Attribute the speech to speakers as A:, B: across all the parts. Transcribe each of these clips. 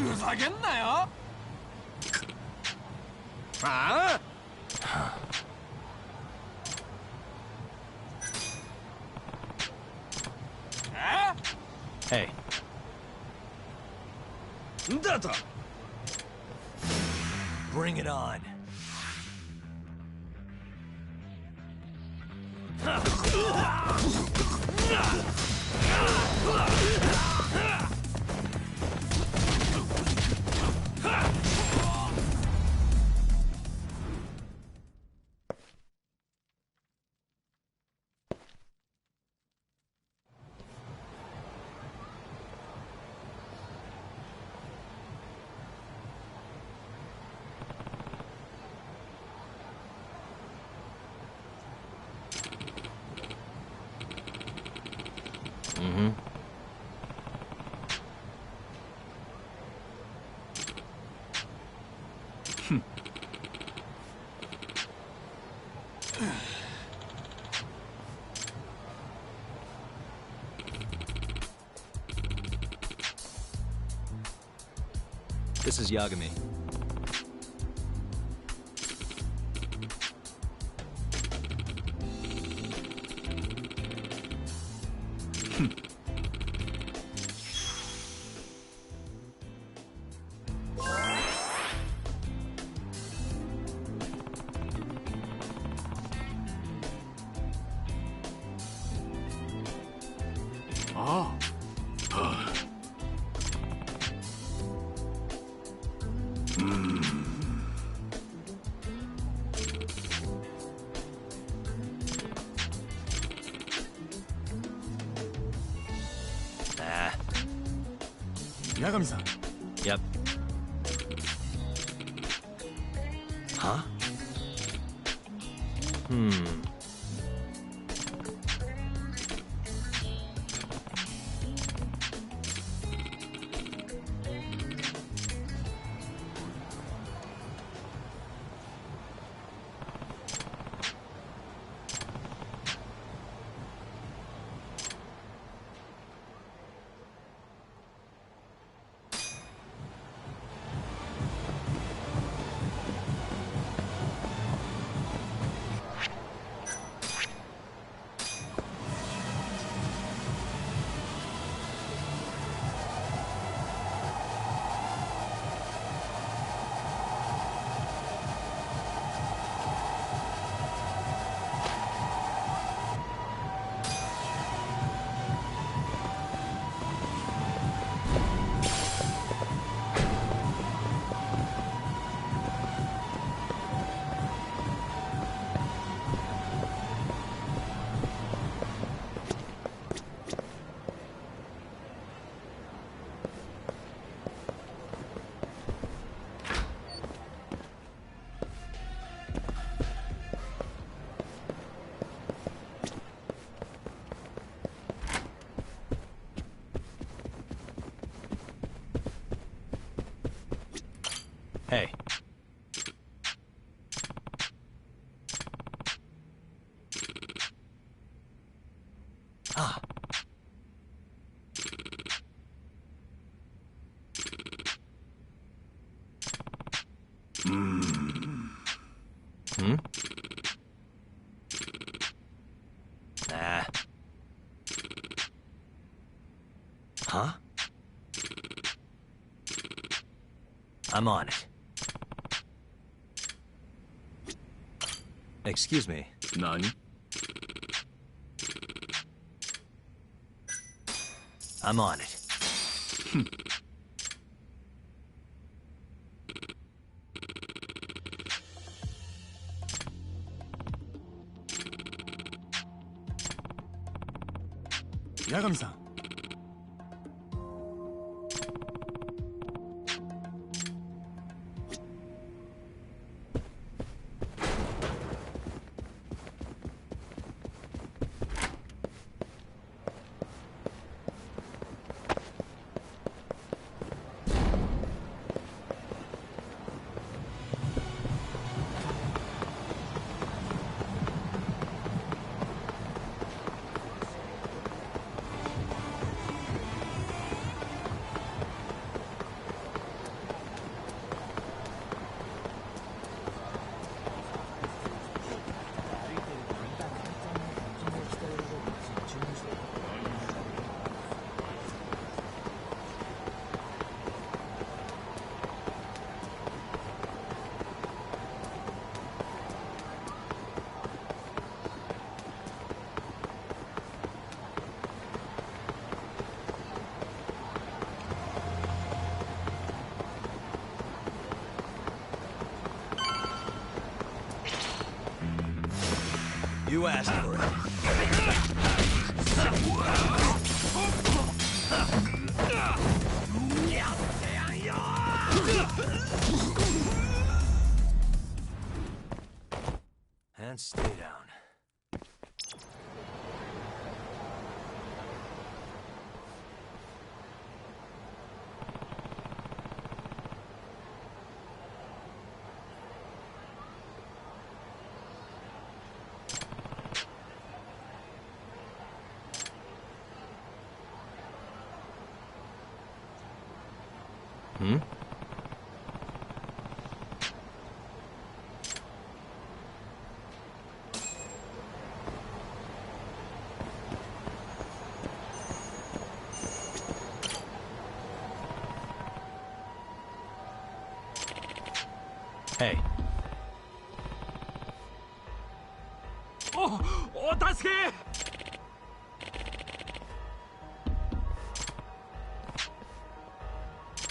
A: ふざけんなよ。ああ。
B: Hey.
A: んだと。
B: Bring it on. This is Yagami.
A: Oh. Yagami-san.
B: Yep. Huh? Hey. Ah. Hmm? Nah. Huh? I'm on it. Excuse me.
A: Nani?
B: I'm on it.
A: Yagami-san.
B: You asked for it. And stay down. Hmm? Hey.
A: お助け。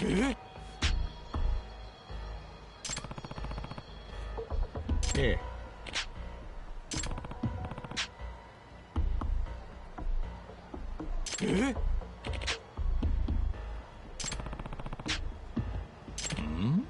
A: ええ。えん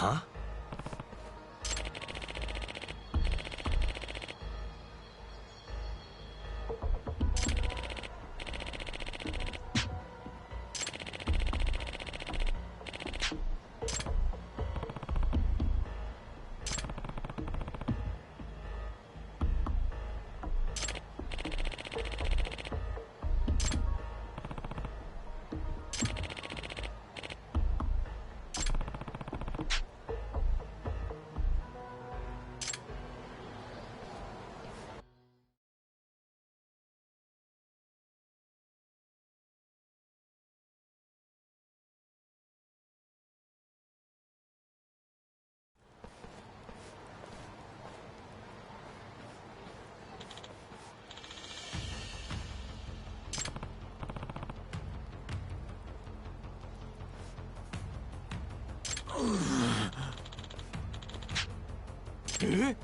B: Huh?
A: え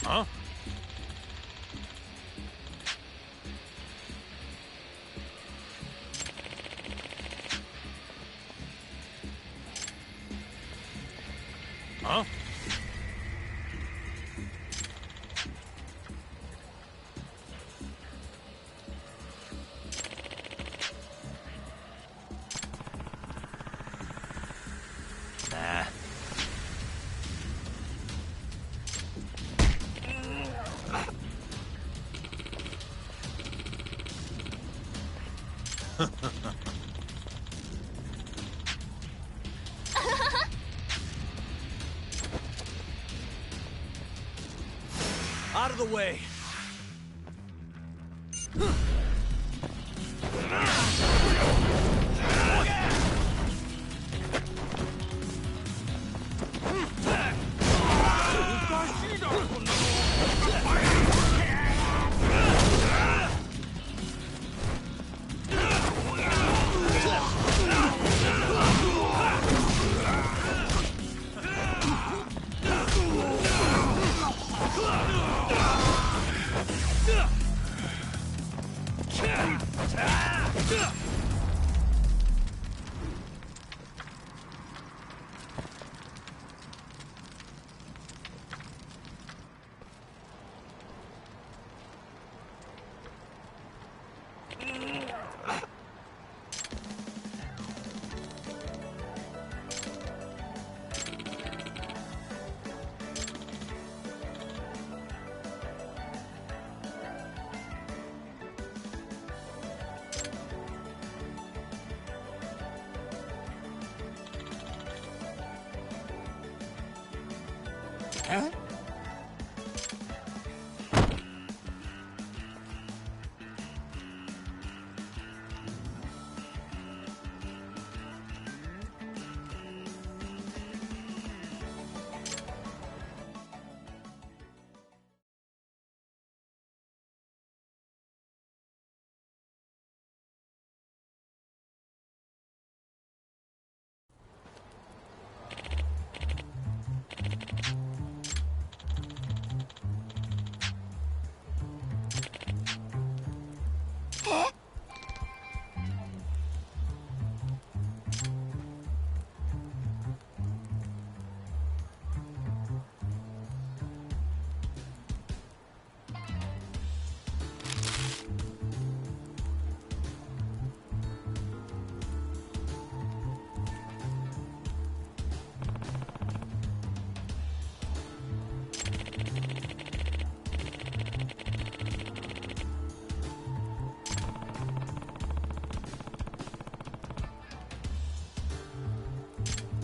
B: Huh? Huh? Nah. Out of the way.
A: Huh?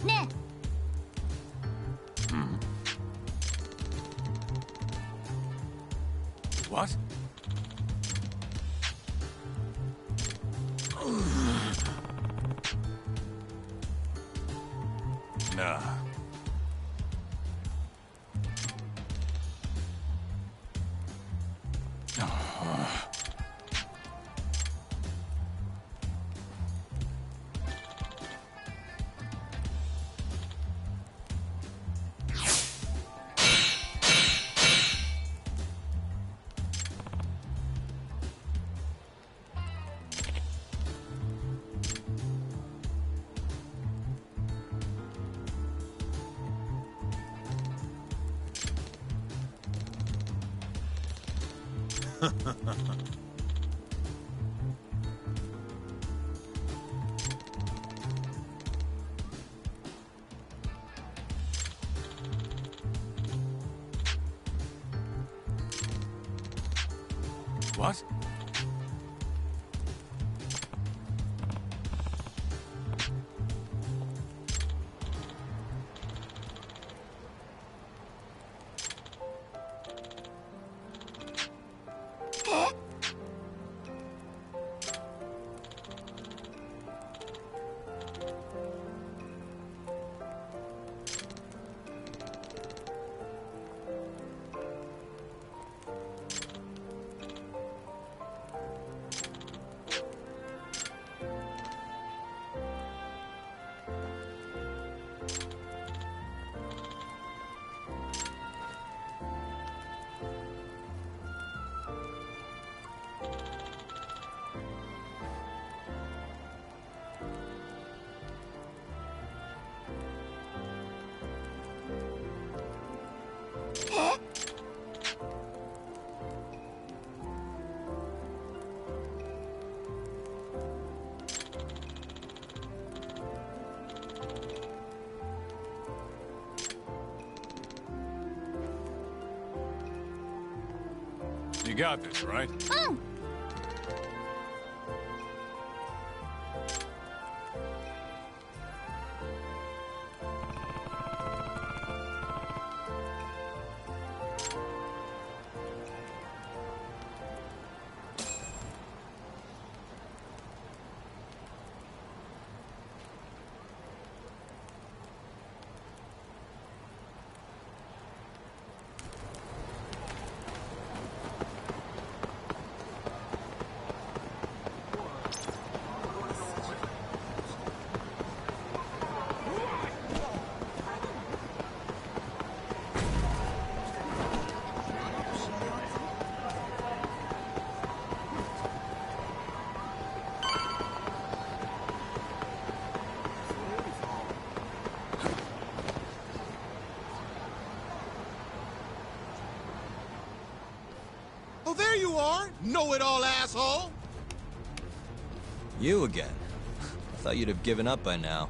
C: ね
B: What? Nah. What? You got this, right?
D: Oh, there you are, know-it-all asshole!
E: You again. I thought you'd have given up by now.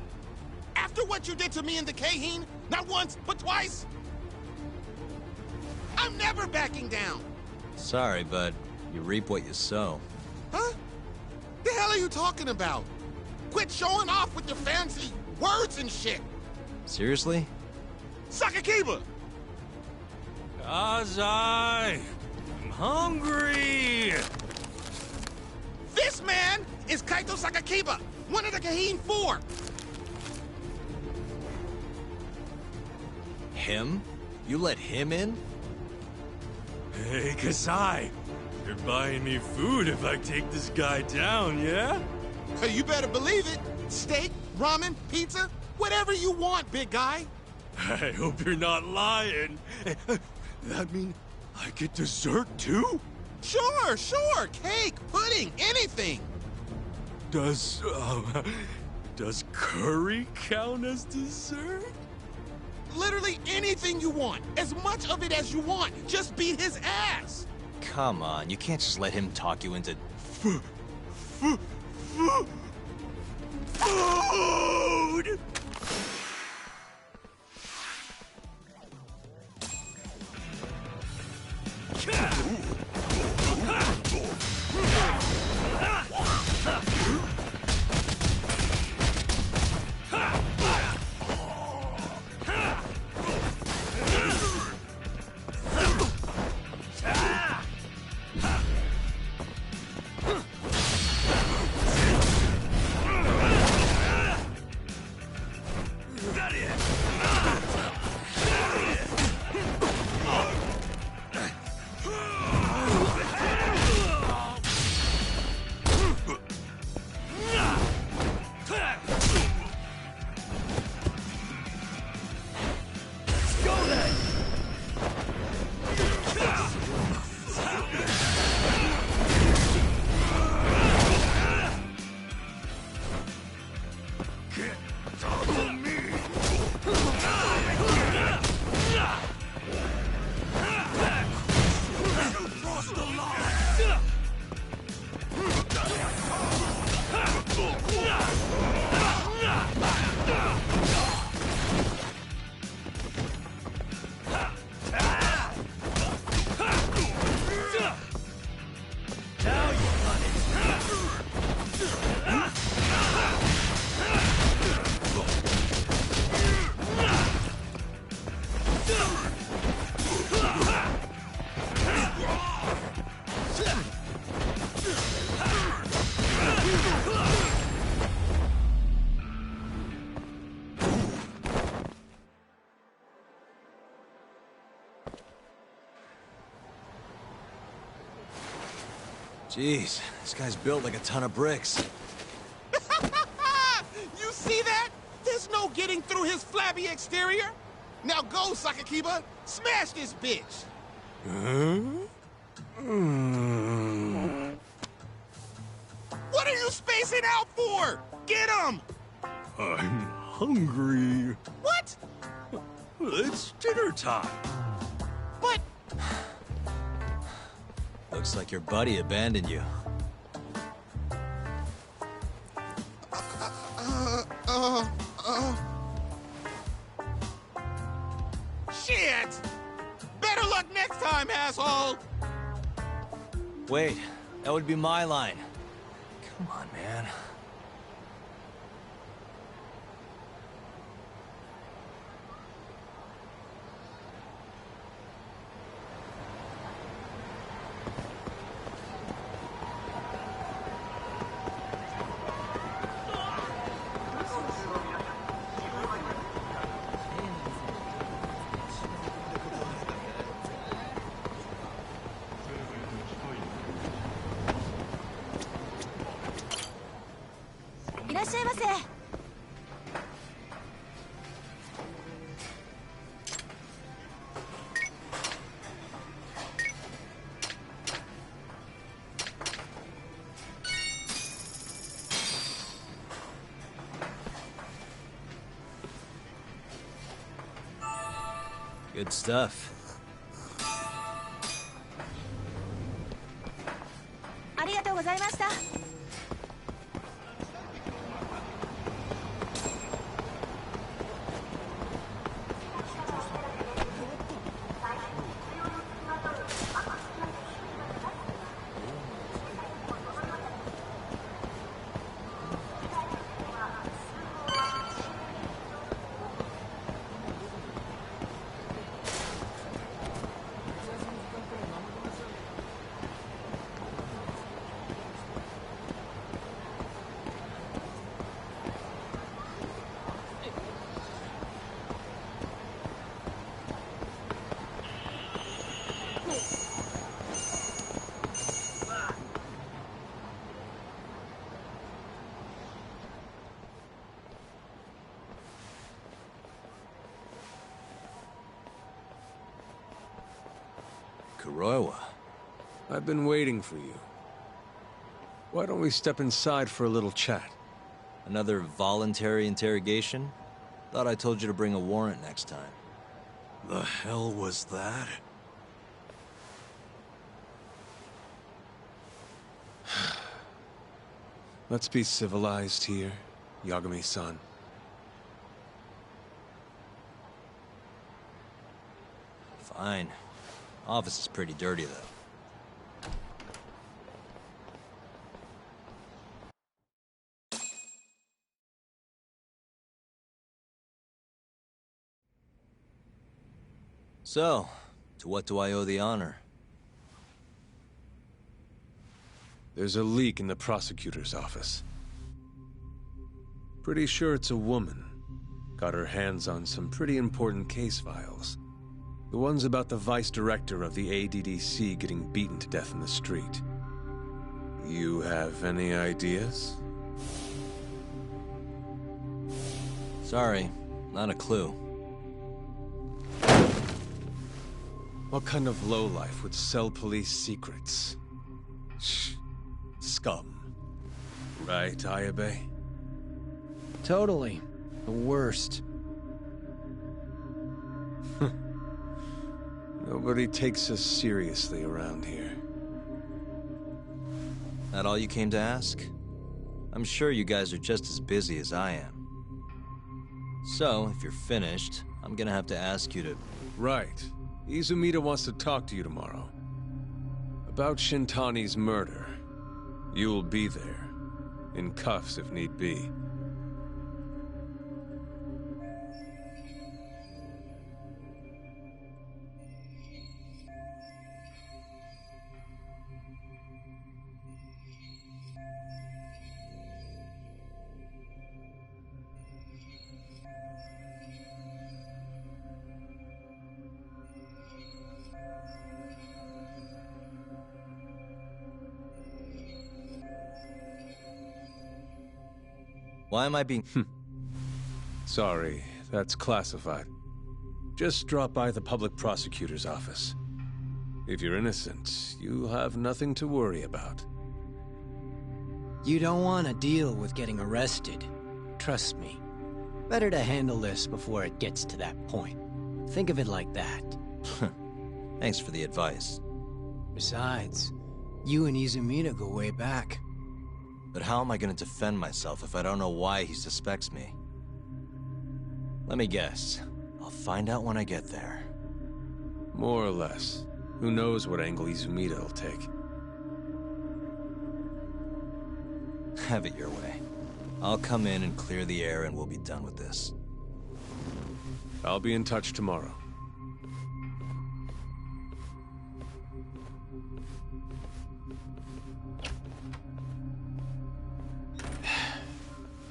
D: After what you did to me in the Kaheen, not once, but twice, I'm never backing down!
E: Sorry, but you reap what you sow.
D: Huh? The hell are you talking about? Quit showing off with your fancy words and shit!
E: Seriously?
D: Sakakiba!
B: Kazai! I'm hungry!
D: This man is Kaito Sakakiba, one of the Kaheen 4!
E: Him? You let him in?
B: Hey, Kazai! You're buying me food if I take this guy down, yeah?
D: Hey, you better believe it! Steak, ramen, pizza, whatever you want, big guy!
B: I hope you're not lying. That mean I get dessert too?
D: Sure, sure! Cake, pudding, anything!
B: Does curry count as dessert?
D: Literally anything you want, as much of it as you want. Just beat his ass!
E: Come on, you can't just let him talk you into...
B: Food!
E: Jeez, this guy's built like a ton of bricks.
D: You see that? There's no getting through his flabby exterior. Now go, Sakakiba. Smash this bitch. What are you spacing out for? Get him!
B: I'm hungry.
D: What?
B: It's dinner time.
D: But...
E: Looks like your buddy abandoned you.
D: Shit! Better luck next time, asshole!
E: Wait, that would be my line. Come on, man.
C: いらっしゃいませ。
E: Good stuff.
C: ありがとうございました。
E: Kuroiwa.
F: I've been waiting for you. Why don't we step inside for a little chat?
E: Another voluntary interrogation? Thought I told you to bring a warrant next time.
B: The hell was that?
F: Let's be civilized here, Yagami-san.
E: Fine. Office is pretty dirty, though. So, to what do I owe the honor?
F: There's a leak in the prosecutor's office. Pretty sure it's a woman. Got her hands on some pretty important case files. The ones about the vice director of the ADDC getting beaten to death in the street. You have any ideas?
E: Sorry, not a clue.
F: What kind of lowlife would sell police secrets? Shh. Scum. Right, Ayabe?
G: Totally. The worst.
F: Nobody takes us seriously around here.
E: That all you came to ask? I'm sure you guys are just as busy as I am. So, if you're finished, I'm gonna have to ask you to...
F: Right. Izumida wants to talk to you tomorrow. About Shintani's murder. You'll be there. In cuffs if need be.
E: Why am I being...
F: Sorry, that's classified. Just drop by the public prosecutor's office. If you're innocent, you'll have nothing to worry about.
G: You don't want to deal with getting arrested. Trust me. Better to handle this before it gets to that point. Think of it like that.
E: Thanks for the advice.
G: Besides, you and Izumida go way back.
E: But how am I gonna defend myself if I don't know why he suspects me? Let me guess. I'll find out when I get there.
F: More or less. Who knows what angle Izumida will take.
E: Have it your way. I'll come in and clear the air and we'll be done with this.
F: I'll be in touch tomorrow.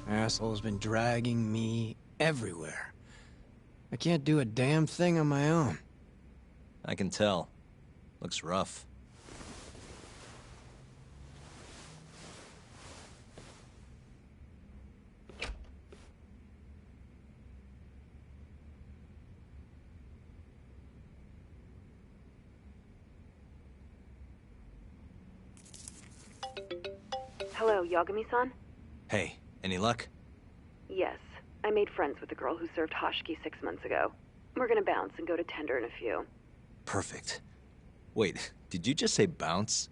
G: Asshole's been dragging me everywhere. I can't do a damn thing on my own.
E: I can tell. Looks rough.
H: Hello, Yagami-san?
E: Hey, any luck?
H: Yes. I made friends with the girl who served Hashiki 6 months ago. We're gonna bounce and go to Tender in a few.
E: Perfect. Wait, did you just say bounce?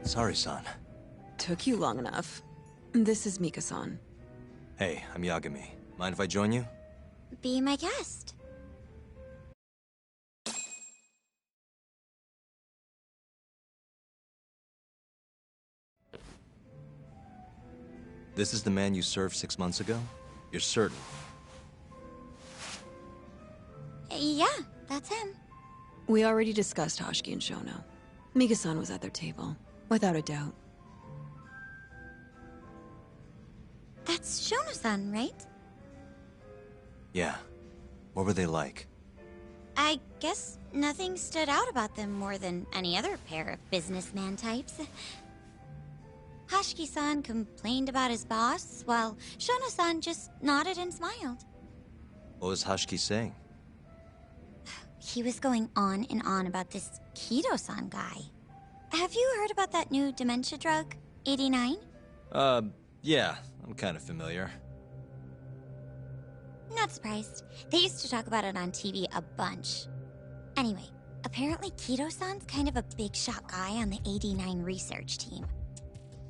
E: Sorry, son.
I: Took you long enough. This is Mika-san.
E: Hey, I'm Yagami. Mind if I join you?
C: Be my guest.
E: This is the man you served 6 months ago? You're certain?
C: Yeah, that's him.
I: We already discussed Hashiki and Shono. Mika-san was at their table, without a doubt.
C: That's Shono-san, right?
E: Yeah. What were they like?
C: I guess nothing stood out about them more than any other pair of businessman types. Hashiki-san complained about his boss, while Shono-san just nodded and smiled.
E: What was Hashiki saying?
C: He was going on and on about this Kido-san guy. Have you heard about that new dementia drug, 89?
E: Yeah, I'm kind of familiar.
C: Not surprised. They used to talk about it on TV a bunch. Anyway, apparently Kido-san's kind of a big shot guy on the 89 research team.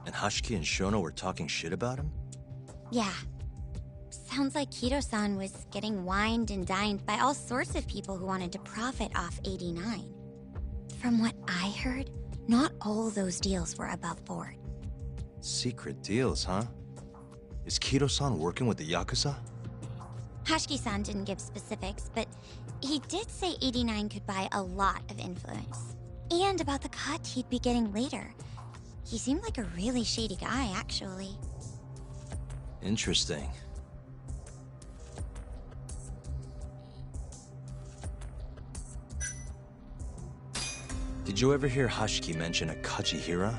E: And Hashiki and Shono were talking shit about him?
C: Yeah. Sounds like Kido-san was getting wined and dined by all sorts of people who wanted to profit off 89. From what I heard, not all those deals were above board.
E: Secret deals, huh? Is Kido-san working with the Yakuza?
C: Hashiki-san didn't give specifics, but he did say 89 could buy a lot of influence. And about the cut he'd be getting later. He seemed like a really shady guy, actually.
E: Interesting. Did you ever hear Hashiki mention a Kajihira?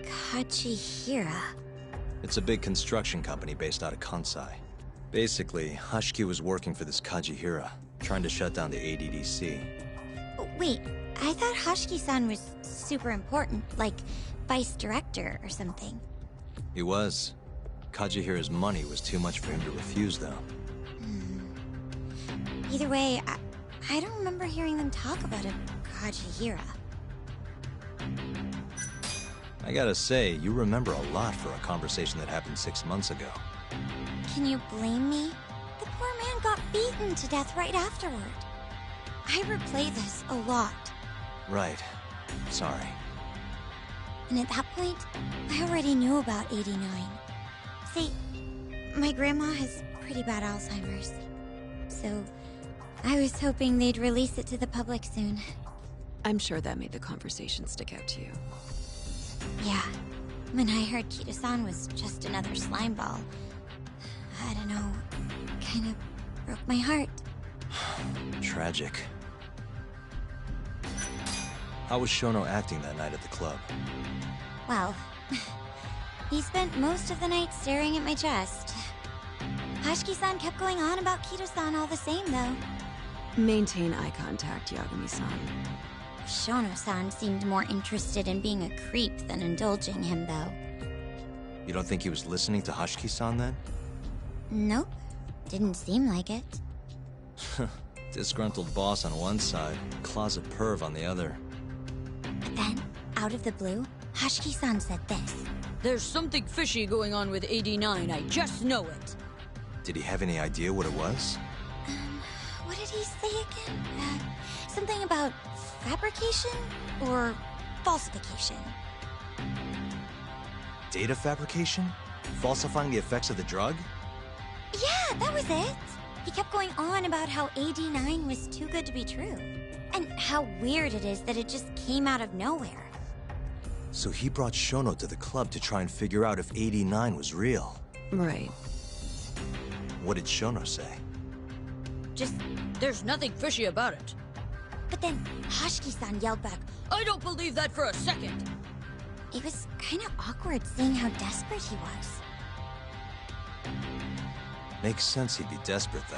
C: Kajihira?
E: It's a big construction company based out of Kansai. Basically, Hashiki was working for this Kajihira, trying to shut down the ADDC.
C: Wait, I thought Hashiki-san was super important, like vice director or something.
E: He was. Kajihira's money was too much for him to refuse, though.
C: Either way, I don't remember hearing them talk about a Kajihira.
E: I gotta say, you remember a lot for a conversation that happened 6 months ago.
C: Can you blame me? The poor man got beaten to death right afterward. I replay this a lot.
E: Right. Sorry.
C: And at that point, I already knew about 89. See, my grandma has pretty bad Alzheimer's. So, I was hoping they'd release it to the public soon.
I: I'm sure that made the conversation stick out to you.
C: Yeah. When I heard Kito-san was just another slime ball, I don't know, kind of broke my heart.
E: Tragic. How was Shono acting that night at the club?
C: Well, he spent most of the night staring at my chest. Hashiki-san kept going on about Kito-san all the same, though.
I: Maintain eye contact, Yagami-san.
C: Shono-san seemed more interested in being a creep than indulging him, though.
E: You don't think he was listening to Hashiki-san then?
C: Nope. Didn't seem like it.
E: Disgruntled boss on one side, closet perv on the other.
C: But then, out of the blue, Hashiki-san said this.
J: There's something fishy going on with 89, I just know it.
E: Did he have any idea what it was?
C: What did he say again? Something about fabrication or falsification?
E: Data fabrication? Falsifying the effects of the drug?
C: Yeah, that was it. He kept going on about how AD9 was too good to be true. And how weird it is that it just came out of nowhere.
E: So he brought Shono to the club to try and figure out if 89 was real.
I: Right.
E: What did Shono say?
J: Just, there's nothing fishy about it.
C: But then Hashiki-san yelled back,
J: I don't believe that for a second.
C: It was kind of awkward seeing how desperate he was.
E: Makes sense he'd be desperate, though.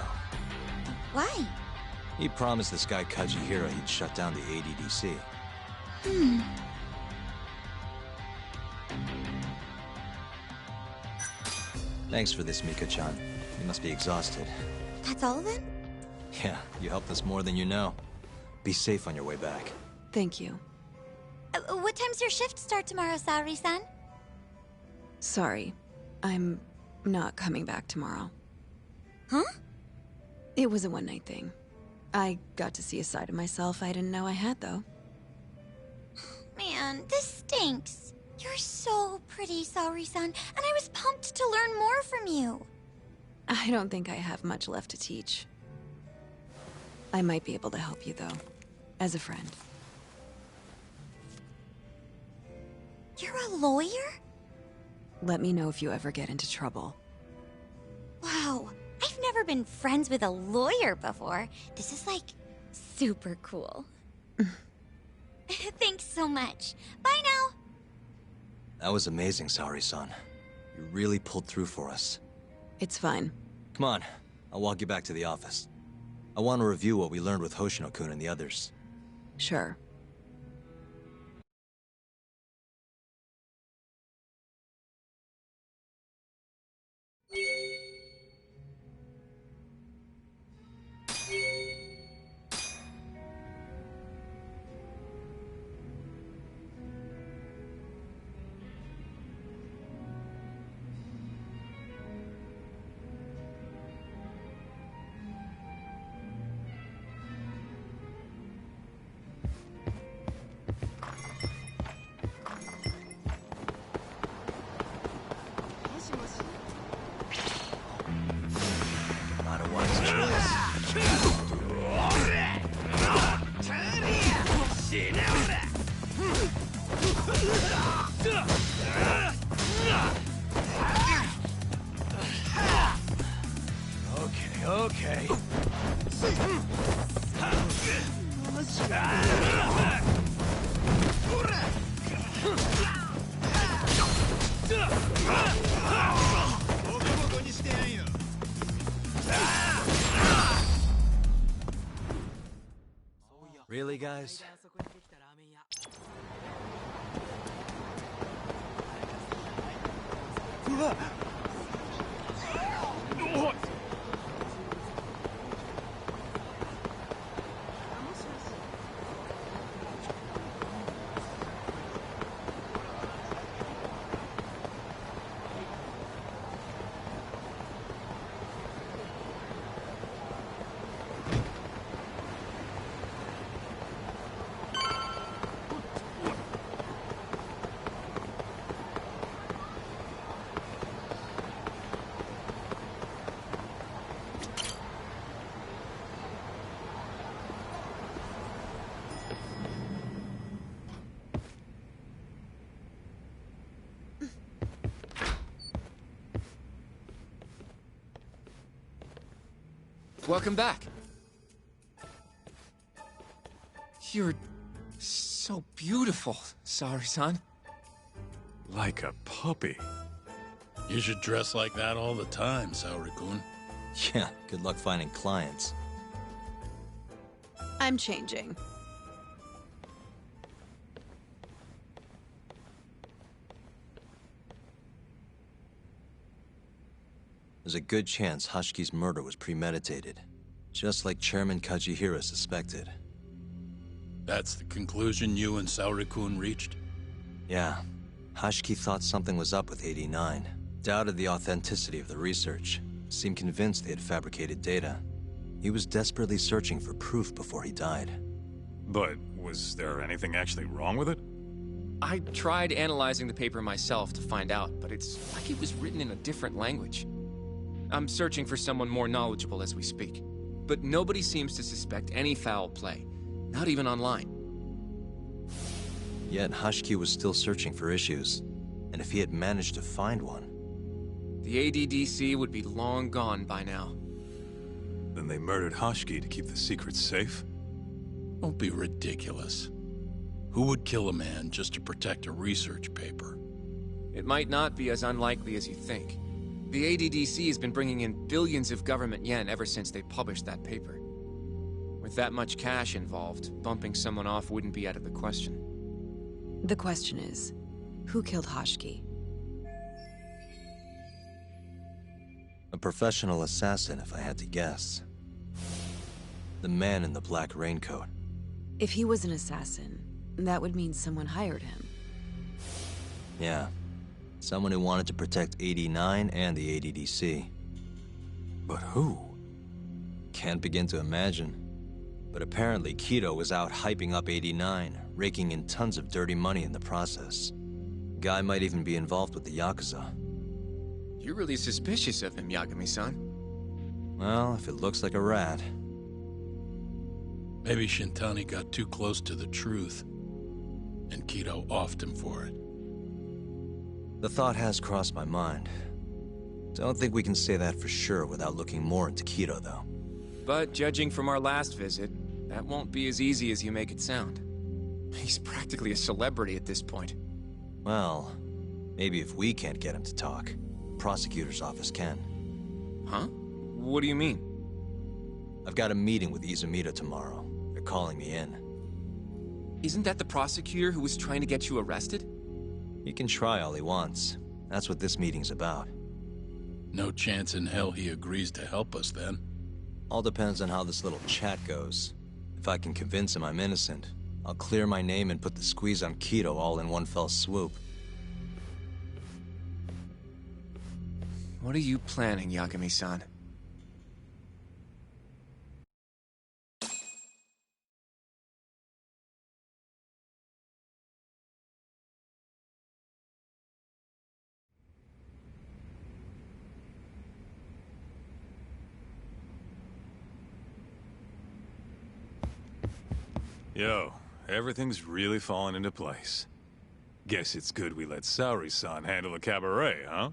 C: Why?
E: He promised this guy Kajihira he'd shut down the ADDC. Thanks for this, Mika-chan. You must be exhausted.
C: That's all then?
E: Yeah, you helped us more than you know. Be safe on your way back.
I: Thank you.
C: What time's your shift start tomorrow, Saori-san?
I: Sorry. I'm not coming back tomorrow.
C: Huh?
I: It was a one-night thing. I got to see a side of myself I didn't know I had, though.
C: Man, this stinks. You're so pretty, Saori-san, and I was pumped to learn more from you.
I: I don't think I have much left to teach. I might be able to help you, though. As a friend.
C: You're a lawyer?
I: Let me know if you ever get into trouble.
C: Wow, I've never been friends with a lawyer before. This is like super cool. Thanks so much. Bye now.
E: That was amazing, Saori-san. You really pulled through for us.
I: It's fine.
E: Come on, I'll walk you back to the office. I want to review what we learned with Hoshino-kun and the others.
I: Sure.
E: Not a wise choice. Okay. Really, guys?
K: welcome back. You're so beautiful, Saori-san.
B: Like a puppy.
A: You should dress like that all the time, Saori-kun.
E: Yeah, good luck finding clients.
I: I'm changing.
E: There's a good chance Hashki's murder was premeditated, just like Chairman Kajihira suspected.
A: That's the conclusion you and Saori-kun reached?
E: Yeah. Hashki thought something was up with 89, doubted the authenticity of the research, seemed convinced they had fabricated data. He was desperately searching for proof before he died.
B: But was there anything actually wrong with it?
K: I tried analyzing the paper myself to find out, but it's like it was written in a different language. I'm searching for someone more knowledgeable as we speak, but nobody seems to suspect any foul play, not even online.
E: Yet Hashki was still searching for issues, and if he had managed to find one...
K: The ADDC would be long gone by now.
B: Then they murdered Hashki to keep the secret safe?
A: Don't be ridiculous. Who would kill a man just to protect a research paper?
K: It might not be as unlikely as you think. The ADDC has been bringing in billions of government yen ever since they published that paper. With that much cash involved, bumping someone off wouldn't be out of the question.
I: The question is, who killed Hashki?
E: A professional assassin, if I had to guess. The man in the black raincoat.
I: If he was an assassin, that would mean someone hired him.
E: Yeah. Someone who wanted to protect 89 and the ADDC. But who? Can't begin to imagine. But apparently Kido was out hyping up 89, raking in tons of dirty money in the process. Guy might even be involved with the Yakuza.
K: You're really suspicious of him, Yagami-san.
E: Well, if it looks like a rat.
A: Maybe Shintani got too close to the truth, and Kido offed him for it.
E: The thought has crossed my mind. Don't think we can say that for sure without looking more into Kido, though.
K: But judging from our last visit, that won't be as easy as you make it sound. He's practically a celebrity at this point.
E: Well, maybe if we can't get him to talk, prosecutor's office can.
K: Huh? What do you mean?
E: I've got a meeting with Izumida tomorrow. They're calling me in.
K: Isn't that the prosecutor who was trying to get you arrested?
E: He can try all he wants. That's what this meeting's about.
A: No chance in hell he agrees to help us, then.
E: All depends on how this little chat goes. If I can convince him I'm innocent, I'll clear my name and put the squeeze on Kido all in one fell swoop.
K: What are you planning, Yagami-san?
B: Yo, everything's really falling into place. Guess it's good we let Saori-san handle the cabaret, huh?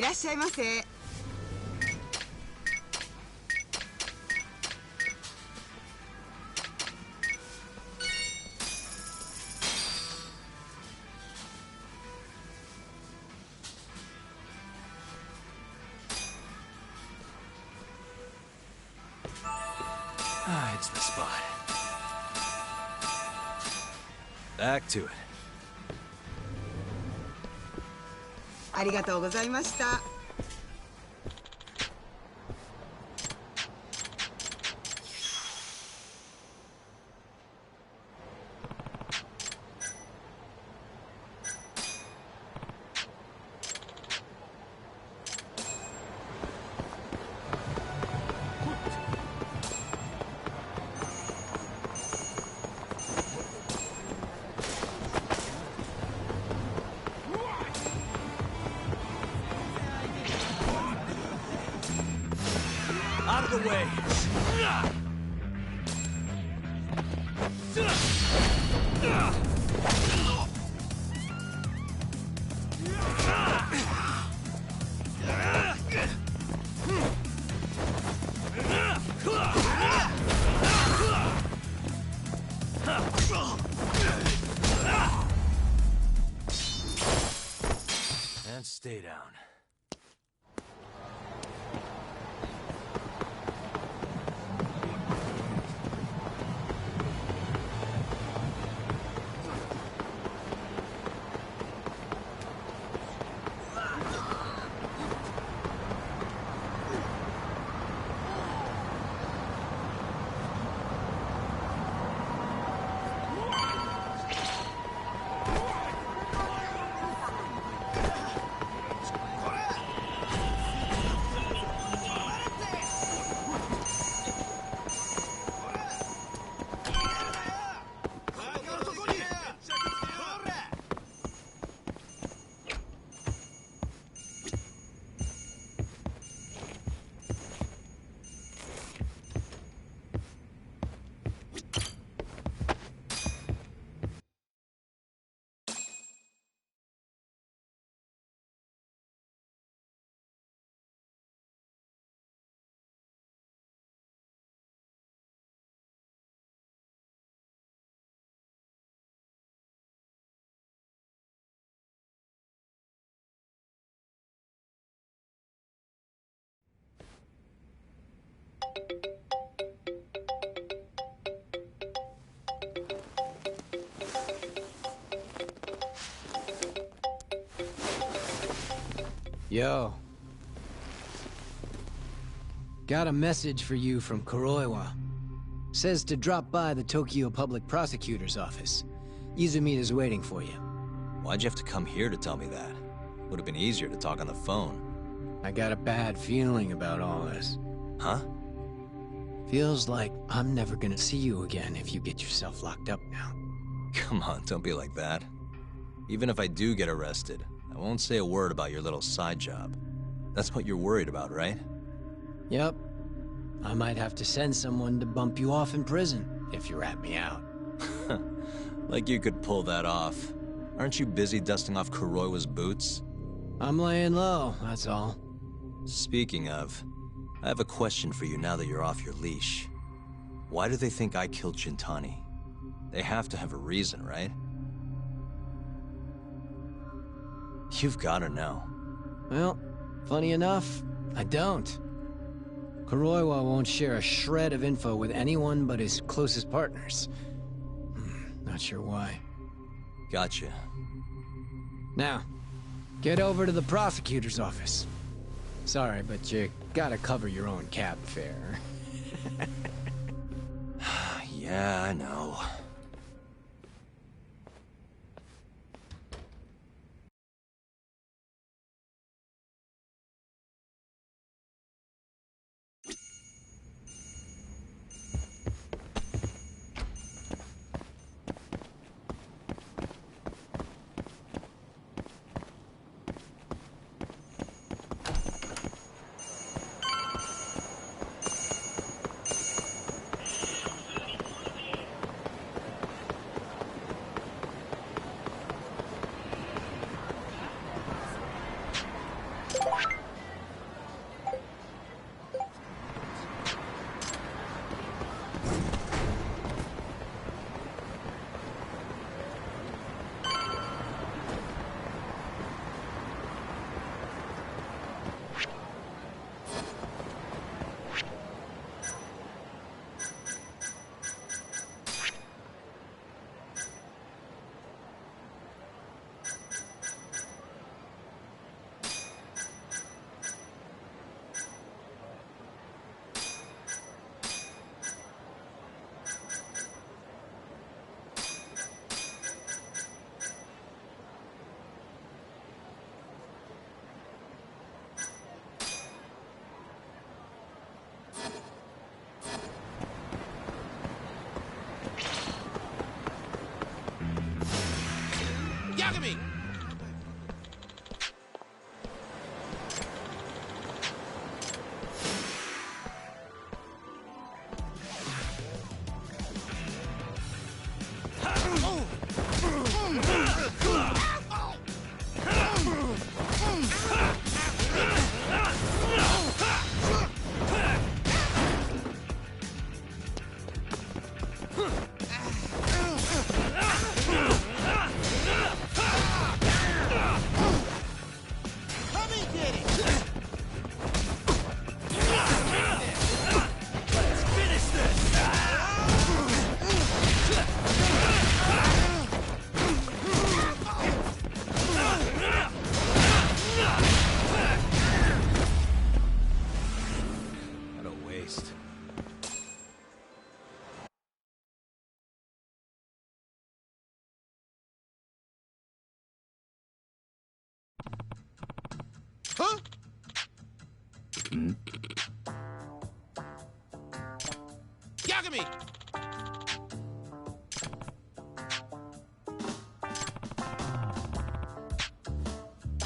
L: らっしゃいませ。
E: It's the spot. Back to it.
L: ありがとうございました。
E: Out of the way! And stay down.
G: Yo. Got a message for you from Kuroiwa. Says to drop by the Tokyo Public Prosecutor's office. Izumida's waiting for you.
E: Why'd you have to come here to tell me that? Would have been easier to talk on the phone.
G: I got a bad feeling about all this.
E: Huh?
G: Feels like I'm never gonna see you again if you get yourself locked up now.
E: Come on, don't be like that. Even if I do get arrested, I won't say a word about your little side job. That's what you're worried about, right?
G: Yep. I might have to send someone to bump you off in prison if you rat me out.
E: Like you could pull that off. Aren't you busy dusting off Kuroiwa's boots?
G: I'm laying low, that's all.
E: Speaking of, I have a question for you now that you're off your leash. Why do they think I killed Shintani? They have to have a reason, right? You've gotta know.
G: Well, funny enough, I don't. Kuroiwa won't share a shred of info with anyone but his closest partners. Not sure why.
E: Gotcha.
G: Now, get over to the prosecutor's office. Sorry, but you gotta cover your own cab fare.
E: Yeah, I know. waste.
D: Huh? Yagami!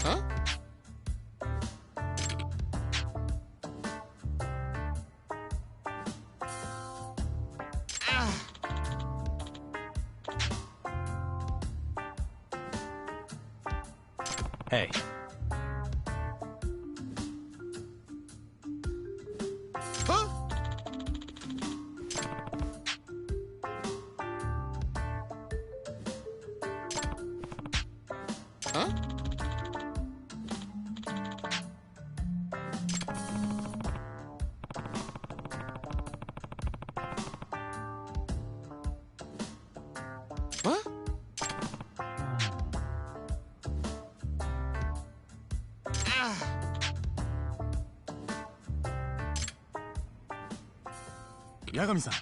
D: Huh? Ah.
E: Hey.
D: Huh? Huh? What? Ah.
M: Yagami-san.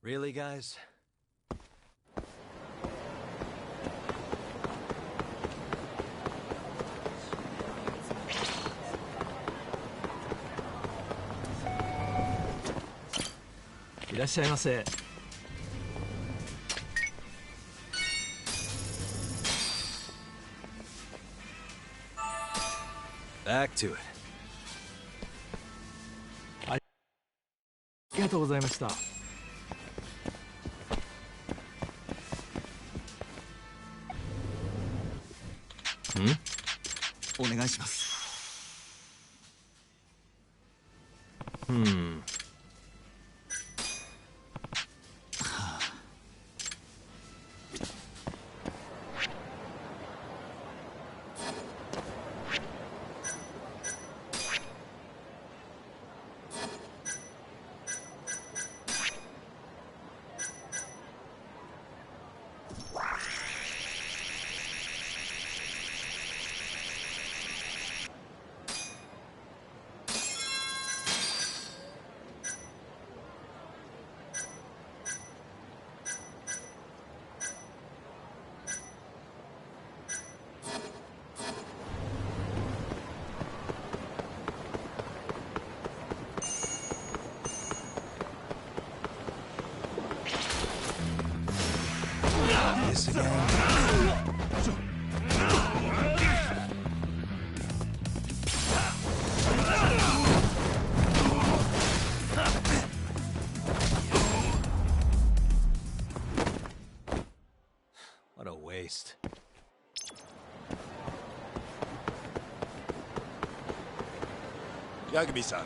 E: 'Really, guys? Back to it.
M: ありがとうございました。お願いします。
E: This again. What a waste.
D: Yagami-san.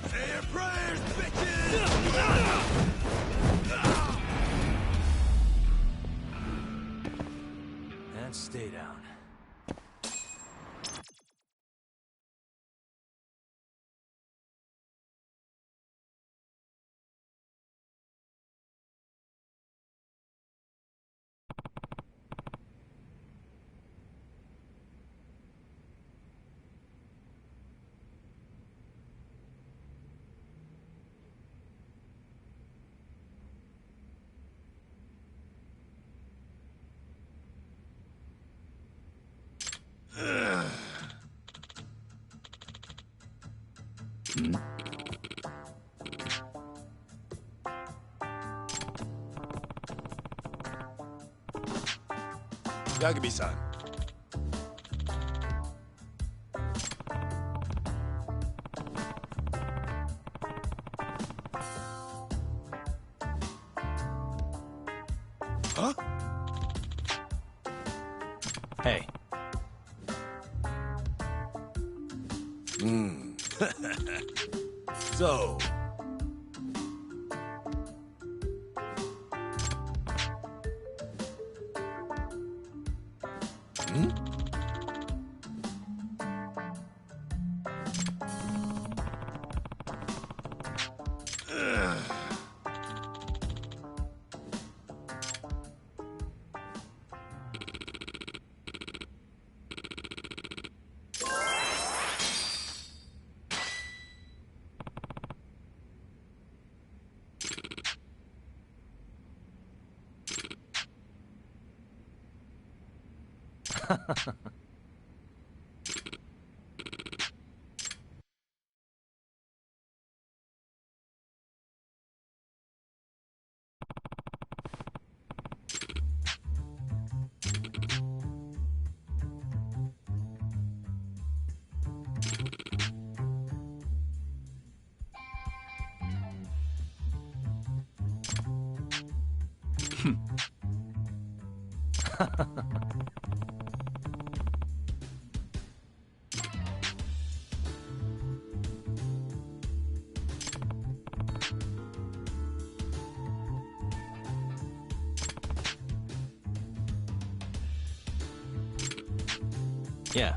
D: Say your prayers, bitches!
E: And stay down.
D: Yagami-san. Huh?
E: Hey.
D: So...
E: Yeah.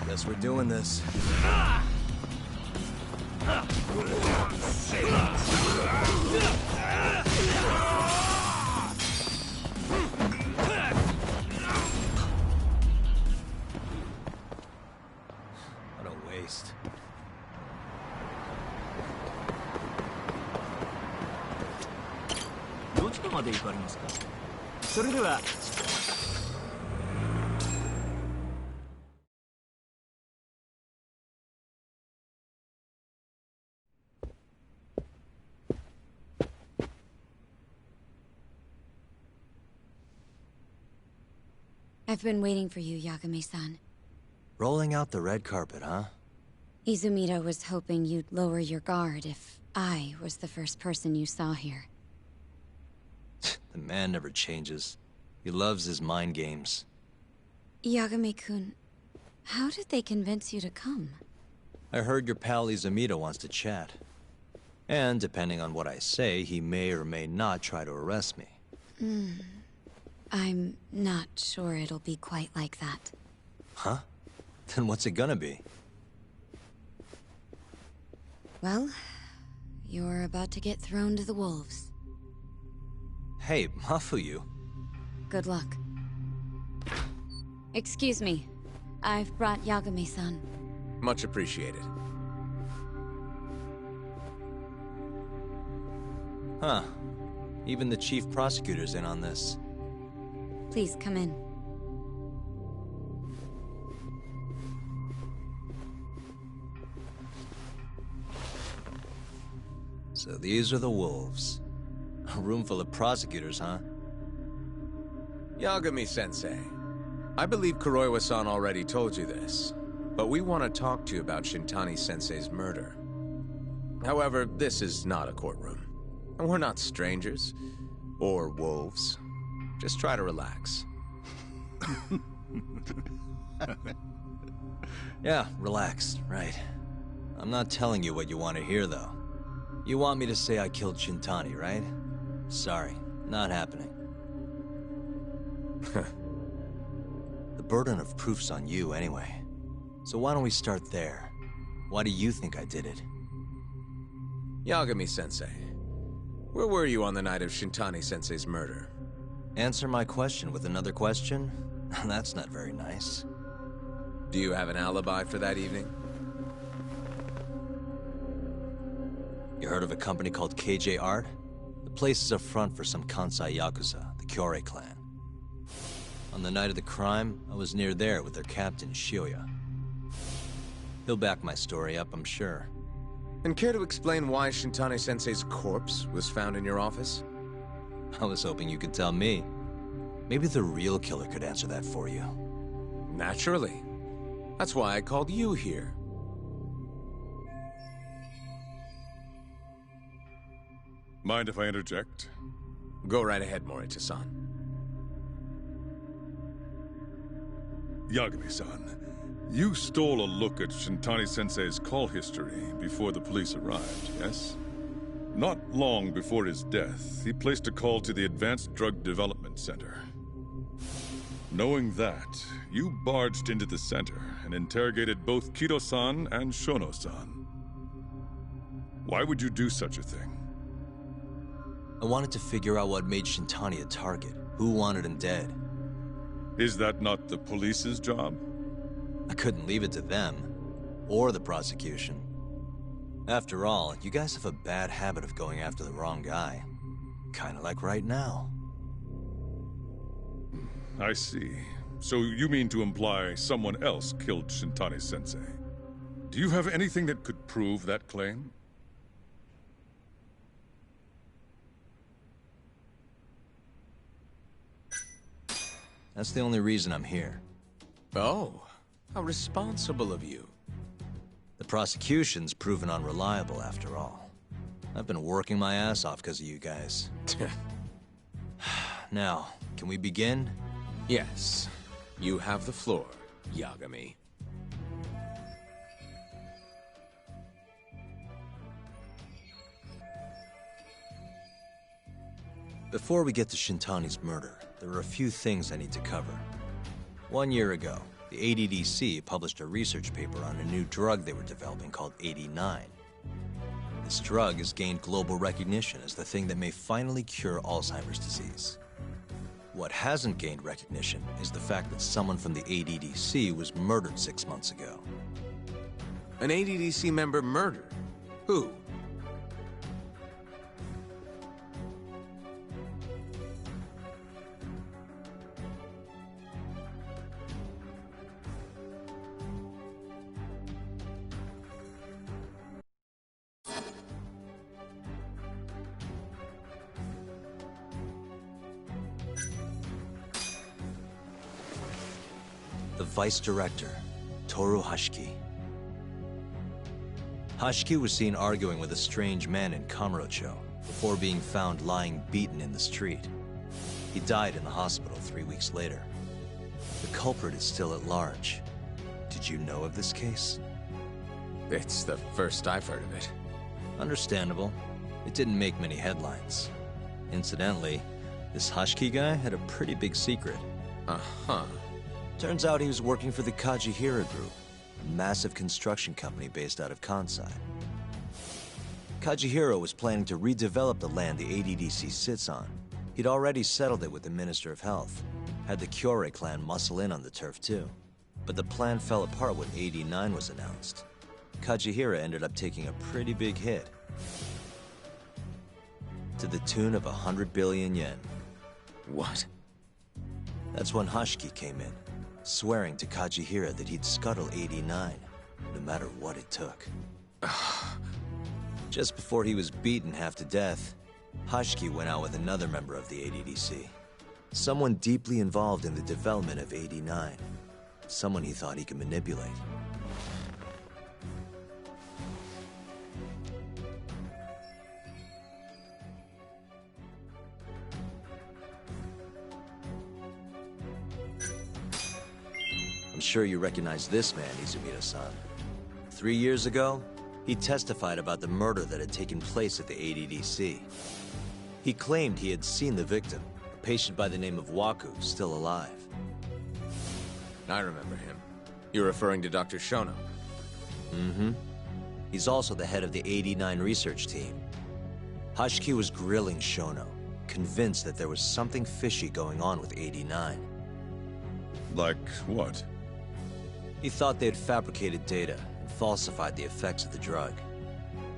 E: Guess we're doing this. What a waste.
C: I've been waiting for you, Yagami-san.
E: Rolling out the red carpet, huh?
C: Izumida was hoping you'd lower your guard if I was the first person you saw here.
E: The man never changes. He loves his mind games.
C: Yagami-kun, how did they convince you to come?
E: I heard your pal Izumida wants to chat. And depending on what I say, he may or may not try to arrest me.
C: I'm not sure it'll be quite like that.
E: Huh? Then what's it gonna be?
C: Well, you're about to get thrown to the wolves.
E: Hey, Mafuyu.
C: Good luck.
J: Excuse me. I've brought Yagami-san.
F: Much appreciated.
E: Huh. Even the chief prosecutor's in on this.
J: Please come in.
E: So these are the wolves. A room full of prosecutors, huh?
F: Yagami-sensei, I believe Kuroiwa-san already told you this, but we want to talk to you about Shintani-sensei's murder. However, this is not a courtroom. And we're not strangers. Or wolves. Just try to relax.
E: Yeah, relax, right. I'm not telling you what you want to hear, though. You want me to say I killed Shintani, right? Sorry, not happening. The burden of proof's on you, anyway. So why don't we start there? Why do you think I did it?
F: Yagami-sensei, where were you on the night of Shintani-sensei's murder?
E: Answer my question with another question? That's not very nice.
F: Do you have an alibi for that evening?
E: You heard of a company called KJ Art? The place is a front for some Kansai Yakuza, the Kyorei clan. On the night of the crime, I was near there with their captain, Shioya. He'll back my story up, I'm sure.
F: And care to explain why Shintani-sensei's corpse was found in your office?
E: I was hoping you could tell me. Maybe the real killer could answer that for you.
F: Naturally. That's why I called you here.
B: Mind if I interject?
F: Go right ahead, Morita-san.
B: Yagami-san, you stole a look at Shintani-sensei's call history before the police arrived, yes? Not long before his death, he placed a call to the Advanced Drug Development Center. Knowing that, you barged into the center and interrogated both Kido-san and Shono-san. Why would you do such a thing?
E: I wanted to figure out what made Shintani a target, who wanted him dead.
B: Is that not the police's job?
E: I couldn't leave it to them, or the prosecution. After all, you guys have a bad habit of going after the wrong guy. Kinda like right now.
B: I see. So you mean to imply someone else killed Shintani-sensei? Do you have anything that could prove that claim?
E: That's the only reason I'm here.
F: Oh, how responsible of you.
E: The prosecution's proven unreliable, after all. I've been working my ass off because of you guys. Now, can we begin?
F: Yes. You have the floor, Yagami.
E: Before we get to Shintani's murder, there are a few things I need to cover. 1 year ago, the ADDC published a research paper on a new drug they were developing called 89. This drug has gained global recognition as the thing that may finally cure Alzheimer's disease. What hasn't gained recognition is the fact that someone from the ADDC was murdered 6 months ago.
F: An ADDC member murdered? Who?
E: The vice director, Toru Hashiki. Hashiki was seen arguing with a strange man in Kamurocho before being found lying beaten in the street. He died in the hospital 3 weeks later. The culprit is still at large. Did you know of this case?
F: It's the first I've heard of it.
E: Understandable. It didn't make many headlines. Incidentally, this Hashiki guy had a pretty big secret.
F: Uh-huh.
E: Turns out he was working for the Kajihira Group, a massive construction company based out of Kansai. Kajihira was planning to redevelop the land the ADDC sits on. He'd already settled it with the Minister of Health. had the Kyorei clan muscle in on the turf too. But the plan fell apart when 89 was announced. Kajihira ended up taking a pretty big hit, to the tune of 100 billion yen.
F: What?
E: That's when Hashiki came in, swearing to Kajihira that he'd scuttle 89, no matter what it took. Just before he was beaten half to death, Hashiki went out with another member of the ADDC. Someone deeply involved in the development of 89. Someone he thought he could manipulate. I'm sure you recognize this man, Izumida-san. 3 years ago, he testified about the murder that had taken place at the ADDC. He claimed he had seen the victim, a patient by the name of Waku, still alive.
F: I remember him. You're referring to Dr. Shono?
E: Mm-hmm. He's also the head of the 89 research team. Hashiki was grilling Shono, convinced that there was something fishy going on with 89.
B: Like what?
E: He thought they'd fabricated data and falsified the effects of the drug.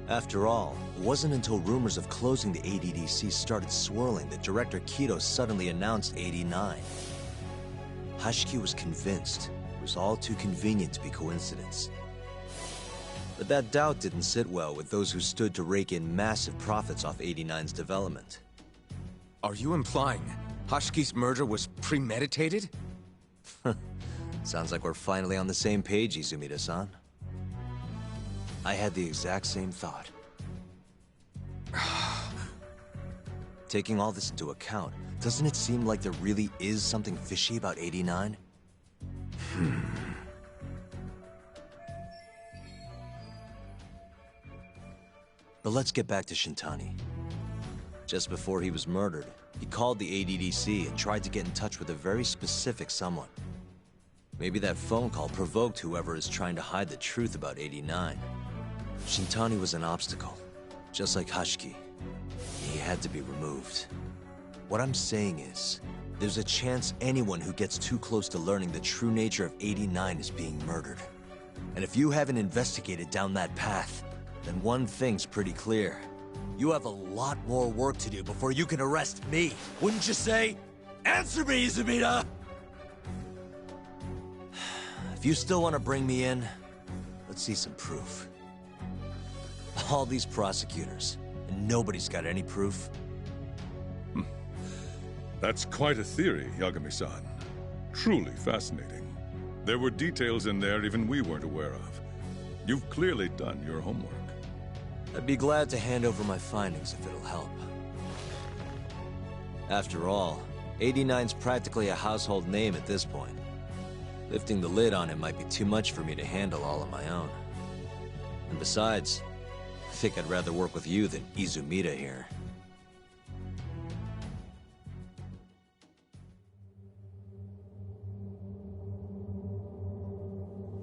E: After all, it wasn't until rumors of closing the ADDC started swirling that Director Kido suddenly announced 89. Hashiki was convinced it was all too convenient to be coincidence. But that doubt didn't sit well with those who stood to rake in massive profits off 89's development.
F: Are you implying Hashiki's murder was premeditated?
E: Sounds like we're finally on the same page, Izumida-san. I had the exact same thought. Taking all this into account, doesn't it seem like there really is something fishy about 89? But let's get back to Shintani. Just before he was murdered, he called the ADDC and tried to get in touch with a very specific someone. Maybe that phone call provoked whoever is trying to hide the truth about 89. Shintani was an obstacle, just like Hashiki. He had to be removed. What I'm saying is, there's a chance anyone who gets too close to learning the true nature of 89 is being murdered. And if you haven't investigated down that path, then one thing's pretty clear. You have a lot more work to do before you can arrest me, wouldn't you say? Answer me, Izumida! If you still want to bring me in, let's see some proof. All these prosecutors, and nobody's got any proof.
B: That's quite a theory, Yagami-san. Truly fascinating. There were details in there even we weren't aware of. You've clearly done your homework.
E: I'd be glad to hand over my findings if it'll help. After all, 89's practically a household name at this point. Lifting the lid on it might be too much for me to handle all on my own. And besides, I think I'd rather work with you than Izumida here.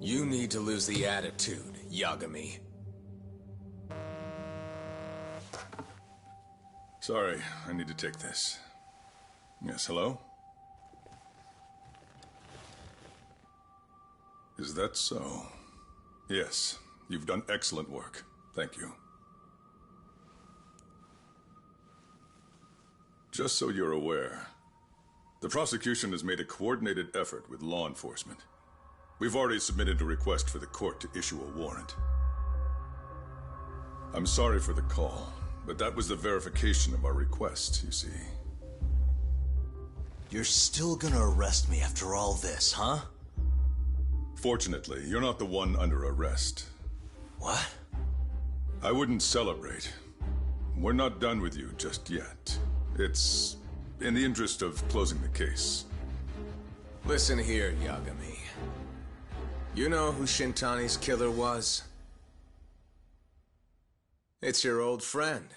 F: You need to lose the attitude, Yagami.
B: Sorry, I need to take this. Yes, hello? Is that so? Yes, you've done excellent work. Thank you. Just so you're aware, the prosecution has made a coordinated effort with law enforcement. We've already submitted a request for the court to issue a warrant. I'm sorry for the call, but that was the verification of our request, you see.
E: You're still gonna arrest me after all this, huh?
B: Fortunately, you're not the one under arrest.
E: What?
B: I wouldn't celebrate. We're not done with you just yet. It's in the interest of closing the case.
F: Listen here, Yagami. You know who Shintani's killer was? It's your old friend,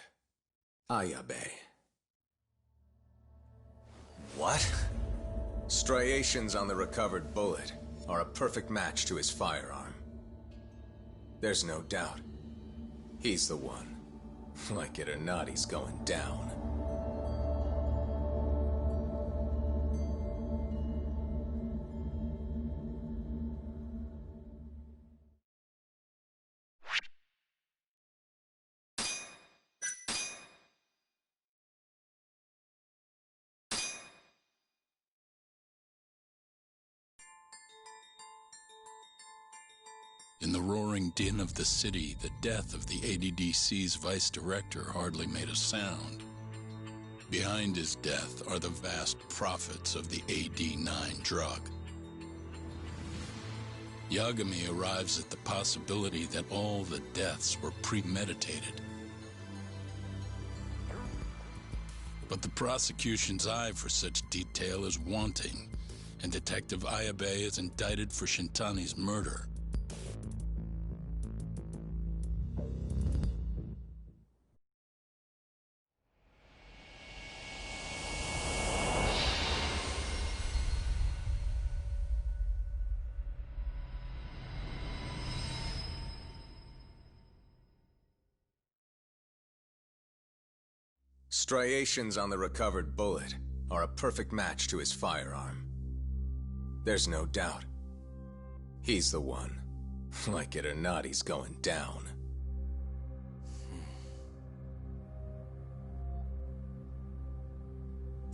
F: Ayabe.
E: What?
F: Striations on the recovered bullet are a perfect match to his firearm. There's no doubt. He's the one. Like it or not, he's going down.
A: In the roaring din of the city, the death of the ADDC's vice director hardly made a sound. Behind his death are the vast profits of the AD9 drug. Yagami arrives at the possibility that all the deaths were premeditated. But the prosecution's eye for such detail is wanting, and Detective Ayabe is indicted for Shintani's murder.
F: Striations on the recovered bullet are a perfect match to his firearm. There's no doubt. He's the one. Like it or not, he's going down.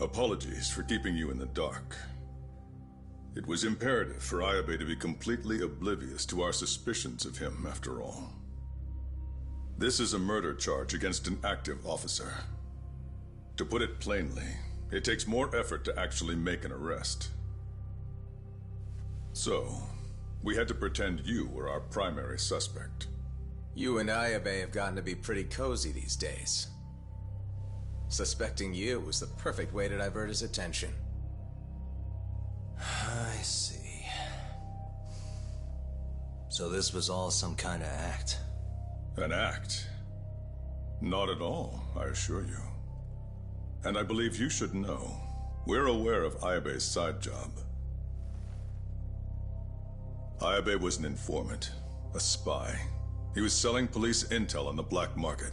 B: Apologies for keeping you in the dark. It was imperative for Ayabe to be completely oblivious to our suspicions of him, after all. This is a murder charge against an active officer. To put it plainly, it takes more effort to actually make an arrest. So, we had to pretend you were our primary suspect.
F: You and Ayabe have gotten to be pretty cozy these days. Suspecting you was the perfect way to divert his attention.
E: I see. So this was all some kind of act?
B: An act? Not at all, I assure you. And I believe you should know, we're aware of Ayabe's side job. Ayabe was an informant, a spy. He was selling police intel on the black market.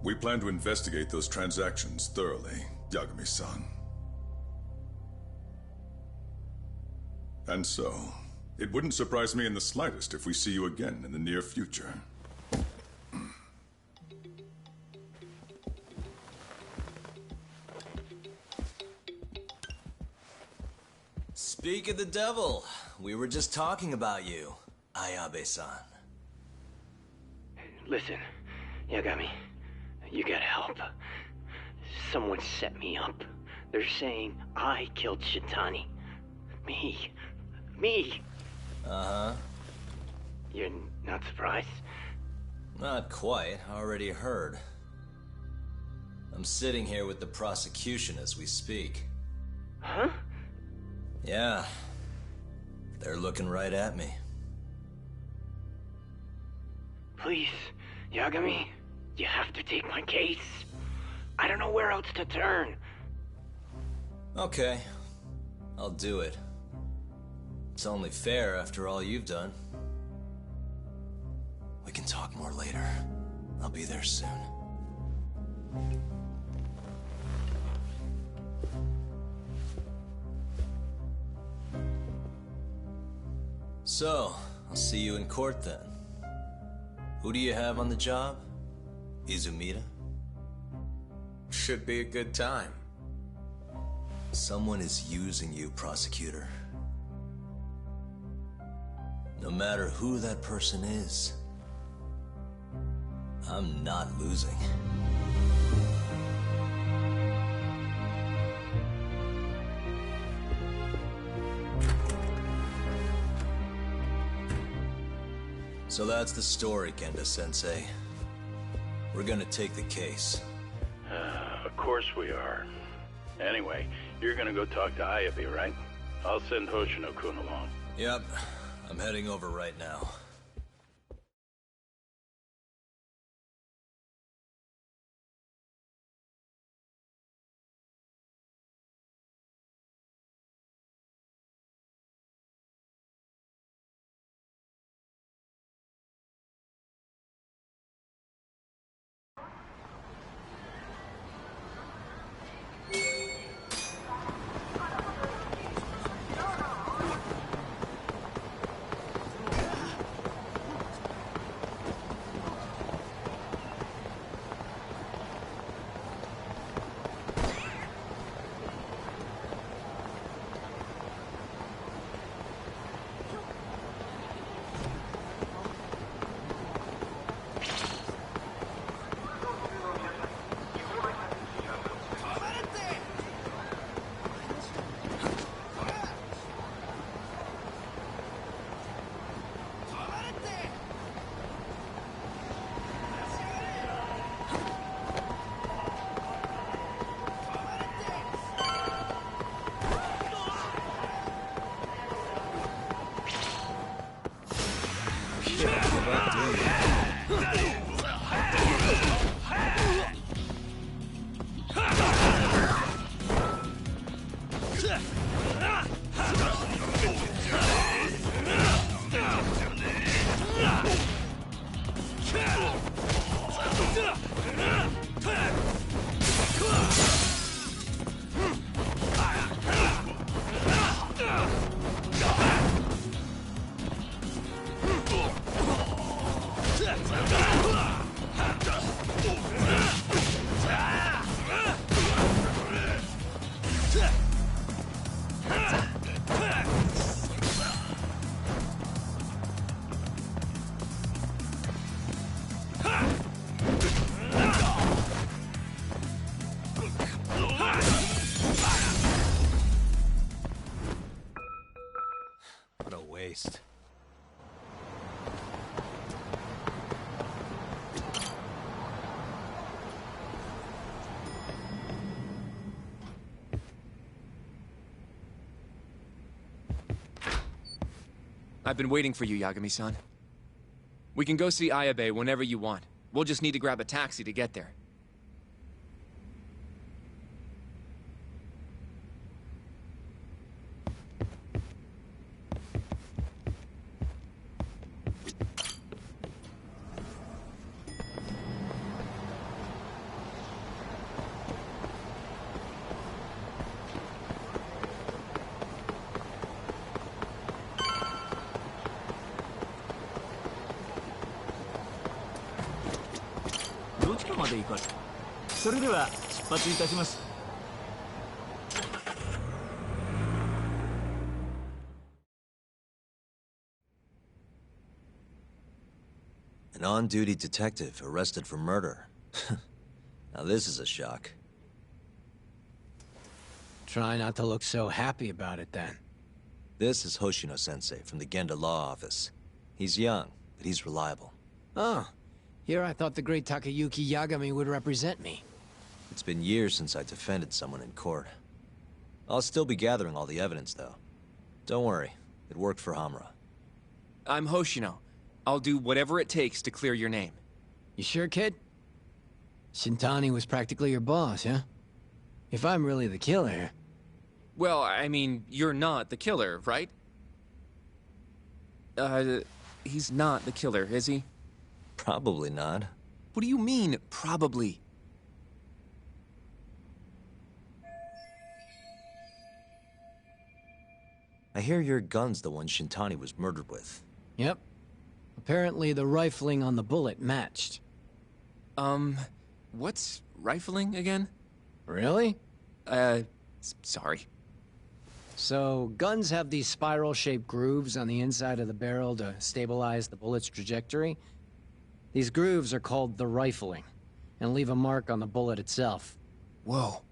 B: We plan to investigate those transactions thoroughly, Yagami-san. And so, it wouldn't surprise me in the slightest if we see you again in the near future.
E: Speak of the devil, we were just talking about you, Ayabe-san.
N: Listen, Yagami, you gotta help. Someone set me up. They're saying I killed Shintani. Me.
E: Uh-huh.
N: You're not surprised?
E: Not quite, already heard. I'm sitting here with the prosecution as we speak.
N: Huh?
E: Yeah. They're looking right at me.
N: Please, Yagami, you have to take my case. I don't know where else to turn.
E: Okay. I'll do it. It's only fair after all you've done. We can talk more later. I'll be there soon. So, I'll see you in court then. Who do you have on the job? Izumida?
F: Should be a good time.
E: Someone is using you, prosecutor. No matter who that person is, I'm not losing. So that's the story, Kenda-sensei. We're gonna take the case.
O: Of course we are. Anyway, you're gonna go talk to Ayabe, right? I'll send Hoshino-kun along.
E: Yep, I'm heading over right now. What a waste.
K: I've been waiting for you, Yagami-san. We can go see Ayabe whenever you want. We'll just need to grab a taxi to get there.
E: An on-duty detective arrested for murder. Now this is a shock.
G: Try not to look so happy about it, then.
E: This is Hoshino-sensei from the Genda Law Office. He's young, but he's reliable.
G: Oh, here I thought the great Takayuki Yagami would represent me.
E: It's been years since I defended someone in court. I'll still be gathering all the evidence, though. Don't worry, it worked for Hamura.
K: I'm Hoshino. I'll do whatever it takes to clear your name.
G: You sure, kid? Shintani was practically your boss, huh? If I'm really the killer...
K: Well, I mean, you're not the killer, right? He's not the killer, is he?
E: Probably not.
K: What do you mean, probably?
E: I hear your gun's the one Shintani was murdered with.
G: Yep. Apparently the rifling on the bullet matched.
K: What's rifling again?
G: Really?
K: Sorry.
G: So, guns have these spiral-shaped grooves on the inside of the barrel to stabilize the bullet's trajectory. These grooves are called the rifling, and leave a mark on the bullet itself.
K: Whoa.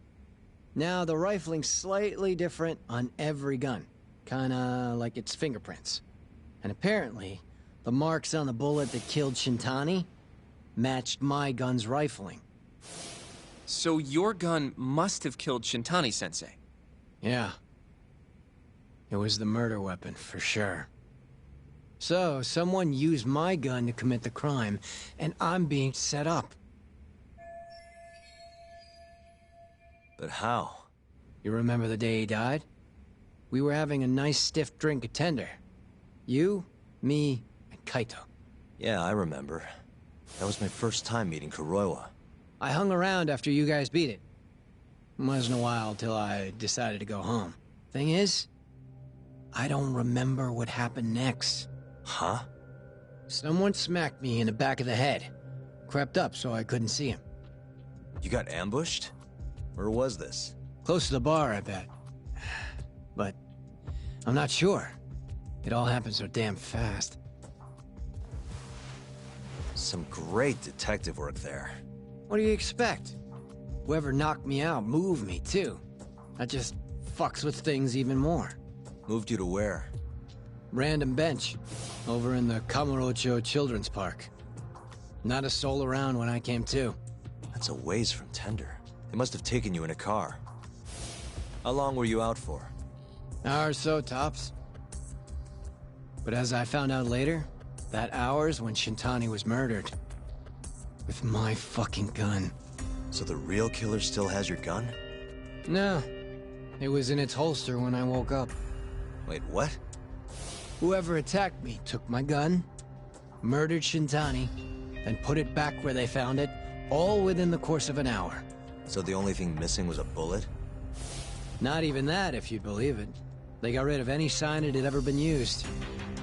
G: Now, the rifling's slightly different on every gun. Kinda like its fingerprints. And apparently, the marks on the bullet that killed Shintani matched my gun's rifling.
K: So your gun must have killed Shintani-sensei?
G: Yeah. It was the murder weapon, for sure. So, someone used my gun to commit the crime, and I'm being set up.
E: But how?
G: You remember the day he died? We were having a nice stiff drink at Tender. You, me, and Kaito.
E: Yeah, I remember. That was my first time meeting Kuroiwa.
G: I hung around after you guys beat it. Wasn't a while till I decided to go home. Thing is, I don't remember what happened next.
E: Huh?
G: Someone smacked me in the back of the head. Crept up so I couldn't see him.
E: You got ambushed? Where was this?
G: Close to the bar, I bet. But I'm not sure. It all happened so damn fast.
E: Some great detective work there.
G: What do you expect? Whoever knocked me out moved me, too. That just fucks with things even more.
E: Moved you to where?
G: Random bench. Over in the Kamurocho Children's Park. Not a soul around when I came to.
E: That's a ways from Tender. They must have taken you in a car. How long were you out for?
G: Hour or so, tops. But as I found out later, that hour's when Shintani was murdered. With my fucking gun.
E: So the real killer still has your gun?
G: No. It was in its holster when I woke up.
E: Wait, what?
G: Whoever attacked me took my gun, murdered Shintani, and put it back where they found it, all within the course of an hour.
E: So the only thing missing was a bullet?
G: Not even that, if you believe it. They got rid of any sign it had ever been used.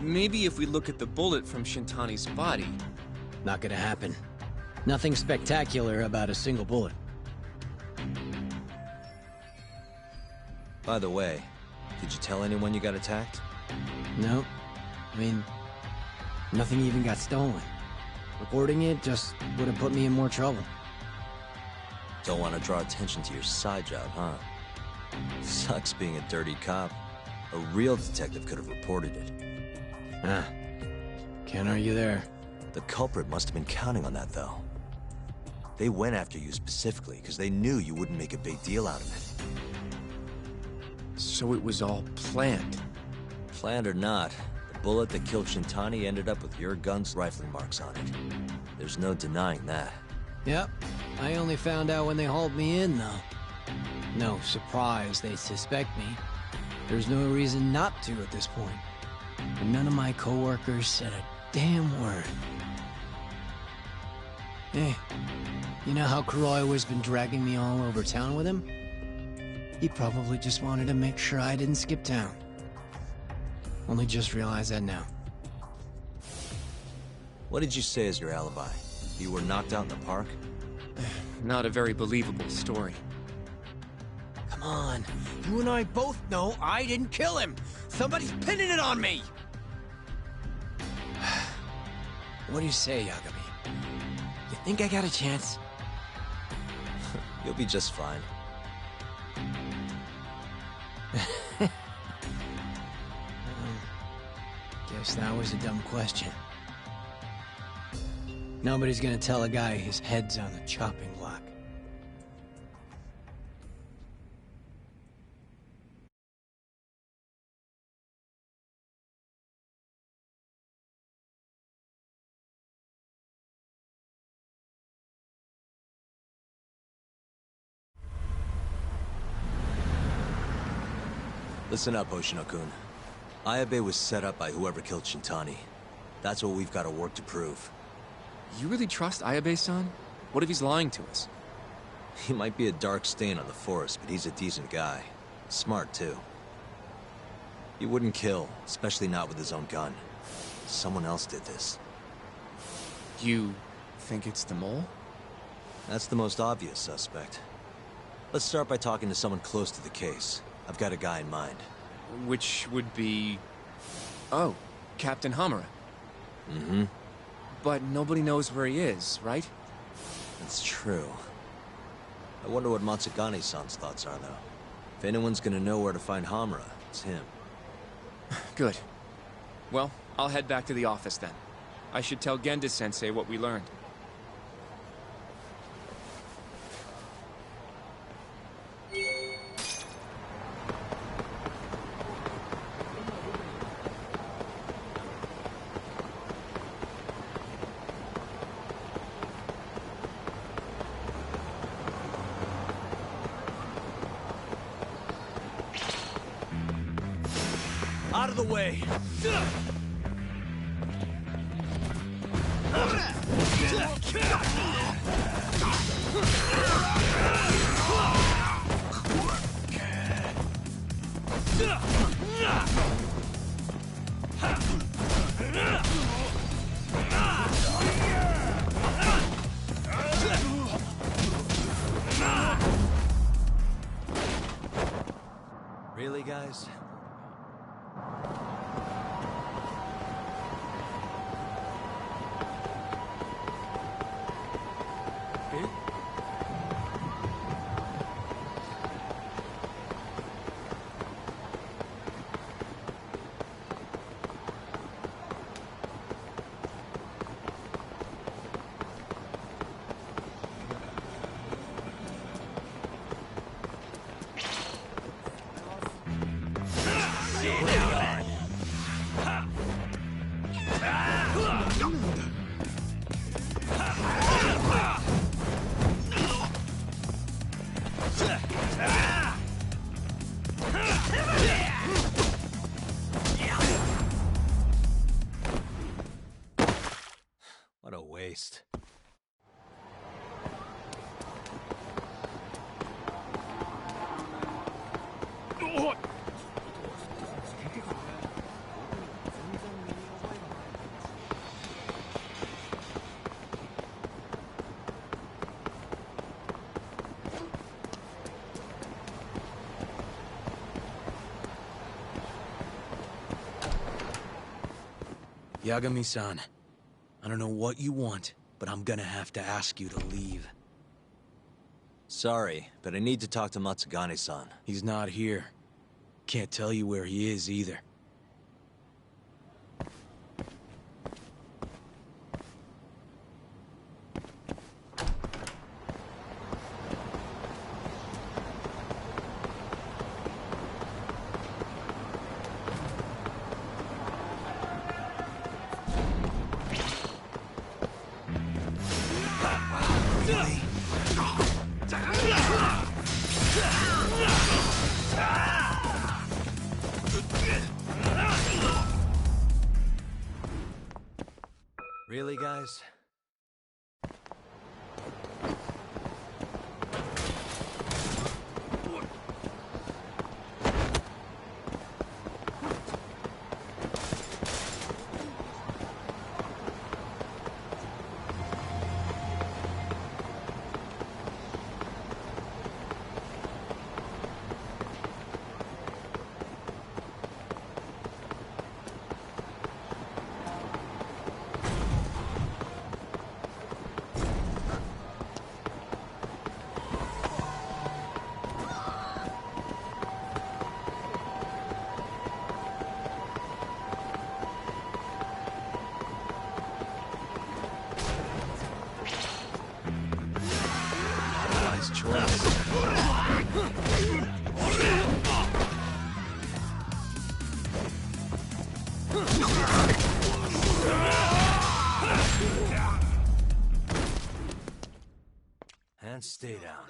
K: Maybe if we look at the bullet from Shintani's body...
G: Not gonna happen. Nothing spectacular about a single bullet.
E: By the way, did you tell anyone you got attacked?
G: No. I mean, nothing even got stolen. Reporting it just would have put me in more trouble.
E: Don't want to draw attention to your side job, huh? Sucks being a dirty cop. A real detective could have reported it.
G: Ah. Can't argue there.
E: The culprit must have been counting on that, though. They went after you specifically because they knew you wouldn't make a big deal out of it.
K: So it was all planned?
E: Planned or not, the bullet that killed Shintani ended up with your gun's rifling marks on it. There's no denying that.
G: Yep. I only found out when they hauled me in, though. No surprise they suspect me. There's no reason not to at this point. But none of my coworkers said a damn word. Hey, you know how Croy was been dragging me all over town with him? He probably just wanted to make sure I didn't skip town. Only just realized that now.
E: What did you say as your alibi? You were knocked out in the park?
K: Not a very believable story.
G: Come on, you and I both know I didn't kill him! Somebody's pinning it on me! What do you say, Yagami? You think I got a chance?
E: You'll be just fine.
G: Guess that was a dumb question. Nobody's gonna tell a guy his head's on the chopping block.
E: Listen up, Hoshino-kun. Ayabe was set up by whoever killed Shintani. That's what we've got to work to prove.
K: You really trust Ayabe-san? What if he's lying to us?
E: He might be a dark stain on the force, but he's a decent guy. Smart, too. He wouldn't kill, especially not with his own gun. Someone else did this.
K: You think it's the mole?
E: That's the most obvious suspect. Let's start by talking to someone close to the case. I've got a guy in mind.
K: Which would be... Oh, Captain Hamura.
E: Mm-hmm.
K: But nobody knows where he is, right?
E: That's true. I wonder what Matsugane-san's thoughts are, though. If anyone's gonna know where to find Hamura, it's him.
K: Good. Well, I'll head back to the office then. I should tell Genda-sensei what we learned.
E: Out of the way! Really, guys? waste.
P: Yagami-san, I don't know what you want, but I'm gonna have to ask you to leave.
E: Sorry, but I need to talk to Matsugane-san.
P: He's not here. Can't tell you where he is either.
E: Really, guys? And stay down.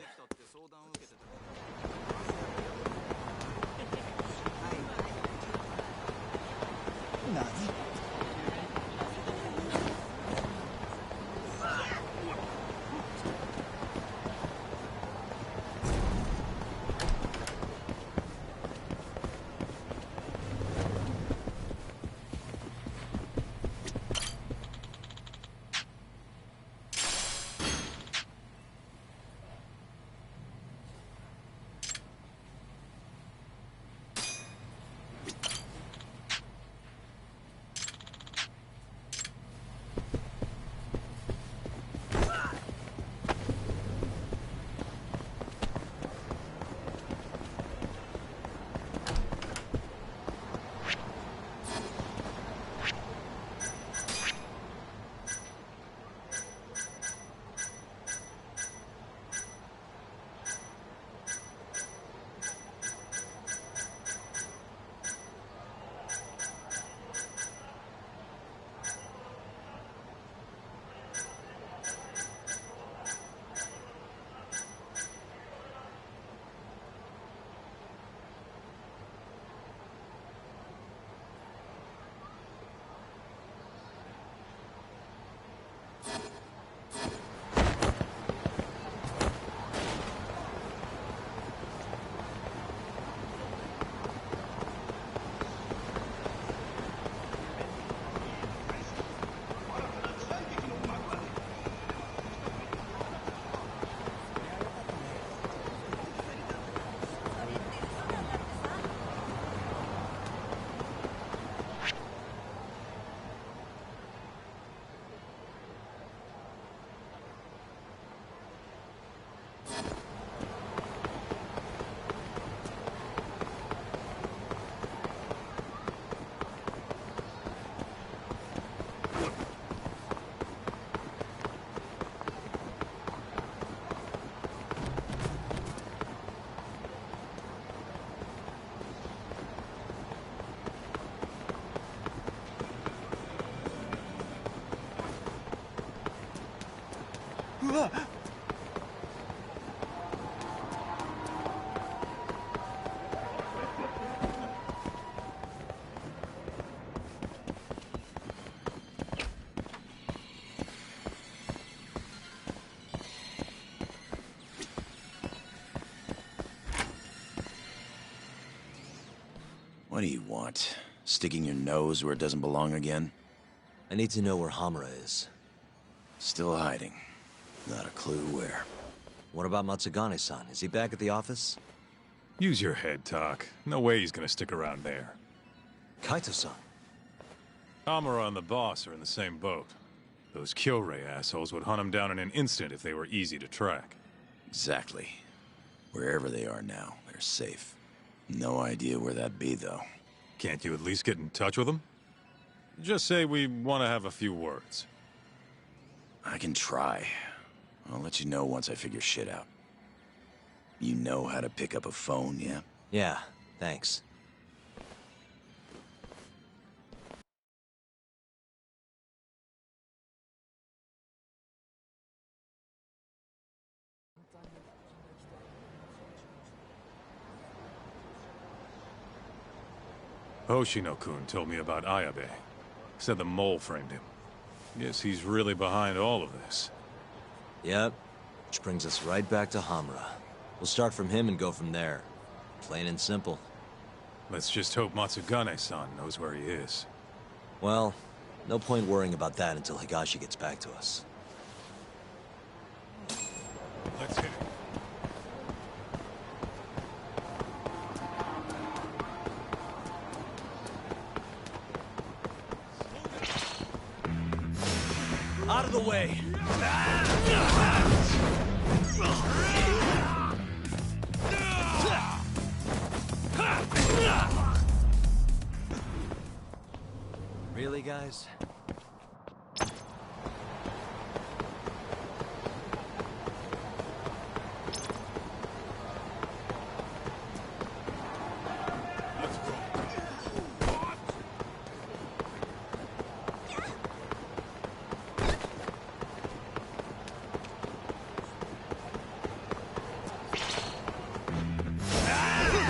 Q: What do you want? Sticking your nose where it doesn't belong again?
E: I need to know where Hamura is.
Q: Still hiding. Not a clue where.
E: What about Matsugane-san? Is he back at the office?
B: Use your head, Tak. No way he's gonna stick around there.
E: Kaito-san.
B: Hamura and the boss are in the same boat. Those Kyorei assholes would hunt him down in an instant if they were easy to track.
Q: Exactly. Wherever they are now, they're safe. No idea where that'd be, though.
B: Can't you at least get in touch with them? Just say we want to have a few words.
Q: I can try. I'll let you know once I figure shit out. You know how to pick up a phone, yeah?
E: Yeah, thanks.
B: Hoshino-kun told me about Ayabe. Said the mole framed him. Guess he's really behind all of this.
E: Yep. Which brings us right back to Hamura. We'll start from him and go from there. Plain and simple.
B: Let's just hope Matsugane-san knows where he is.
E: Well, no point worrying about that until Higashi gets back to us.
B: Let's hit it.
P: Out of the way!
E: Really, guys?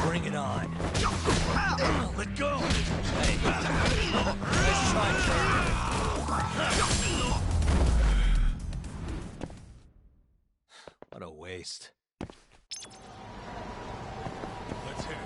P: Bring it on. Let go! Hey, nice try,
E: What a waste.
B: Let's hit it.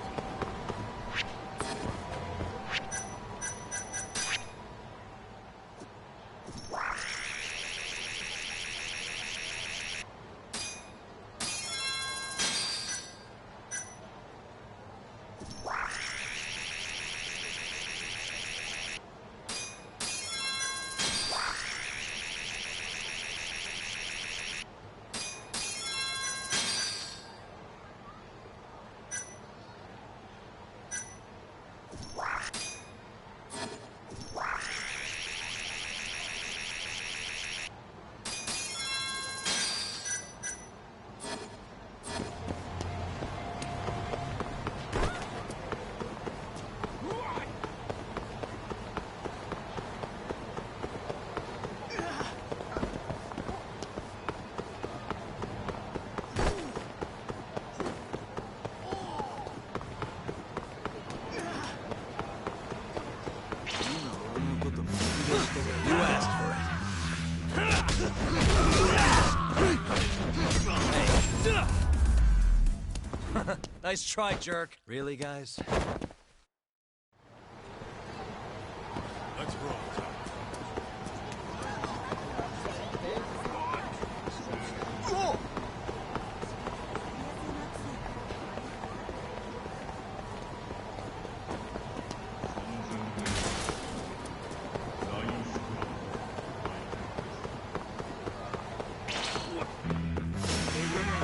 P: You asked for it. Nice try, jerk.
E: Really, guys?
B: Let's roll.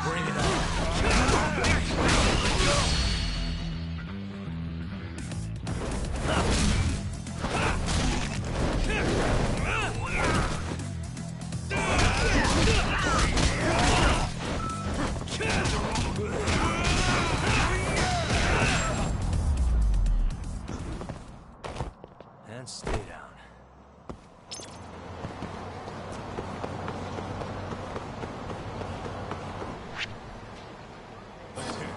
P: Bring it on.
E: And stay down.
B: Let's hit it.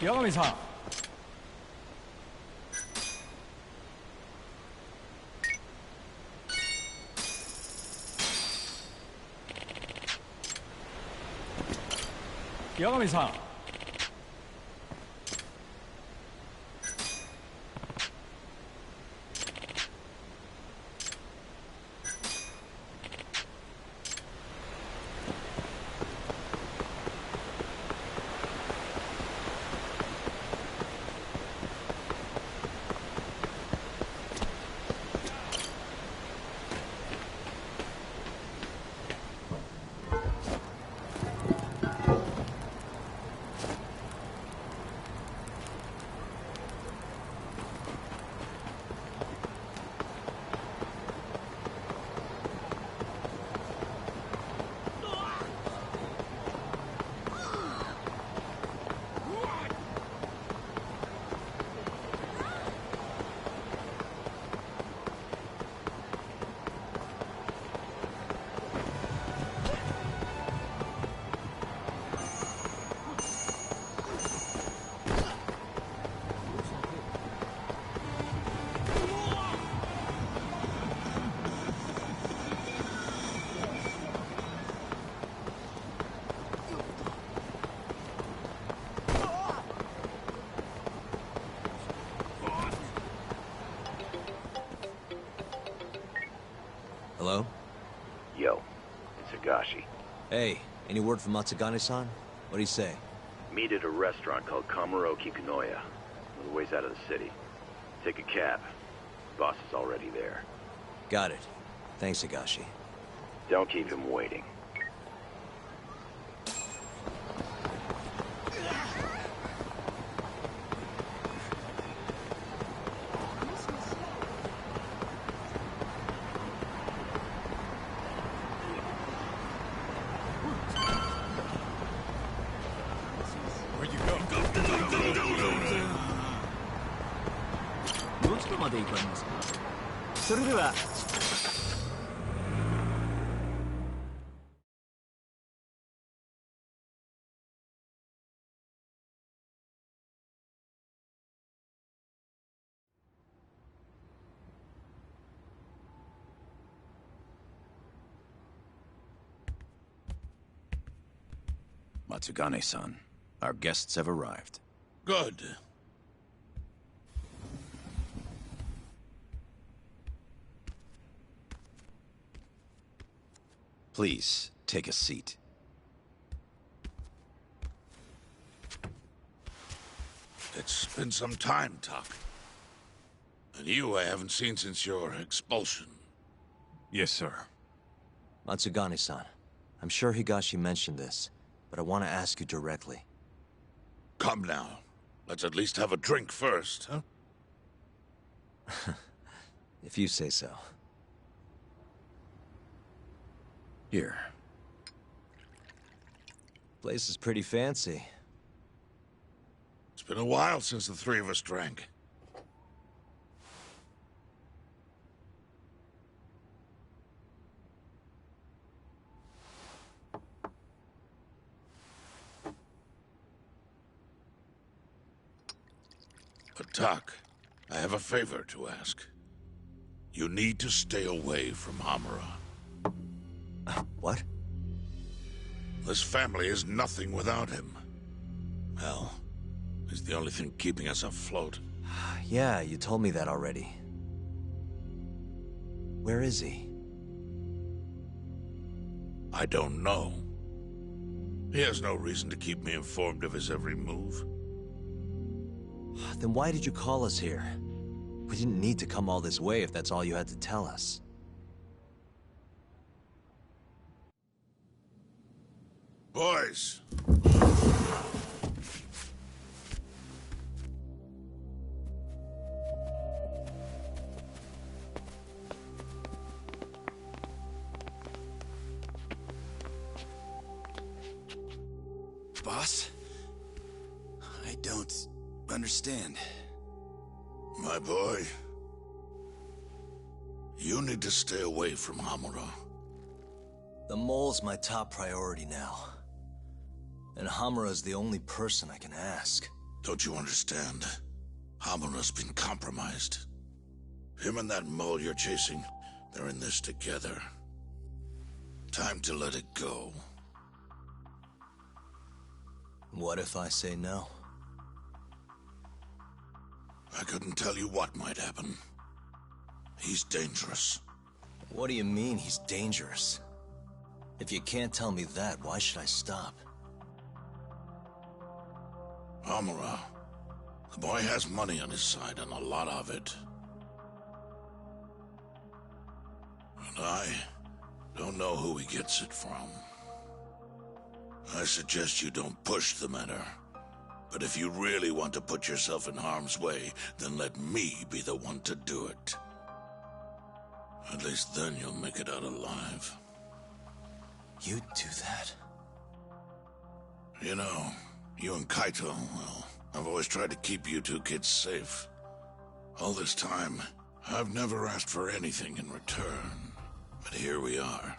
M: 八神さん。八神さん。
E: Hello?
O: Yo, it's Higashi.
E: Hey, any word from Matsugane-san? What'd he say?
O: Meet at a restaurant called Kamuroki Kanoya, a little ways out of the city. Take a cab. Boss is already there.
E: Got it. Thanks, Higashi.
O: Don't keep him waiting.
M: Where'd you go? どちらまで行かれますか？それでは。
Q: Matsugane-san, our guests have arrived.
A: Good.
Q: Please, take a seat.
A: It's been some time, Tak. And you I haven't seen since your expulsion.
B: Yes, sir.
E: Matsugane-san, I'm sure Higashi mentioned this, but I want to ask you directly.
A: Come now. Let's at least have a drink first, huh?
E: If you say so.
Q: Here.
E: Place is pretty fancy.
A: It's been a while since the three of us drank. But Tak, I have a favor to ask. You need to stay away from Hamura.
E: What?
A: This family is nothing without him. Hell, he's the only thing keeping us afloat.
E: Yeah, you told me that already. Where is he?
A: I don't know. He has no reason to keep me informed of his every move.
E: Then why did you call us here? We didn't need to come all this way if that's all you had to tell us.
A: Boys!
Q: Boss? I don't understand.
A: My boy, you need to stay away from Hamura.
E: The mole's my top priority now. And Hamura is the only person I can ask.
R: Don't you understand? Hamura's been compromised. Him and that mole you're chasing, they're in this together. Time to let it go.
E: What if I say no?
R: I couldn't tell you what might happen. He's dangerous.
E: What do you mean he's dangerous? If you can't tell me that, why should I stop?
R: Hamura. The boy has money on his side, and a lot of it. And I don't know who he gets it from. I suggest you don't push the matter. But if you really want to put yourself in harm's way, then let me be the one to do it. At least then you'll make it out alive.
E: You'd do that?
R: You know, you and Kaito, well, I've always tried to keep you two kids safe. All this time, I've never asked for anything in return. But here we are.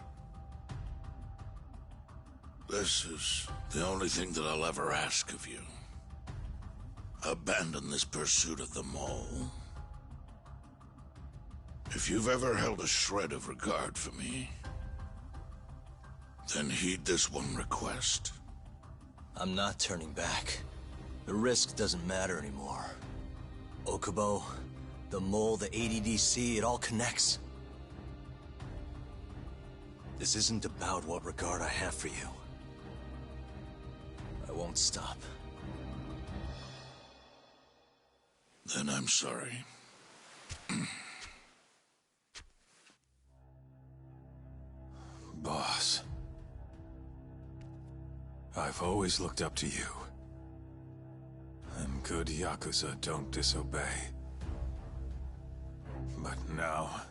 R: This is the only thing that I'll ever ask of you. Abandon this pursuit of the mole. If you've ever held a shred of regard for me, then heed this one request.
E: I'm not turning back. The risk doesn't matter anymore. Okubo, the mole, the ADDC, it all connects. This isn't about what regard I have for you. I won't stop.
R: Then I'm sorry.
S: Boss, I've always looked up to you. And good Yakuza don't disobey. But now,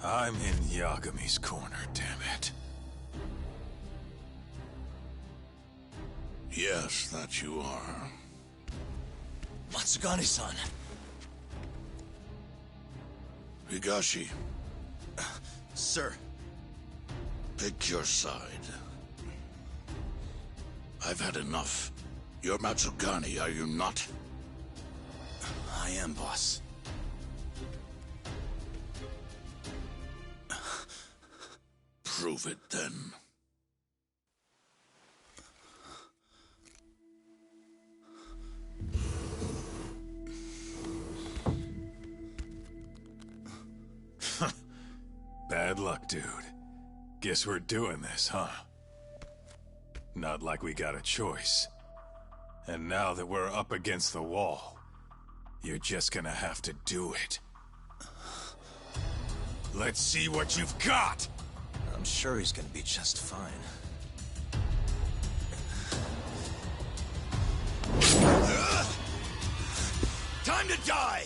S: I'm in Yagami's corner, damn it.
R: Yes, that you are.
E: Matsugane-san.
R: Higashi.
E: Sir.
R: Pick your side. I've had enough. You're Matsugane, are you not?
E: I am, boss.
R: Prove it, then.
S: Bad luck, dude. Guess we're doing this, huh? Not like we got a choice. And now that we're up against the wall, you're just gonna have to do it. Let's see what you've got!
E: I'm sure he's gonna be just fine.
Q: Time to die!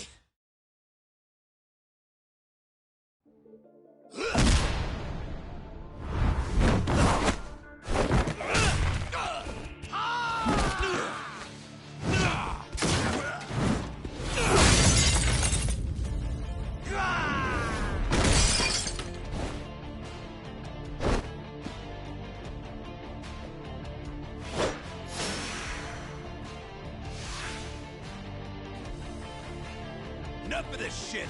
Q: Enough of this shit!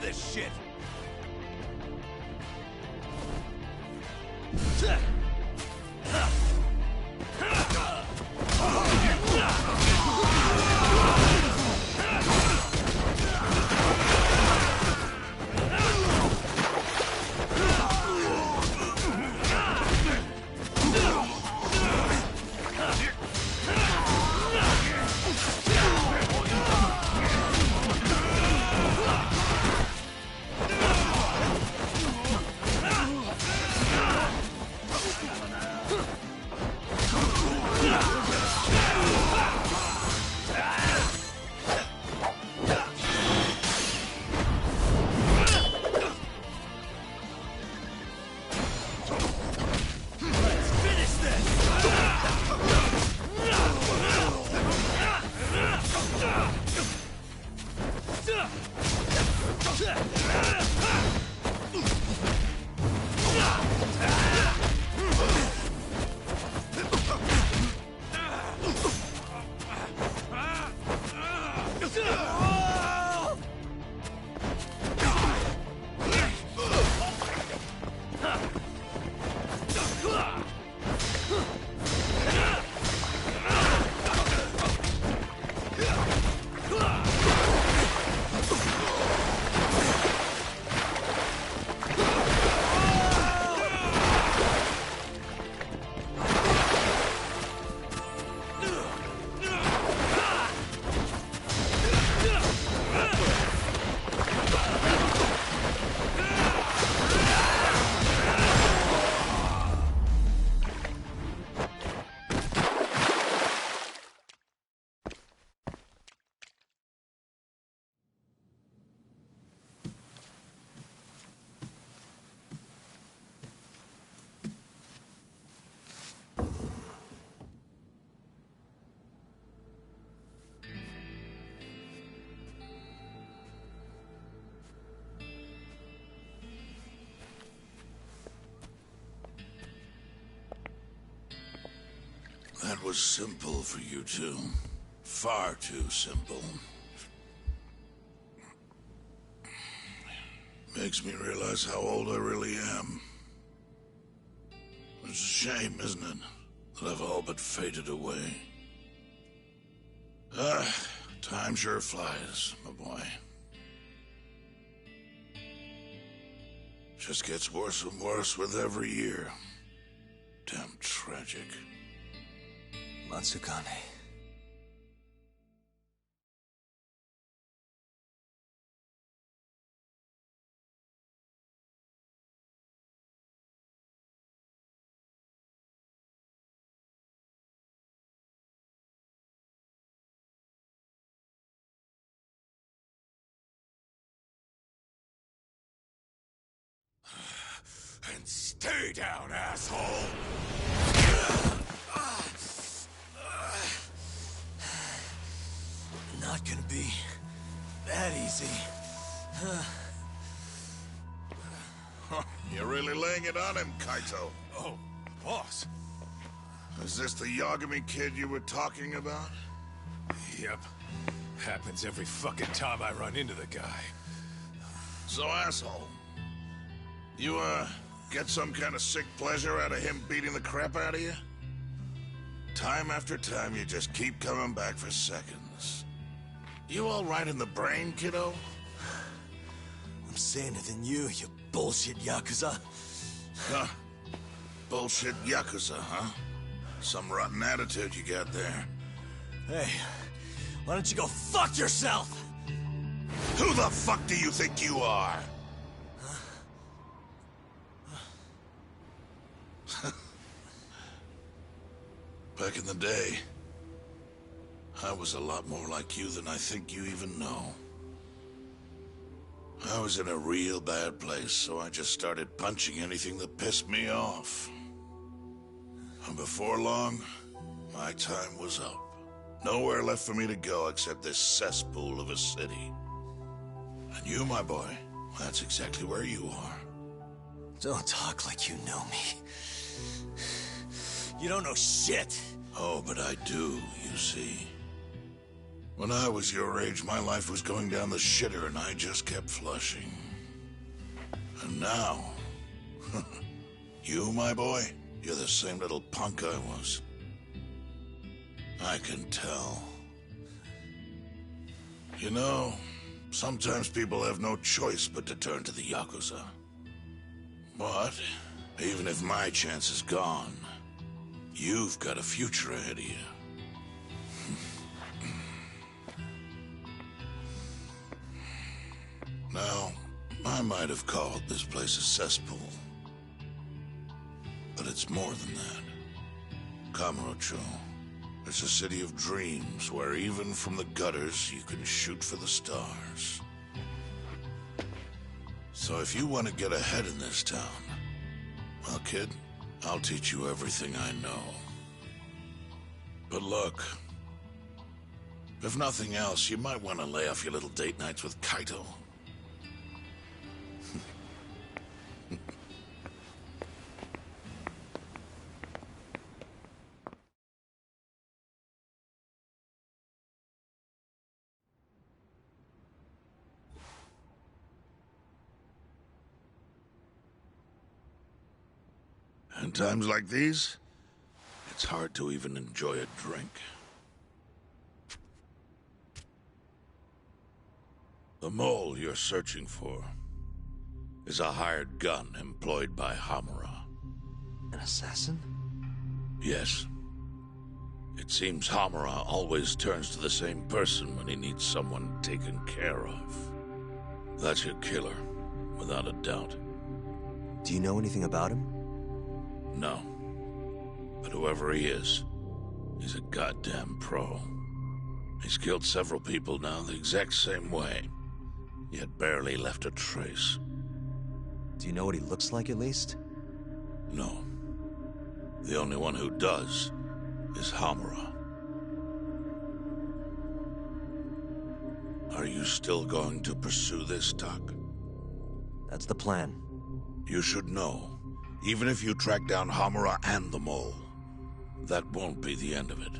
M: of this shit!
R: That was simple for you two. Far too simple. Makes me realize how old I really am. It's a shame, isn't it, that I've all but faded away. Time sure flies, my boy. Just gets worse and worse with every year. Damn tragic.
E: Matsukane.
M: And stay down, asshole!
P: Not gonna be that easy.
R: You're really laying it on him, Kaito.
S: Oh, boss.
R: Is this the Yagami kid you were talking about?
S: Yep. Happens every fucking time I run into the guy.
R: So, asshole, you, get some kind of sick pleasure out of him beating the crap out of you? Time after time, you just keep coming back for seconds. You all right in the brain, kiddo?
P: I'm saner than you bullshit Yakuza.
R: Huh. Bullshit Yakuza, huh? Some rotten attitude you got there.
P: Hey, why don't you go fuck yourself?
R: Who the fuck do you think you are? Back in the day, I was a lot more like you than I think you even know. I was in a real bad place, so I just started punching anything that pissed me off. And before long, my time was up. Nowhere left for me to go except this cesspool of a city. And you, my boy, that's exactly where you are.
P: Don't talk like you know me. You don't know shit.
R: Oh, but I do, you see. When I was your age, my life was going down the shitter and I just kept flushing. And now... you, my boy, you're the same little punk I was. I can tell. You know, sometimes people have no choice but to turn to the Yakuza. But, even if my chance is gone, you've got a future ahead of you. Now, I might have called this place a cesspool. But it's more than that. Kamurocho. It's a city of dreams where even from the gutters you can shoot for the stars. So if you want to get ahead in this town, well, kid, I'll teach you everything I know. But look, if nothing else, you might want to lay off your little date nights with Kaito. In times like these, it's hard to even enjoy a drink. The mole you're searching for is a hired gun employed by Hamura.
E: An assassin?
R: Yes. It seems Hamura always turns to the same person when he needs someone taken care of. That's your killer, without a doubt.
E: Do you know anything about him?
R: No. But whoever he is, he's a goddamn pro. He's killed several people now the exact same way, yet barely left a trace.
E: Do you know what he looks like, at least?
R: No. The only one who does is Hamura. Are you still going to pursue this, Doc?
E: That's the plan.
R: You should know, even if you track down Hamura and the mole, that won't be the end of it.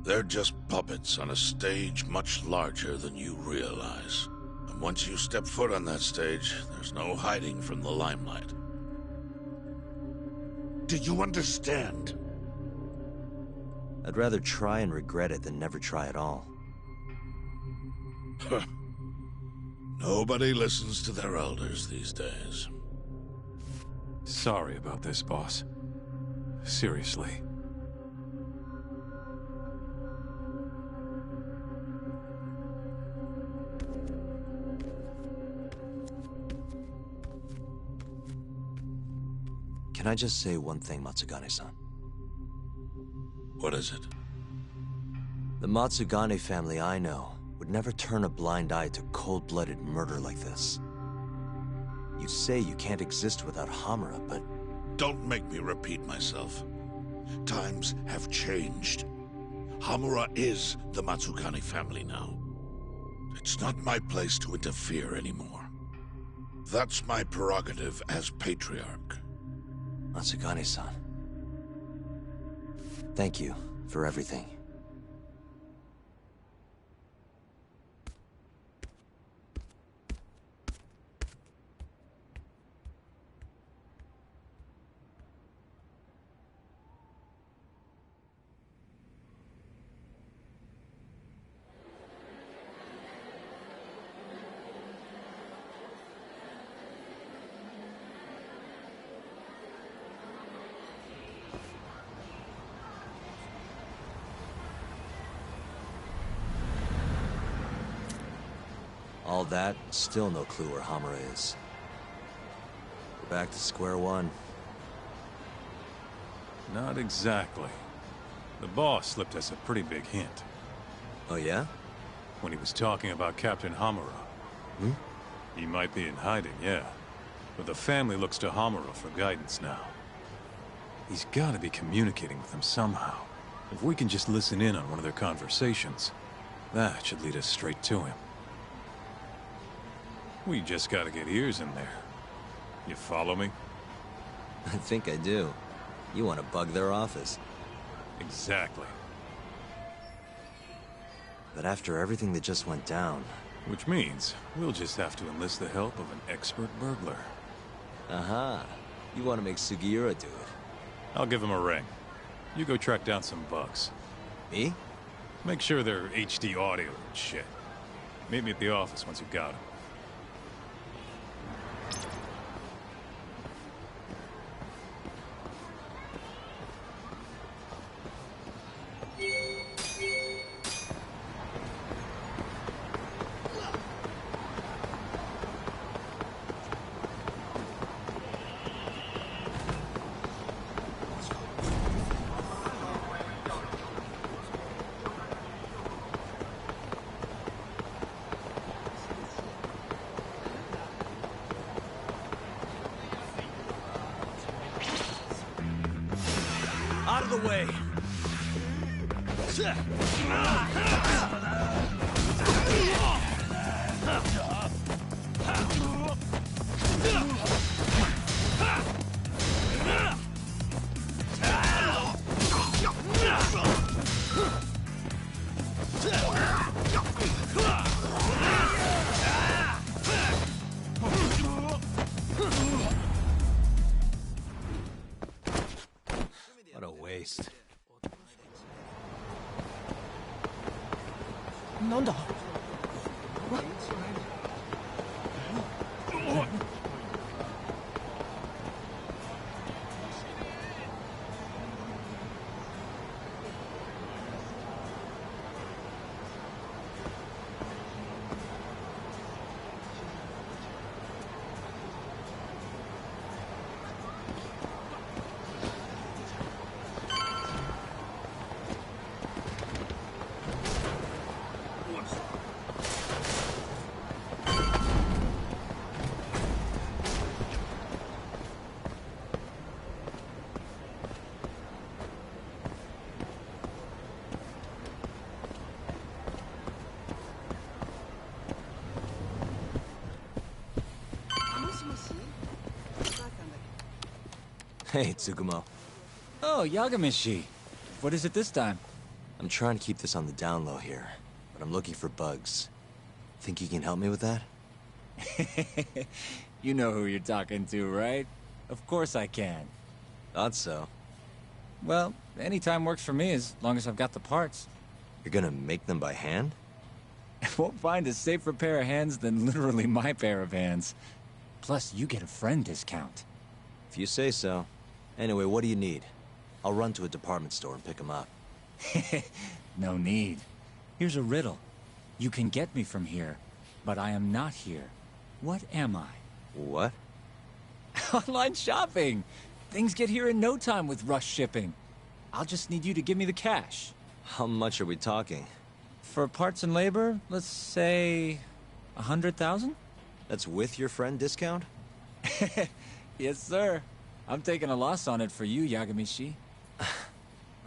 R: They're just puppets on a stage much larger than you realize. And once you step foot on that stage, there's no hiding from the limelight. Do you understand?
E: I'd rather try and regret it than never try at all.
R: Nobody listens to their elders these days.
S: Sorry about this, boss. Seriously.
E: Can I just say one thing, Matsugane-san?
R: What is it?
E: The Matsugane family I know would never turn a blind eye to cold-blooded murder like this. You say you can't exist without Hamura, but...
R: Don't make me repeat myself. Times have changed. Hamura is the Matsugane family now. It's not my place to interfere anymore. That's my prerogative as patriarch.
E: Matsugane-san. Thank you for everything. All that, still no clue where Hamura is. We're back to square one.
S: Not exactly. The boss slipped us a pretty big hint.
E: Oh yeah?
S: When he was talking about Captain Hamura.
E: Hmm?
S: He might be in hiding, yeah. But the family looks to Hamura for guidance now. He's gotta be communicating with them somehow. If we can just listen in on one of their conversations, that should lead us straight to him. We just gotta get ears in there. You follow me?
E: I think I do. You want to bug their office.
S: Exactly.
E: But after everything that just went down...
S: Which means we'll just have to enlist the help of an expert burglar.
E: Aha. You want to make Sugiura do it?
S: I'll give him a ring. You go track down some bugs.
E: Me?
S: Make sure they're HD audio and shit. Meet me at the office once you've got them.
P: Out of the way!
E: What a waste.
P: なんだ
E: Hey, Tsukumo.
T: Oh, Yagamishi. What is it this time?
E: I'm trying to keep this on the down low here, but I'm looking for bugs. Think you can help me with that?
T: You know who you're talking to, right? Of course I can.
E: Thought so.
T: Well, any time works for me as long as I've got the parts.
E: You're gonna make them by hand?
T: Won't find a safer pair of hands than literally my pair of hands. Plus, you get a friend discount.
E: If you say so. Anyway, what do you need? I'll run to a department store and pick them up.
T: No need. Here's a riddle. You can get me from here, but I am not here. What am I?
E: What?
T: Online shopping! Things get here in no time with rush shipping. I'll just need you to give me the cash.
E: How much are we talking?
T: For parts and labor, let's say... 100,000?
E: That's with your friend discount?
T: Yes, sir. I'm taking a loss on it for you, Yagamishi.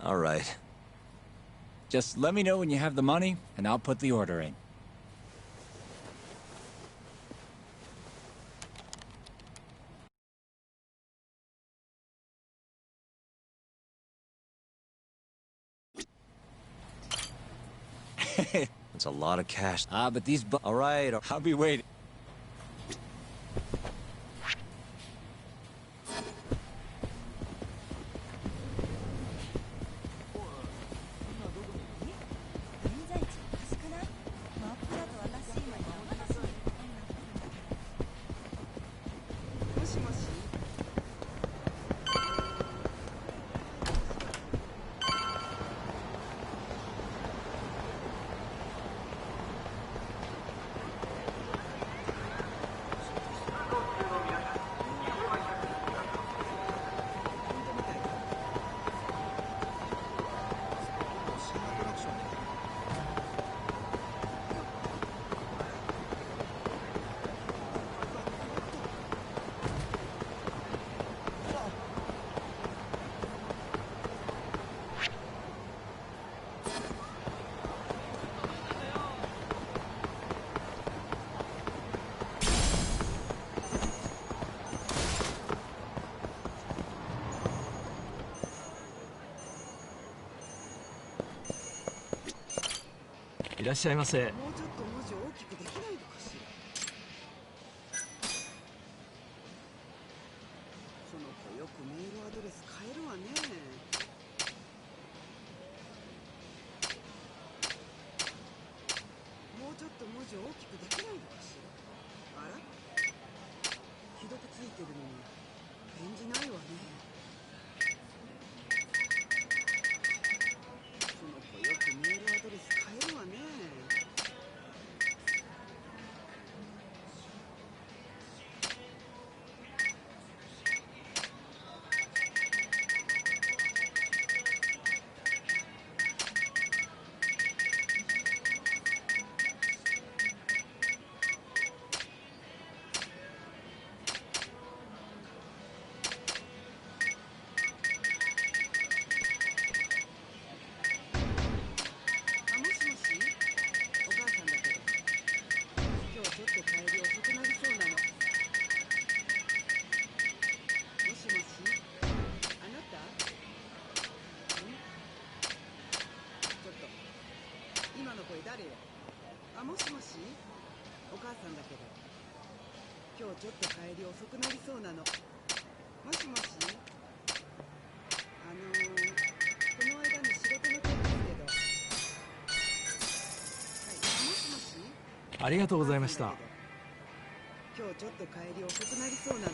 E: All right.
T: Just let me know when you have the money, and I'll put the order in.
E: That's a lot of cash.
T: Ah, but these
E: All right.
T: I'll be waiting.
U: らっしゃいませ。
L: もうちょっと文字大きくできないのかしら。その子よくメールアドレス変えるわね。もうちょっと文字大きくできないのかしら。あら、既読ついてるのに返事ないわね。その子よくメールアドレス変えるわね。今日ちょっと帰り遅くなりそうなの。もしもし、この間に仕事の件ですけど。はい、もしもし。
U: ありがとうございました。
L: 今日ちょっと帰り遅くなりそうなの。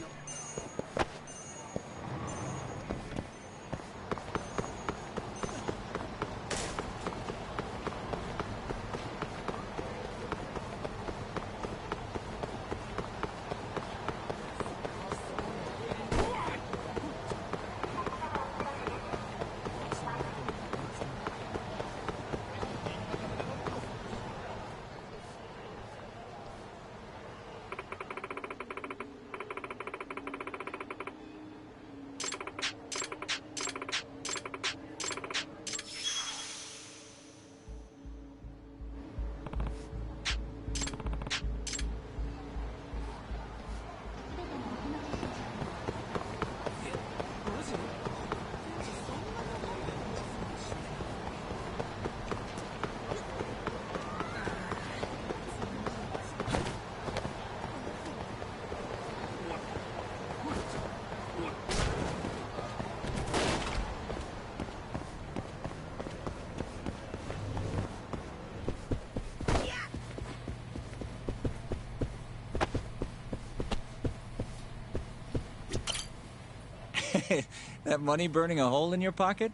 T: That money burning a hole in your pocket?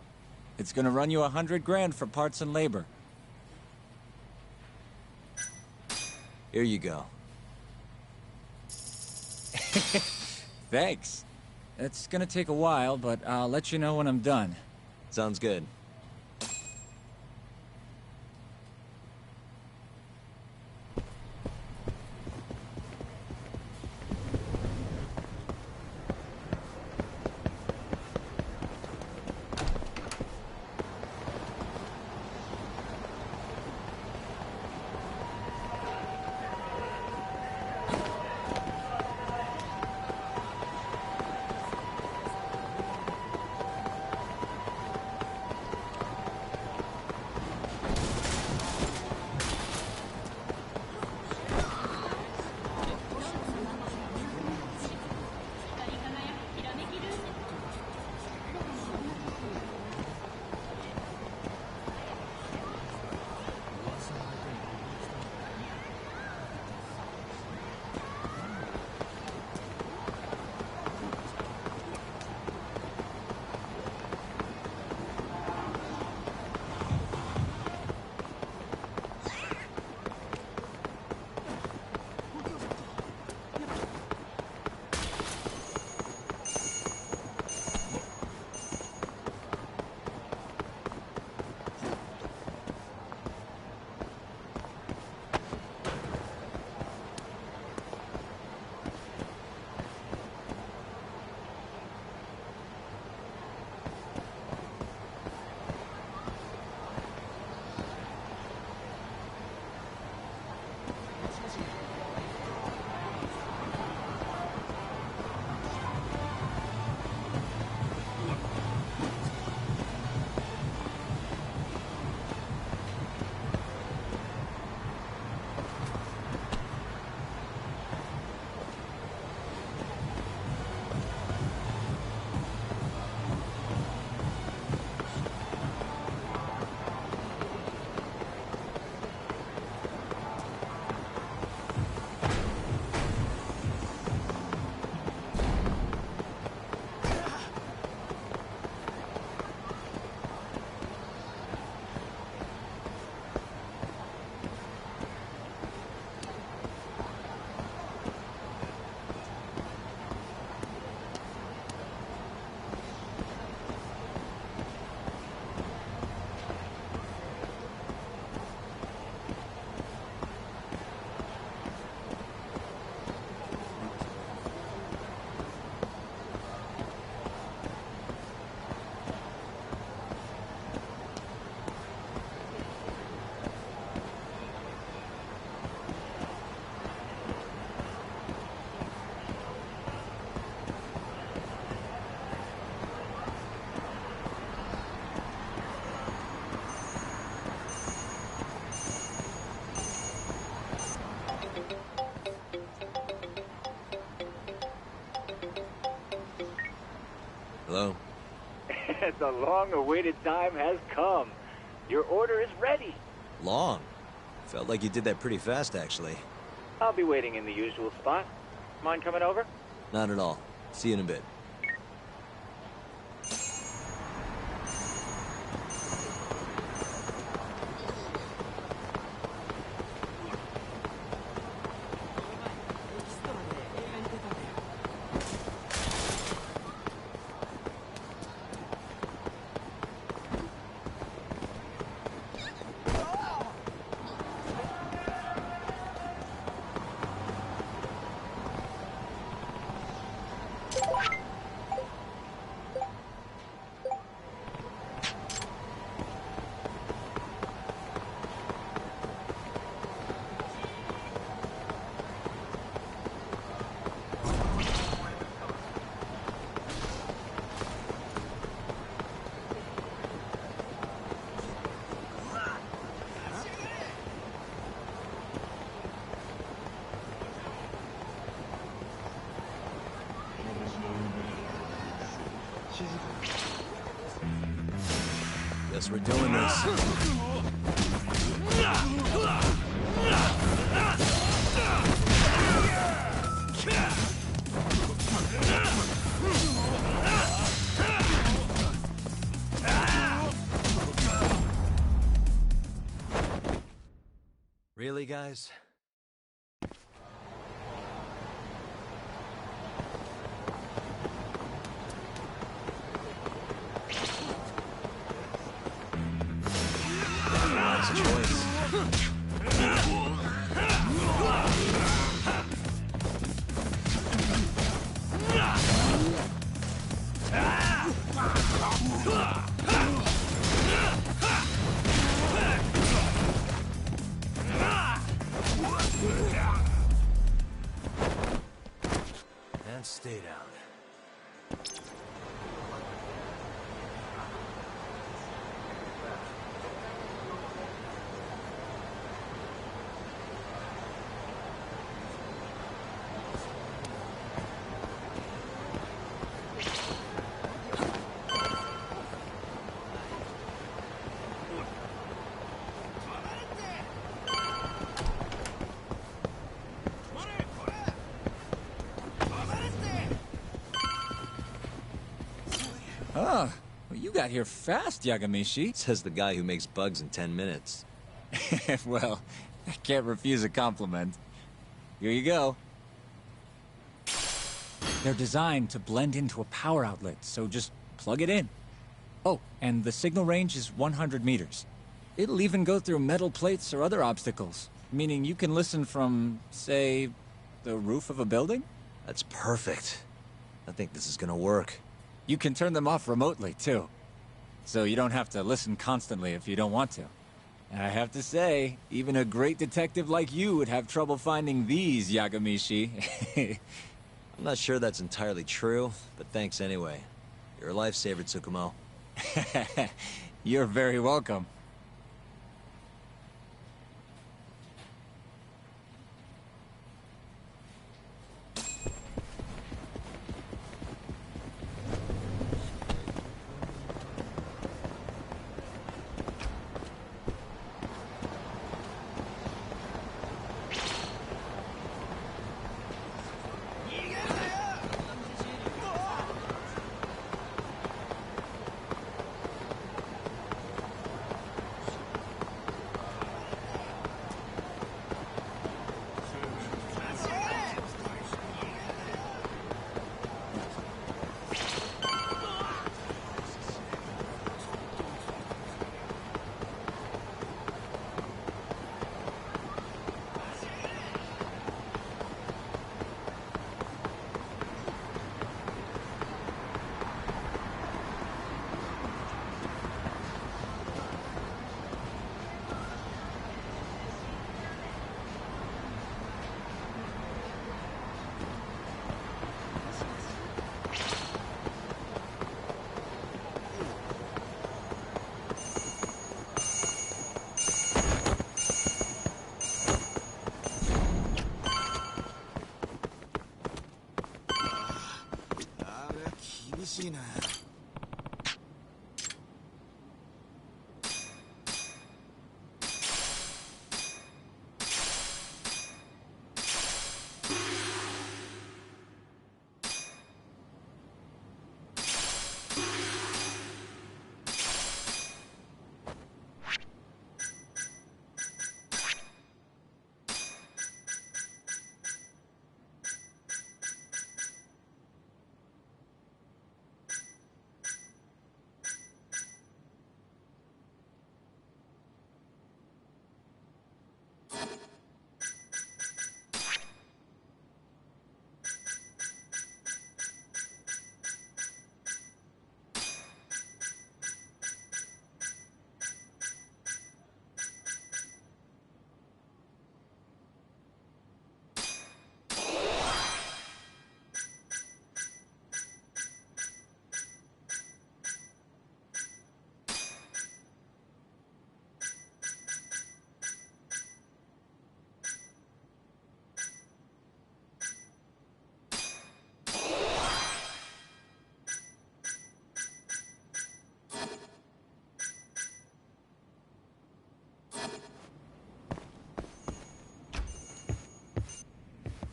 T: It's gonna run you 100 grand for parts and labor.
E: Here you go.
T: Thanks. It's gonna take a while, but I'll let you know when I'm done.
E: Sounds good.
T: The long-awaited time has come. Your order is ready.
E: Long? Felt like you did that pretty fast, actually.
T: I'll be waiting in the usual spot. Mind coming over?
E: Not at all. See you in a bit. Guess we're doing this. Really, guys? And stay down.
T: Oh, well, you got here fast, Yagamishi.
E: Says the guy who makes bugs in 10 minutes.
T: Well, I can't refuse a compliment. Here you go. They're designed to blend into a power outlet, so just plug it in. Oh, and the signal range is 100 meters. It'll even go through metal plates or other obstacles, meaning you can listen from, say, the roof of a building?
E: That's perfect. I think this is gonna work.
T: You can turn them off remotely, too. So you don't have to listen constantly if you don't want to. And I have to say, even a great detective like you would have trouble finding these, Yagamishi.
E: I'm not sure that's entirely true, but thanks anyway. You're a lifesaver, Tsukumo.
T: You're very welcome.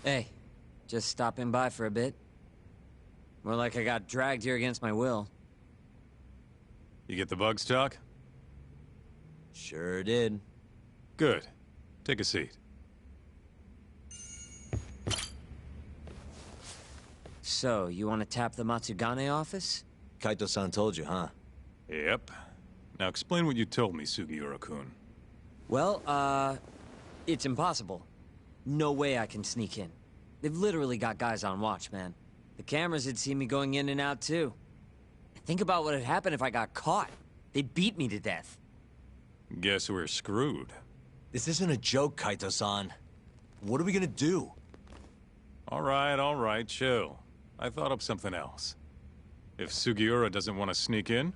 U: Hey, just stopping by for a bit. More like I got dragged here against my will.
B: You get the bugs, Talk?
E: Sure did.
B: Good. Take a seat.
U: So, you want to tap the Matsugane office?
E: Kaito-san told you, huh?
B: Yep. Now explain what you told me, Sugiura-kun.
U: Well, it's impossible. No way I can sneak in. They've literally got guys on watch, man. The cameras had seen me going in and out, too. Think about what would happen if I got caught. They'd beat me to death.
B: Guess we're screwed.
E: This isn't a joke, Kaito-san. What are we gonna do?
B: All right, chill. I thought up something else. If Sugiura doesn't want to sneak in,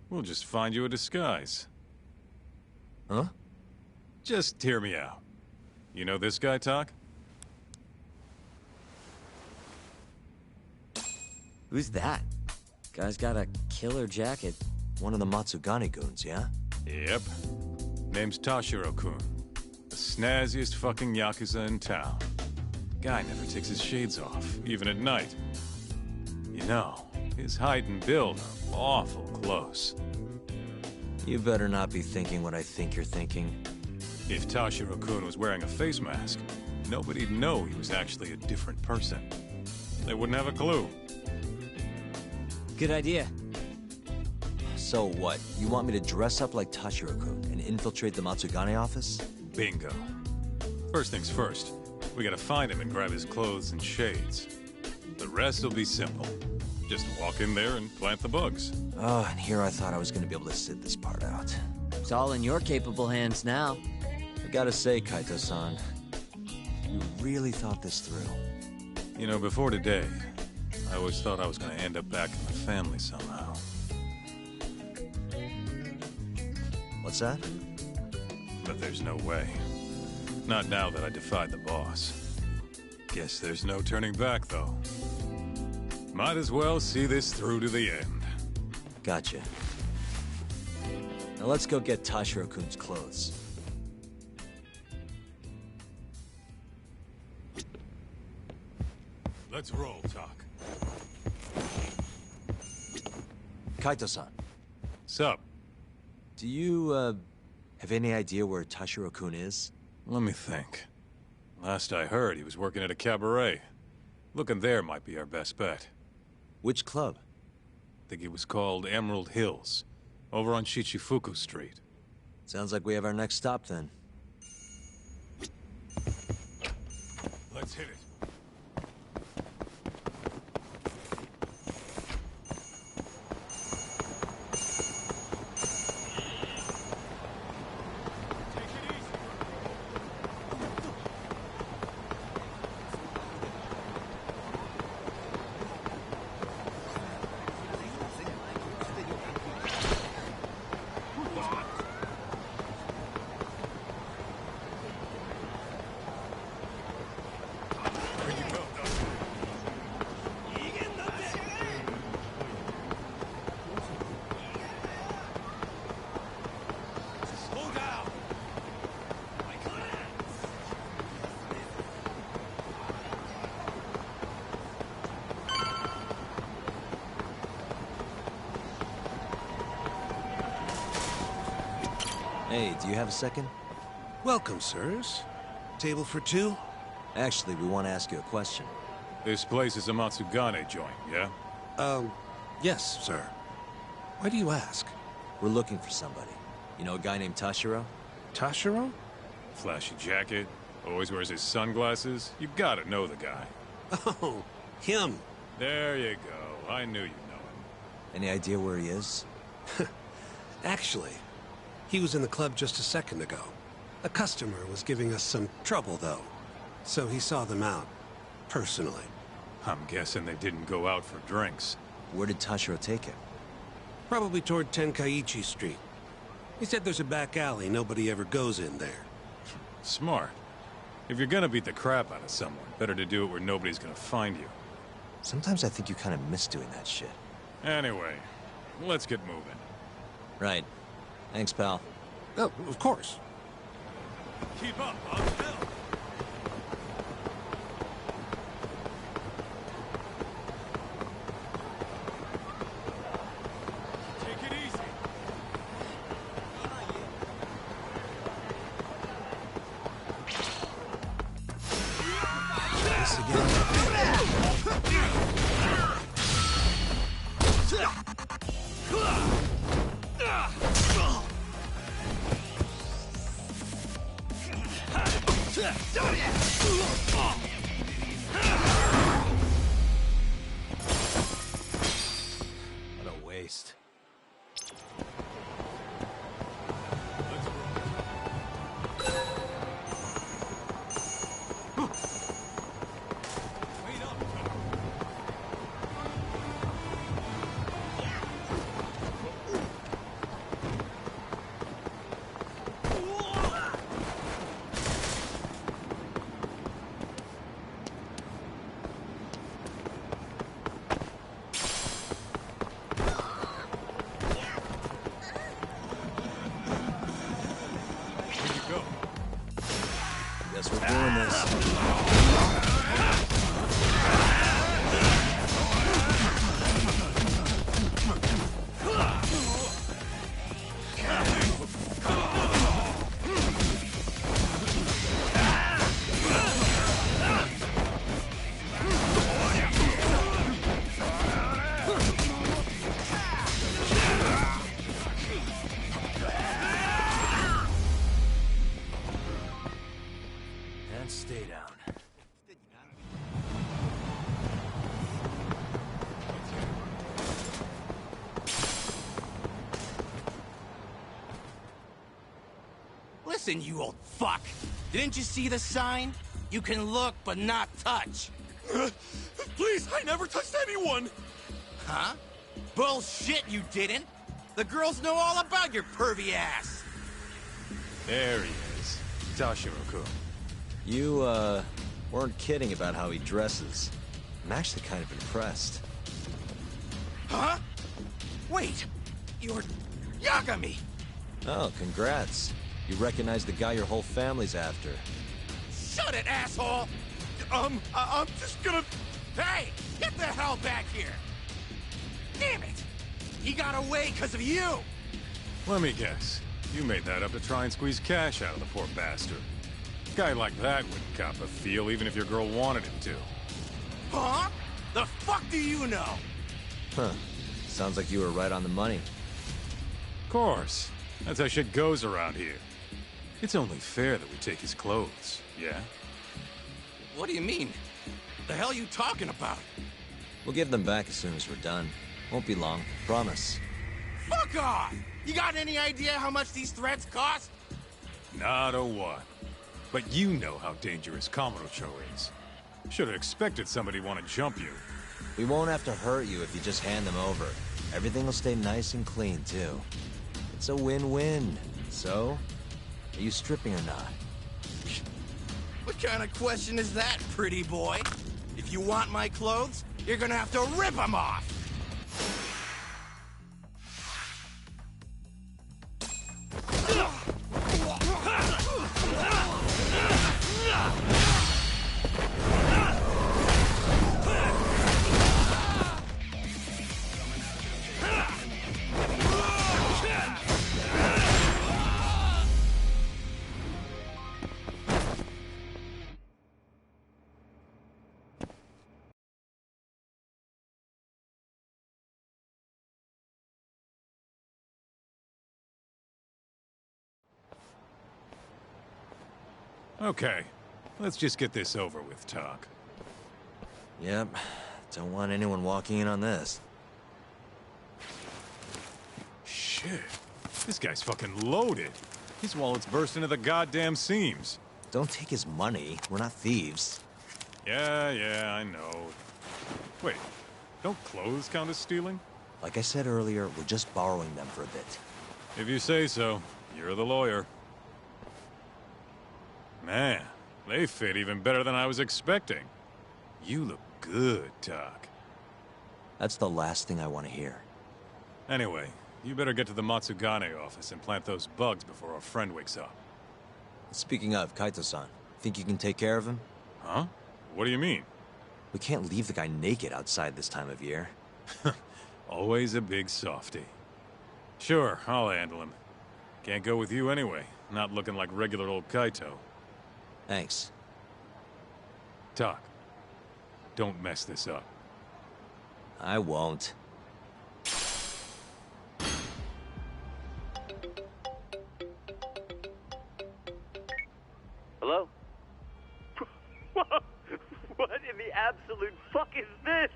B: we'll just find you a disguise.
E: Huh?
B: Just hear me out. You know this guy, Talk?
U: Who's that? Guy's got a killer jacket.
E: One of the Matsugane goons, yeah?
B: Yep. Name's Tashiro-kun. The snazziest fucking Yakuza in town. Guy never takes his shades off, even at night. You know, his height and build are awful close.
E: You better not be thinking what I think you're thinking.
B: If Tashiro-kun was wearing a face mask, nobody'd know he was actually a different person. They wouldn't have a clue.
U: Good idea.
E: So what? You want me to dress up like Tashiro-kun and infiltrate the Matsugane office?
B: Bingo. First things first, we gotta find him and grab his clothes and shades. The rest will be simple. Just walk in there and plant the bugs.
E: Oh, and here I thought I was gonna be able to sit this part out.
U: It's all in your capable hands now.
E: I gotta say, Kaito-san, you really thought this through.
B: You know, before today, I always thought I was gonna end up back in the family somehow.
E: What's that?
B: But there's no way. Not now that I defied the boss. Guess there's no turning back, though. Might as well see this through to the end.
E: Gotcha. Now let's go get Tashiro-kun's clothes.
B: Let's roll, Talk.
E: Kaito-san.
B: Sup?
E: Do you, have any idea where Tashiro-kun is?
B: Let me think. Last I heard, he was working at a cabaret. Looking there might be our best bet.
E: Which club?
B: I think it was called Emerald Hills, over on Shichifuku Street.
E: Sounds like we have our next stop, then.
B: Let's hit it.
E: Hey, do you have a second?
V: Welcome, sirs. Table for two?
E: Actually, we want to ask you a question.
B: This place is a Matsugane joint, yeah?
V: Yes, sir. Why do you ask?
E: We're looking for somebody. You know a guy named Tashiro?
V: Tashiro?
S: Flashy jacket, always wears his sunglasses. You gotta know the guy.
V: Oh, him.
S: There you go. I knew you'd know him.
E: Any idea where he is?
V: Actually, he was in the club just a second ago. A customer was giving us some trouble, though. So he saw them out, personally.
S: I'm guessing they didn't go out for drinks.
E: Where did Tashiro take him?
V: Probably toward Tenkaichi Street. He said there's a back alley, nobody ever goes in there.
S: Smart. If you're gonna beat the crap out of someone, better to do it where nobody's gonna find you.
E: Sometimes I think you kind of miss doing that shit.
S: Anyway, let's get moving.
E: Right. Thanks, pal.
V: Oh, of course.
S: Keep up, Bob. Still. Take it easy.
V: This again.
E: What a waste. Guess we're doing this. And stay down.
D: Listen, you old fuck. Didn't you see the sign? You can look, but not touch.
M: Please, I never touched anyone!
D: Huh? Bullshit, you didn't. The girls know all about your pervy ass.
S: There he is. Tashiro-kun.
E: You, weren't kidding about how he dresses. I'm actually kind of impressed.
D: Huh? Wait, you're Yagami.
E: Oh, congrats. You recognize the guy your whole family's after.
D: Shut it, asshole!
M: I'm just gonna...
D: Hey, get the hell back here! Damn it! He got away because of you!
S: Let me guess. You made that up to try and squeeze cash out of the poor bastard. Guy like that wouldn't cop a feel even if your girl wanted him to.
D: Huh? The fuck do you know?
E: Huh. Sounds like you were right on the money.
S: Of course. That's how shit goes around here. It's only fair that we take his clothes, yeah?
D: What do you mean? The hell are you talking about?
E: We'll give them back as soon as we're done. Won't be long, promise.
D: Fuck off! You got any idea how much these threats cost?
S: Not a what. But you know how dangerous Kamurocho is. Should have expected somebody to want to jump you.
E: We won't have to hurt you if you just hand them over. Everything will stay nice and clean, too. It's a win-win. So, are you stripping or not?
D: What kind of question is that, pretty boy? If you want my clothes, you're gonna have to rip them off!
S: Okay, let's just get this over with, Talk.
E: Yep. Don't want anyone walking in on this.
S: Shit. This guy's fucking loaded. His wallet's burst into the goddamn seams.
E: Don't take his money. We're not thieves.
S: Yeah, I know. Wait, don't clothes count as stealing?
E: Like I said earlier, we're just borrowing them for a bit.
S: If you say so. You're the lawyer. Man, they fit even better than I was expecting. You look good, Doc.
E: That's the last thing I want to hear.
S: Anyway, you better get to the Matsugane office and plant those bugs before our friend wakes up.
E: Speaking of, Kaito-san, think you can take care of him?
S: Huh? What do you mean?
E: We can't leave the guy naked outside this time of year.
S: Always a big softy. Sure, I'll handle him. Can't go with you anyway. Not looking like regular old Kaito.
E: Thanks.
S: Doc, don't mess this up.
E: I won't.
N: Hello? What in the absolute fuck is this?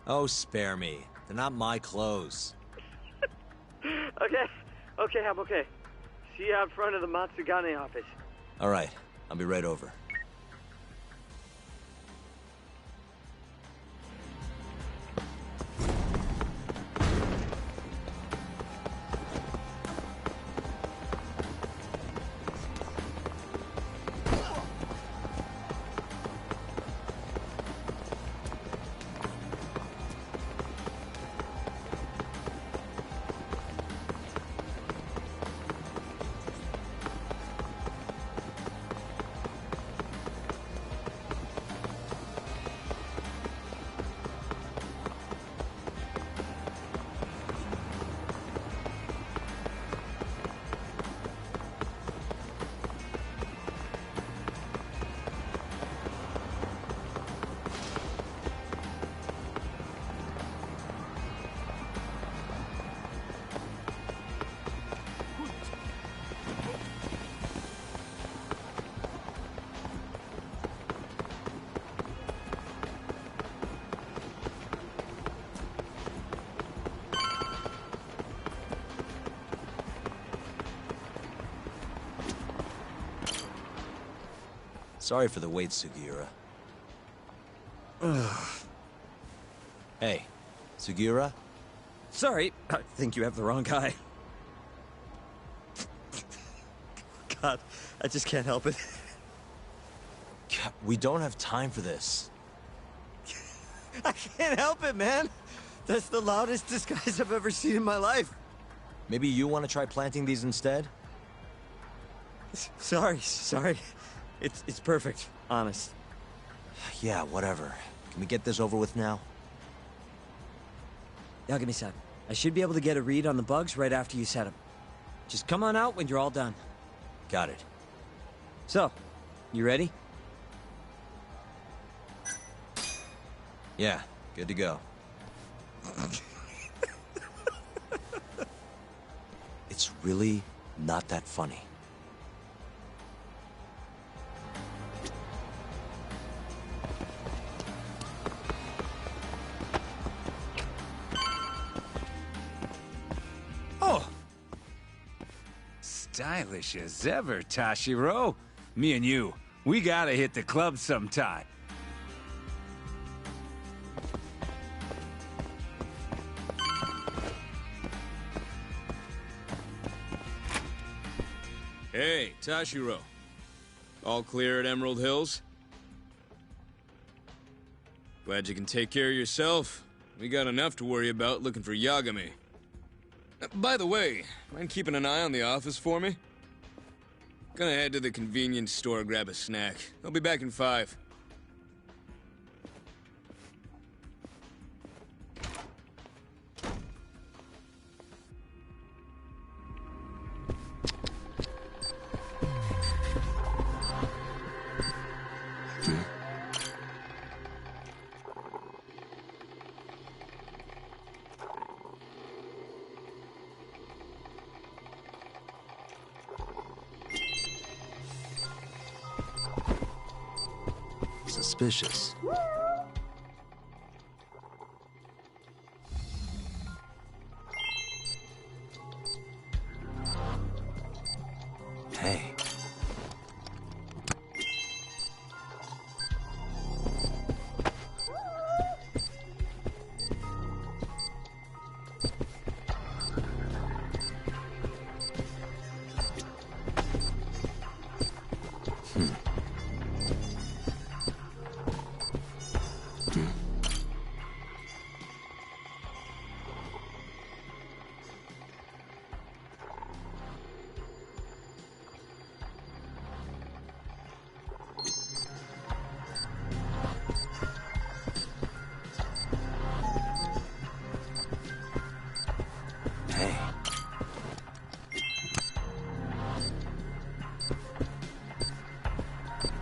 E: Oh, spare me. They're not my clothes.
N: Okay, I'm okay. See you out front of the Matsugane office.
E: All right, I'll be right over. Sorry for the wait, Sugiura. Hey, Sugiura?
U: Sorry, I think you have the wrong guy. God, I just can't help it.
E: We don't have time for this.
U: I can't help it, man. That's the loudest disguise I've ever seen in my life.
E: Maybe you want to try planting these instead?
U: Sorry. It's perfect, honest.
E: Yeah, whatever. Can we get this over with now?
U: Yagami-san, I should be able to get a read on the bugs right after you set them. Just come on out when you're all done.
E: Got it.
U: So, you ready?
E: Yeah, good to go. It's really not that funny.
H: Stylish as ever, Tashiro. Me and you, we gotta hit the club sometime.
I: Hey, Tashiro. All clear at Emerald Hills? Glad you can take care of yourself. We got enough to worry about looking for Yagami. By the way, mind keeping an eye on the office for me? Gonna head to the convenience store, grab a snack. I'll be back in 5.
E: suspicious. Hey.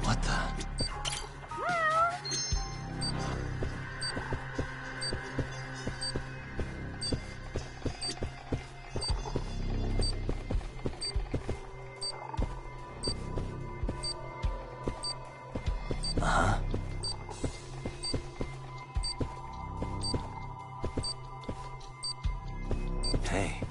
E: What the? Uh-huh. Hey.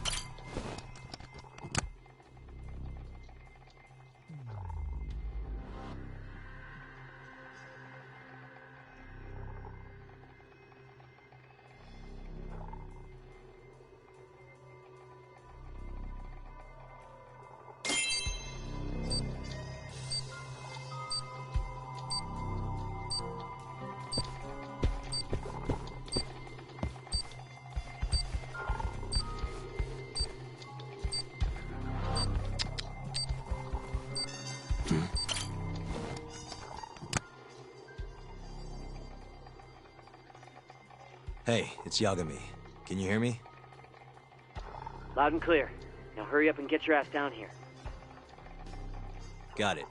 E: Hey, it's Yagami. Can you hear me?
N: Loud and clear. Now hurry up and get your ass down here.
E: Got it.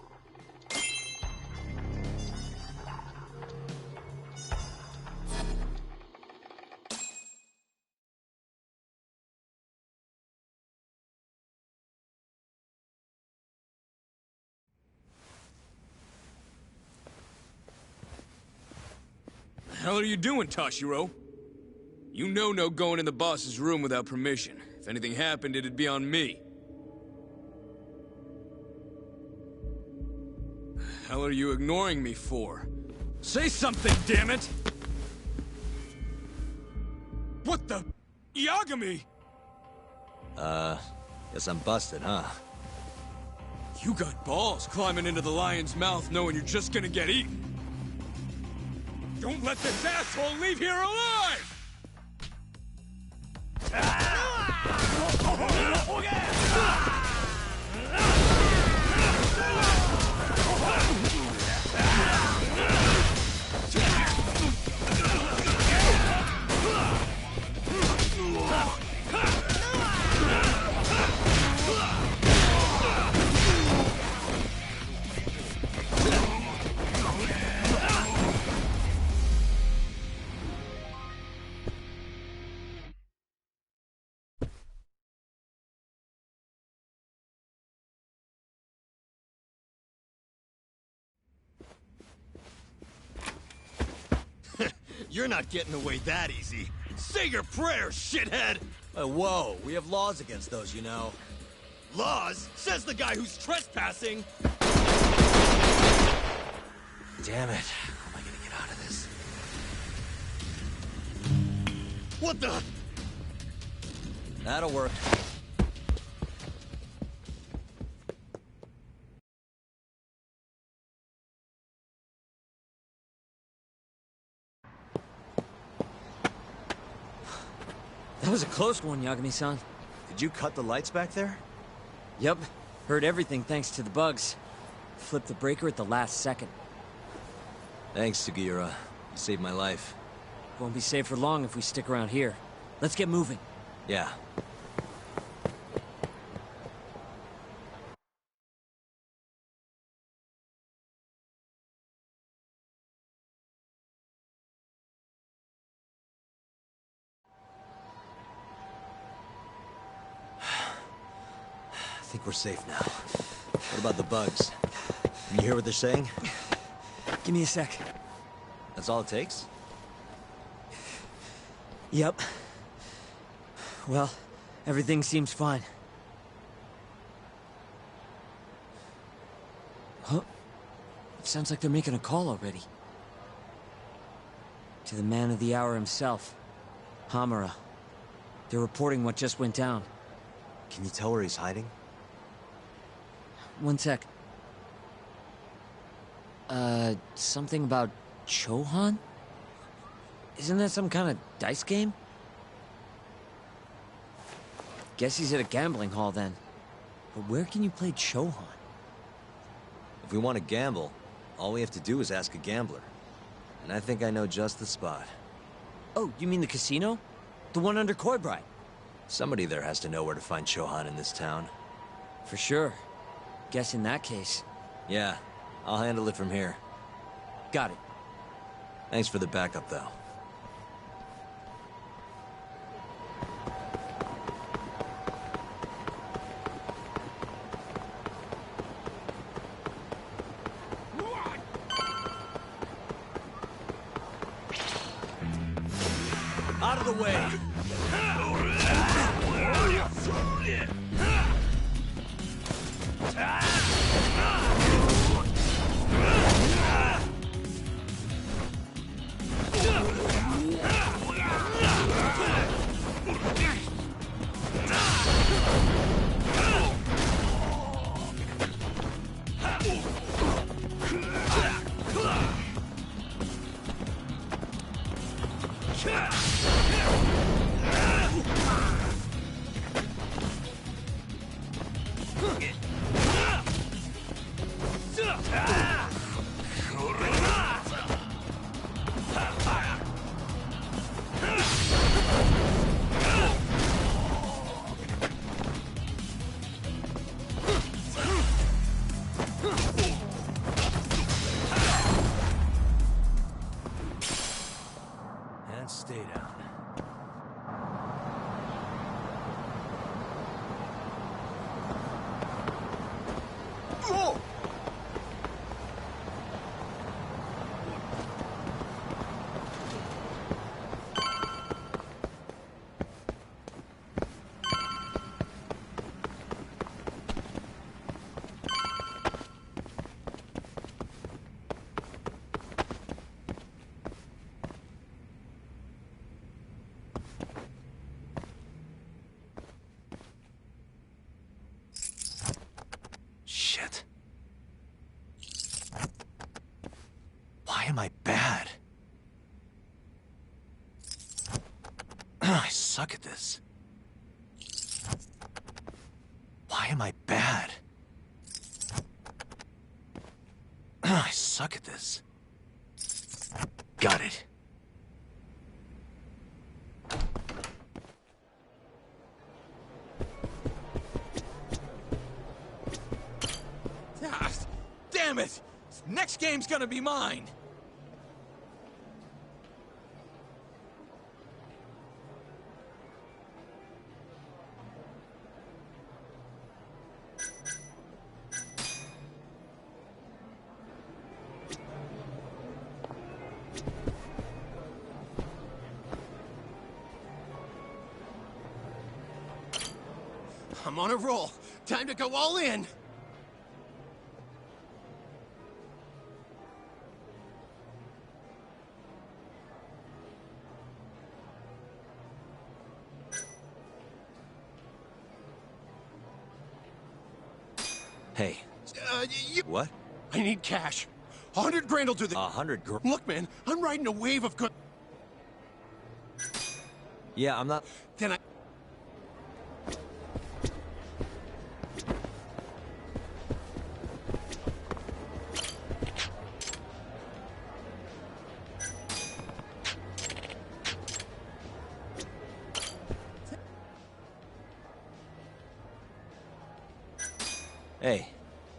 I: The hell are you doing, Tashiro? You know no going in the boss's room without permission. If anything happened, it'd be on me. The hell are you ignoring me for? Say something, damn it! What the... Yagami!
E: Guess I'm busted, huh?
I: You got balls climbing into the lion's mouth knowing you're just gonna get eaten. Don't let this asshole leave here alive!
D: You're not getting away that easy. Say your prayers, shithead!
E: Whoa, we have laws against those, you know.
D: Laws? Says the guy who's trespassing!
E: Damn it. How am I gonna get out of this?
D: What the?
E: That'll work.
U: That was a close one, Yagami-san.
E: Did you cut the lights back there?
U: Yep. Heard everything thanks to the bugs. Flipped the breaker at the last second.
E: Thanks, Sugiura. You saved my life.
U: Won't be safe for long if we stick around here. Let's get moving.
E: Yeah. I think we're safe now. What about the bugs? Can you hear what they're saying?
U: Give me a sec.
E: That's all it takes?
U: Yep. Well, everything seems fine. Huh? It sounds like they're making a call already. To the man of the hour himself, Hamura. They're reporting what just went down.
E: Can you tell where he's hiding?
U: One sec. Something about Chohan? Isn't that some kind of dice game? Guess he's at a gambling hall then. But where can you play Chohan?
E: If we want to gamble, all we have to do is ask a gambler. And I think I know just the spot.
U: Oh, you mean the casino? The one under Koibride?
E: Somebody there has to know where to find Chohan in this town.
U: For sure. Guess in that case.
E: Yeah, I'll handle it from here.
U: Got it.
E: Thanks for the backup, though.
U: Out of the way!
E: And stay down. Shit. Why am I bad? I suck at this. Why am I bad? I suck at this. Got it.
D: Ah, damn it! Next game's gonna be mine! I'm on a roll. Time to go all in.
E: Hey. What?
D: I need cash. 100 grand will do the—
E: 100 grand?
D: Look, man, I'm riding a wave of good—
E: Yeah, I'm not—
D: Then I—
E: Hey.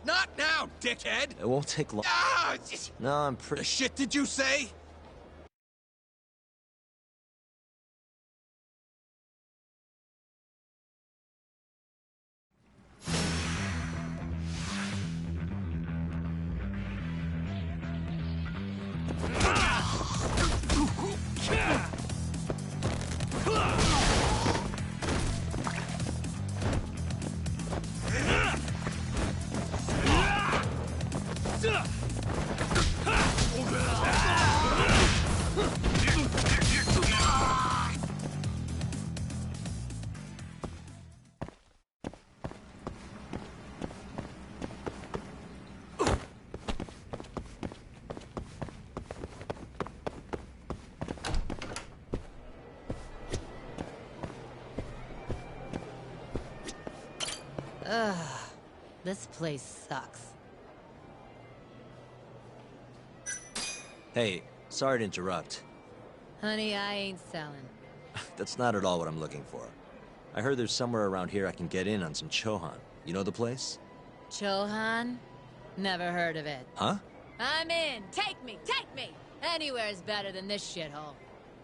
D: Not now, dickhead!
E: It won't take long.
D: Ah!
E: No, I'm pretty—
D: The shit did you say?
C: Ugh. This place sucks.
E: Hey, sorry to interrupt.
C: Honey, I ain't selling.
E: That's not at all what I'm looking for. I heard there's somewhere around here I can get in on some Chohan. You know the place?
C: Chohan? Never heard of it.
E: Huh?
C: I'm in! Take me! Take me! Anywhere's better than this shithole.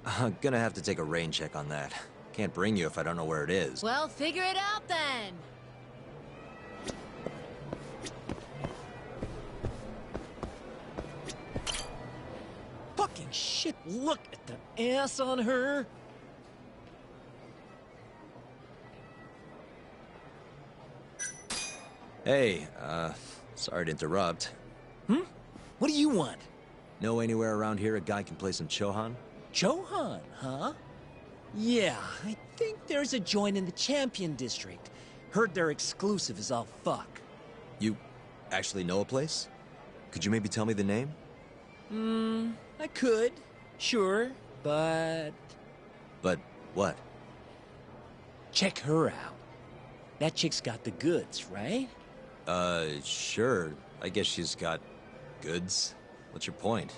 E: I'm gonna have to take a rain check on that. Can't bring you if I don't know where it is.
C: Well, figure it out then!
P: Fucking shit, look at the ass on her!
E: Hey, sorry to interrupt.
P: What do you want?
E: Know anywhere around here a guy can play some Chohan?
P: Chohan, huh? Yeah, I think there's a joint in the Champion District. Heard they're exclusive as all fuck.
E: You actually know a place? Could you maybe tell me the name?
P: I could, sure, but...
E: But what?
P: Check her out. That chick's got the goods, right?
E: Sure. I guess she's got goods. What's your point?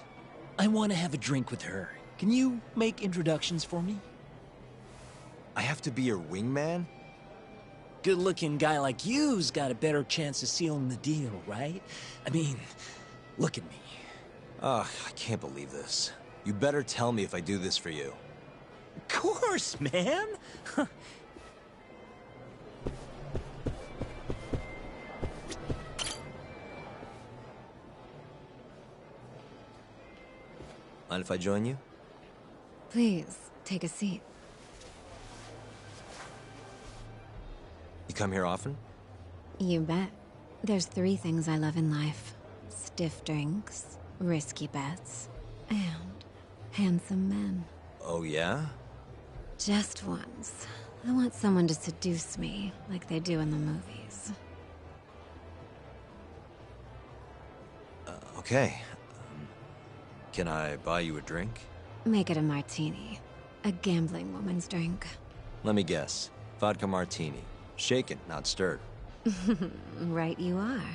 P: I want to have a drink with her. Can you make introductions for me?
E: I have to be your wingman?
P: Good-looking guy like you's got a better chance of sealing the deal, right? I mean, look at me.
E: Ugh, I can't believe this. You better tell me if I do this for you.
P: Of course, man!
E: Mind if I join you?
J: Please, take a seat.
E: You come here often?
J: You bet. There's 3 things I love in life. Stiff drinks, risky bets, and handsome men.
E: Oh, yeah?
J: Just once. I want someone to seduce me, like they do in the movies.
E: Okay. Can I buy you a drink?
J: Make it a martini. A gambling woman's drink.
E: Let me guess. Vodka martini. Shaken, not stirred.
J: Right you are.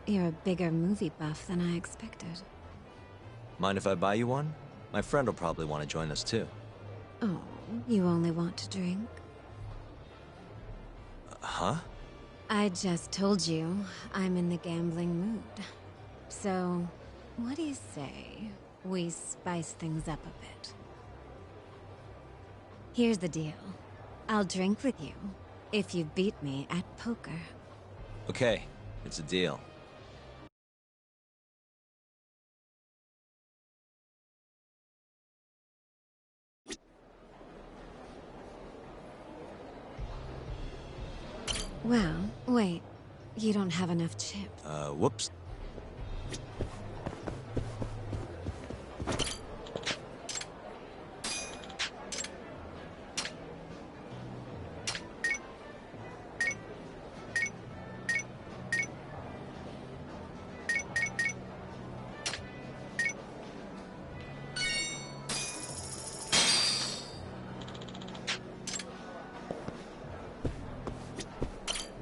J: You're a bigger movie buff than I expected.
E: Mind if I buy you one? My friend will probably want to join us too.
J: Oh, you only want to drink?
E: Huh?
J: I just told you I'm in the gambling mood. So, what do you say we spice things up a bit? Here's the deal. I'll drink with you if you beat me at poker.
E: Okay, it's a deal.
J: Well, wait. You don't have enough chips.
E: Whoops.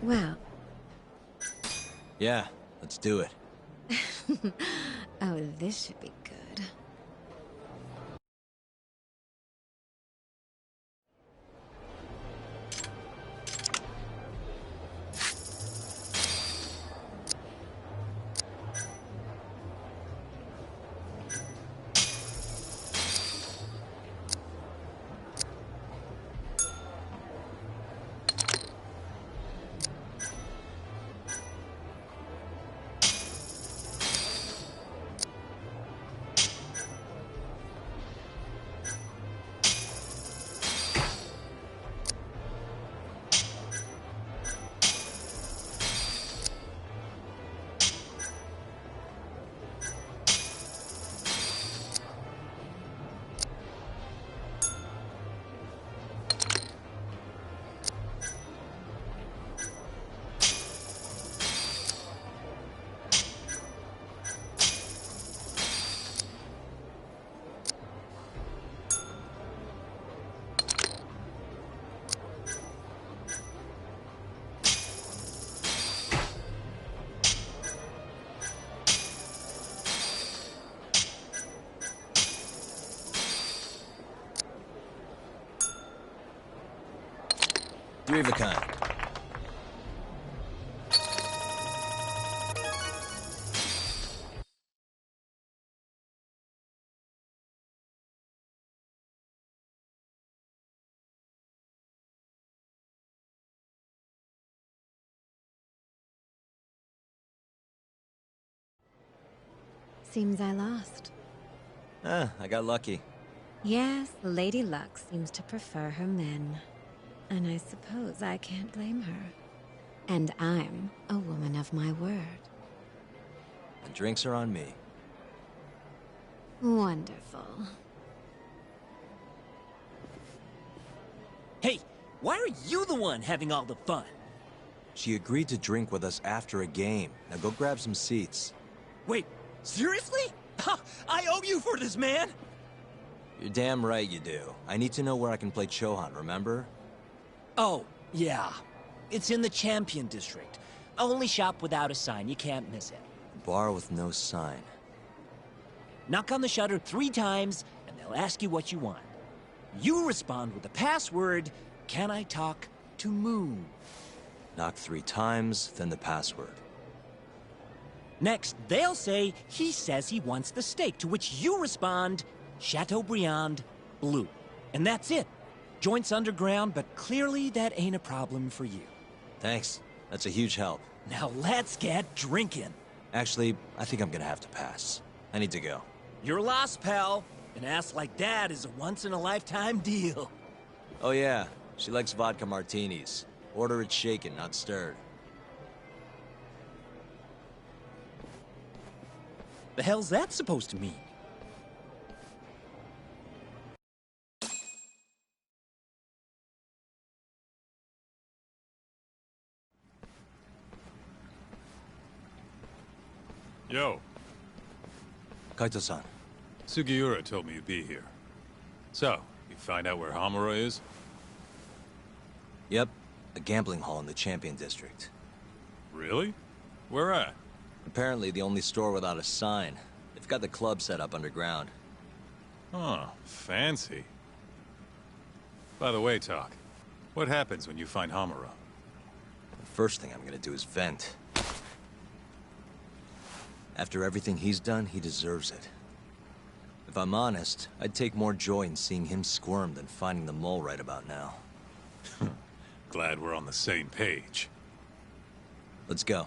J: Well.
E: Yeah, let's do it.
J: Oh, this should be good.
E: Three of a kind.
J: Seems I lost.
E: I got lucky.
J: Yes, Lady Luck seems to prefer her men. And I suppose I can't blame her. And I'm a woman of my word.
E: The drinks are on me.
J: Wonderful.
P: Hey, why are you the one having all the fun?
E: She agreed to drink with us after a game. Now go grab some seats.
P: Wait, seriously? Ha! I owe you for this, man!
E: You're damn right you do. I need to know where I can play Chohan, remember?
P: Oh, yeah. It's in the Champion District. Only shop without a sign. You can't miss it.
E: Bar with no sign.
P: Knock on the shutter 3 times, and they'll ask you what you want. You respond with the password, "Can I talk to Moo?"
E: Knock 3 times, then the password.
P: Next, they'll say, "He says he wants the steak," to which you respond, "Chateaubriand Blue." And that's it. Joint's underground, but clearly that ain't a problem for you.
E: Thanks. That's a huge help.
P: Now let's get drinking.
E: Actually, I think I'm gonna have to pass. I need to go.
P: You're lost, pal. An ass like that is a once-in-a-lifetime deal.
E: Oh yeah, she likes vodka martinis. Order it shaken, not stirred.
P: The hell's that supposed to mean?
B: Yo.
E: Kaito-san.
B: Sugiura told me you'd be here. So, you find out where Hamura is?
E: Yep, a gambling hall in the Champion District.
B: Really? Where at?
E: Apparently the only store without a sign. They've got the club set up underground.
B: Huh, fancy. By the way, Talk, what happens when you find Hamura?
E: The first thing I'm gonna do is vent. After everything he's done, he deserves it. If I'm honest, I'd take more joy in seeing him squirm than finding the mole right about now.
B: Glad we're on the same page.
E: Let's go.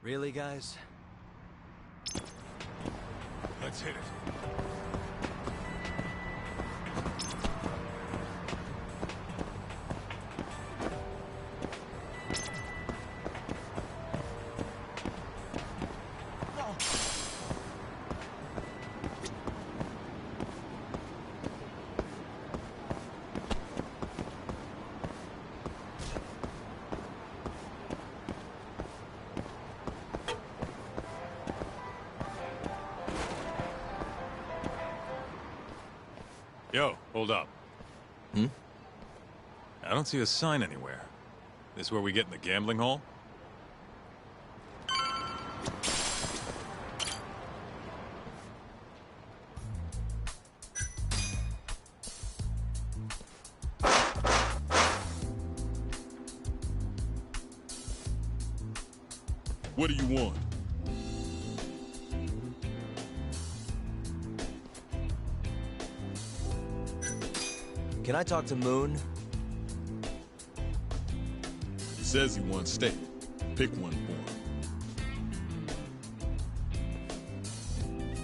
E: Really, guys?
S: Let's hit it. Yo, hold up.
E: Hmm?
S: I don't see a sign anywhere. This where we get in the gambling hall?
B: What do you want?
E: Can I talk to Moon?
B: He says he wants steak. Pick one for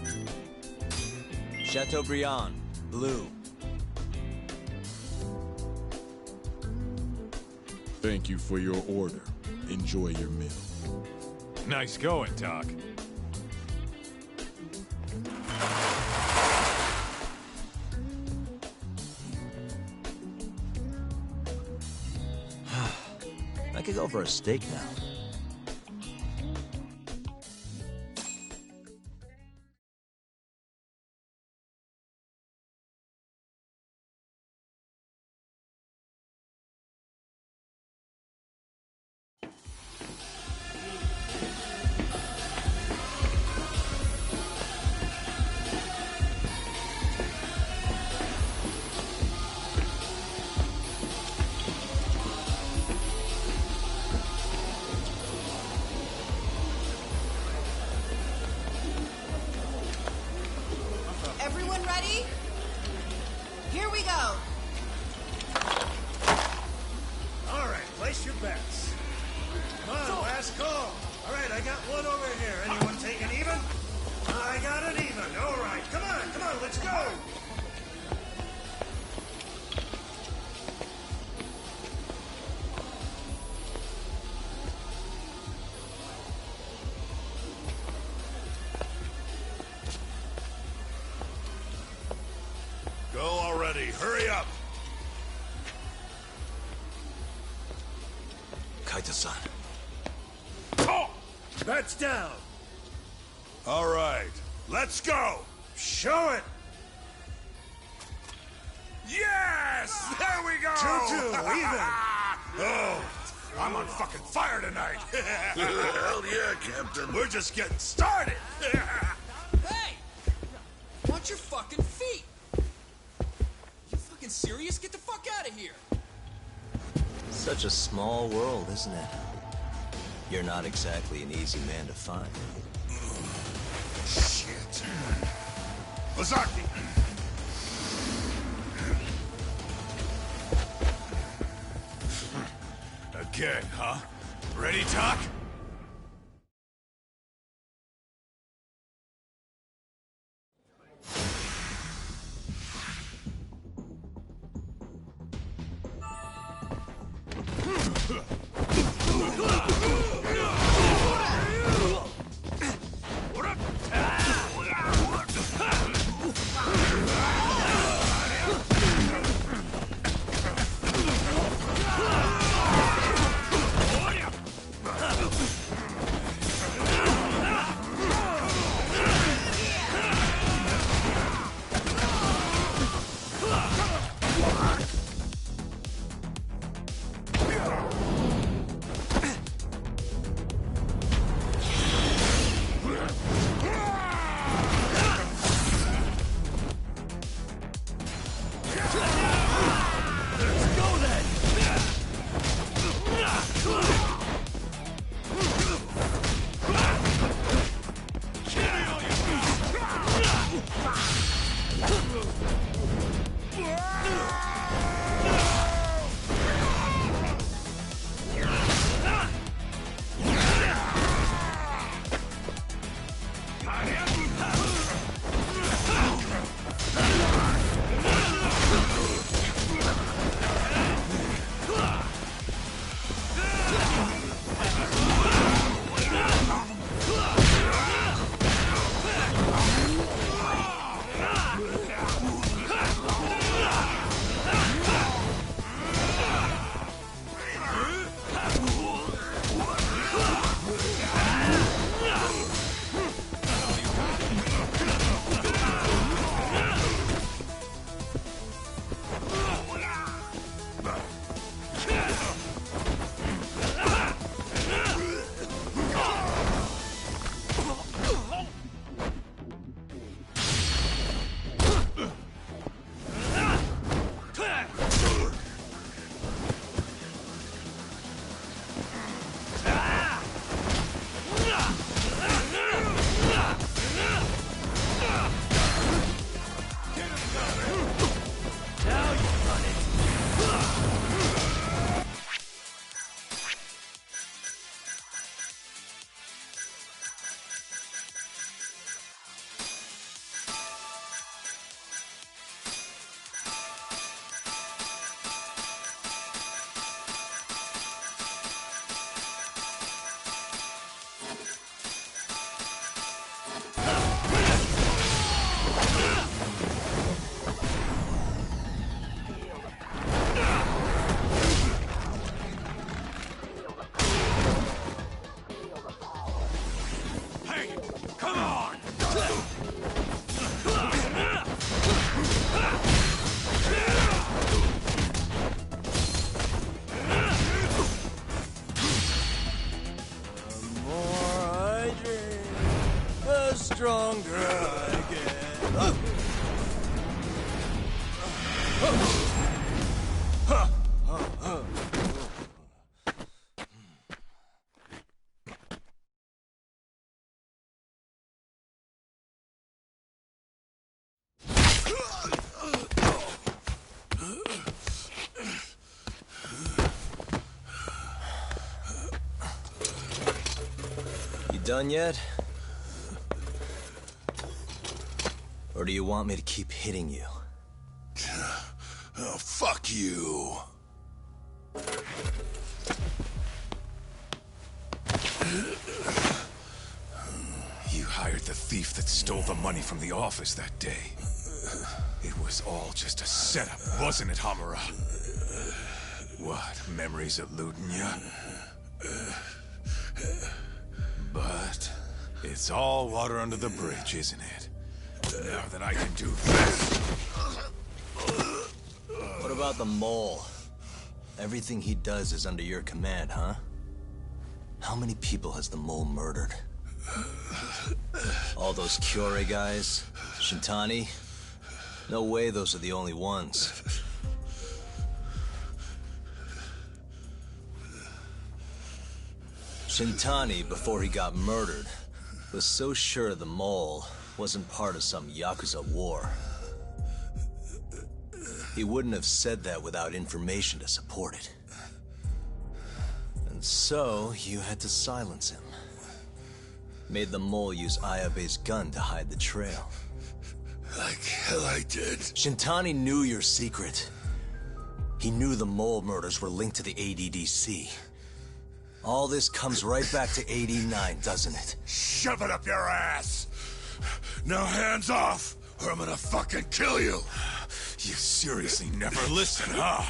B: him.
E: Chateaubriand, blue.
B: Thank you for your order. Enjoy your meal.
S: Nice going, Doc.
E: I could go for a steak now.
L: Everyone ready? Here we go.
F: All right, place your bets. Come on, last call. All right, I got one over here. Anyone taking even? I got an even. All right, come on, let's go.
R: Go already. Hurry up.
E: Kaita-san.
F: Oh, bets down.
R: All right, let's go.
F: Show it.
R: Yes! There we go!
F: 2-2, even.
R: Oh, I'm on fucking fire tonight. Hell yeah, Captain. We're just getting started.
K: Hey! Watch your fucking feet! You fucking serious? Get the fuck out of here!
E: Such a small world, isn't it? You're not exactly an easy man to find.
R: Shit. Lazaki!
S: Again, huh? Ready, Doc?
E: done yet? Or do you want me to keep hitting you?
R: Oh, fuck you.
S: You hired the thief that stole the money from the office that day. It was all just a setup, wasn't it, Hamura? What, memories eluding you? But it's all water under the bridge, isn't it? Now that I can do this...
E: What about the mole? Everything he does is under your command, huh? How many people has the mole murdered? All those Kyorei guys? Shintani? No way those are the only ones. Shintani, before he got murdered, was so sure the mole wasn't part of some Yakuza war. He wouldn't have said that without information to support it. And so, you had to silence him. Made the mole use Ayabe's gun to hide the trail.
R: Like hell I did.
E: Shintani knew your secret. He knew the mole murders were linked to the ADDC. All this comes right back to 89, doesn't it?
R: Shove it up your ass! Now hands off, or I'm gonna fucking kill you!
S: You seriously never listen, huh?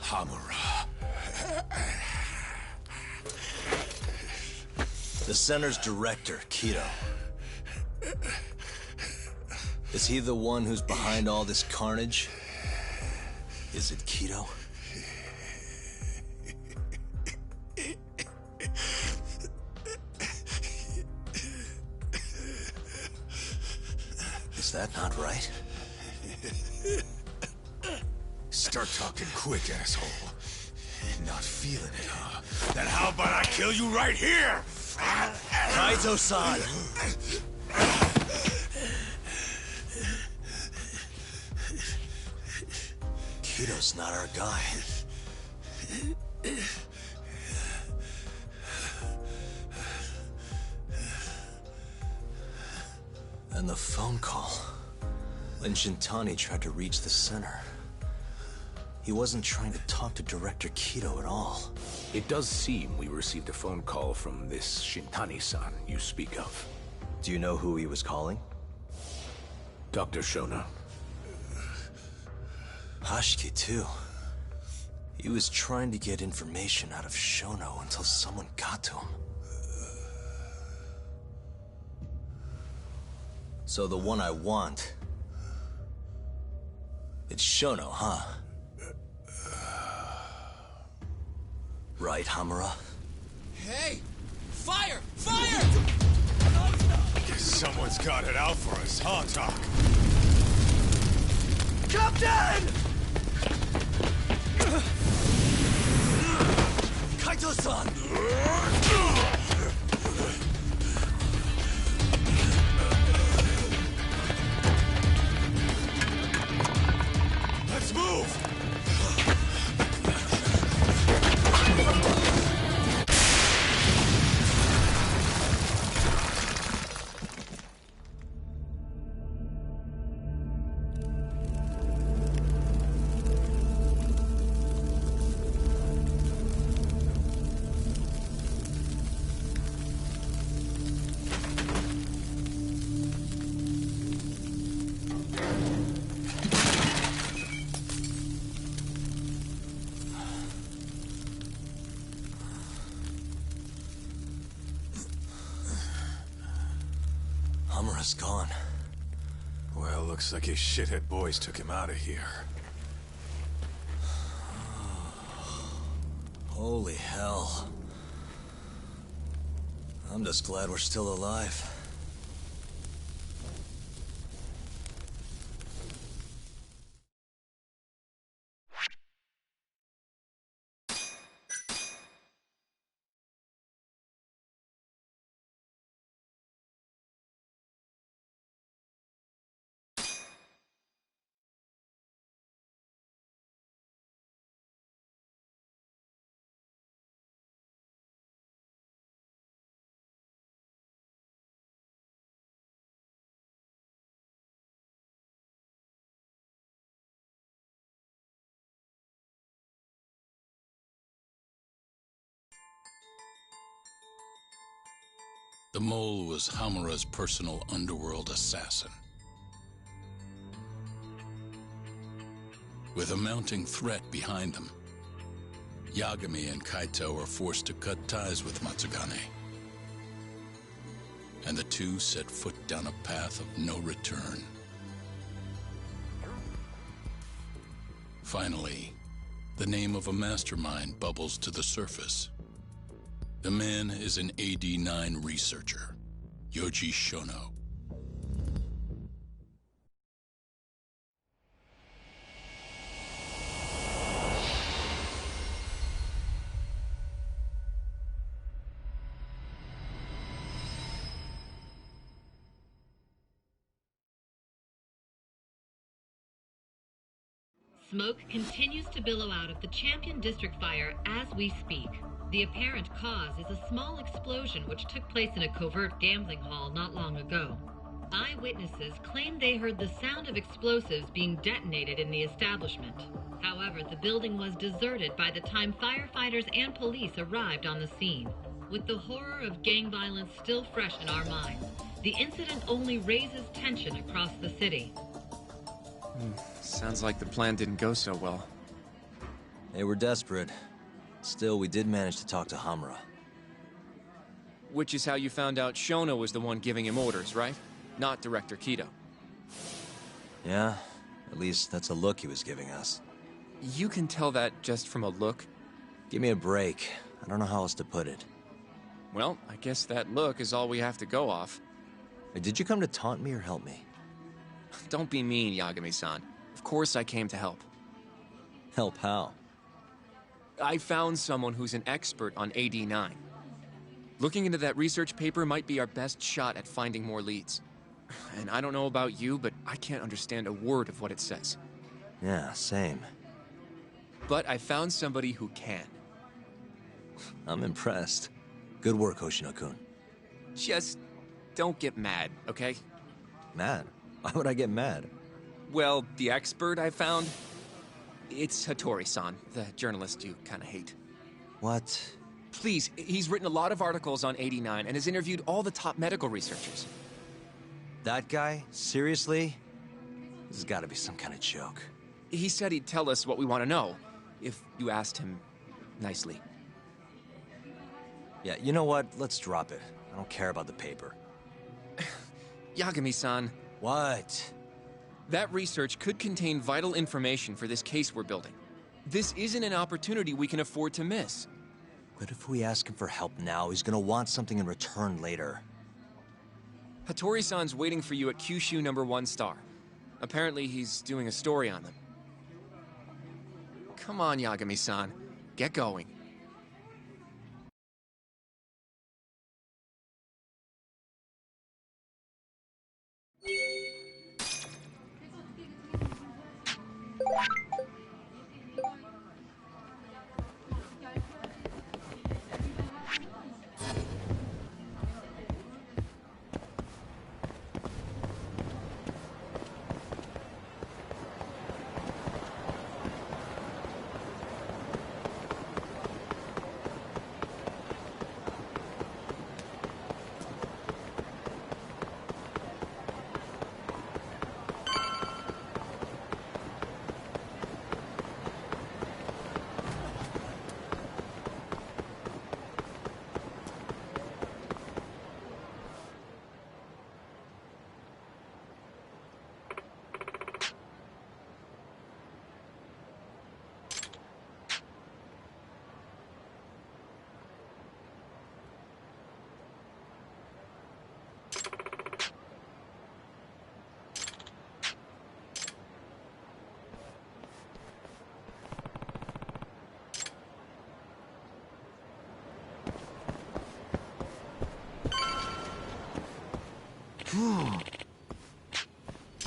S: Hamura.
E: The center's director, Kido. Is he the one who's behind all this carnage? Is it Kido? Is that not right?
S: Start talking quick, asshole. Not feeling it, huh? Then how about I kill you right here?
E: Kaito-san! Kido's not our guy. And the phone call. When Shintani tried to reach the center, he wasn't trying to talk to Director Kido at all.
G: It does seem we received a phone call from this Shintani-san you speak of.
E: Do you know who he was calling?
G: Dr. Shona.
E: Hashiki, too. He was trying to get information out of Shono until someone got to him. So the one I want... it's Shono, huh? Right, Hamura?
M: Hey! Fire! Fire!
S: Guess someone's got it out for us, huh, Doc?
M: Captain!
E: Kaito-san!
S: Let's move!
E: Hamura's gone.
S: Well, looks like his shithead boys took him out of here.
E: Holy hell. I'm just glad we're still alive.
R: The mole was Hamura's personal underworld assassin. With a mounting threat behind them, Yagami and Kaito are forced to cut ties with Matsugane. And the two set foot down a path of no return. Finally, the name of a mastermind bubbles to the surface. The man is an AD-9 researcher, Yoji Shono.
A: Smoke continues to billow out of the Champion District fire as we speak. The apparent cause is a small explosion which took place in a covert gambling hall not long ago. Eyewitnesses claim they heard the sound of explosives being detonated in the establishment. However, the building was deserted by the time firefighters and police arrived on the scene. With the horror of gang violence still fresh in our minds, the incident only raises tension across the city.
K: Sounds like the plan didn't go so well.
E: They were desperate. Still, we did manage to talk to Hamura.
K: Which is how you found out Shono was the one giving him orders, right? Not Director Kido.
E: Yeah, at least that's a look he was giving us.
K: You can tell that just from a look?
E: Give me a break. I don't know how else to put it.
K: Well, I guess that look is all we have to go off.
E: Did you come to taunt me or help me?
K: Don't be mean, Yagami-san. Of course I came to help.
E: Help how?
K: I found someone who's an expert on AD-9. Looking into that research paper might be our best shot at finding more leads. And I don't know about you, but I can't understand a word of what it says.
E: Yeah, same.
K: But I found somebody who can.
E: I'm impressed. Good work, Hoshino-kun.
K: Just don't get mad, okay?
E: Mad? Why would I get mad?
K: Well, the expert I found, it's Hattori-san, the journalist you kind of hate.
E: What?
K: Please, he's written a lot of articles on AD-9 and has interviewed all the top medical researchers.
E: That guy? Seriously? This has got to be some kind of joke.
K: He said he'd tell us what we want to know, if you asked him nicely.
E: Yeah, you know what? Let's drop it. I don't care about the paper.
K: Yagami-san.
E: What?
K: That research could contain vital information for this case we're building. This isn't an opportunity we can afford to miss.
E: But if we ask him for help now, he's gonna want something in return later.
K: Hattori-san's waiting for you at Kyushu number 1 star. Apparently he's doing a story on them. Come on, Yagami-san. Get going.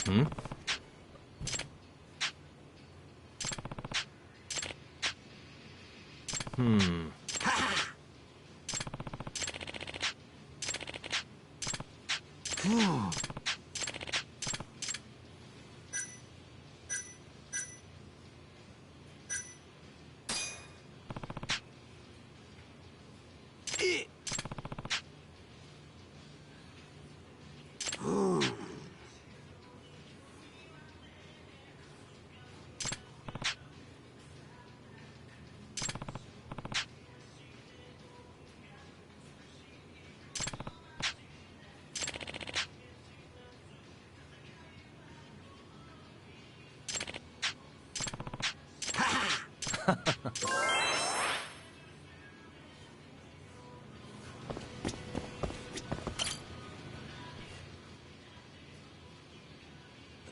E: Hmm?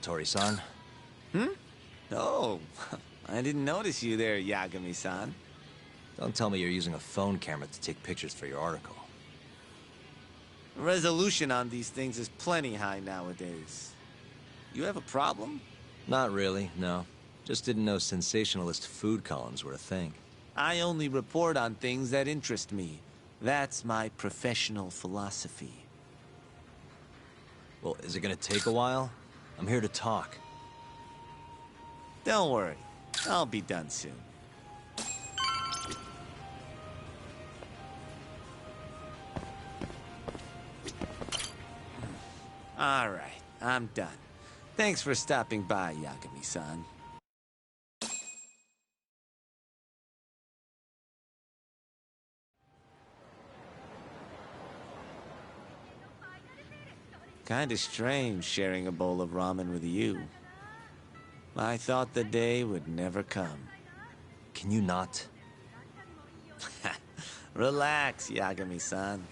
E: Tori-san?
O: Oh, I didn't notice you there, Yagami-san.
E: Don't tell me you're using a phone camera to take pictures for your article.
O: Resolution on these things is plenty high nowadays. You have a problem?
E: Not really, no. Just didn't know sensationalist food columns were a thing.
O: I only report on things that interest me. That's my professional philosophy.
E: Well, is it gonna take a while? I'm here to talk.
O: Don't worry. I'll be done soon. All right, I'm done. Thanks for stopping by, Yagami-san. Kinda strange sharing a bowl of ramen with you. I thought the day would never come.
E: Can you not?
O: Relax, Yagami-san.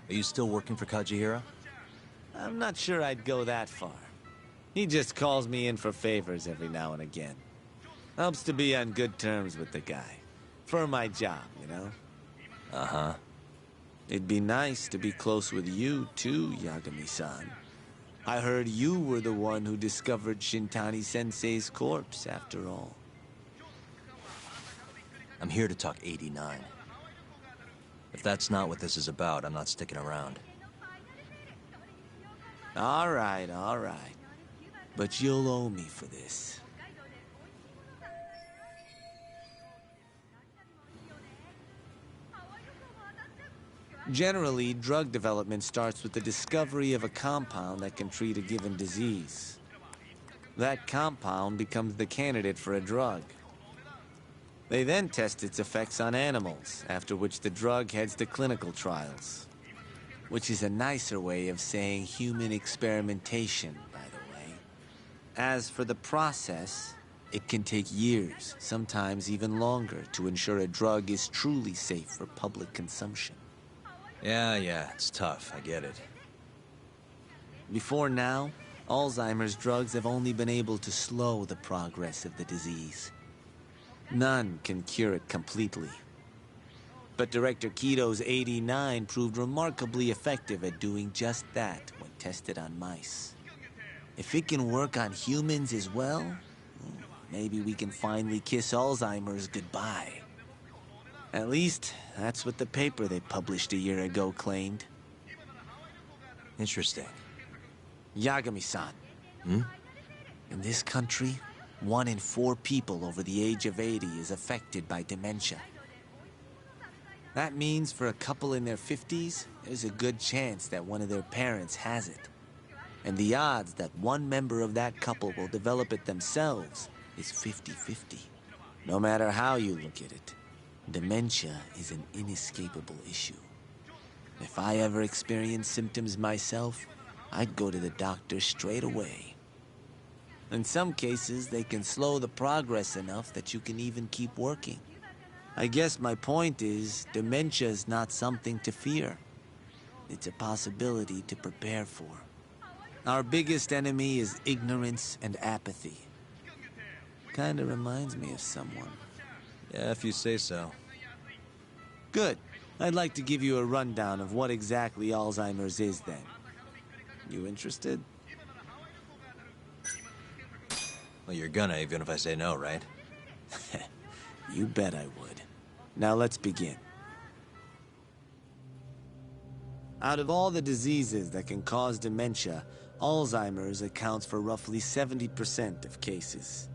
E: Are you still working for Kajihira?
O: I'm not sure I'd go that far. He just calls me in for favors every now and again. Helps to be on good terms with the guy. For my job, you know?
E: Uh-huh.
O: It'd be nice to be close with you, too, Yagami-san. I heard you were the one who discovered Shintani-sensei's corpse, after all.
E: I'm here to talk 89. If that's not what this is about, I'm not sticking around.
O: All right. But you'll owe me for this. Generally, drug development starts with the discovery of a compound that can treat a given disease. That compound becomes the candidate for a drug. They then test its effects on animals, after which the drug heads to clinical trials. Which is a nicer way of saying human experimentation, by the way. As for the process, it can take years, sometimes even longer, to ensure a drug is truly safe for public consumption.
E: Yeah, it's tough, I get it.
O: Before now, Alzheimer's drugs have only been able to slow the progress of the disease. None can cure it completely. But Director Kito's 89 proved remarkably effective at doing just that when tested on mice. If it can work on humans as well, maybe we can finally kiss Alzheimer's goodbye. At least, that's what the paper they published a year ago claimed.
E: Interesting.
O: Yagami-san.
E: Hmm?
O: In this country, 1 in 4 people over the age of 80 is affected by dementia. That means for a couple in their 50s, there's a good chance that one of their parents has it. And the odds that one member of that couple will develop it themselves is 50-50. No matter how you look at it, dementia is an inescapable issue. If I ever experienced symptoms myself, I'd go to the doctor straight away. In some cases, they can slow the progress enough that you can even keep working. I guess my point is, dementia is not something to fear. It's a possibility to prepare for. Our biggest enemy is ignorance and apathy. Kinda reminds me of someone.
E: Yeah, if you say so.
O: Good. I'd like to give you a rundown of what exactly Alzheimer's is then. You interested?
E: Well, you're gonna, even if I say no, right?
O: You bet I would. Now let's begin. Out of all the diseases that can cause dementia, Alzheimer's accounts for roughly 70% of cases.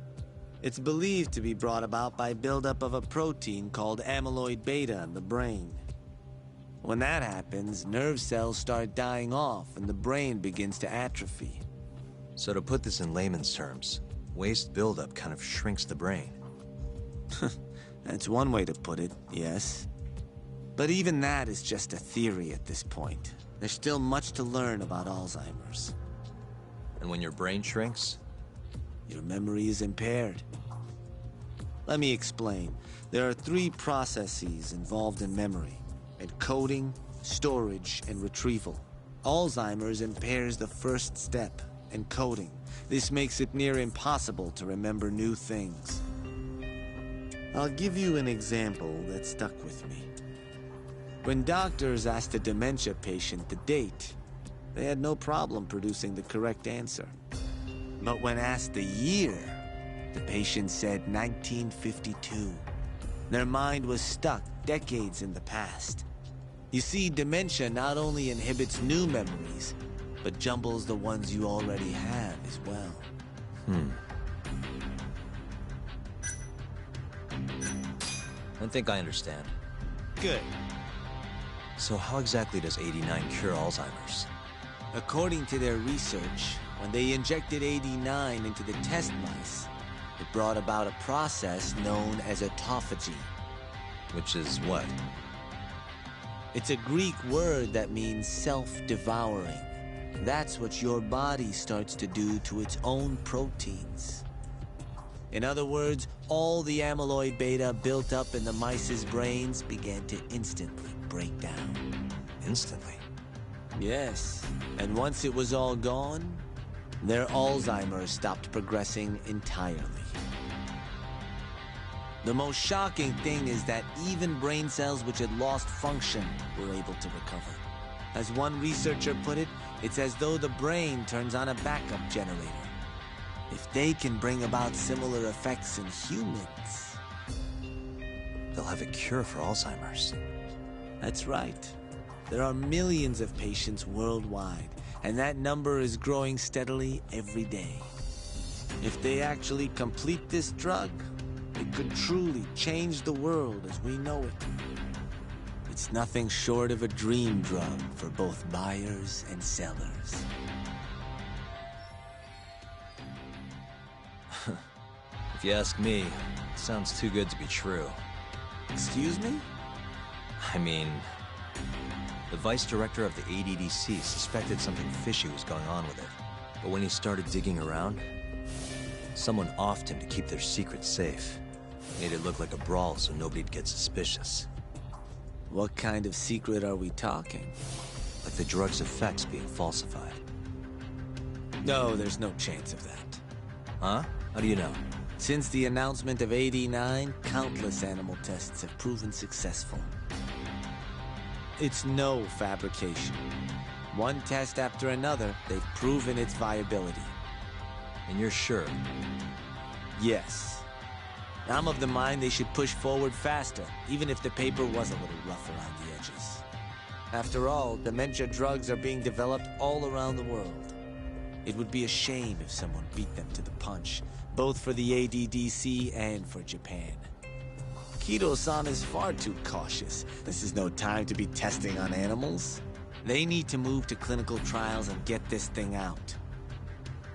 O: It's believed to be brought about by buildup of a protein called amyloid beta in the brain. When that happens, nerve cells start dying off and the brain begins to atrophy.
E: So to put this in layman's terms, waste buildup kind of shrinks the brain.
O: That's one way to put it, yes. But even that is just a theory at this point. There's still much to learn about Alzheimer's.
E: And when your brain shrinks,
O: your memory is impaired. Let me explain. There are 3 processes involved in memory: encoding, storage, and retrieval. Alzheimer's impairs the first step, encoding. This makes it near impossible to remember new things. I'll give you an example that stuck with me. When doctors asked a dementia patient the date, they had no problem producing the correct answer. But when asked the year, the patient said 1952. Their mind was stuck decades in the past. You see, dementia not only inhibits new memories, but jumbles the ones you already have as well.
E: I think I understand.
O: Good.
E: So how exactly does 89 cure Alzheimer's?
O: According to their research, when they injected 89 into the test mice, it brought about a process known as autophagy.
E: Which is what?
O: It's a Greek word that means self-devouring. That's what your body starts to do to its own proteins. In other words, all the amyloid beta built up in the mice's brains began to instantly break down.
E: Instantly?
O: Yes. And once it was all gone, their Alzheimer's stopped progressing entirely. The most shocking thing is that even brain cells which had lost function were able to recover. As one researcher put it, it's as though the brain turns on a backup generator. If they can bring about similar effects in humans,
E: they'll have a cure for Alzheimer's.
O: That's right. There are millions of patients worldwide, and that number is growing steadily every day. If they actually complete this drug, it could truly change the world as we know it. It's nothing short of a dream drug for both buyers and sellers.
E: If you ask me, it sounds too good to be true.
O: Excuse me?
E: I mean, the vice director of the ADDC suspected something fishy was going on with it. But when he started digging around, someone offed him to keep their secret safe. Made it look like a brawl so nobody'd get suspicious.
O: What kind of secret are we talking?
E: Like the drug's effects being falsified.
O: No, there's no chance of that.
E: Huh? How do you know?
O: Since the announcement of 89, countless animal tests have proven successful. It's no fabrication. One test after another, they've proven its viability.
E: And you're sure?
O: Yes. I'm of the mind they should push forward faster, even if the paper was a little rough around the edges. After all, dementia drugs are being developed all around the world. It would be a shame if someone beat them to the punch, both for the ADDC and for Japan. Kido-san is far too cautious. This is no time to be testing on animals. They need to move to clinical trials and get this thing out.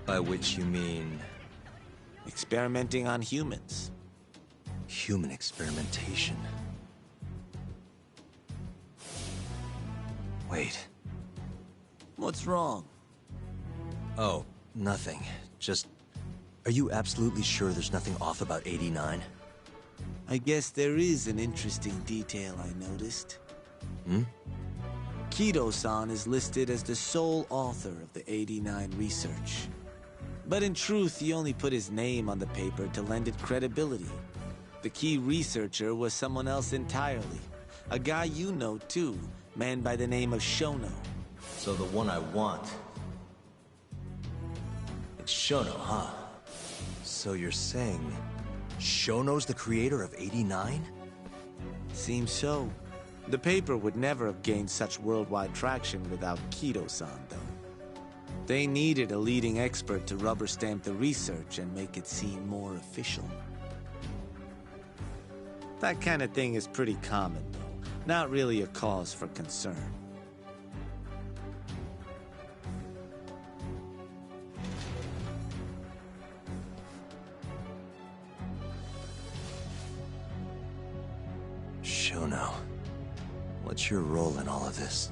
E: By which you mean?
O: Experimenting on humans.
E: Human experimentation. Wait.
O: What's wrong?
E: Oh, nothing. Just... Are you absolutely sure there's nothing off about 89?
O: I guess there is an interesting detail I noticed. Kido-san is listed as the sole author of the 89 research. But in truth, he only put his name on the paper to lend it credibility. The key researcher was someone else entirely. A guy you know, too. Man by the name of Shono.
E: So the one I want... It's Shono, huh? So you're saying... Shono's the creator of 89?
O: Seems so. The paper would never have gained such worldwide traction without Kido-san, though. They needed a leading expert to rubber stamp the research and make it seem more official. That kind of thing is pretty common, though. Not really a cause for concern.
E: Shono, what's your role in all of this?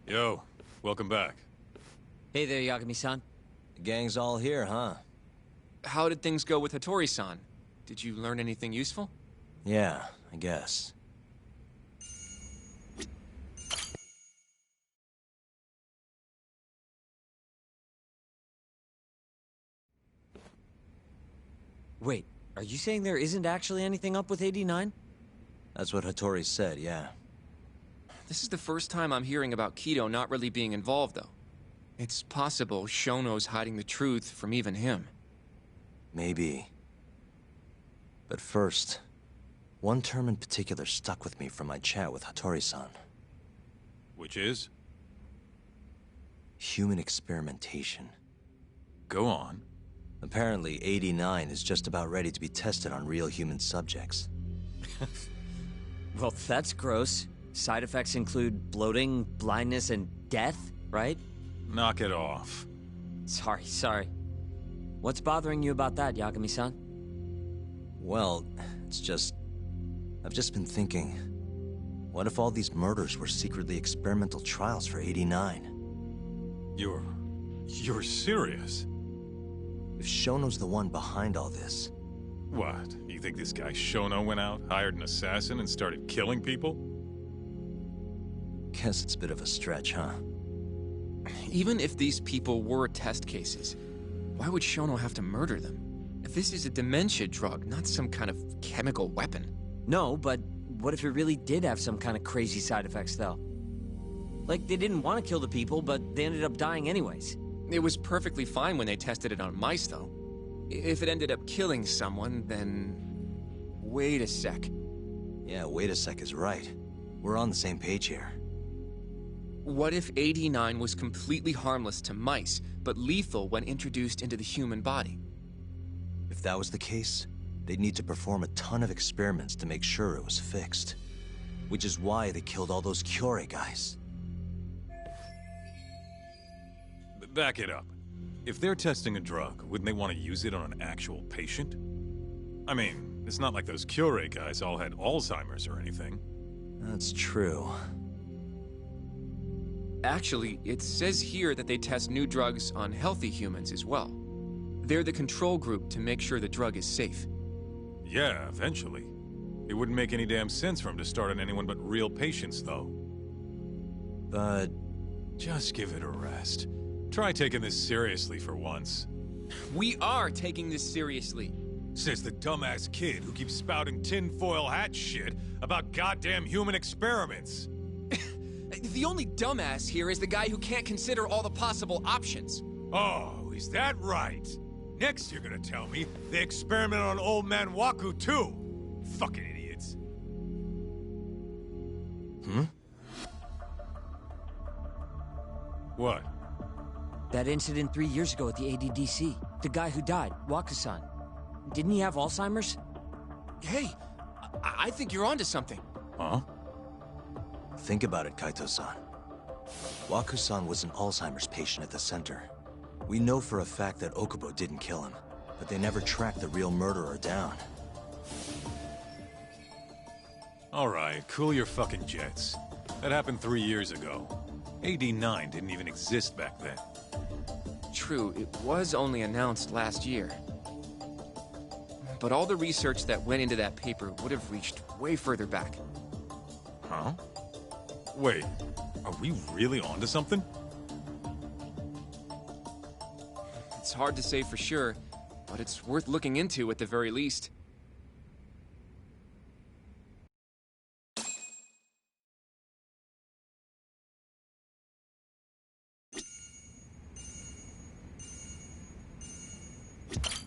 S: Yo, welcome back.
U: Hey there, Yagami-san.
E: The gang's all here, huh?
K: How did things go with Hattori-san? Did you learn anything useful?
E: Yeah, I guess.
U: Wait, are you saying there isn't actually anything up with 89?
E: That's what Hattori said, yeah.
K: This is the first time I'm hearing about Kido not really being involved, though. It's possible Shono's hiding the truth from even him.
E: Maybe. But first, one term in particular stuck with me from my chat with Hattori-san.
S: Which is?
E: Human experimentation.
S: Go on.
E: Apparently, 89 is just about ready to be tested on real human subjects.
U: Well, that's gross. Side effects include bloating, blindness, and death, right?
S: Knock it off.
U: Sorry. What's bothering you about that, Yagami-san?
E: Well, it's just... I've just been thinking... What if all these murders were secretly experimental trials for 89?
S: You're serious?
E: If Shono's the one behind all this...
S: What? You think this guy Shono went out, hired an assassin, and started killing people?
E: Guess it's a bit of a stretch, huh?
K: Even if these people were test cases, why would Shono have to murder them? If this is a dementia drug, not some kind of chemical weapon.
U: No, but what if it really did have some kind of crazy side effects, though? Like, they didn't want to kill the people, but they ended up dying anyways.
K: It was perfectly fine when they tested it on mice, though. If it ended up killing someone, then... Wait a sec.
E: Yeah, wait a sec is right. We're on the same page here.
K: What if 89 was completely harmless to mice, but lethal when introduced into the human body?
E: If that was the case, they'd need to perform a ton of experiments to make sure it was fixed. Which is why they killed all those Kyorei guys.
S: Back it up. If they're testing a drug, wouldn't they want to use it on an actual patient? I mean, it's not like those Kyorei guys all had Alzheimer's or anything.
E: That's true.
K: Actually, it says here that they test new drugs on healthy humans as well. They're the control group to make sure the drug is safe.
S: Yeah, eventually. It wouldn't make any damn sense for him to start on anyone but real patients, though.
E: But...
S: just give it a rest. Try taking this seriously for once.
K: We are taking this seriously.
S: Says the dumbass kid who keeps spouting tinfoil hat shit about goddamn human experiments.
K: The only dumbass here is the guy who can't consider all the possible options.
S: Oh, is that right? Next you're gonna tell me they experiment on old man Waku too. Fucking idiots. What?
U: That incident 3 years ago at the ADDC. The guy who died, Waku-san. Didn't he have Alzheimer's?
K: Hey, I think you're onto something.
S: Huh?
E: Think about it, Kaito-san. Waku-san was an Alzheimer's patient at the center. We know for a fact that Okubo didn't kill him, but they never tracked the real murderer down.
S: Alright, cool your fucking jets. That happened 3 years ago. 89 didn't even exist back then.
K: True, it was only announced last year. But all the research that went into that paper would have reached way further back.
S: Huh? Wait, are we really onto something?
K: It's hard to say for sure, but it's worth looking into at the very least.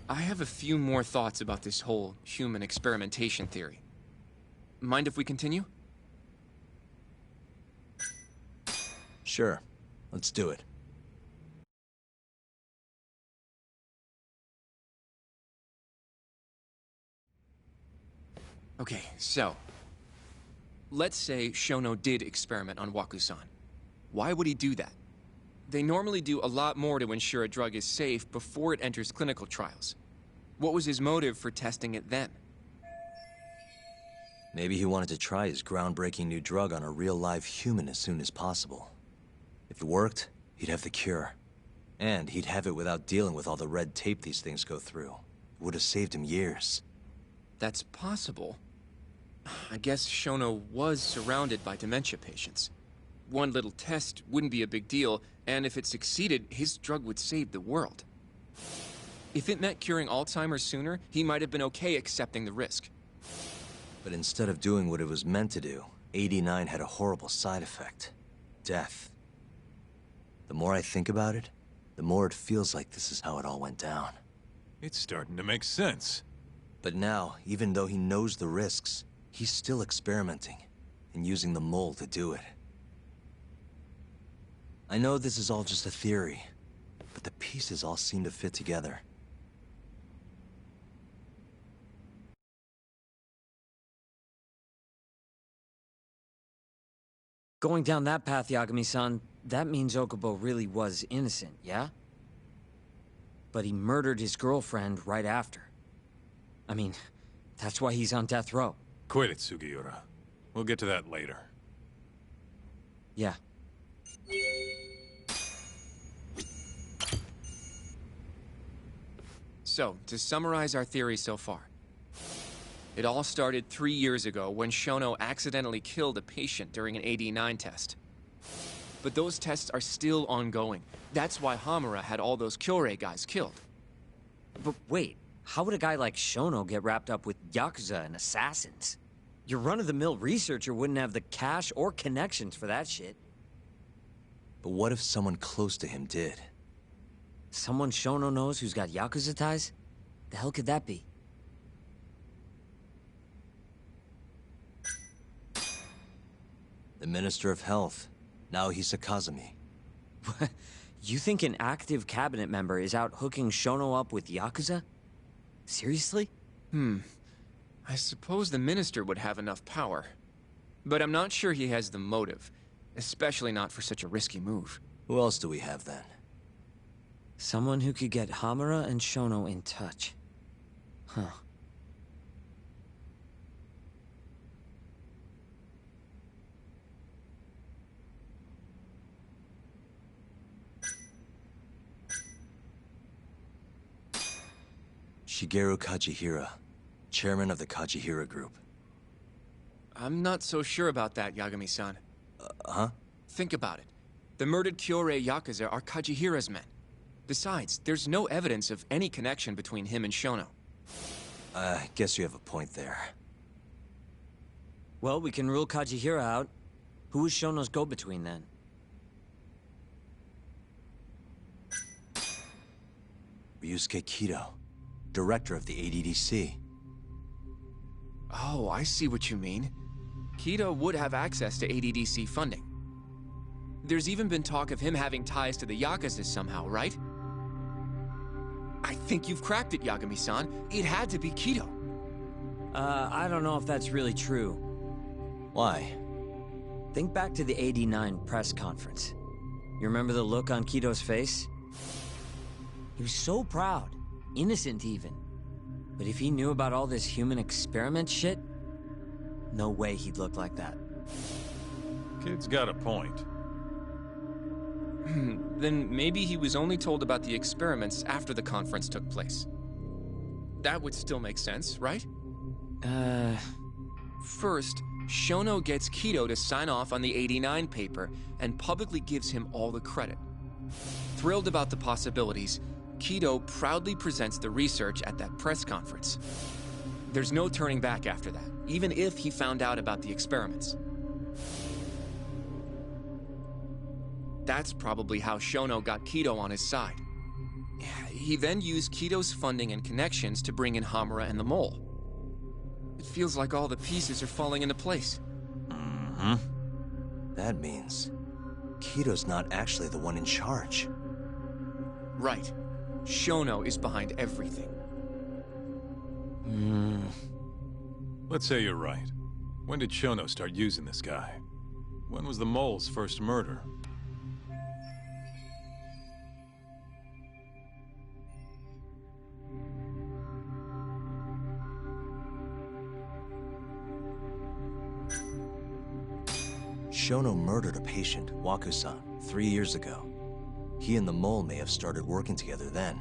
K: I have a few more thoughts about this whole human experimentation theory. Mind if we continue?
E: Sure. Let's do it.
K: Okay, so... let's say Shono did experiment on Waku-san. Why would he do that? They normally do a lot more to ensure a drug is safe before it enters clinical trials. What was his motive for testing it then?
E: Maybe he wanted to try his groundbreaking new drug on a real live human as soon as possible. If it worked, he'd have the cure. And he'd have it without dealing with all the red tape these things go through. It would have saved him years.
K: That's possible. I guess Shono was surrounded by dementia patients. One little test wouldn't be a big deal, and if it succeeded, his drug would save the world. If it meant curing Alzheimer's sooner, he might have been okay accepting the risk.
E: But instead of doing what it was meant to do, 89 had a horrible side effect. Death. The more I think about it, the more it feels like this is how it all went down.
S: It's starting to make sense.
E: But now, even though he knows the risks, he's still experimenting and using the mole to do it. I know this is all just a theory, but the pieces all seem to fit together.
U: Going down that path, Yagami-san, that means Okubo really was innocent, yeah? But he murdered his girlfriend right after. I mean, that's why he's on death row.
S: Quit it, Sugiura. We'll get to that later.
U: Yeah.
K: So, to summarize our theory so far. It all started 3 years ago when Shono accidentally killed a patient during an AD9 test. But those tests are still ongoing. That's why Hamura had all those Kyorei guys killed.
U: But wait, how would a guy like Shono get wrapped up with Yakuza and assassins? Your run-of-the-mill researcher wouldn't have the cash or connections for that shit.
E: But what if someone close to him did?
U: Someone Shono knows who's got Yakuza ties? The hell could that be?
E: The Minister of Health, Naohisa Kazumi.
U: You think an active cabinet member is out hooking Shono up with Yakuza? Seriously?
K: I suppose the minister would have enough power. But I'm not sure he has the motive. Especially not for such a risky move.
E: Who else do we have then?
U: Someone who could get Hamura and Shono in touch. Huh.
E: Shigeru Kajihira, chairman of the Kajihira Group.
K: I'm not so sure about that, Yagami-san.
E: Huh?
K: Think about it. The murdered Kyorei Yakuza are Kajihira's men. Besides, there's no evidence of any connection between him and Shono.
E: I guess you have a point there.
U: Well, we can rule Kajihira out. Who is Shono's go-between then?
E: Ryusuke Kido, director of the ADDC.
K: Oh, I see what you mean. Kido would have access to ADDC funding. There's even been talk of him having ties to the Yakuza somehow, right? I think you've cracked it, Yagami-san. It had to be Kido.
U: I don't know if that's really true.
E: Why?
U: Think back to the '89 press conference. You remember the look on Kido's face? He was so proud, innocent even. But if he knew about all this human experiment shit, no way he'd look like that.
S: Kid's got a point.
K: Then maybe he was only told about the experiments after the conference took place. That would still make sense, right? First, Shono gets Kido to sign off on the '89 paper and publicly gives him all the credit. Thrilled about the possibilities, Kido proudly presents the research at that press conference. There's no turning back after that, even if he found out about the experiments. That's probably how Shono got Kido on his side. He then used Kido's funding and connections to bring in Hamura and the Mole. It feels like all the pieces are falling into place.
E: Mm-hmm. That means Kido's not actually the one in charge.
K: Right. Shono is behind everything.
S: Let's say you're right. When did Shono start using this guy? When was the Mole's first murder?
E: Shono murdered a patient, Waku-san, 3 years ago. He and the mole may have started working together then.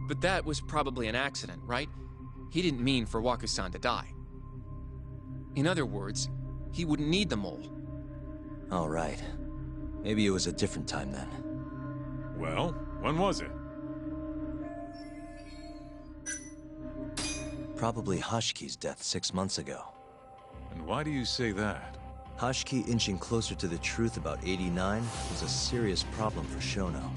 K: But that was probably an accident, right? He didn't mean for Waku-san to die. In other words, he wouldn't need the mole.
E: All right. Maybe it was a different time then.
S: Well, when was it?
E: Probably Hashiki's death 6 months ago.
S: And why do you say that?
E: Hashiki inching closer to the truth about 89 was a serious problem for Shono.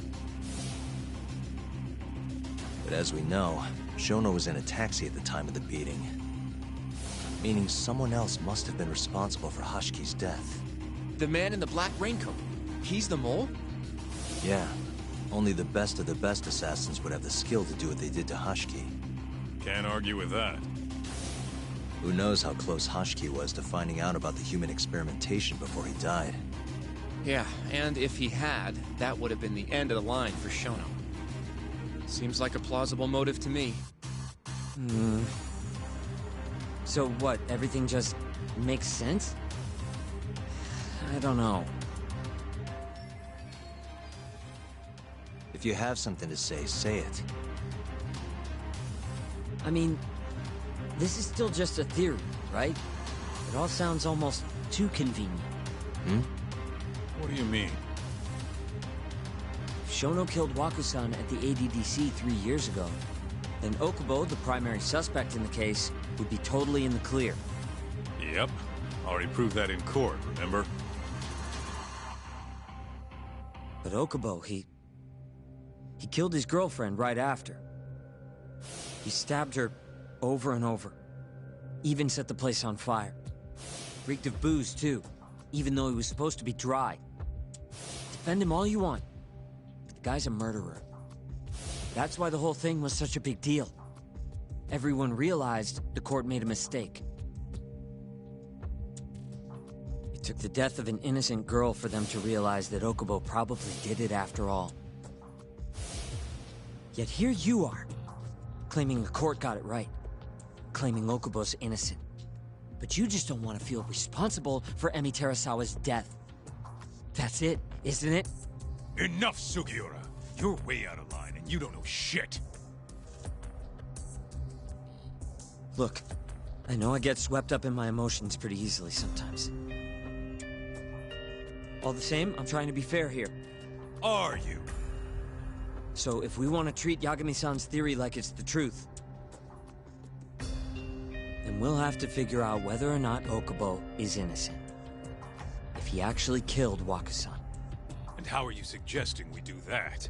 E: But as we know, Shono was in a taxi at the time of the beating. Meaning someone else must have been responsible for Hashiki's death.
K: The man in the black raincoat. He's the mole?
E: Yeah. Only the best of the best assassins would have the skill to do what they did to Hashiki.
S: Can't argue with that.
E: Who knows how close Hashiki was to finding out about the human experimentation before he died.
K: Yeah, and if he had, that would have been the end of the line for Shono. Seems like a plausible motive to me.
U: So what, everything just makes sense? I don't know.
E: If you have something to say it.
U: I mean, this is still just a theory, right? It all sounds almost too convenient.
S: What do you mean?
U: If Shono killed Waku-san at the ADDC 3 years ago, then Okubo, the primary suspect in the case, would be totally in the clear.
S: Yep. Already proved that in court, remember?
U: But Okubo, he killed his girlfriend right after. He stabbed her over and over. Even set the place on fire. Reeked of booze, too, even though he was supposed to be dry. Defend him all you want, but the guy's a murderer. That's why the whole thing was such a big deal. Everyone realized the court made a mistake. It took the death of an innocent girl for them to realize that Okubo probably did it after all. Yet here you are, claiming the court got it right, claiming Okubo's innocent. But you just don't want to feel responsible for Emi Terasawa's death. That's it, isn't it?
S: Enough, Sugiura! You're way out of line, and you don't know shit!
U: Look, I know I get swept up in my emotions pretty easily sometimes. All the same, I'm trying to be fair here.
S: Are you?
U: So if we want to treat Yagami-san's theory like it's the truth, then we'll have to figure out whether or not Okubo is innocent. If he actually killed Waku-san.
S: And how are you suggesting we do that?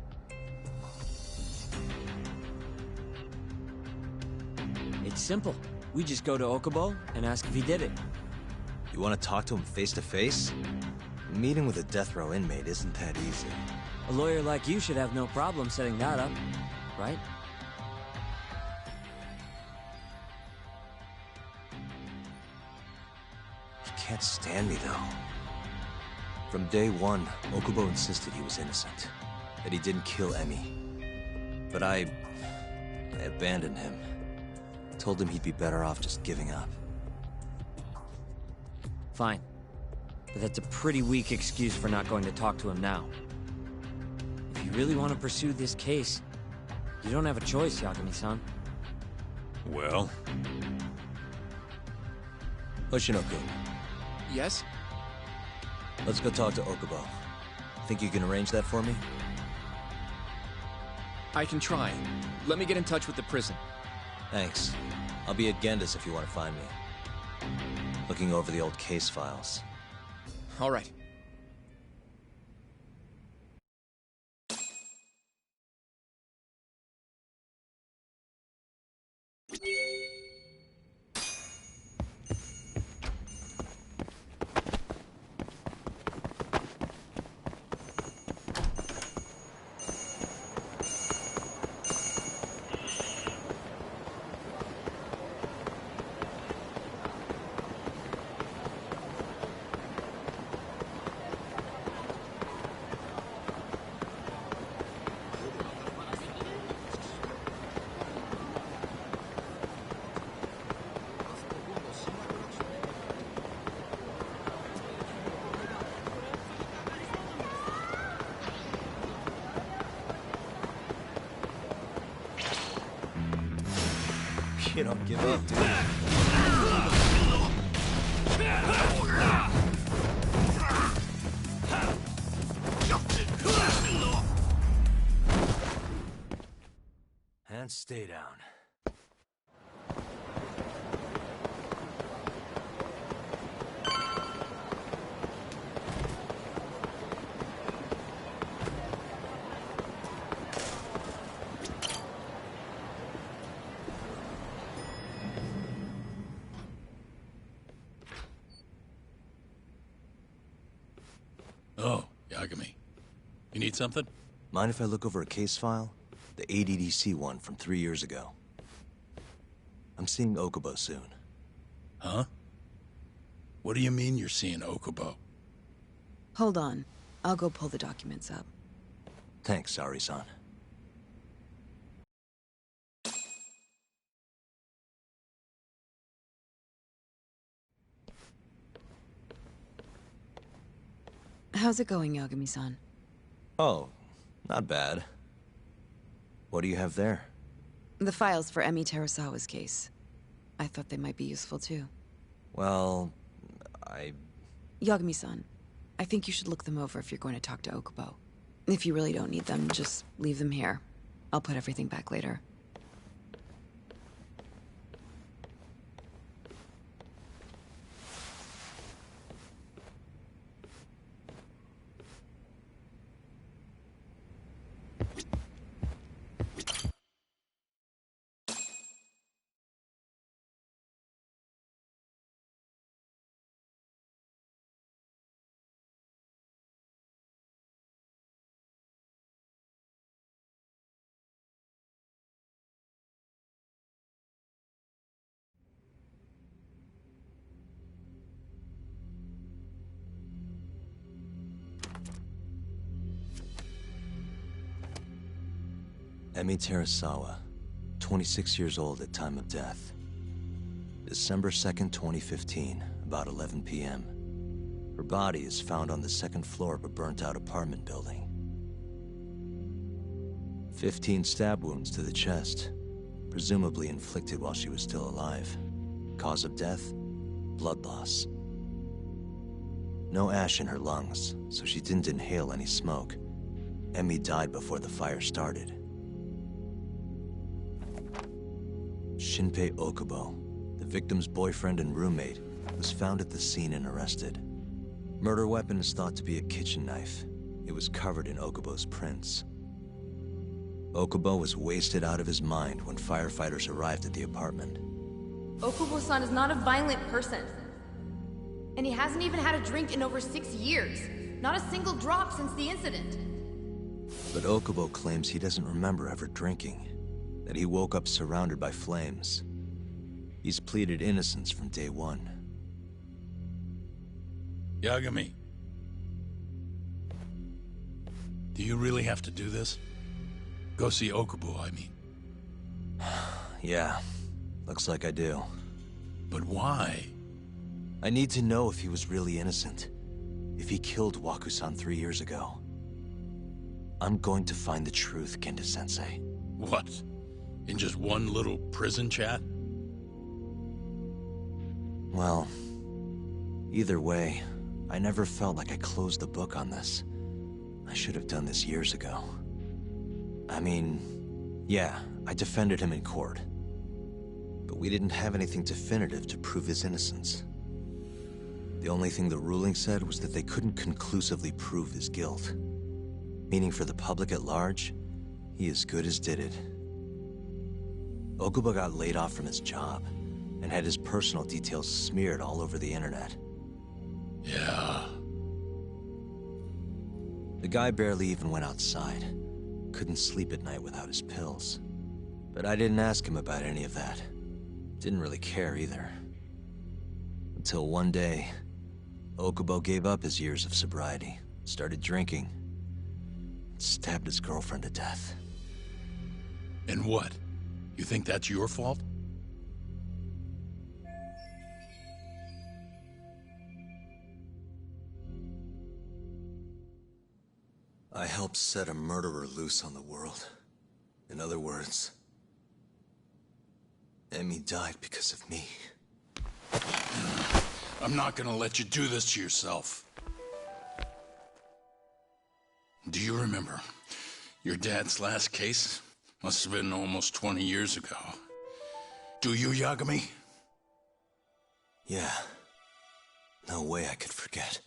U: It's simple. We just go to Okubo and ask if he did it.
E: You want to talk to him face to face? Meeting with a death row inmate isn't that easy.
U: A lawyer like you should have no problem setting that up, right?
E: He can't stand me, though. From day one, Okubo insisted he was innocent, that he didn't kill Emi. But I abandoned him. Told him he'd be better off just giving up.
U: Fine. But that's a pretty weak excuse for not going to talk to him now. If you really want to pursue this case, you don't have a choice, Yagami-san.
S: Well?
E: Hoshino-kun.
K: Yes?
E: Let's go talk to Okubo. Think you can arrange that for me?
K: I can try. Let me get in touch with the prison.
E: Thanks. I'll be at Genda's if you want to find me. Looking over the old case files.
K: All right.
E: Kid don't give up, dude. And stay down.
R: Oh, Yagami. You need something?
E: Mind if I look over a case file? The ADDC one from 3 years ago. I'm seeing Okubo soon.
R: Huh? What do you mean you're seeing Okubo?
Q: Hold on. I'll go pull the documents up.
E: Thanks, Ari-san.
Q: How's it going, Yagami-san?
E: Oh, not bad. What do you have there?
Q: The files for Emi Terasawa's case. I thought they might be useful too.
E: Well,
Q: Yagami-san, I think you should look them over if you're going to talk to Okubo. If you really don't need them, just leave them here. I'll put everything back later.
E: Emi Terasawa, 26 years old at time of death. December 2nd, 2015, about 11 p.m. Her body is found on the second floor of a burnt-out apartment building. 15 stab wounds to the chest, presumably inflicted while she was still alive. Cause of death? Blood loss. No ash in her lungs, so she didn't inhale any smoke. Emi died before the fire started. Shinpei Okubo, the victim's boyfriend and roommate, was found at the scene and arrested. Murder weapon is thought to be a kitchen knife. It was covered in Okubo's prints. Okubo was wasted out of his mind when firefighters arrived at the apartment.
T: Okubo-san is not a violent person. And he hasn't even had a drink in over 6 years. Not a single drop since the incident.
E: But Okubo claims he doesn't remember ever drinking, that he woke up surrounded by flames. He's pleaded innocence from day one.
R: Yagami. Do you really have to do this? Go see Okubo, I mean.
E: Yeah, looks like I do.
R: But why?
E: I need to know if he was really innocent. If he killed Waku-san 3 years ago. I'm going to find the truth, Kenta-sensei.
R: What? In just one little prison chat?
E: Well, either way, I never felt like I closed the book on this. I should have done this years ago. I mean, yeah, I defended him in court. But we didn't have anything definitive to prove his innocence. The only thing the ruling said was that they couldn't conclusively prove his guilt. Meaning for the public at large, he as good as did it. Okubo got laid off from his job, and had his personal details smeared all over the internet.
R: Yeah.
E: The guy barely even went outside. Couldn't sleep at night without his pills. But I didn't ask him about any of that. Didn't really care either. Until one day, Okubo gave up his years of sobriety, started drinking, and stabbed his girlfriend to death.
R: And what? You think that's your fault?
E: I helped set a murderer loose on the world. In other words, Emmy died because of me.
R: I'm not gonna let you do this to yourself. Do you remember your dad's last case? Must have been almost 20 years ago. Do you, Yagami?
E: Yeah. No way I could forget.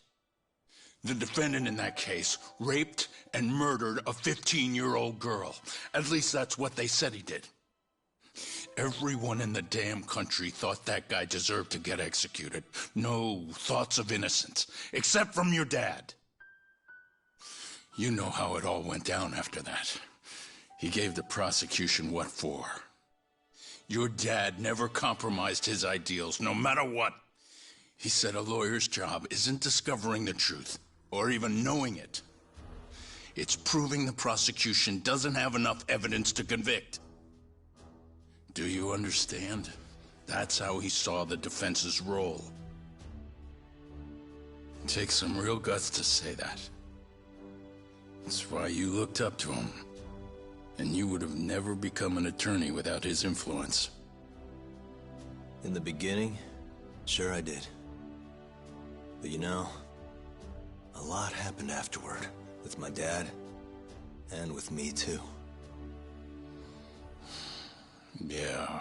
R: The defendant in that case raped and murdered a 15-year-old girl. At least that's what they said he did. Everyone in the damn country thought that guy deserved to get executed. No thoughts of innocence, except from your dad. You know how it all went down after that. He gave the prosecution what for. Your dad never compromised his ideals, no matter what. He said a lawyer's job isn't discovering the truth, or even knowing it. It's proving the prosecution doesn't have enough evidence to convict. Do you understand? That's how he saw the defense's role. It takes some real guts to say that. That's why you looked up to him. And you would have never become an attorney without his influence.
E: In the beginning, sure I did. But you know, a lot happened afterward, with my dad, and with me too.
R: Yeah.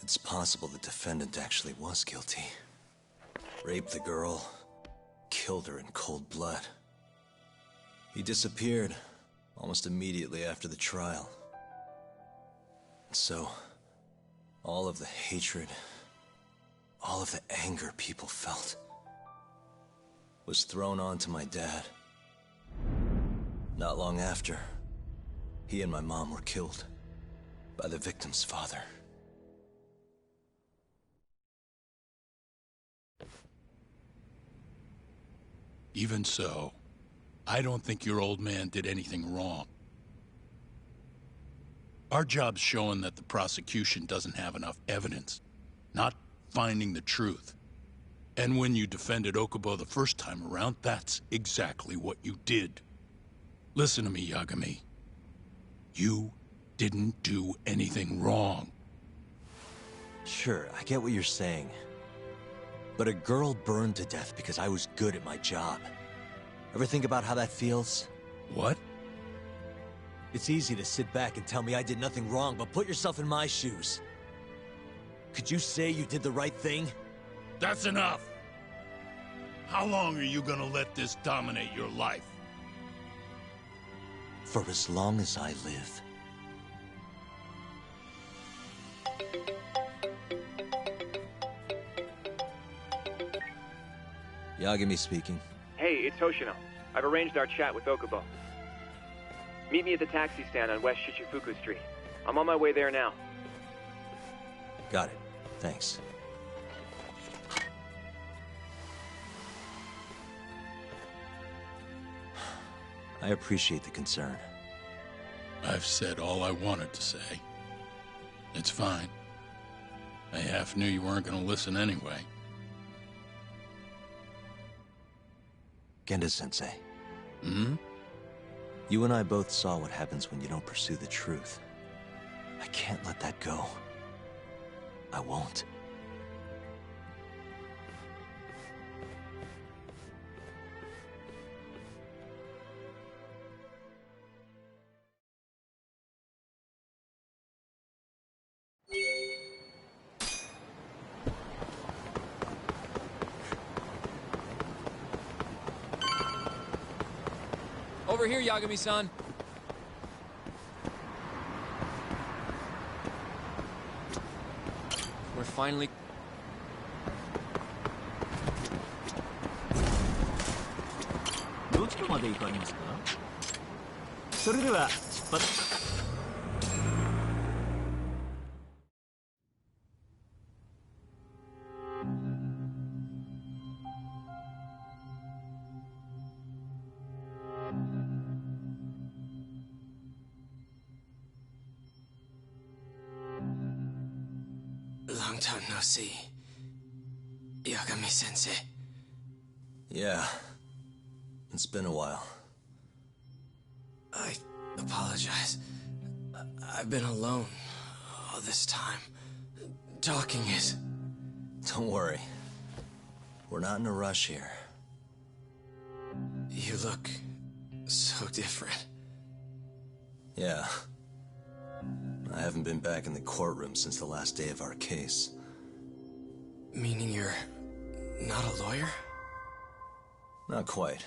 E: It's possible the defendant actually was guilty. Raped the girl, killed her in cold blood. He disappeared almost immediately after the trial. And so, all of the hatred, all of the anger people felt was thrown onto my dad. Not long after, he and my mom were killed by the victim's father.
R: Even so, I don't think your old man did anything wrong. Our job's showing that the prosecution doesn't have enough evidence, not finding the truth. And when you defended Okubo the first time around, that's exactly what you did. Listen to me, Yagami. You didn't do anything wrong.
E: Sure, I get what you're saying. But a girl burned to death because I was good at my job. Ever think about how that feels?
R: What?
E: It's easy to sit back and tell me I did nothing wrong, but put yourself in my shoes. Could you say you did the right thing?
R: That's enough! How long are you gonna let this dominate your life?
E: For as long as I live. Yagami speaking.
H: Hey, it's Hoshino. I've arranged our chat with Okubo. Meet me at the taxi stand on West Shichifuku Street. I'm on my way there now.
E: Got it. Thanks. I appreciate the concern.
R: I've said all I wanted to say. It's fine. I half knew you weren't gonna listen anyway.
E: Genda-sensei.
R: Hmm?
E: You and I both saw what happens when you don't pursue the truth. I can't let that go. I won't.
K: Over here, Yagami-san. We're finally...
N: Long time no see. Yagami-sensei.
E: Yeah. It's been a while.
N: I apologize.
D: I've been alone all this time. Talking is...
E: Don't worry. We're not in a rush here.
D: You look so different.
E: Yeah. I haven't been back in the courtroom since the last day of our case.
D: Meaning you're not a lawyer?
E: Not quite.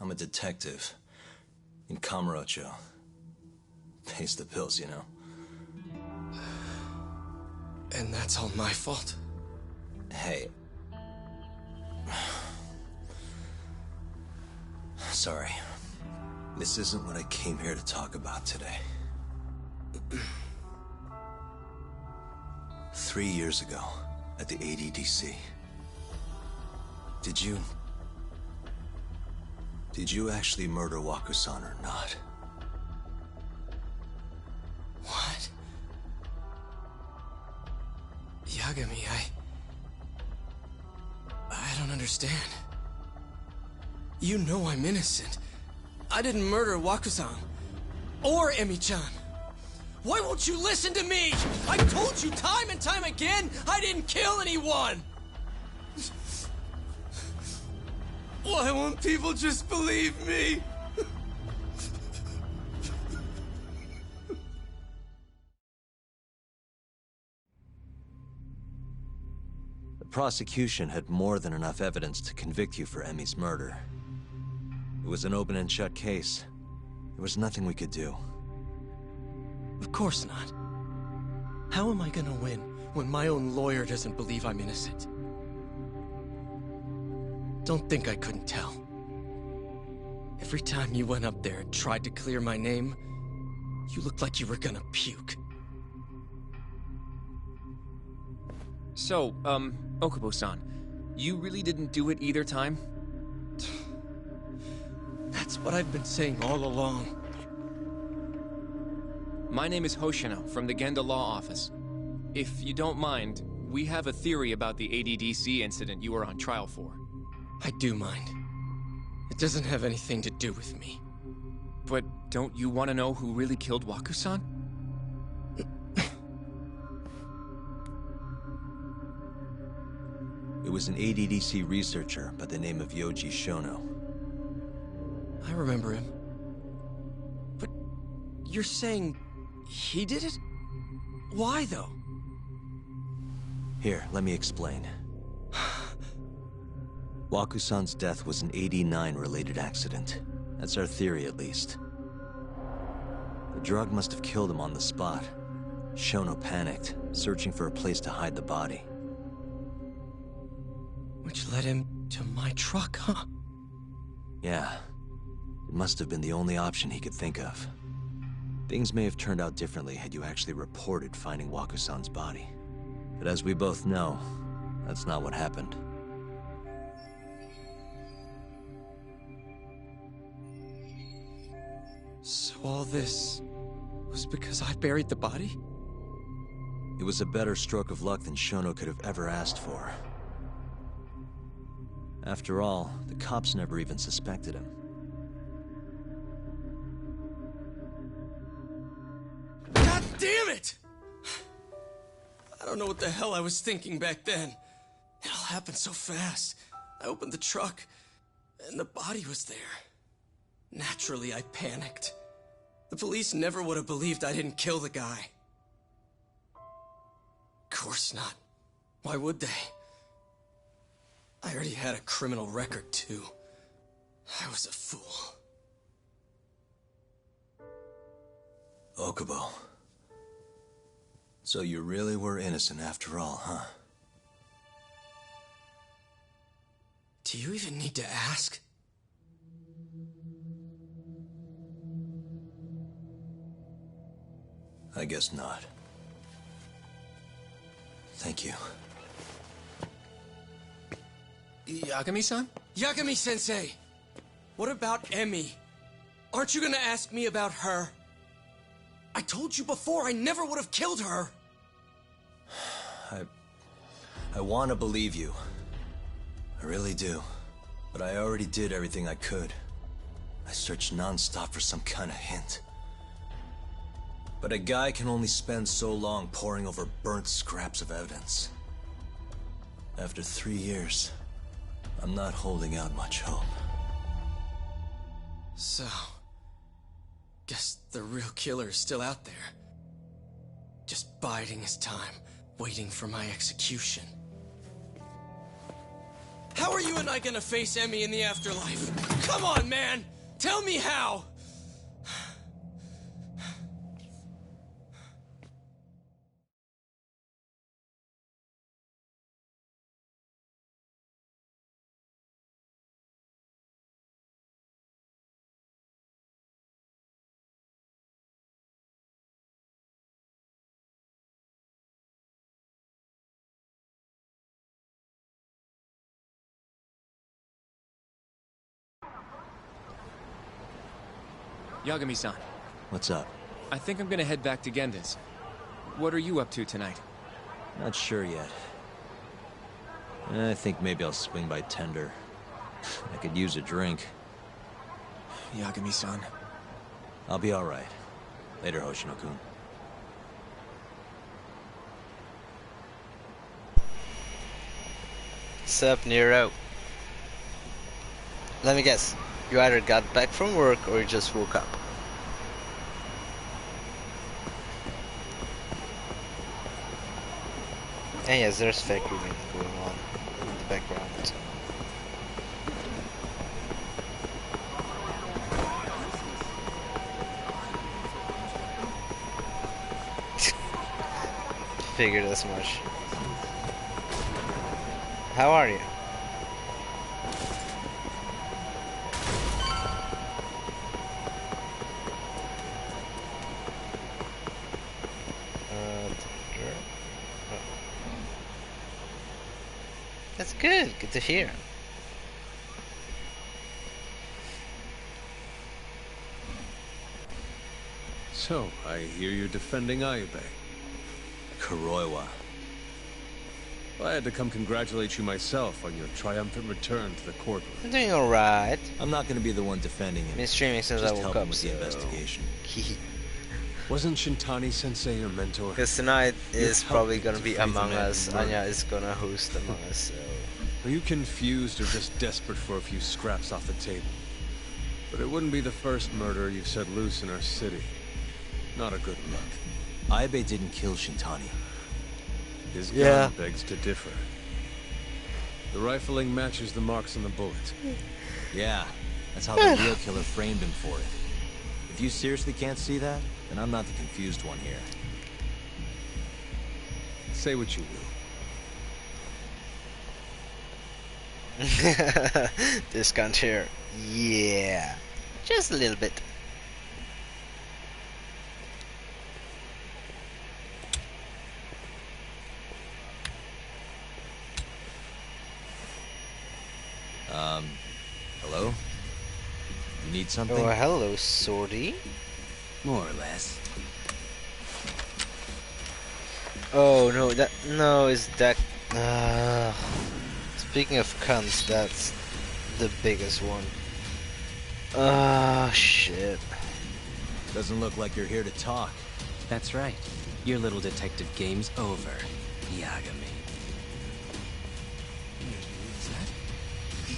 E: I'm a detective. In Kamurocho. Pays the bills, you know.
D: And that's all my fault?
E: Hey. Sorry. This isn't what I came here to talk about today. 3 years ago, at the ADDC. Did you actually murder Waku-san or not?
D: What? Yagami, I don't understand. You know I'm innocent. I didn't murder Waku-san. Or Emi-chan. Why won't you listen to me? I told you time and time again, I didn't kill anyone! Why won't people just believe me?
E: The prosecution had more than enough evidence to convict you for Emi's murder. It was an open and shut case. There was nothing we could do.
D: Of course not. How am I gonna win when my own lawyer doesn't believe I'm innocent? Don't think I couldn't tell. Every time you went up there and tried to clear my name, you looked like you were gonna puke.
K: So, Okubo-san, you really didn't do it either time?
D: That's what I've been saying all along.
K: My name is Hoshino, from the Genda Law Office. If you don't mind, we have a theory about the ADDC incident you were on trial for.
D: I do mind. It doesn't have anything to do with me.
K: But don't you want to know who really killed Waku-san?
E: It was an ADDC researcher by the name of Yoji Shono.
D: I remember him. But you're saying he did it? Why, though?
E: Here, let me explain. Waku-san's death was an 89-related accident. That's our theory, at least. The drug must have killed him on the spot. Shono panicked, searching for a place to hide the body.
D: Which led him to my truck, huh?
E: Yeah. It must have been the only option he could think of. Things may have turned out differently had you actually reported finding Waku-san's body. But as we both know, that's not what happened.
D: So all this was because I buried the body?
E: It was a better stroke of luck than Shono could have ever asked for. After all, the cops never even suspected him.
D: God damn it! I don't know what the hell I was thinking back then. It all happened so fast. I opened the truck, and the body was there. Naturally, I panicked. The police never would have believed I didn't kill the guy. Of course not. Why would they? I already had a criminal record, too. I was a fool.
E: Okubo. So you really were innocent after all, huh?
D: Do you even need to ask?
E: I guess not. Thank you.
K: Yagami-san?
D: Yagami-sensei! What about Emi? Aren't you gonna ask me about her? I told you before I never would have killed her!
E: I want to believe you. I really do. But I already did everything I could. I searched non-stop for some kind of hint. But a guy can only spend so long poring over burnt scraps of evidence. After 3 years, I'm not holding out much hope.
D: So, guess the real killer is still out there. Just biding his time, waiting for my execution. How are you and I gonna face Emmy in the afterlife? Come on, man! Tell me how!
K: Yagami-san.
E: What's up?
K: I think I'm gonna head back to Genda's. What are you up to tonight?
E: Not sure yet. I think maybe I'll swing by Tender. I could use a drink.
K: Yagami-san.
E: I'll be alright. Later, Hoshino-kun.
I: Sup, Nero? Let me guess. You either got back from work or you just woke up. And yes, there's factory meeting going on in the background. Figured as much. How are you? That's good. Good to hear.
V: So, I hear you're defending Ayube.
E: Kuroiwa.
V: Well, I had to come congratulate you myself on your triumphant return to the courtroom.
I: I'm doing alright.
E: I'm not gonna be the one defending him.
I: Been streaming since I woke up
E: with the investigation.
V: Wasn't Shintani-sensei your mentor?
I: Because tonight is probably gonna be Among Us. Anya is gonna host Among Us, so...
V: Are you confused or just desperate for a few scraps off the table? But it wouldn't be the first murder you've set loose in our city. Not a good look.
E: Ayube didn't kill Shintani.
V: His gun begs to differ. The rifling matches the marks on the bullet.
E: Yeah, that's how the real killer framed him for it. If you seriously can't see that, then I'm not the confused one here.
V: Say what you
I: will. Discount here. Yeah. Just a little bit.
E: Hello? You need something?
I: Oh, hello, Swordy.
E: More or less.
I: Oh, no, is that... Speaking of cunts, that's the biggest one. Shit.
E: Doesn't look like you're here to talk.
W: That's right. Your little detective game's over, Yagami.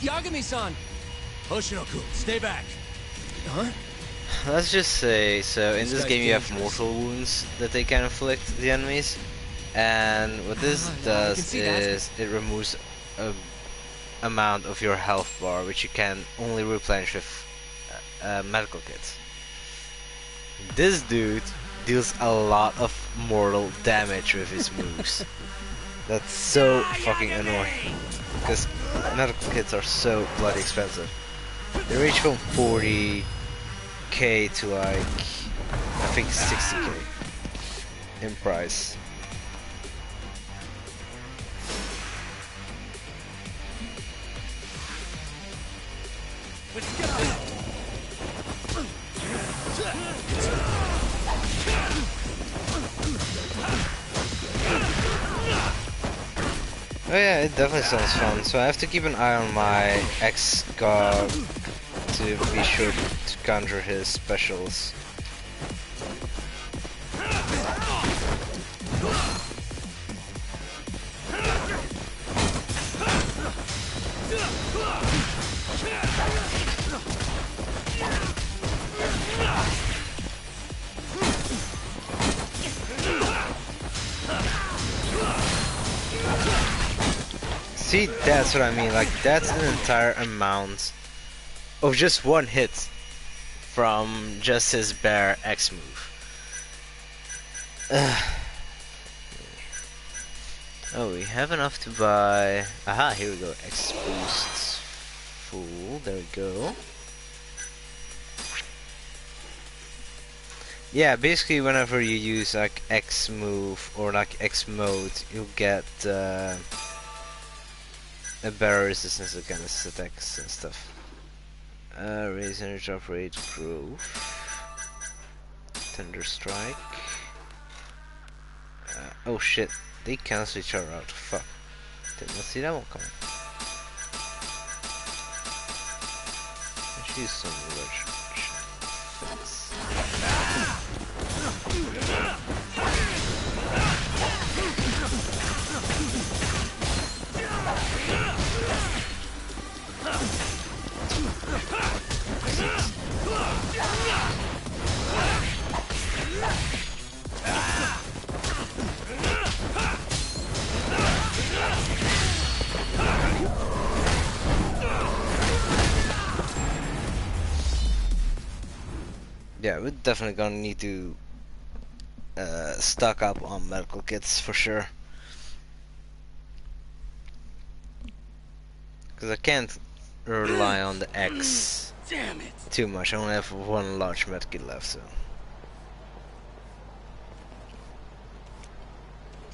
K: Yagami-san!
E: Hoshino-kun, stay back!
K: Huh?
I: Let's just say, so in this game you have mortal wounds that they can inflict the enemies. And what this does is it removes a amount of your health bar, which you can only replenish with medical kits. This dude deals a lot of mortal damage with his moves. That's so fucking annoying. Because medical kits are so bloody expensive. They range from 40k to like, I think 60k in price. Oh yeah, it definitely sounds fun, so I have to keep an eye on my ex-god to be sure to counter his specials. See, that's what I mean. Like, that's an entire amount of just one hit from just his bare X move. Oh, we have enough to buy... Aha, here we go. X boosts full. There we go. Yeah, basically whenever you use like X move or like X mode, you'll get a better resistance against attacks and stuff. Raise energy drop rate, growth, Thunder Strike. Oh shit, they cancel each other out. Fuck, did not see that one coming. Let's use some legend. Yeah, we're definitely gonna need to stock up on medical kits for sure. Because I can't rely on the X too much. I only have one large medkit left, so.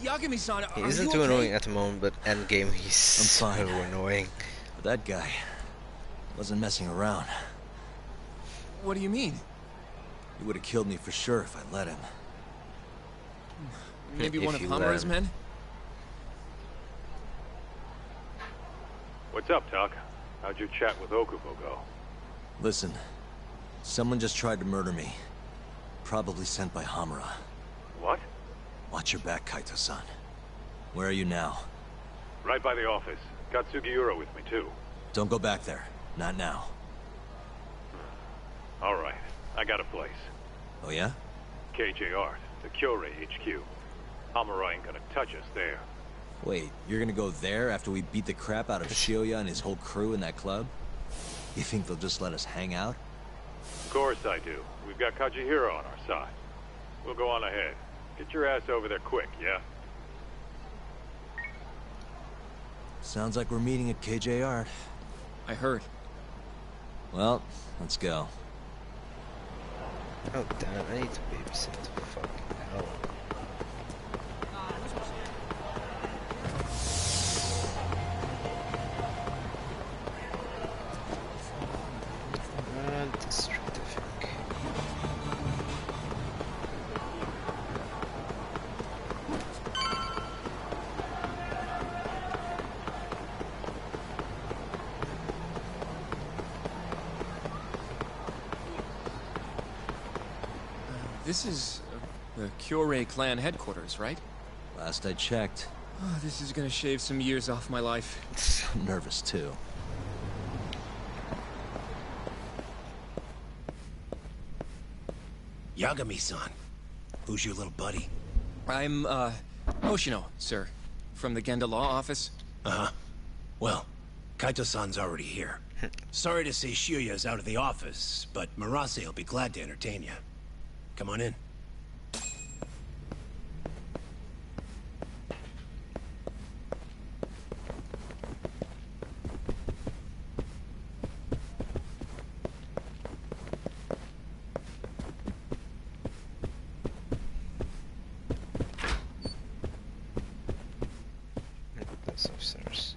V: Yagami-san,
I: He isn't too annoying at the moment, but endgame he's so annoying.
E: But that guy wasn't messing around.
K: What do you mean?
E: He would have killed me for sure if I let him.
K: Maybe one of Hamura's men?
C: What's up, Tuck? How'd your chat with Okubo go?
E: Listen, someone just tried to murder me. Probably sent by Hamura.
C: What?
E: Watch your back, Kaito-san. Where are you now?
C: Right by the office. Got Sugiura with me, too.
E: Don't go back there. Not now.
C: All right. I got a place.
E: Oh, yeah?
C: KJ Art, the Kyorei HQ. Hamura ain't gonna touch us there.
E: Wait, you're gonna go there after we beat the crap out of Shioya and his whole crew in that club? You think they'll just let us hang out?
C: Of course I do. We've got Kajihiro on our side. We'll go on ahead. Get your ass over there quick, yeah?
E: Sounds like we're meeting at KJ Art.
K: I heard.
E: Well, let's go.
I: Oh damn, I need to babysit. Fucking hell. Destructive.
K: This is the Kyorei clan headquarters, right?
E: Last I checked.
K: Oh, this is gonna shave some years off my life.
E: I'm nervous too.
G: Yagami-san. Who's your little buddy?
K: I'm, Hoshino, sir. From the Genda Law Office.
G: Uh-huh. Well, Kaito-san's already here. Sorry to say Shioya's out of the office, but Murase will be glad to entertain you. Come on in.
I: That's upstairs.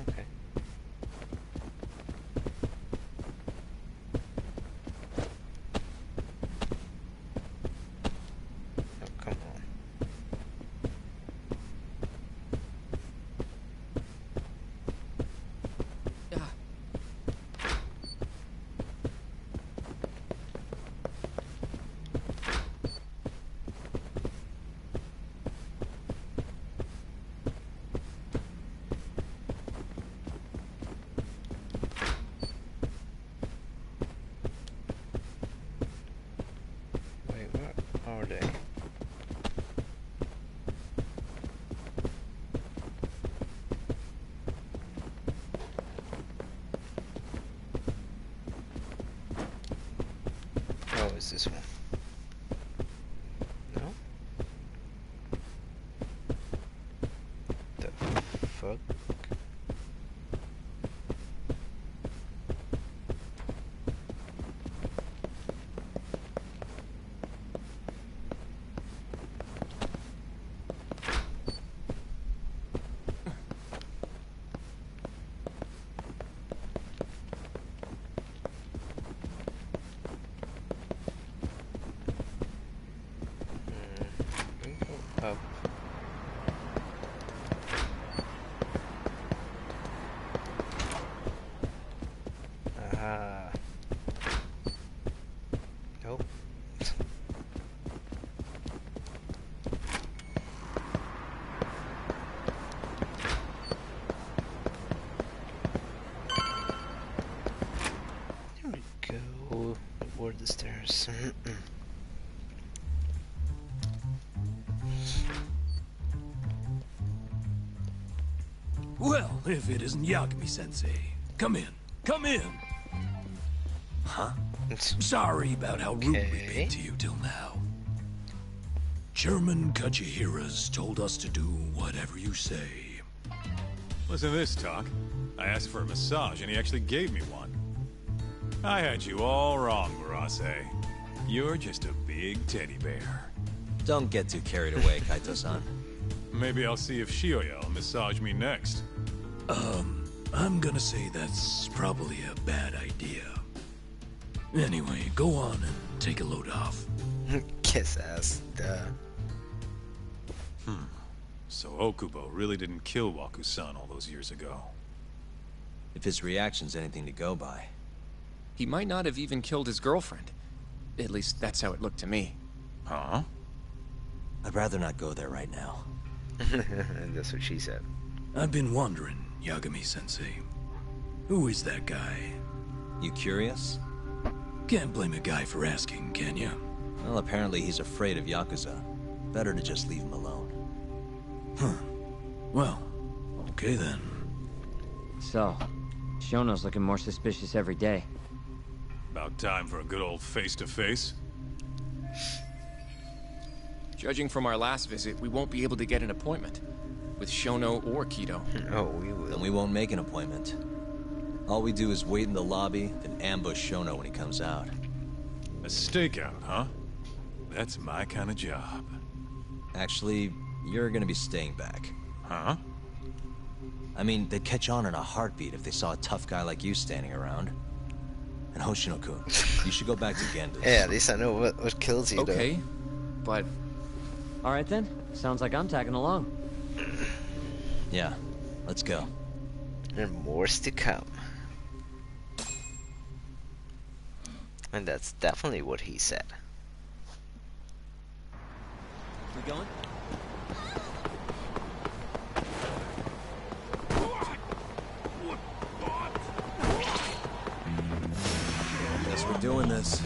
I: Okay. Oh, come on. was this one? No? The fuck? Up. Nope. There we go. Aboard the stairs.
G: Well, if it isn't Yagami-sensei. Come in. Come in! Huh? Sorry about how rude we've been to you till now. Chairman Kachihira's told us to do whatever you say.
S: Listen to this, Talk. I asked for a massage, and he actually gave me one. I had you all wrong, Murase. You're just a big teddy bear.
E: Don't get too carried away, Kaito-san.
S: Maybe I'll see if Shioya will massage me next.
G: I'm gonna say that's probably a bad idea. Anyway, go on and take a load off.
I: Kiss ass, duh.
S: So Okubo really didn't kill Waku-san all those years ago.
E: If his reaction's anything to go by.
K: He might not have even killed his girlfriend. At least that's how it looked to me.
S: Huh?
E: I'd rather not go there right now.
I: That's what she said.
G: I've been wondering, Yagami-sensei. Who is that guy?
E: You curious?
G: Can't blame a guy for asking, can you?
E: Well, apparently he's afraid of Yakuza. Better to just leave him alone.
G: Huh. Well, okay then.
U: So, Shono's looking more suspicious every day.
S: About time for a good old face-to-face.
K: Judging from our last visit, we won't be able to get an appointment. With Shono or Kido.
I: Oh, we will.
E: Then we won't make an appointment. All we do is wait in the lobby, then ambush Shono when he comes out.
S: A stakeout, huh? That's my kind of job.
E: Actually, you're gonna be staying back.
S: Huh?
E: I mean, they'd catch on in a heartbeat if they saw a tough guy like you standing around. And Hoshino-kun, you should go back to Genda's.
I: Yeah, at least I know what kills you,
K: okay, but...
U: Alright then, sounds like I'm tagging along.
E: Yeah, let's go.
I: And more's to come. And that's definitely what he said.
U: We going?
E: Guess we're doing this.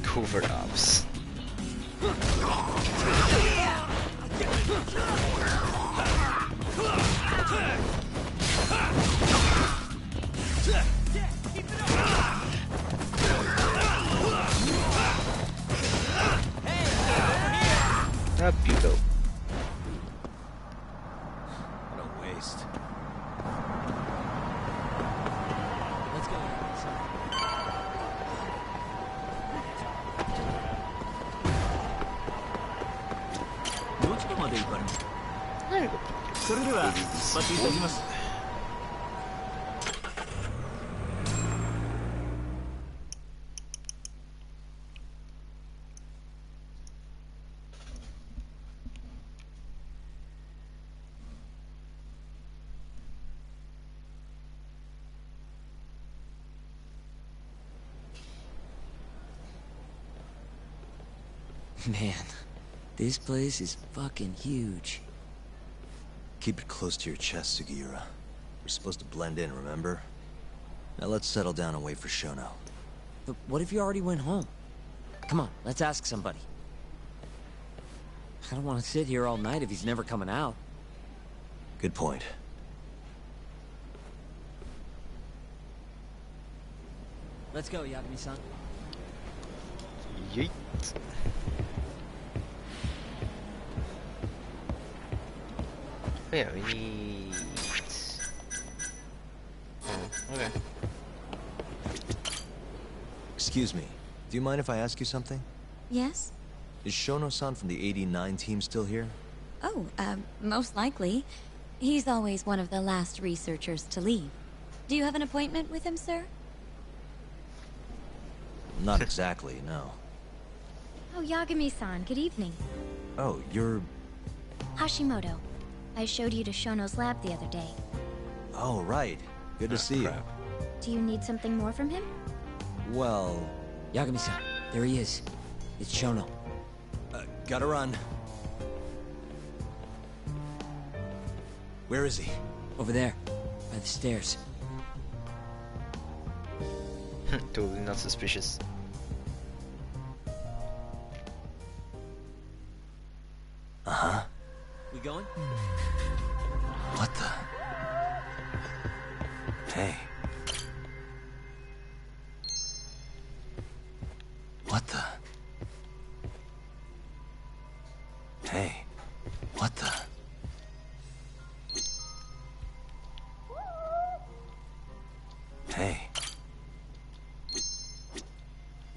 I: Covert ops. Up you go.
E: What a waste.
U: Let's go.
O: Man, this place is fucking huge.
E: Keep it close to your chest, Sugiura. We're supposed to blend in, remember? Now let's settle down and wait for Shono.
U: But what if you already went home? Come on, let's ask somebody. I don't want to sit here all night if he's never coming out.
E: Good point.
U: Let's go, Yagami-san.
I: Yeet. Yeah, we need... Oh, okay.
E: Excuse me. Do you mind if I ask you something?
B: Yes?
E: Is Shono-san from the 89 team still here?
B: Oh, most likely. He's always one of the last researchers to leave. Do you have an appointment with him, sir?
E: Not exactly, no.
J: Oh, Yagami-san, good evening.
E: Oh, you're...
J: Hashimoto. I showed you to Shono's lab the other day.
E: Oh, right. Good to see you.
J: Do you need something more from him?
E: Well...
U: Yagami-san, there he is. It's Shono.
E: Gotta run. Where is he?
U: Over there, by the stairs.
I: Totally not suspicious.
E: Uh-huh.
U: We going?
E: What the? Hey. What the? Hey. What the? Hey.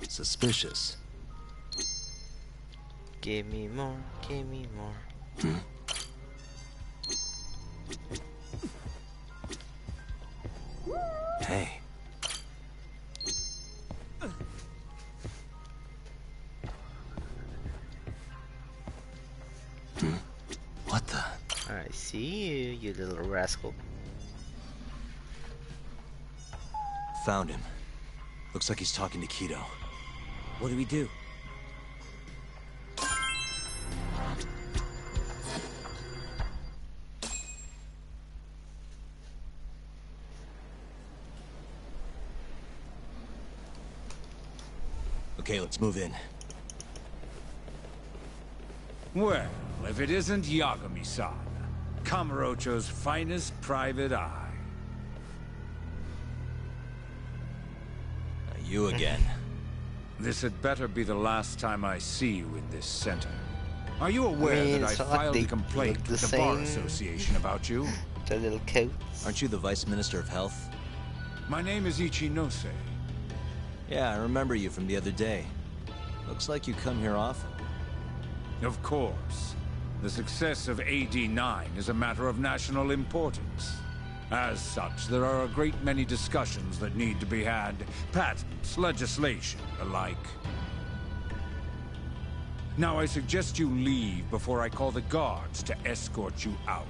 E: Suspicious.
I: Give me more, give me more.
E: Hey. What the?
I: I see you, you little rascal.
E: Found him. Looks like he's talking to Kido.
U: What do we do?
E: Okay, let's move in.
P: Well, if it isn't Yagami-san, Kamurocho's finest private eye.
E: You again.
P: This had better be the last time I see you in this center. Are you aware that I filed a complaint with the Bar Association about you?
I: The little coats.
E: Aren't you the Vice Minister of Health?
P: My name is Ichinose.
E: Yeah, I remember you from the other day. Looks like you come here often.
P: Of course. The success of AD-9 is a matter of national importance. As such, there are a great many discussions that need to be had. Patents, legislation, alike. Now I suggest you leave before I call the guards to escort you out.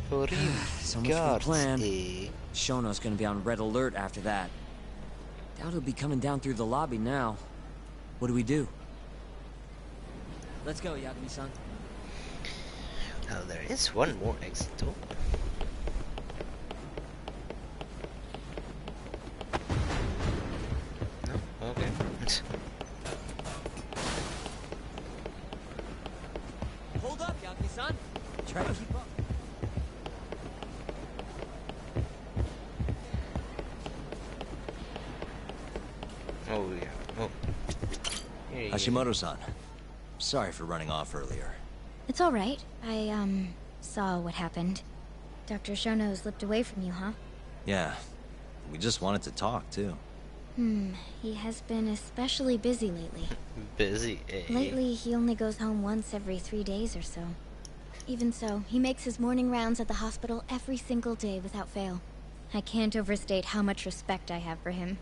U: So much for the plan. Shono's gonna be on red alert after that. Doubt he'll be coming down through the lobby now. What do we do? Let's go, Yagami-san.
I: Oh, there is one more exit door. Oh, okay.
U: Hold up, Yagami-san. Try to keep up.
I: Oh, yeah. Oh.
E: Hashimoto-san. Sorry for running off earlier.
J: It's all right. I, saw what happened. Dr. Shono slipped away from you, huh?
E: Yeah. We just wanted to talk, too.
J: He has been especially busy lately.
I: Busy, eh?
J: Lately, he only goes home once every 3 days or so. Even so, he makes his morning rounds at the hospital every single day without fail. I can't overstate how much respect I have for him.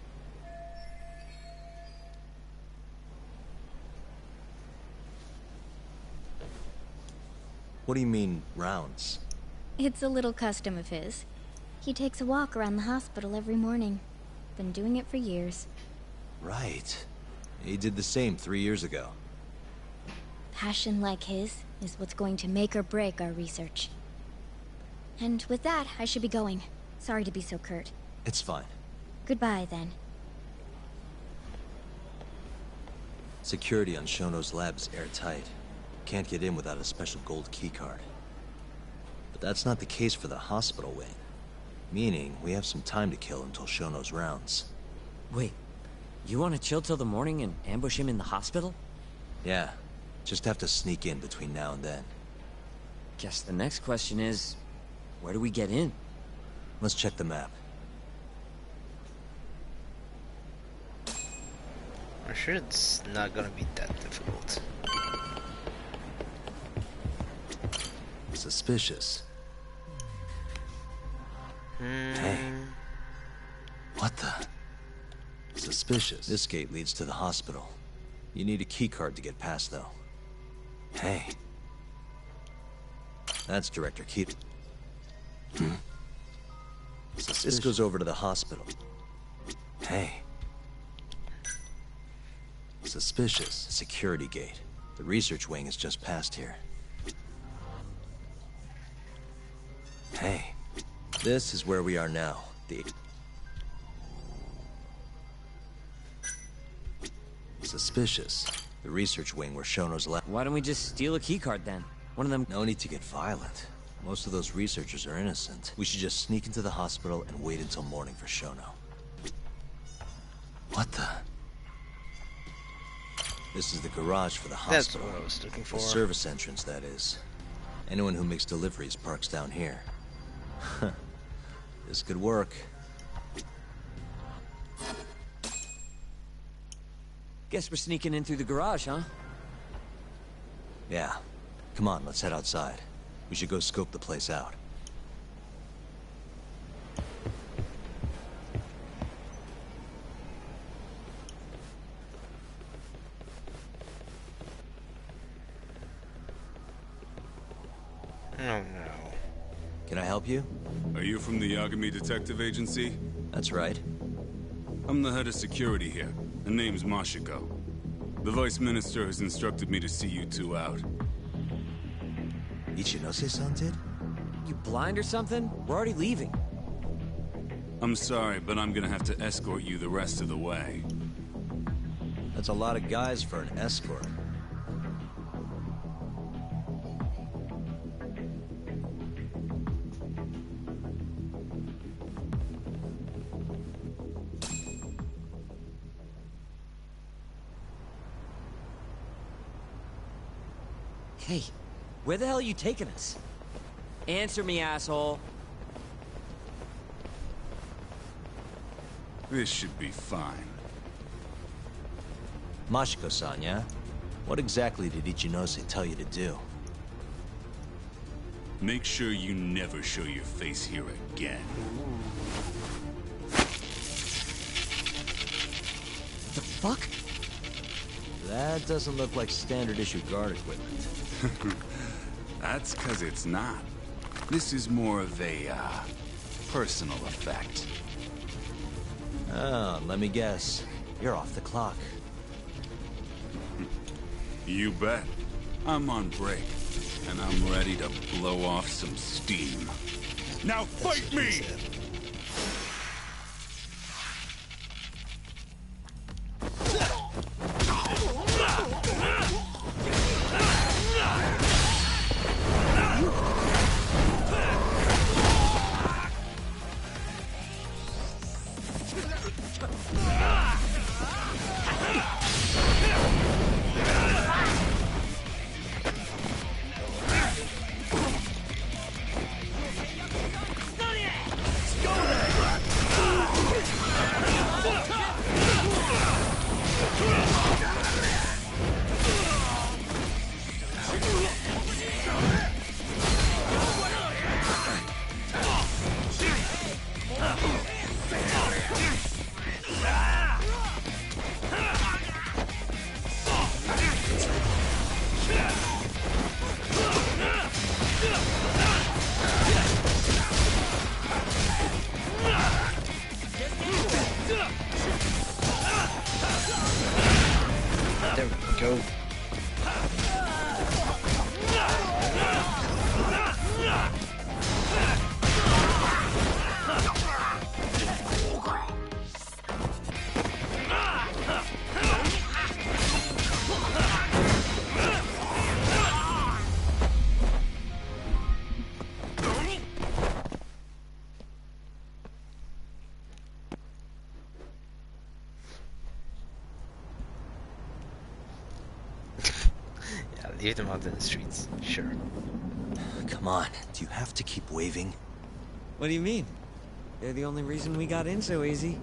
E: What do you mean, rounds?
J: It's a little custom of his. He takes a walk around the hospital every morning. Been doing it for years.
E: Right. He did the same 3 years ago.
J: Passion like his is what's going to make or break our research. And with that, I should be going. Sorry to be so curt.
E: It's fine.
J: Goodbye, then.
E: Security on Shono's lab is airtight. Can't get in without a special gold keycard. But that's not the case for the hospital wing. Meaning, we have some time to kill until Shono's rounds.
U: Wait, you want to chill till the morning and ambush him in the hospital?
E: Yeah, just have to sneak in between now and then.
U: Guess the next question is, where do we get in?
E: Let's check the map.
I: I'm sure it's not gonna be that difficult.
E: Suspicious. Hey. What the? Suspicious. This gate leads to the hospital. You need a keycard to get past, though. Hey. That's Director Keaton. This goes over to the hospital. Hey. Suspicious. Security gate. The research wing is just past here. Hey. This is where we are now. Suspicious. The research wing where Shono's lab.
U: Why don't we just steal a keycard then? One of them.
E: No need to get violent. Most of those researchers are innocent. We should just sneak into the hospital and wait until morning for Shono. What the? This is the garage for the hospital.
I: That's what I was looking for.
E: The service entrance, that is. Anyone who makes deliveries parks down here. This could work.
U: Guess we're sneaking in through the garage, huh?
E: Yeah. Come on, let's head outside. We should go scope the place out.
I: Oh no.
E: Can I help you?
F: Are you from the Yagami Detective Agency?
E: That's right.
F: I'm the head of security here. Her name's Mashiko. The Vice Minister has instructed me to see you two out.
E: Ichinose-san did?
U: You blind or something? We're already leaving.
F: I'm sorry, but I'm gonna have to escort you the rest of the way.
E: That's a lot of guys for an escort.
U: Hey, where the hell are you taking us? Answer me, asshole.
F: This should be fine.
E: Mashiko-san, yeah? What exactly did Ichinose tell you to do?
F: Make sure you never show your face here again.
U: The fuck?
E: That doesn't look like standard issue guard equipment.
F: That's 'cause it's not. This is more of a, personal effect.
E: Oh, let me guess. You're off the clock.
F: You bet. I'm on break, and I'm ready to blow off some steam. Now fight me!
I: leave them out in the streets. Sure.
E: Come on, do you have to keep waving?
U: What do you mean? They're the only reason we got in so easy.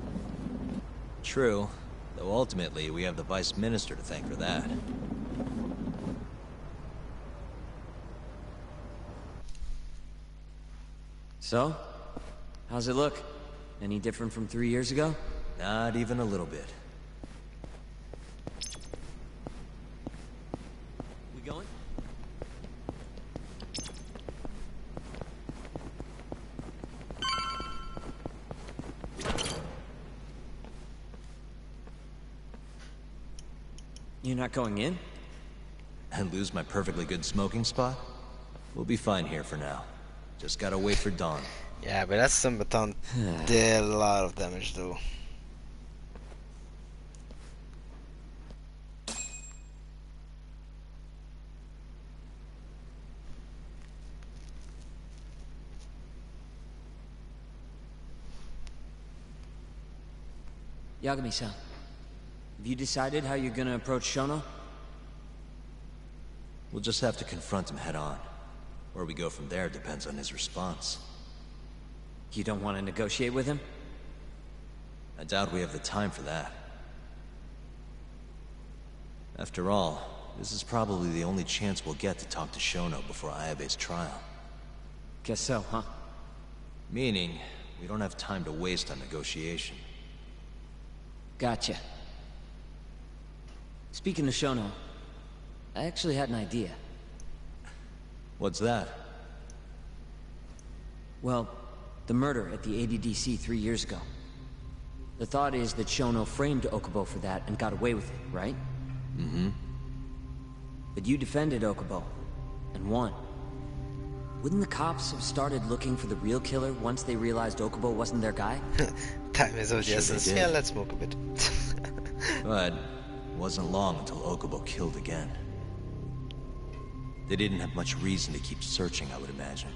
E: True, though ultimately we have the Vice Minister to thank for that.
U: So? How's it look? Any different from 3 years ago?
E: Not even a little bit.
U: We going? You're not going in?
E: And lose my perfectly good smoking spot? We'll be fine here for now. Just gotta wait for dawn.
I: Yeah, but that's some baton did a lot of damage though.
U: Yagami-san, have you decided how you're gonna approach Shono?
E: We'll just have to confront him head on. Where we go from there depends on his response.
U: You don't want to negotiate with him?
E: I doubt we have the time for that. After all, this is probably the only chance we'll get to talk to Shono before Ayabe's trial.
U: Guess so, huh?
E: Meaning, we don't have time to waste on negotiation.
U: Gotcha. Speaking of Shono, I actually had an idea.
E: What's that?
U: Well, the murder at the ADDC 3 years ago. The thought is that Shono framed Okubo for that and got away with it, right?
E: Mm-hmm.
U: But you defended Okubo, and won. Wouldn't the cops have started looking for the real killer once they realized Okubo wasn't their guy?
I: Time is of the essence. Yeah, let's smoke a bit.
E: But it wasn't long until Okubo killed again. They didn't have much reason to keep searching, I would imagine.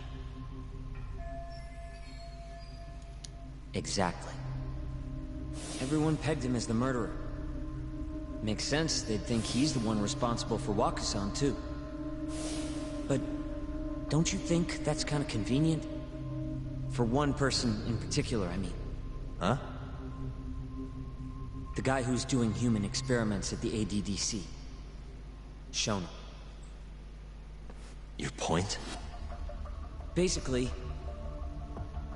U: Exactly. Everyone pegged him as the murderer. Makes sense, they'd think he's the one responsible for Wakusan, too. But don't you think that's kind of convenient? For one person in particular, I mean.
E: Huh?
U: The guy who's doing human experiments at the ADDC. Shono.
E: Your point?
U: Basically,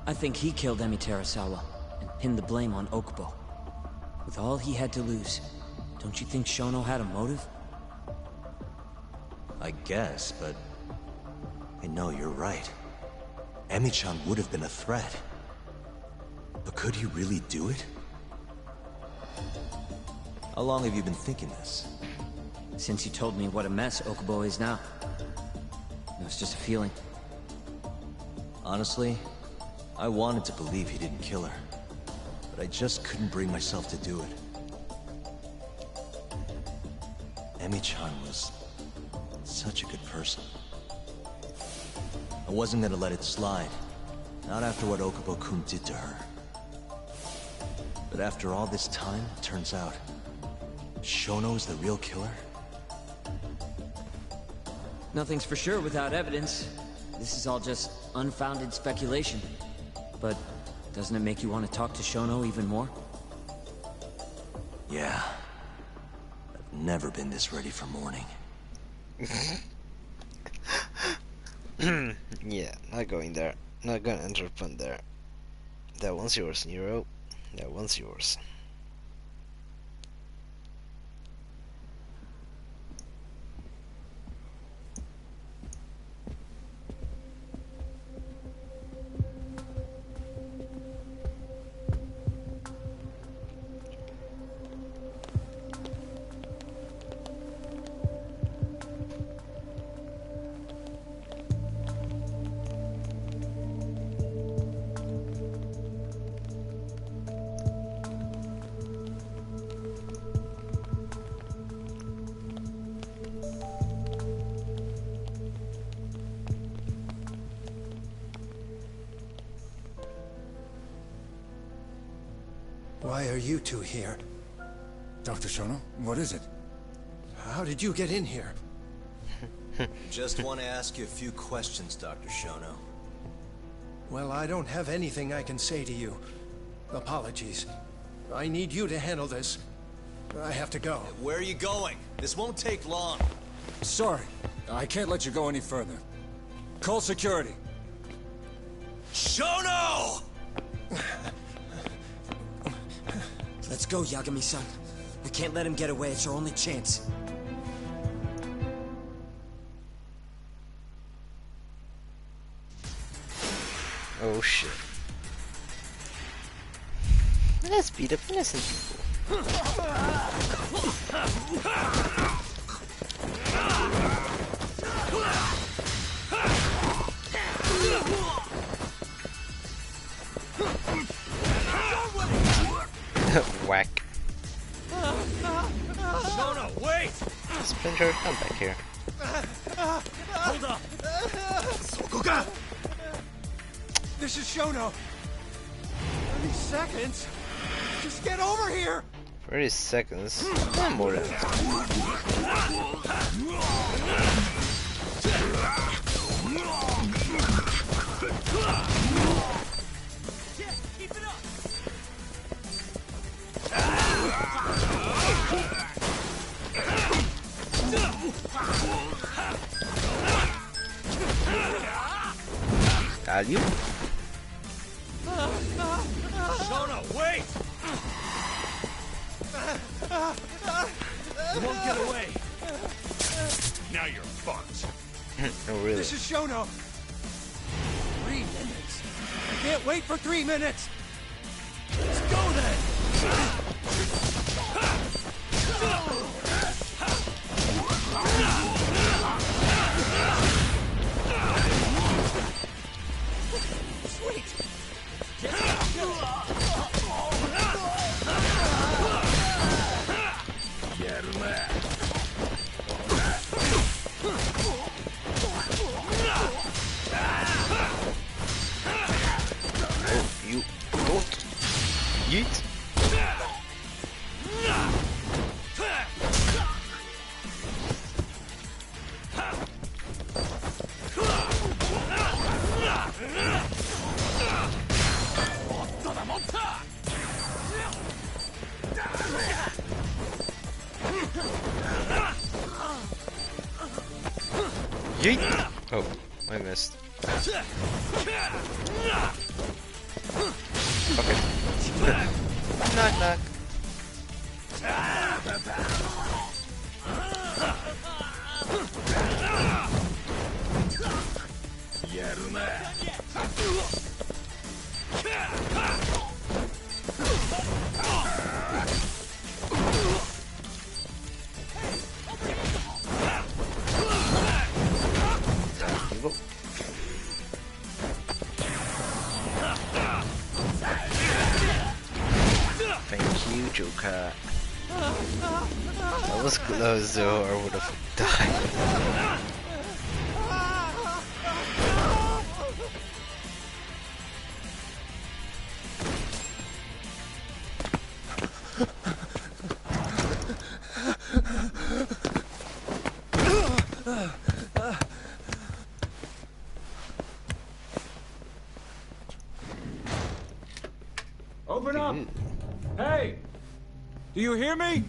U: I think he killed Emi Terasawa and pinned the blame on Okubo. With all he had to lose, don't you think Shono had a motive?
E: I guess, but I know you're right. Emi-chan would have been a threat. But could he really do it? How long have you been thinking this?
U: Since you told me what a mess Okubo is now. It was just a feeling.
E: Honestly, I wanted to believe he didn't kill her. But I just couldn't bring myself to do it. Emi-chan was such a good person. I wasn't gonna let it slide. Not after what Okubo-kun did to her. But after all this time, it turns out Shono is the real killer?
U: Nothing's for sure without evidence. This is all just unfounded speculation. But doesn't it make you want to talk to Shono even more?
E: Yeah. I've never been this ready for morning.
I: Yeah, not going there. Not gonna enter fun there. That one's yours, Nero. That one's yours.
A: Why are you two here?
P: Dr. Shono, what is it?
A: How did you get in here?
E: Just want to ask you a few questions, Dr. Shono.
A: Well, I don't have anything I can say to you. Apologies. I need you to handle this. I have to go.
E: Where are you going? This won't take long.
V: Sorry, I can't let you go any further. Call security.
E: Shono!
U: Let's go, Yagami-san. We can't let him get away. It's our only chance.
I: Oh shit. Let's beat up innocent people. Whack.
A: Shono, wait!
I: Splinter, come back here.
A: Hold up! Sokoka! This is Shono. 30 seconds? Just get over here!
I: 30 seconds? Not more than
A: Keep it up!
I: Got you?
A: Shono, wait! You won't get away.
R: Now you're fucked.
I: Oh, really?
A: This is Shono. 3 minutes. I can't wait for 3 minutes. Let's go then. Sweet.
I: You goat. Yeet. Yeet. Oh, I missed. Okay. Knock knock. Thank you, Joker. That was close though, or would have died.
V: Open up! Hey! Do you hear me?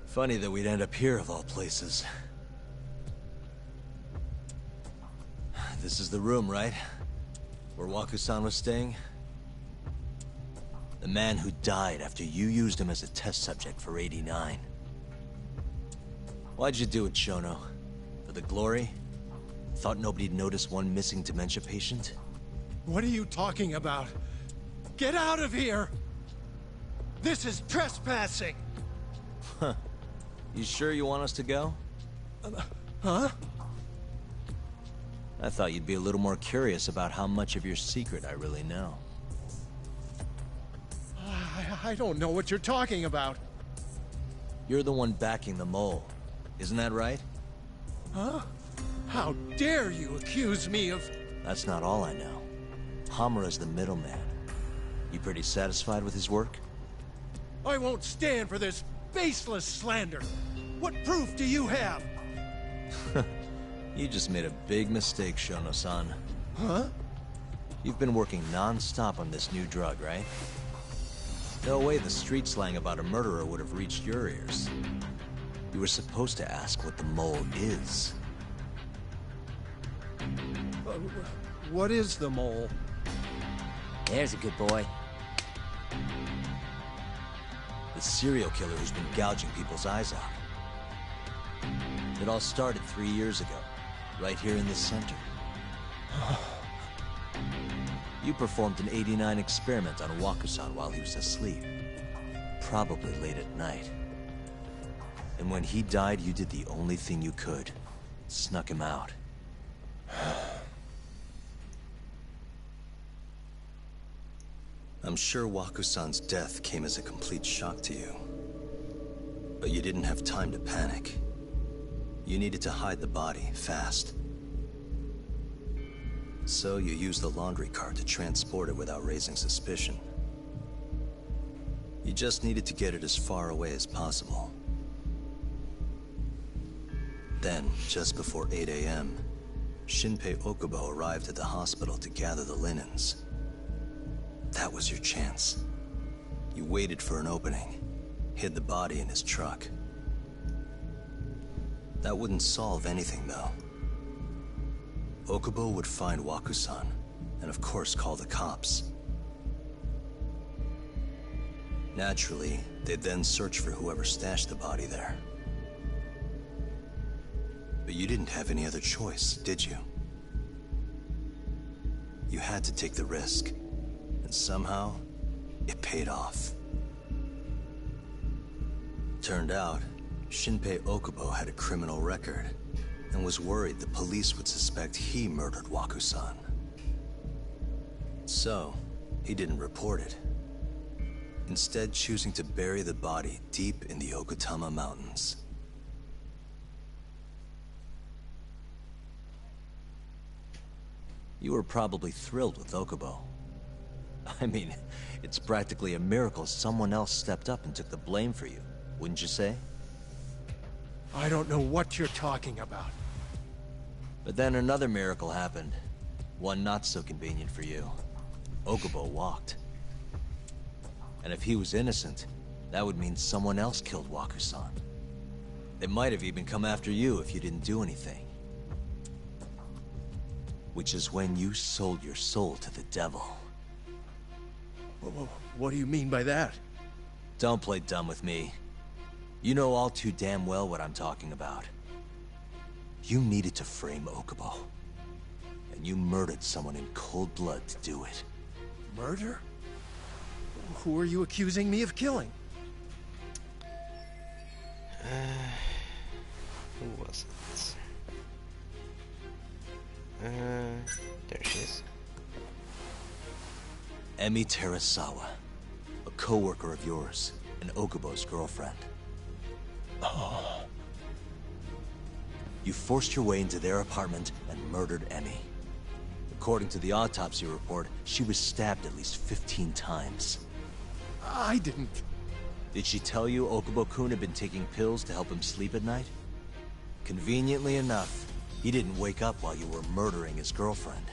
E: Funny that we'd end up here of all places. This is the room, right? Where Waku-san was staying? The man who died after you used him as a test subject for 89. Why'd you do it, Shono? For the glory? Thought nobody'd notice one missing dementia patient?
A: What are you talking about? Get out of here! This is trespassing!
E: Huh. You sure you want us to go?
A: Huh?
E: I thought you'd be a little more curious about how much of your secret I really know.
A: I don't know what you're talking about.
E: You're the one backing the mole. Isn't that right?
A: Huh? How dare you accuse me of...
E: That's not all I know. Hamura's the middleman. You pretty satisfied with his work?
A: I won't stand for this baseless slander. What proof do you have?
E: You just made a big mistake, Shono-san.
A: Huh?
E: You've been working non-stop on this new drug, right? No way the street slang about a murderer would have reached your ears. You were supposed to ask what the mole is.
A: What is the mole?
U: There's a good boy.
E: The serial killer who's been gouging people's eyes out. It all started 3 years ago, right here in the center. You performed an 89 experiment on Waku-san while he was asleep. Probably late at night. And when he died, you did the only thing you could. Snuck him out. I'm sure Waku-san's death came as a complete shock to you. But you didn't have time to panic. You needed to hide the body, fast. So you used the laundry cart to transport it without raising suspicion. You just needed to get it as far away as possible. Then, just before 8 a.m., Shinpei Okubo arrived at the hospital to gather the linens. That was your chance. You waited for an opening, hid the body in his truck. That wouldn't solve anything, though. Okubo would find Waku-san, and of course call the cops. Naturally, they'd then search for whoever stashed the body there. But you didn't have any other choice, did you? You had to take the risk, and somehow, it paid off. Turned out, Shinpei Okubo had a criminal record, and was worried the police would suspect he murdered Waku-san. So, he didn't report it. Instead, choosing to bury the body deep in the Okutama Mountains. You were probably thrilled with Okubo. I mean, it's practically a miracle someone else stepped up and took the blame for you, wouldn't you say?
A: I don't know what you're talking about.
E: But then another miracle happened. One not so convenient for you. Okubo walked. And if he was innocent, that would mean someone else killed Waku-san. They might have even come after you if you didn't do anything. Which is when you sold your soul to the devil.
A: What do you mean by that?
E: Don't play dumb with me. You know all too damn well what I'm talking about. You needed to frame Okubo. And you murdered someone in cold blood to do it.
A: Murder? Who are you accusing me of killing?
I: Who was it? There she is.
E: Emi Terasawa, a co-worker of yours, and Okubo's girlfriend.
A: Oh.
E: You forced your way into their apartment and murdered Emi. According to the autopsy report, she was stabbed at least 15 times.
A: I didn't.
E: Did she tell you Okubo-kun had been taking pills to help him sleep at night? Conveniently enough, he didn't wake up while you were murdering his girlfriend.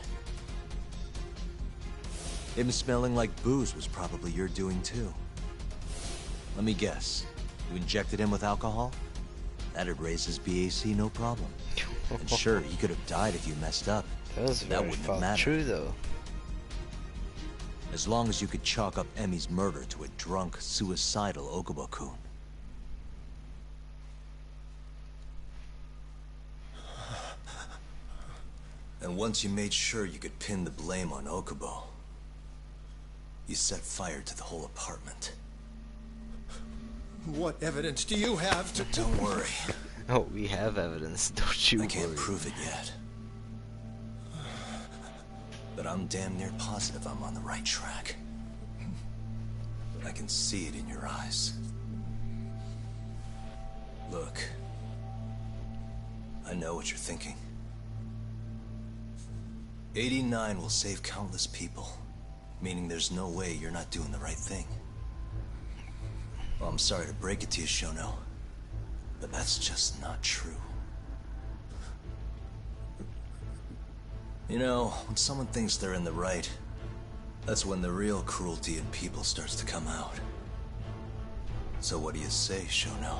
E: Him smelling like booze was probably your doing too. Let me guess. You injected him with alcohol? That'd raise his BAC no problem. And sure, he could have died if you messed up.
I: That
E: wouldn't have mattered.
I: True though.
E: As long as you could chalk up Emi's murder to a drunk, suicidal Okubo-kun. And once you made sure you could pin the blame on Okubo, you set fire to the whole apartment.
A: What evidence do you have to...
E: Don't worry.
I: Oh, we have evidence, don't you
E: I can't
I: worry.
E: prove it yet. But I'm damn near positive I'm on the right track. I can see it in your eyes. Look. I know what you're thinking. 89 will save countless people, meaning there's no way you're not doing the right thing. Well, I'm sorry to break it to you, Shono, But that's just not true. You know, when someone thinks they're in the right, that's when the real cruelty in people starts to come out. So what do you say, Shono?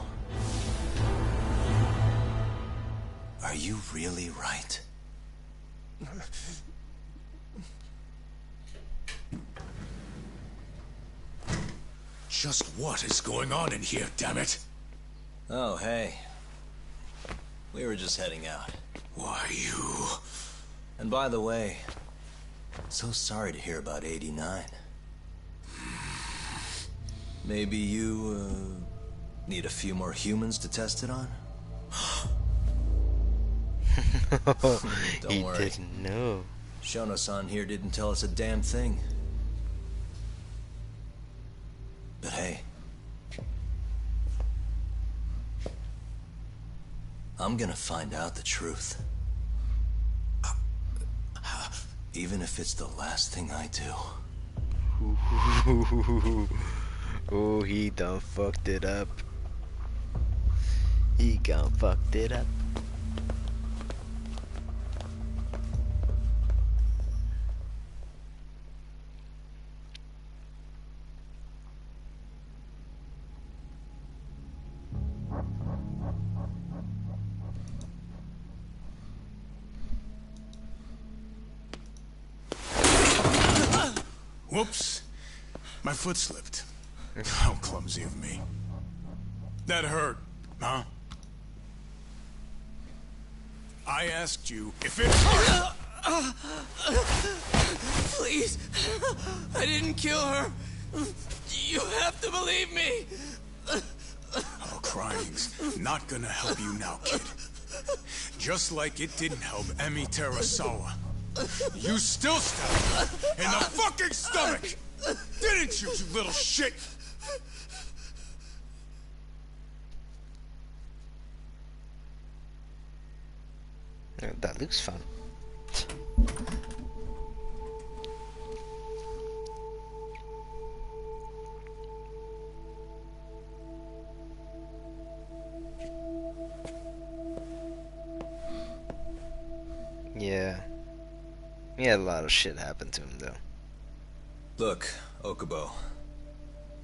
E: Are you really right?
G: Just what is going on in here, damn it?
E: Oh, hey. We were just heading out.
G: Why, you...
E: And by the way, so sorry to hear about 89. Maybe you, need a few more humans to test it on? Don't
I: he
E: worry.
I: didn't know.
E: Shono-san here didn't tell us a damn thing. But hey, I'm gonna find out the truth. Even if it's the last thing I do.
I: Oh, he done fucked it up. He done fucked it up.
F: Whoops. My foot slipped. How clumsy of me. That hurt, huh? I asked you if it hurt!
D: Please, I didn't kill her. You have to believe me.
F: Oh, crying's not gonna help you now, kid. Just like it didn't help Emi Terasawa. You still stabbed her in the fucking stomach! Didn't you, you little shit?
I: That looks fun. Yeah. He had a lot of shit happen to him, though.
E: Look, Okubo,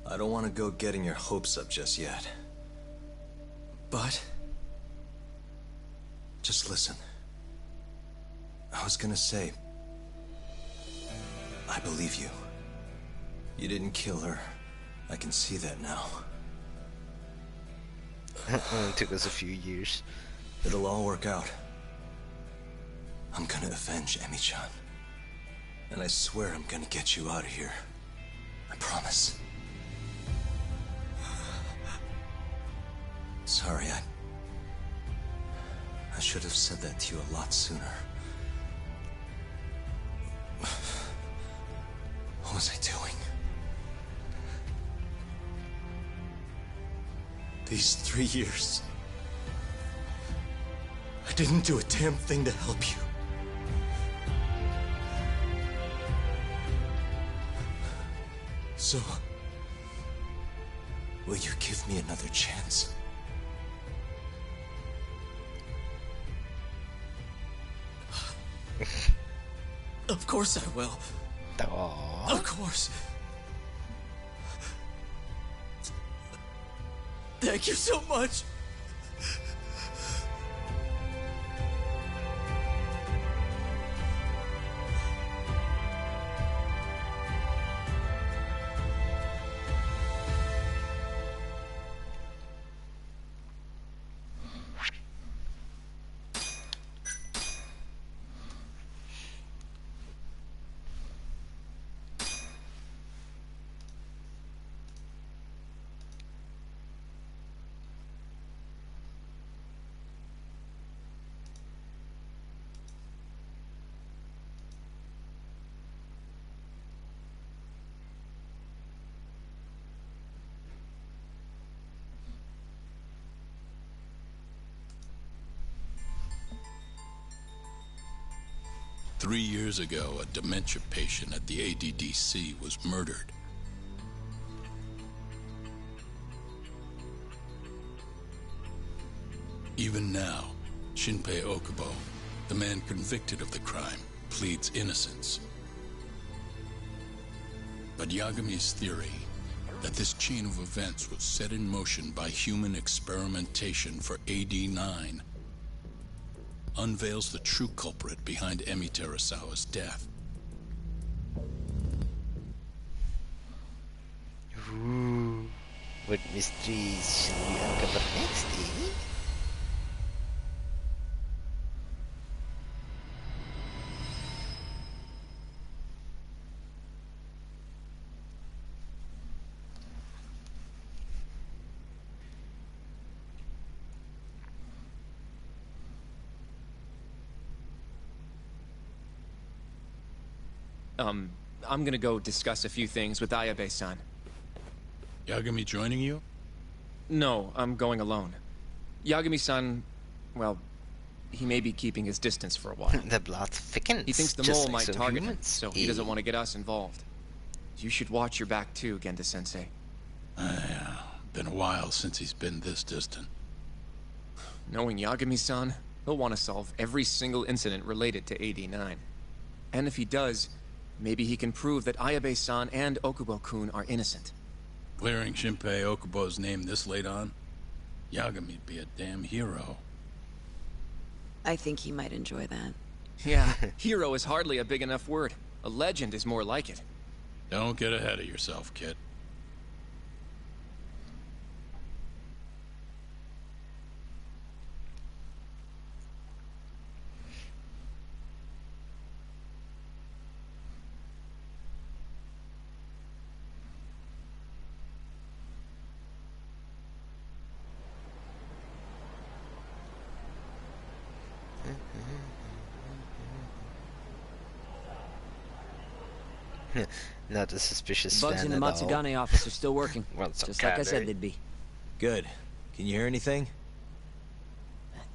E: I don't want to go getting your hopes up just yet. But just listen. I was gonna say, I believe you. You didn't kill her. I can see that now.
I: It took us a few years.
E: It'll all work out. I'm gonna avenge Emi-chan. And I swear I'm gonna get you out of here. I promise. Sorry, I should have said that to you a lot sooner. What was I doing? These 3 years, I didn't do a damn thing to help you. So, will you give me another chance?
D: Of course I will.
I: Aww.
D: Of course. Thank you so much.
R: Three years ago, a dementia patient at the ADDC was murdered.
L: Even now, Shinpei Okubo, the man convicted of the crime, pleads innocence. But Yagami's theory that this chain of events was set in motion by human experimentation for AD-9 unveils the true culprit behind Emi Terasawa's death.
I: Ooh, what mysteries shall we uncover next, eh?
K: I'm gonna go discuss a few things with Ayabe-san.
L: Yagami joining you?
K: No, I'm going alone. Yagami-san, well, he may be keeping his distance for a while.
I: The blood thickens.
K: He thinks the
I: just
K: mole
I: like
K: might
I: some
K: target him,
I: humans.
K: so he doesn't want to get us involved. You should watch your back too, Genda-sensei.
L: Yeah, been a while since he's been this distant.
K: Knowing Yagami-san, he'll want to solve every single incident related to AD-9. And if he does, maybe he can prove that Ayabe-san and Okubo-kun are innocent.
L: Clearing Shinpei Okubo's name this late on? Yagami'd be a damn hero.
M: I think he might enjoy that.
K: Yeah, hero is hardly a big enough word. A legend is more like it.
L: Don't get ahead of yourself, kid.
I: Not a suspicious
U: Bugs
I: fan
U: in the
I: at all.
U: Matsugane office are still working.
I: Well, so
U: just like I
I: kinda.
U: said they'd be.
E: Good. Can you hear anything?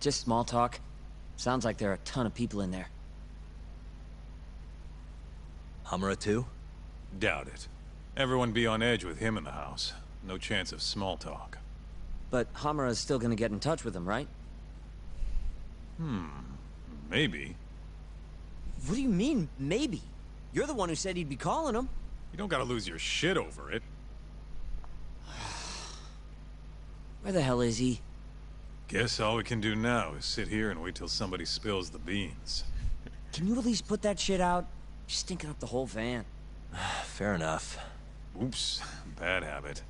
U: Just small talk. Sounds like there are a ton of people in there.
E: Hamura too?
S: Doubt it. Everyone be on edge with him in the house. No chance of small talk.
U: But Hamura's still gonna get in touch with him, right?
S: Maybe.
U: What do you mean, maybe? You're the one who said he'd be calling him.
S: You don't gotta lose your shit over it.
U: Where the hell is he?
S: Guess all we can do now is sit here and wait till somebody spills the beans.
U: Can you at least put that shit out? You're stinking up the whole van.
E: Fair enough.
S: Oops, bad habit.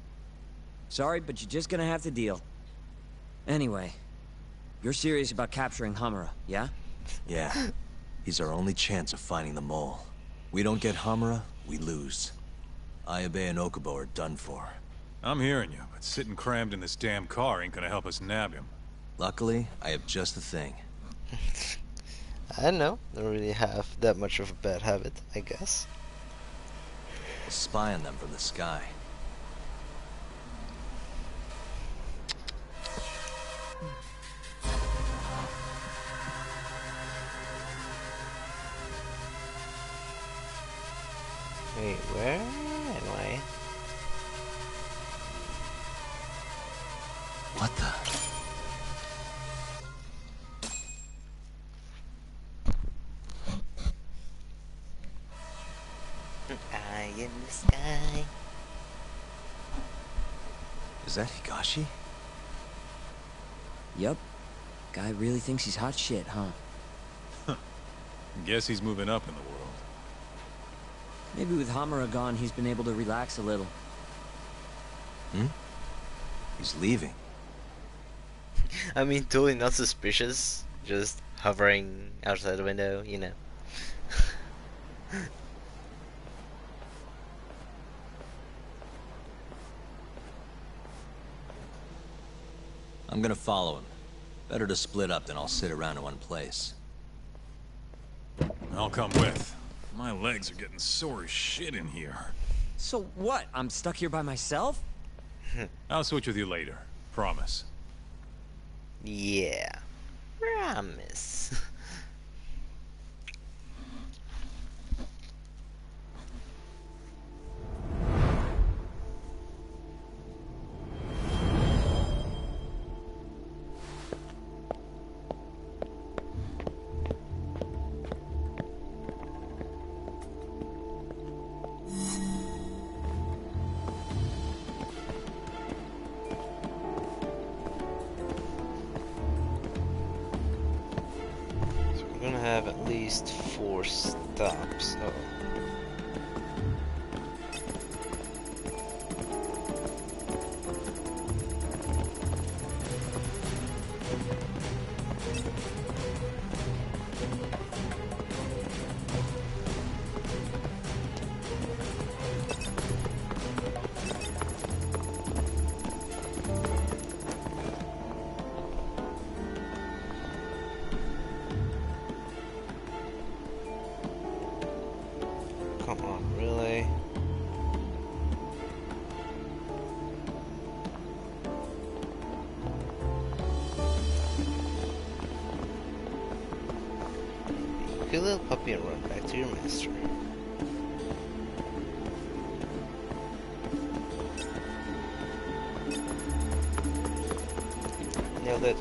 U: Sorry, but you're just gonna have to deal. Anyway, you're serious about capturing Hamura, yeah?
E: Yeah. He's our only chance of finding the mole. We don't get Hamura, we lose. Ayabe and Okubo are done for.
S: I'm hearing you, but sitting crammed in this damn car ain't gonna help us nab him.
E: Luckily, I have just the thing.
I: I don't know. Don't really have that much of a bad habit, I guess.
E: We'll spy on them from the sky.
I: Wait, where am I?
E: What the?
I: Eye in the sky.
E: Is that Higashi?
U: Yup. Guy really thinks he's hot shit, huh?
S: Guess he's moving up in the world.
U: Maybe with Hamura gone, he's been able to relax a little.
E: He's leaving.
I: I mean, totally not suspicious. Just hovering outside the window, you know.
E: I'm gonna follow him. Better to split up than I'll sit around in one place.
S: I'll come with. My legs are getting sore as shit in here.
U: So what? I'm stuck here by myself?
S: I'll switch with you later. Promise.
I: Yeah. Promise. have at least 4 stops. Oh. Come on, really? Be a little puppy and run back to your master. Nailed it.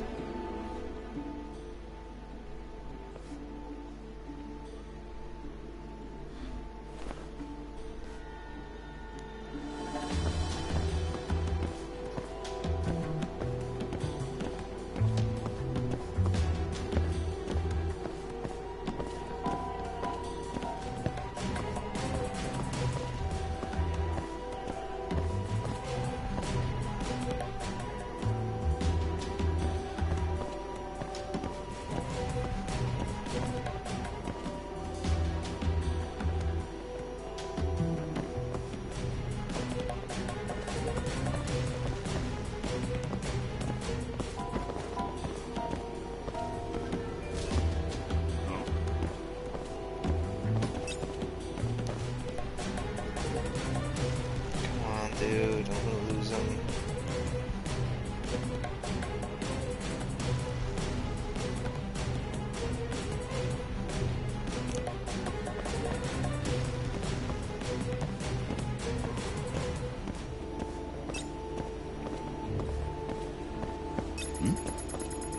I: Dude, I'm gonna lose him.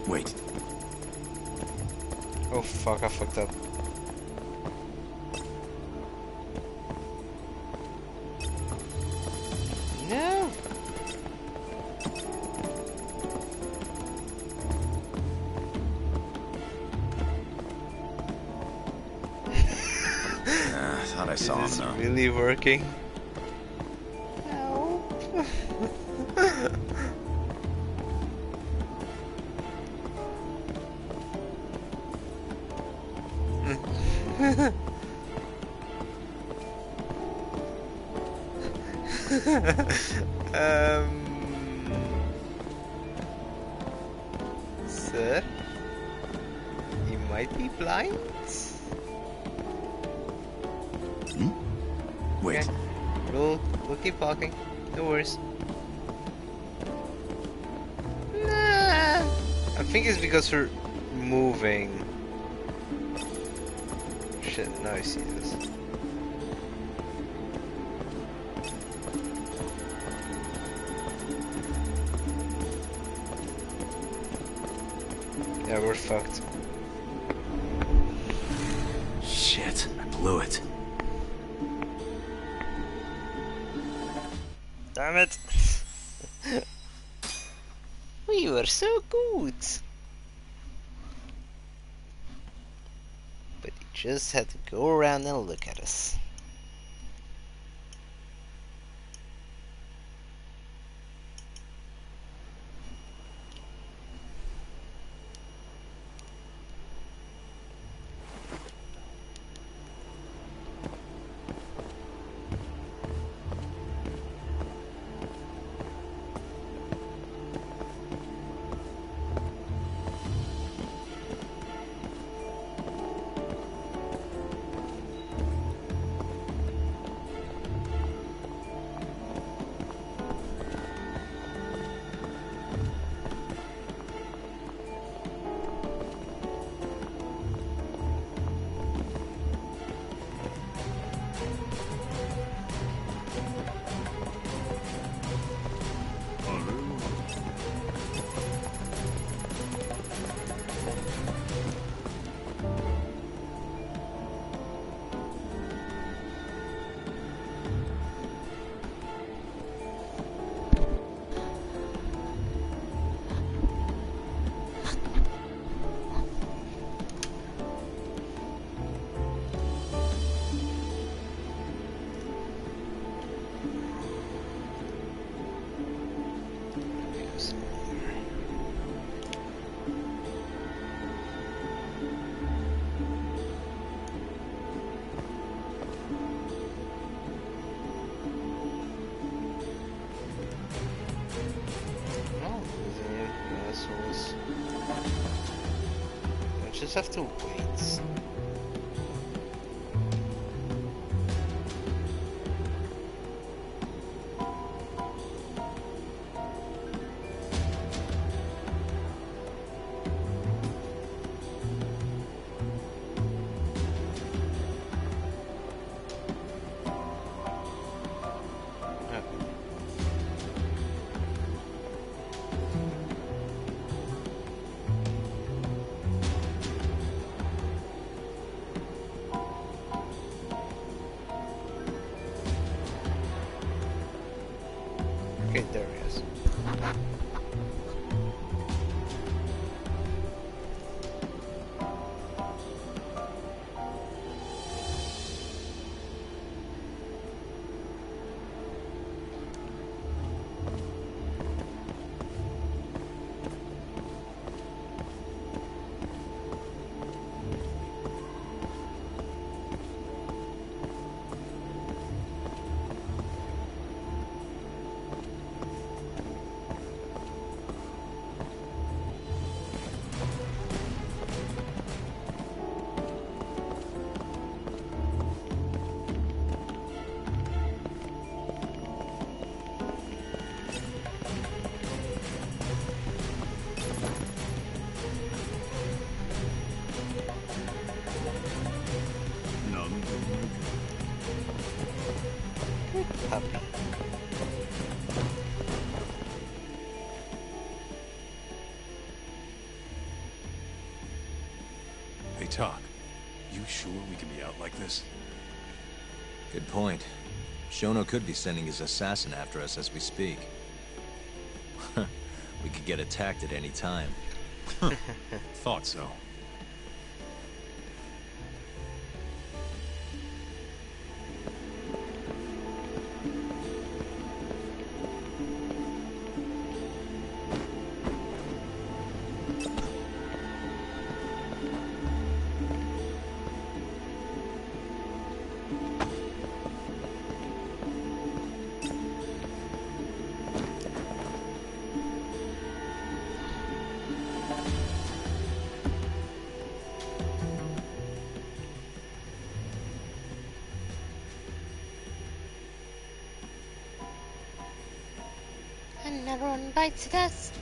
G: Wait.
I: Oh fuck, I fucked up. No!
G: Thought I saw him
I: Is this
G: though.
I: really working? Sir? You might be blind?
G: Wait.
I: Okay. We'll keep talking. No worries. Nah. I think it's because we're moving. Shit, now I see this. Yeah, we're fucked.
G: Shit, I blew it.
I: Damn it. We were so good. But you just had to go around and look at us. just have to wait. Okay, there he is.
S: Hey, Talk. You sure we can be out like this?
E: Good point. Shono could be sending his assassin after us as we speak. We could get attacked at any time.
S: Thought so.
I: Another one bites dust.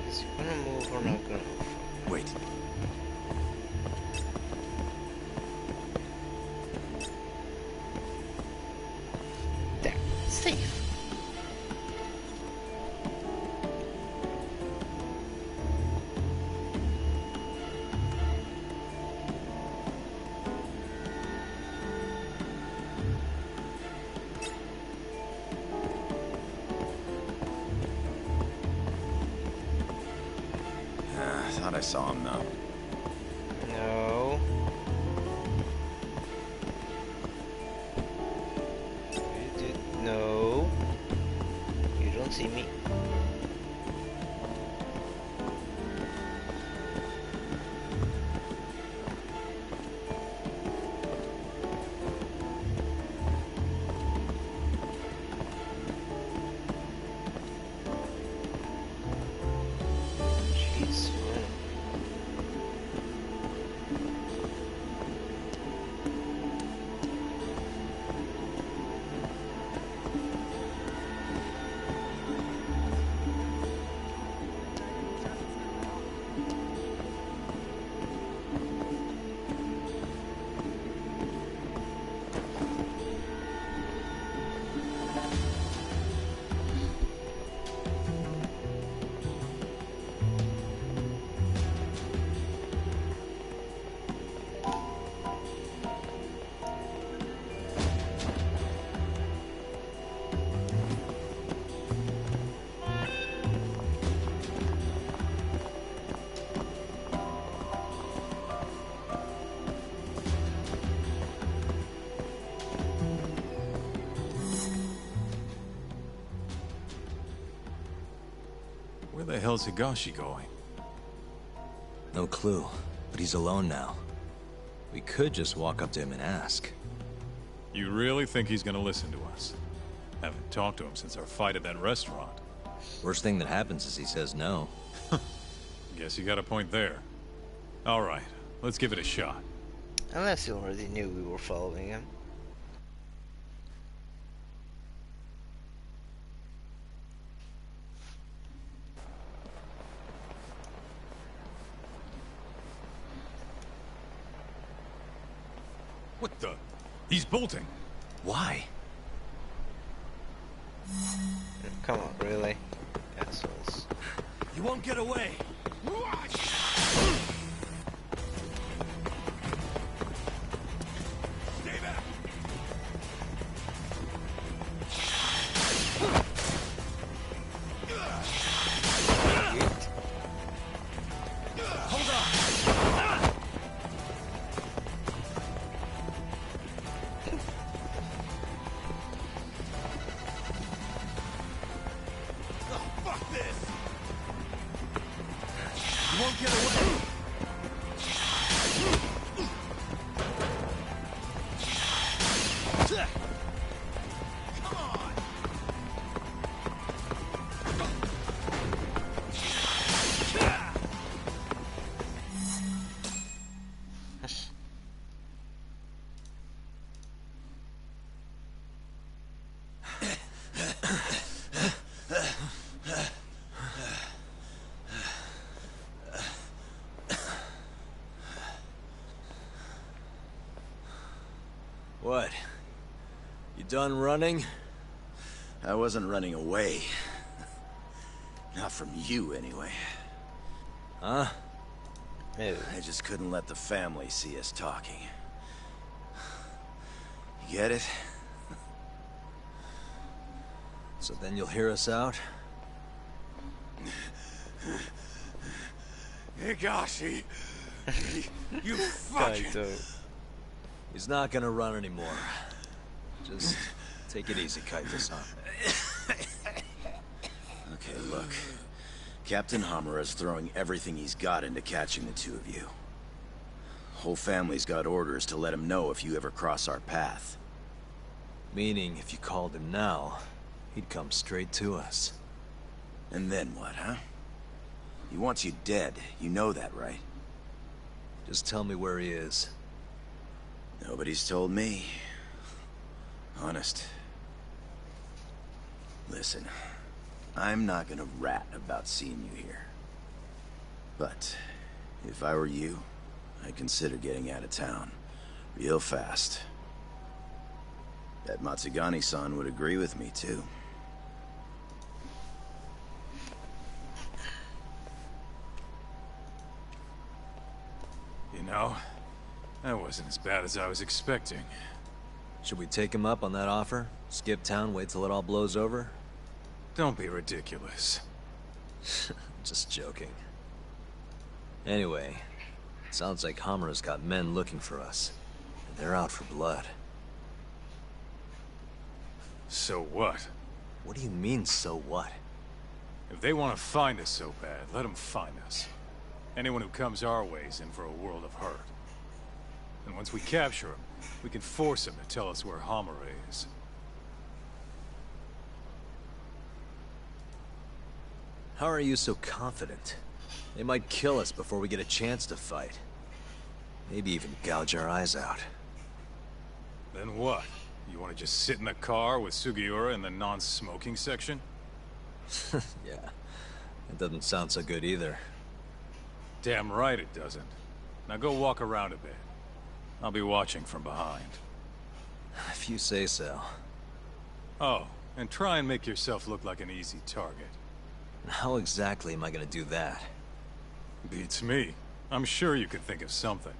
I: Is he gonna move or not gonna move?
S: Wait.
I: There. Safe.
H: Thought I saw him though.
I: No. You did. No. You don't see me. Jeez.
S: Where the hell's Higashi going?
E: No clue, but he's alone now. We could just walk up to him and ask.
S: You really think he's gonna listen to us? Haven't talked to him since our fight at that restaurant.
E: Worst thing that happens is he says no.
S: Guess you got a point there. All right, let's give it a shot.
I: Unless he already knew we were following him.
S: What the? He's bolting.
E: Why?
I: Come on, really? Assholes.
A: You won't get away.
E: What? You done running?
H: I wasn't running away. Not from you, anyway.
E: Huh?
H: I just couldn't let the family see us talking. You get it?
E: So then you'll hear us out?
F: Higashi! You fucking...
E: He's not gonna run anymore. Just take it easy, Kaito-san.
H: Okay, look. Captain Hamura's throwing everything he's got into catching the two of you. Whole family's got orders to let him know if you ever cross our path.
E: Meaning, if you called him now, he'd come straight to us.
H: And then what, huh? He wants you dead. You know that, right?
E: Just tell me where he is.
H: Nobody's told me. Honest. Listen, I'm not gonna rat about seeing you here. But, if I were you, I'd consider getting out of town. Real fast. Bet Matsugani-san would agree with me, too.
S: You know, that wasn't as bad as I was expecting.
E: Should we take him up on that offer? Skip town, wait till it all blows over?
S: Don't be ridiculous.
E: Just joking. Anyway, sounds like Hamura's got men looking for us. And they're out for blood.
S: So what?
E: What do you mean, so what?
S: If they want to find us so bad, let them find us. Anyone who comes our way is in for a world of hurt. And once we capture him, we can force him to tell us where Hamura is.
E: How are you so confident? They might kill us before we get a chance to fight. Maybe even gouge our eyes out.
S: Then what? You want to just sit in a car with Sugiura in the non-smoking section?
E: Yeah, that doesn't sound so good either.
S: Damn right it doesn't. Now go walk around a bit. I'll be watching from behind.
E: If you say so.
S: Oh, and try and make yourself look like an easy target.
E: How exactly am I gonna do that?
S: Beats me. I'm sure you could think of something.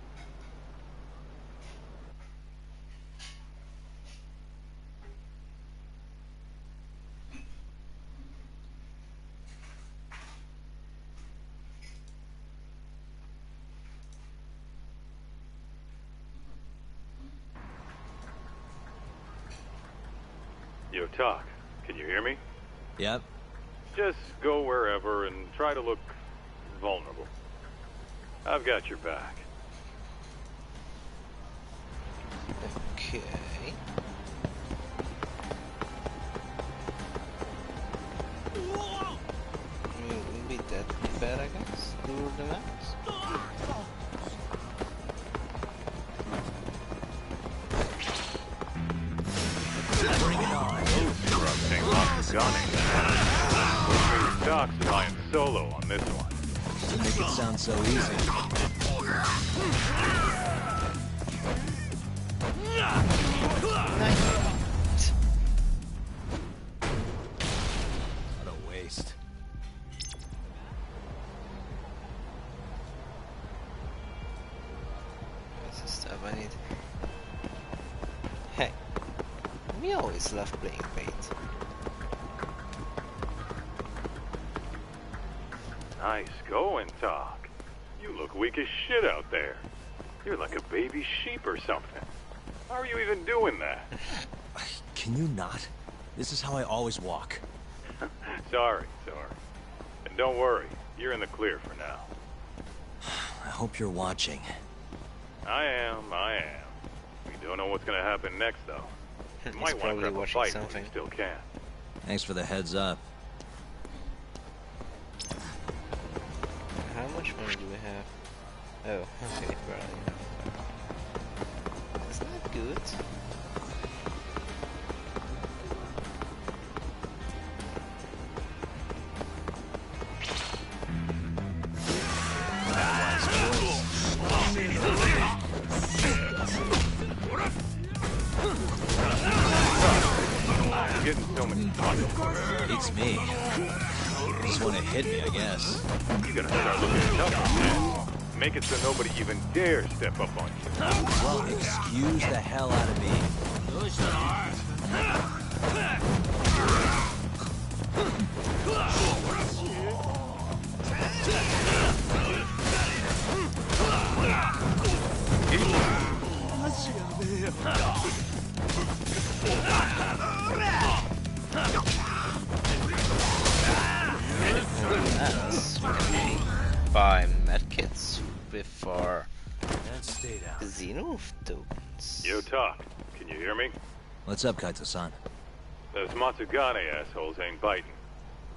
C: Yo, Talk, can you hear me?
E: Yep.
C: Just go wherever and try to look vulnerable. I've got your back.
I: Okay. It wouldn't be that bad, I guess. Lure them out.
C: Bring it on. Interrupting off gunning. Which means Doc's flying solo on this one.
E: You make it sound so easy. What a waste.
I: What's the stuff I need? Hey, we always love playing paint.
C: Nice going, Doc. You look weak as shit out there. You're like a baby sheep or something. How are you even doing that?
E: Can you not? This is how I always walk.
C: Sorry. And don't worry, you're in the clear for now.
E: I hope you're watching.
C: I am. We don't know what's gonna happen next, though. You
I: He's
C: might want to
I: probably
C: grab a
I: watching
C: fight
I: something.
C: when you still can.
E: Thanks for the heads up.
I: How much money do we have? Oh, okay, probably. That's not good.
C: Getting so many talking.
E: Beats me. Just want to hit me, I guess.
C: You gotta start looking tough, man. Make it so nobody even dares step up on you.
E: Well, excuse the hell out of me.
I: Buy medkits with our
E: stay down.
I: Xeno tokens.
C: Yo, Talk. Can you hear me?
E: What's up, Kaito-san?
C: Those Matsugane assholes ain't biting.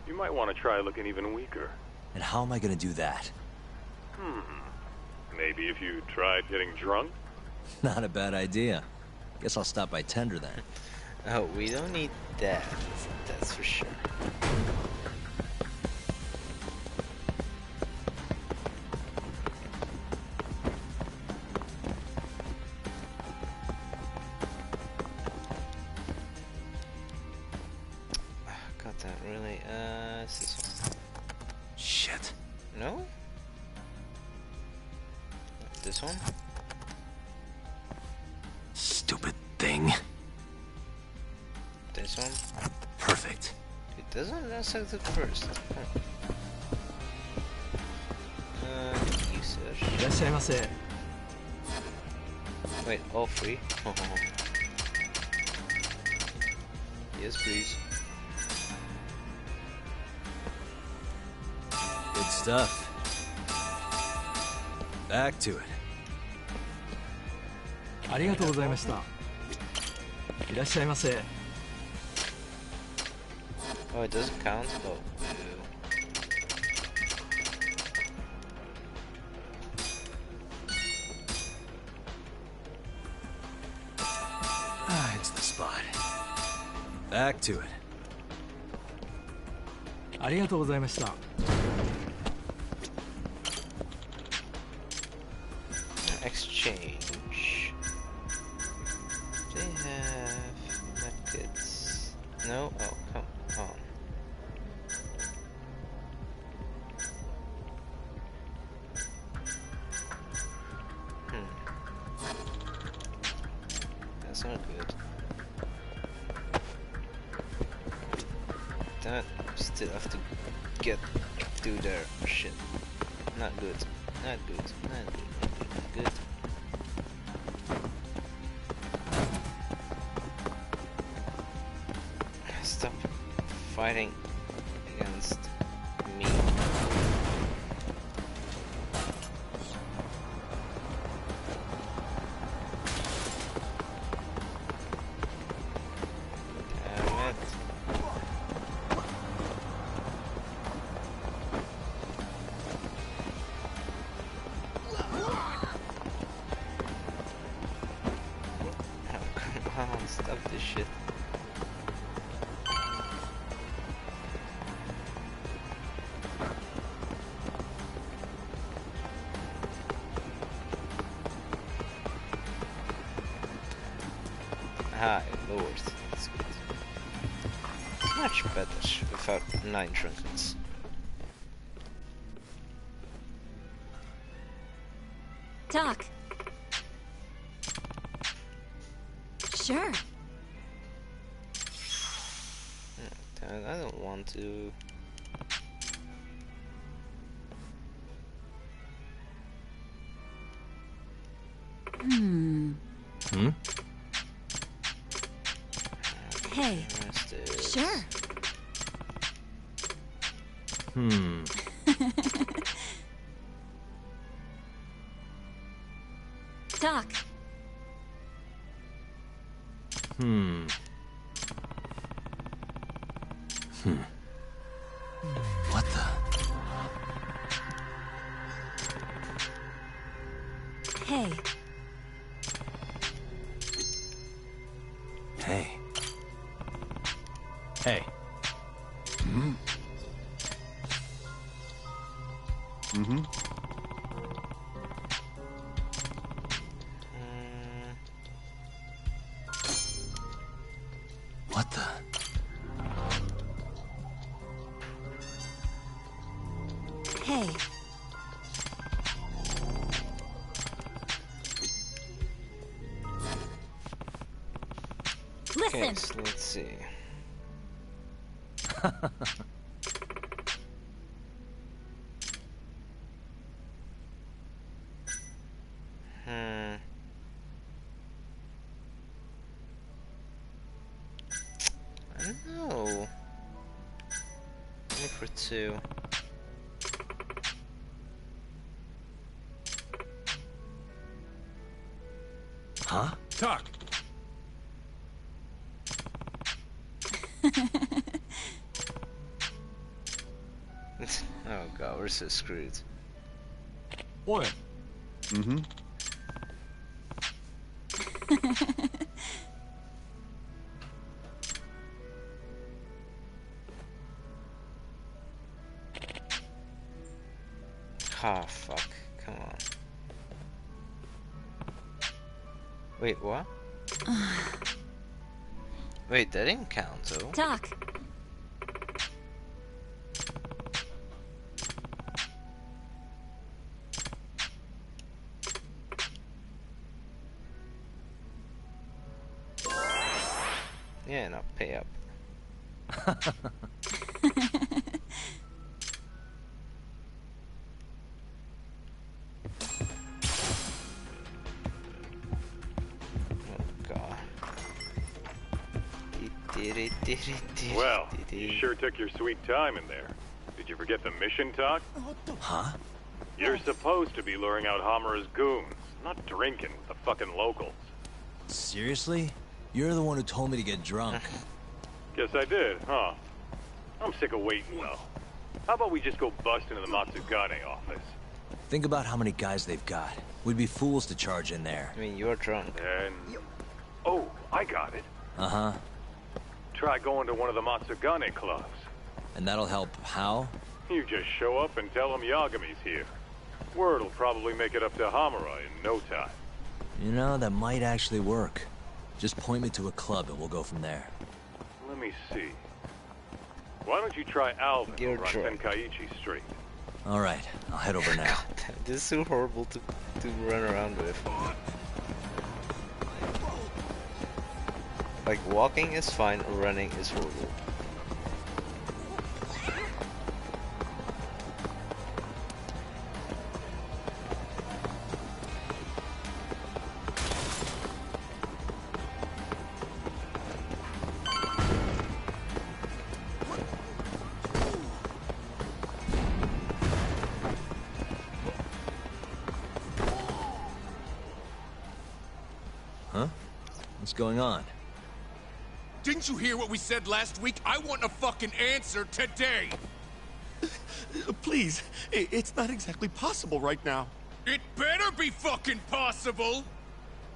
C: You might want to try looking even weaker.
E: And how am I gonna do that?
C: Maybe if you tried getting drunk?
E: Not a bad idea. Guess I'll stop by Tender then.
I: Oh, we don't need that. That's for sure. God damn, really? It's this one.
E: Shit.
I: No? Not this one?
E: Stupid thing.
I: This one?
E: Perfect.
I: It doesn't accept it first. Usage. Wait, all free? Yes, please.
E: Good stuff. Back to it.
N: ありがとうございました。いらっしゃいませ。
I: Oh, it doesn't count? Oh,
E: Ah, it's the spot. Back to it.
N: ありがとうございました。
I: exchange. They have medkits. No? Oh, come on. That's not good. That still have to get through their shit. Not good. Not good. Not good. Not good. Stop fighting against Ah, north. That's good. Much better without 9 trinkets.
B: Talk. Sure.
I: I don't want to.
B: Hmm.
E: Hmm?
B: Hey. Sure.
E: Hmm.
B: Talk.
E: Hmm. Hmm. What the?
B: Hey.
E: Hey. Hey.
L: Hmm? Mm-hmm.
E: What the?
B: Hey. Listen.
I: Okay, so let's see. I don't know. Only for 2.
E: Huh?
L: Talk.
I: Oh god, we're so screwed.
L: What? Mm-hmm.
I: Ah, fuck. Come on. Wait, what? Wait, that didn't count, though.
B: Talk.
I: Yeah, no, pay up.
C: Well, you sure took your sweet time in there. Did you forget the mission talk?
E: Huh?
C: You're supposed to be luring out Hamura's goons, not drinking with the fucking locals.
E: Seriously? You're the one who told me to get drunk.
C: Guess I did, huh? I'm sick of waiting, though. How about we just go bust into the Matsugane office?
E: Think about how many guys they've got. We'd be fools to charge in there.
I: I mean, you're drunk.
C: And... Oh, I got it.
E: Uh-huh.
C: Try going to one of the Matsugane clubs.
E: And that'll help how?
C: You just show up and tell them Yagami's here. Word'll probably make it up to Hamura in no time.
E: You know, that might actually work. Just point me to a club and we'll go from there.
C: Let me see. Why don't you try Alvin
I: You're
C: over on
I: drunk.
C: Tenkaichi Street?
E: All right, I'll head over now.
I: This is so horrible to run around with. Like, walking is fine, running is horrible.
E: Huh? What's going on?
F: Didn't you hear what we said last week? I want a fucking answer today!
Q: Please, it's not exactly possible right now.
F: It better be fucking possible!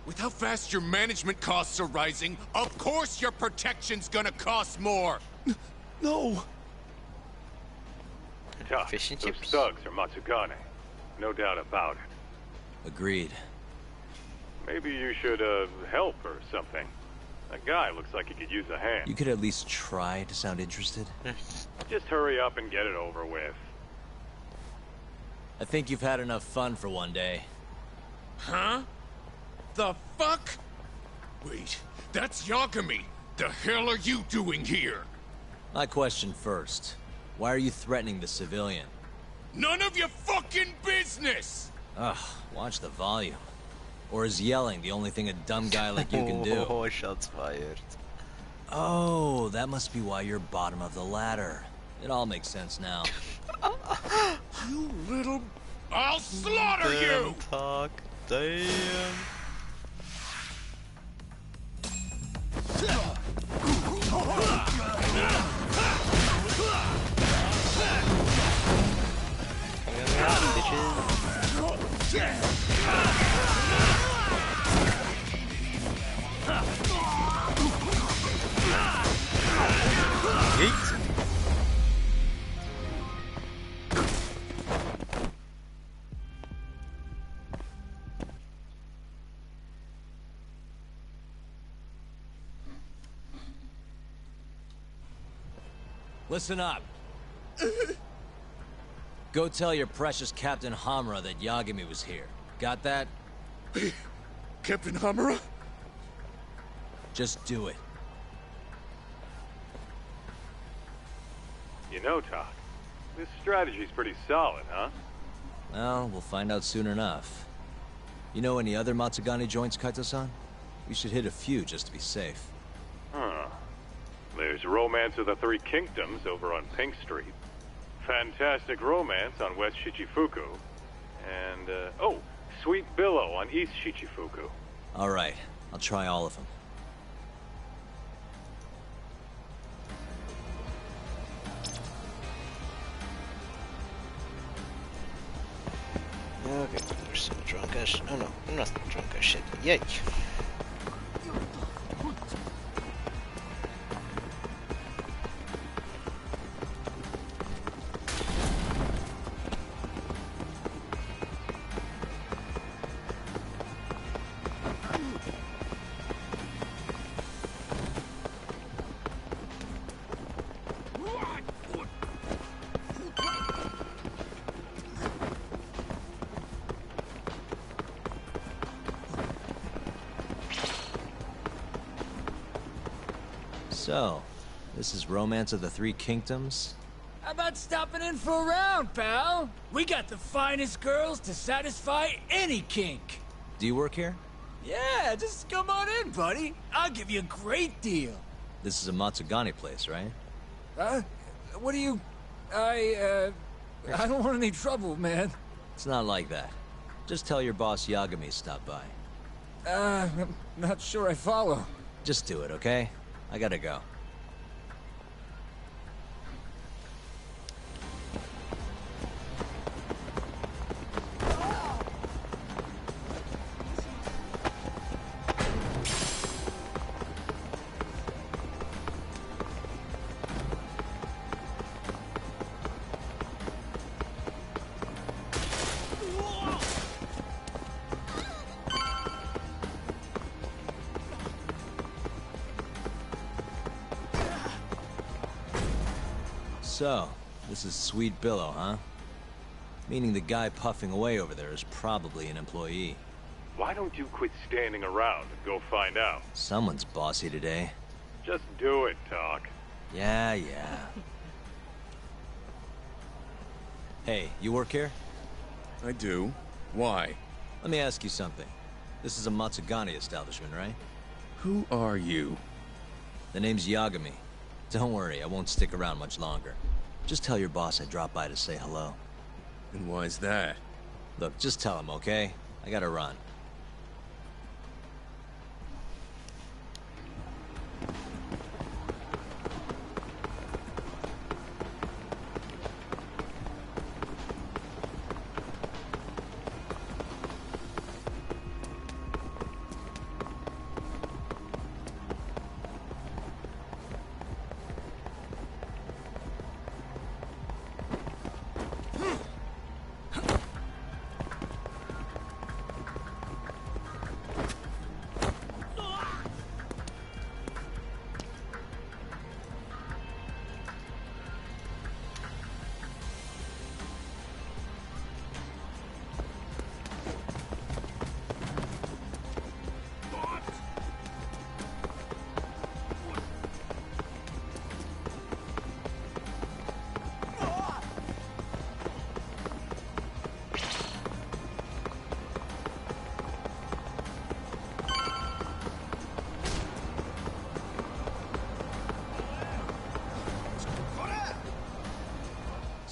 F: With how fast your management costs are rising, of course your protection's gonna cost more!
Q: No!
C: Tough.
I: Fish and
C: Those
I: chips.
C: thugs are Matsugane. No doubt about it.
E: Agreed.
C: Maybe you should, help or something. That guy looks like he could use a hand.
E: You could at least try to sound interested.
C: Just hurry up and get it over with.
E: I think you've had enough fun for one day.
F: Huh? The fuck? Wait, that's Yagami. The hell are you doing here?
E: My question first. Why are you threatening the civilian?
F: None of your fucking business!
E: Ugh, watch the volume. Or is yelling the only thing a dumb guy like you can do?
I: Oh, shots fired.
E: Oh, that must be why you're bottom of the ladder. It all makes sense now.
F: You little... I'll slaughter you!
I: Talk. Damn. Yeet.
E: Listen up. Go tell your precious Captain Hamura that Yagami was here. Got that?
F: Captain Hamura?
E: Just do it.
C: You know, Talk, this strategy's pretty solid, huh?
E: Well, we'll find out soon enough. You know any other Matsugane joints, Kaito-san? We should hit a few just to be safe.
C: Huh. There's Romance of the Three Kingdoms over on Pink Street. Fantastic Romance on West Shichifuku. And, oh, Sweet Billow on East Shichifuku.
E: All right, I'll try all of them.
I: Okay, we're so drunk as oh no, I'm not drunk as shit. Yay!
E: So, this is Romance of the Three Kingdoms?
O: How about stopping in for a round, pal? We got the finest girls to satisfy any kink.
E: Do you work here?
O: Yeah, just come on in, buddy. I'll give you a great deal.
E: This is a Matsugane place, right?
O: What do you... I don't want any trouble, man.
E: It's not like that. Just tell your boss Yagami stopped by.
O: I'm not sure I follow.
E: Just do it, okay? I gotta go. So, this is Sweet Billow, huh? Meaning the guy puffing away over there is probably an employee.
C: Why don't you quit standing around and go find out?
E: Someone's bossy today.
C: Just do it, Talk.
E: Yeah. Hey, you work here?
F: I do. Why?
E: Let me ask you something. This is a Matsugane establishment, right?
F: Who are you?
E: The name's Yagami. Don't worry, I won't stick around much longer. Just tell your boss I dropped by to say hello.
F: And why's that?
E: Look, just tell him, okay? I gotta run.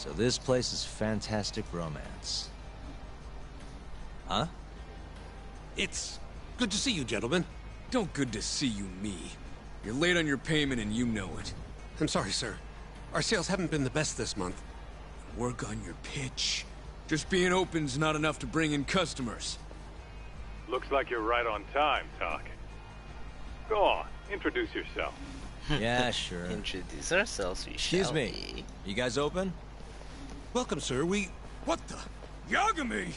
E: So this place is fantastic romance. Huh?
V: It's good to see you, gentlemen. Don't good to see you me. You're late on your payment and you know it.
G: I'm sorry, sir. Our sales haven't been the best this month.
V: Work on your pitch. Just being open's not enough to bring in customers.
C: Looks like you're right on time, Talk. Go on, introduce yourself.
E: Yeah, sure.
I: Introduce ourselves, we
E: Excuse
I: shall
E: me.
I: be.
E: You guys open?
G: Welcome, sir.
V: What the? Yagami!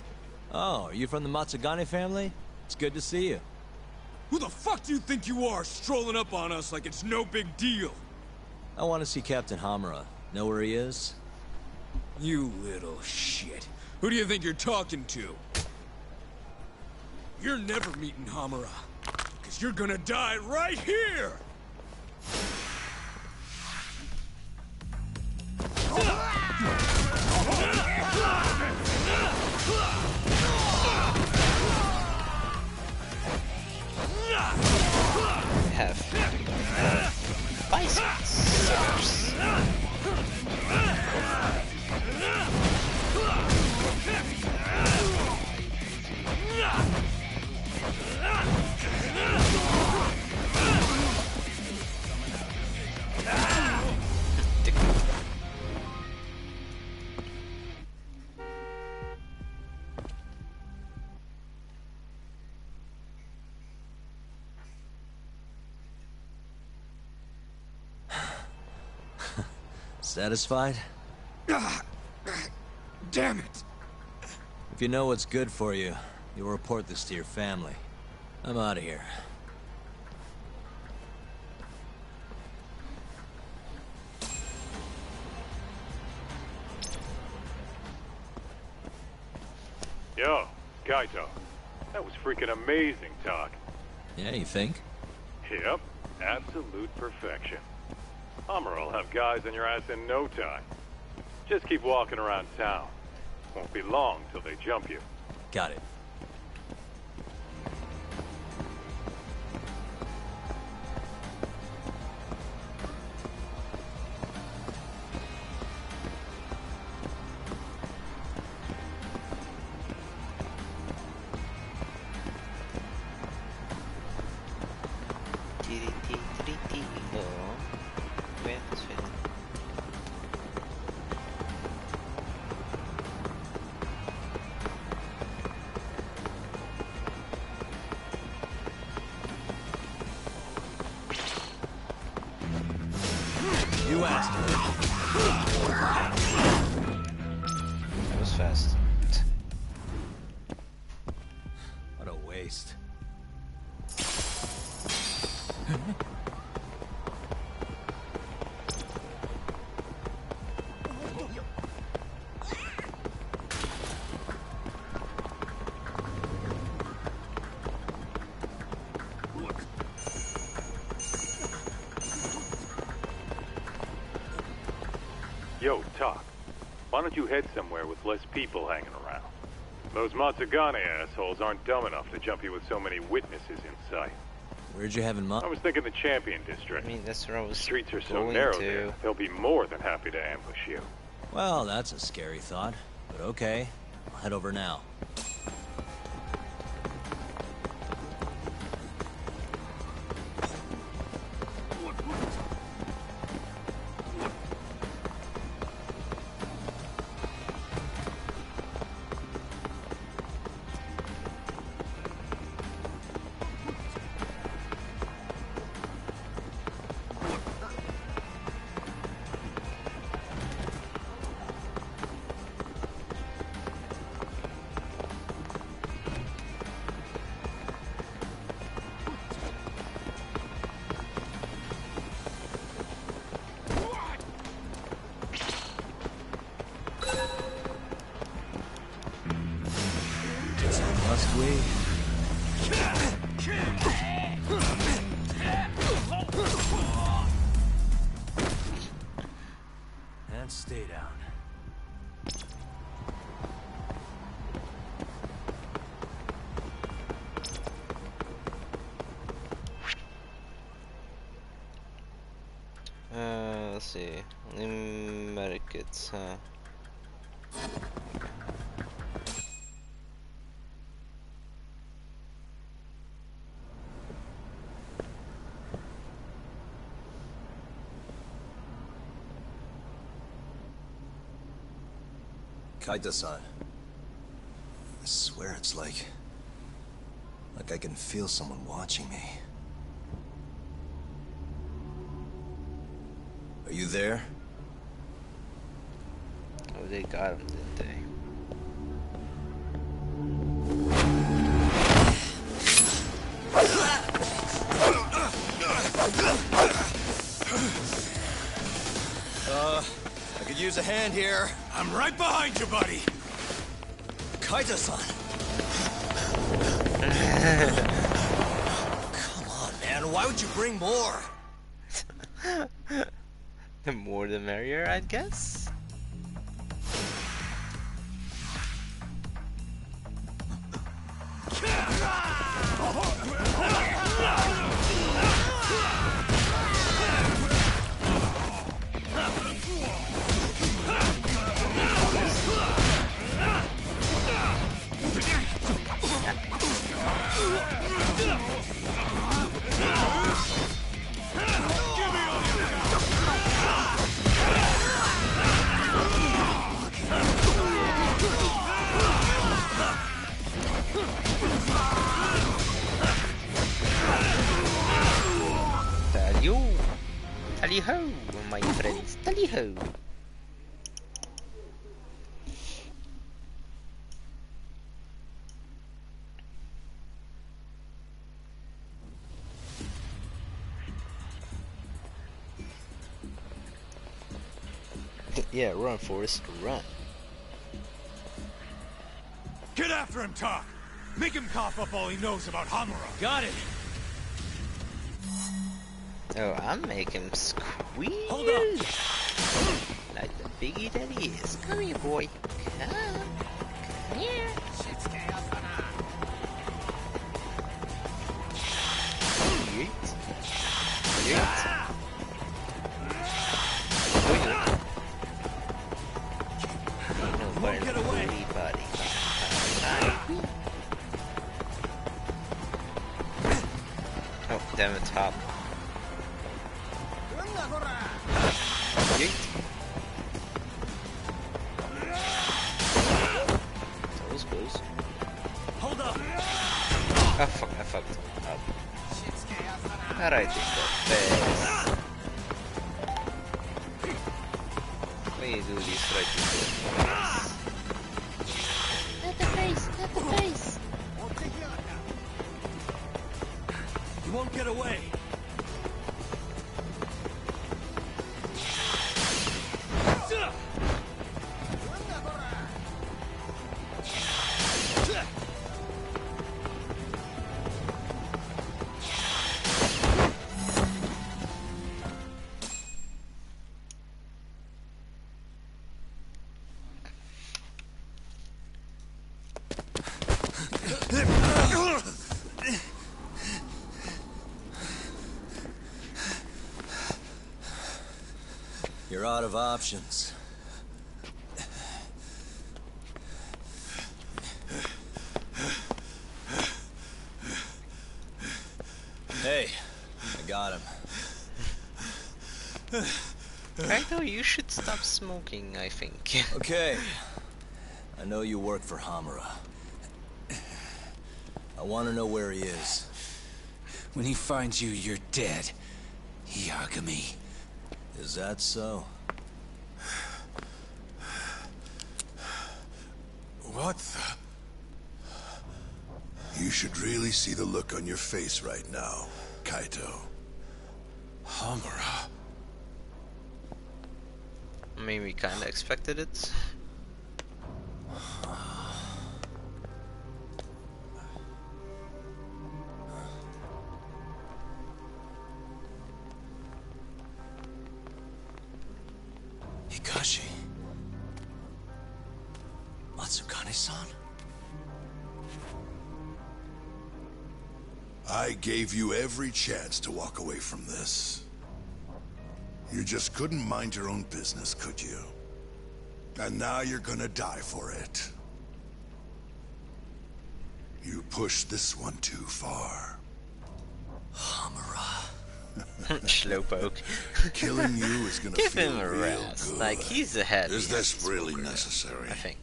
E: Oh, are you from the Matsugane family? It's good to see you.
V: Who the fuck do you think you are, strolling up on us like it's no big deal?
E: I want to see Captain Hamura. Know where he is?
V: You little shit. Who do you think you're talking to? You're never meeting Hamura. Because you're gonna die right here!
I: Have bicycles.
E: Satisfied?
V: Damn it!
E: If you know what's good for you, you'll report this to your family. I'm out of here.
C: Yo, Kaito. That was freaking amazing, Talk.
E: Yeah, you think?
C: Yep, absolute perfection. Hamura will have guys on your ass in no time. Just keep walking around town. Won't be long till they jump you.
E: Got it.
V: You asked.
I: That was fast.
E: What a waste.
C: Yo, Talk. Why don't you head somewhere with less people hanging around? Those Matsugane assholes aren't dumb enough to jump you with so many witnesses in sight.
E: Where'd you have in mind?
C: I was thinking the Champion District.
I: I mean, that's where I was
C: Streets are so
I: going
C: narrow
I: to.
C: there, they'll be more than happy to ambush you.
E: Well, that's a scary thought. But okay, I'll head over now. Must we? And stay down.
I: Let's see. Medikits, huh?
E: Kaita-san. I swear it's like I can feel someone watching me. Are you there?
I: Oh, they got him, didn't they?
E: I could use a hand here.
F: I'm right behind you, buddy.
E: Kaita-san. Come on, man. Why would you bring more?
I: The more the merrier, I guess. Tally-ho, my friends, tally-ho. Yeah, run, Forrest, run.
F: Get after him, Talk. Make him cough up all he knows about Hamura.
O: Got it.
I: Oh, I'll make him squeal.
O: Hold up.
I: Like the biggie that he is. Come here, boy. Come here. Yeet. Yeet. Nobody
O: get away.
I: Anybody. Oh, damn it, top. Yeet. That was close.
O: Hold up.
I: Oh fuck, I fucked up. Alright, in the face. Let me do this right in the face.
B: Not the face, not the face.
O: You won't get away.
E: You're out of options. Hey, I got him.
I: Kaito, you should stop smoking, I think.
E: Okay. I know you work for Hamura. I want to know where he is.
O: When he finds you, you're dead. Yagami.
E: Is that so?
R: What the... You should really see the look on your face right now, Kaito.
F: Hamura.
I: I mean, we kinda expected it.
E: Hikashi. Matsukane-san?
R: I gave you every chance to walk away from this. You just couldn't mind your own business, could you? And now you're gonna die for it. You pushed this one too far.
I: Hamura. Slowpoke.
R: Killing you is gonna
I: give
R: feel
I: him a
R: real
I: rest.
R: good.
I: Like, he's the head.
R: Is this really necessary?
I: I think.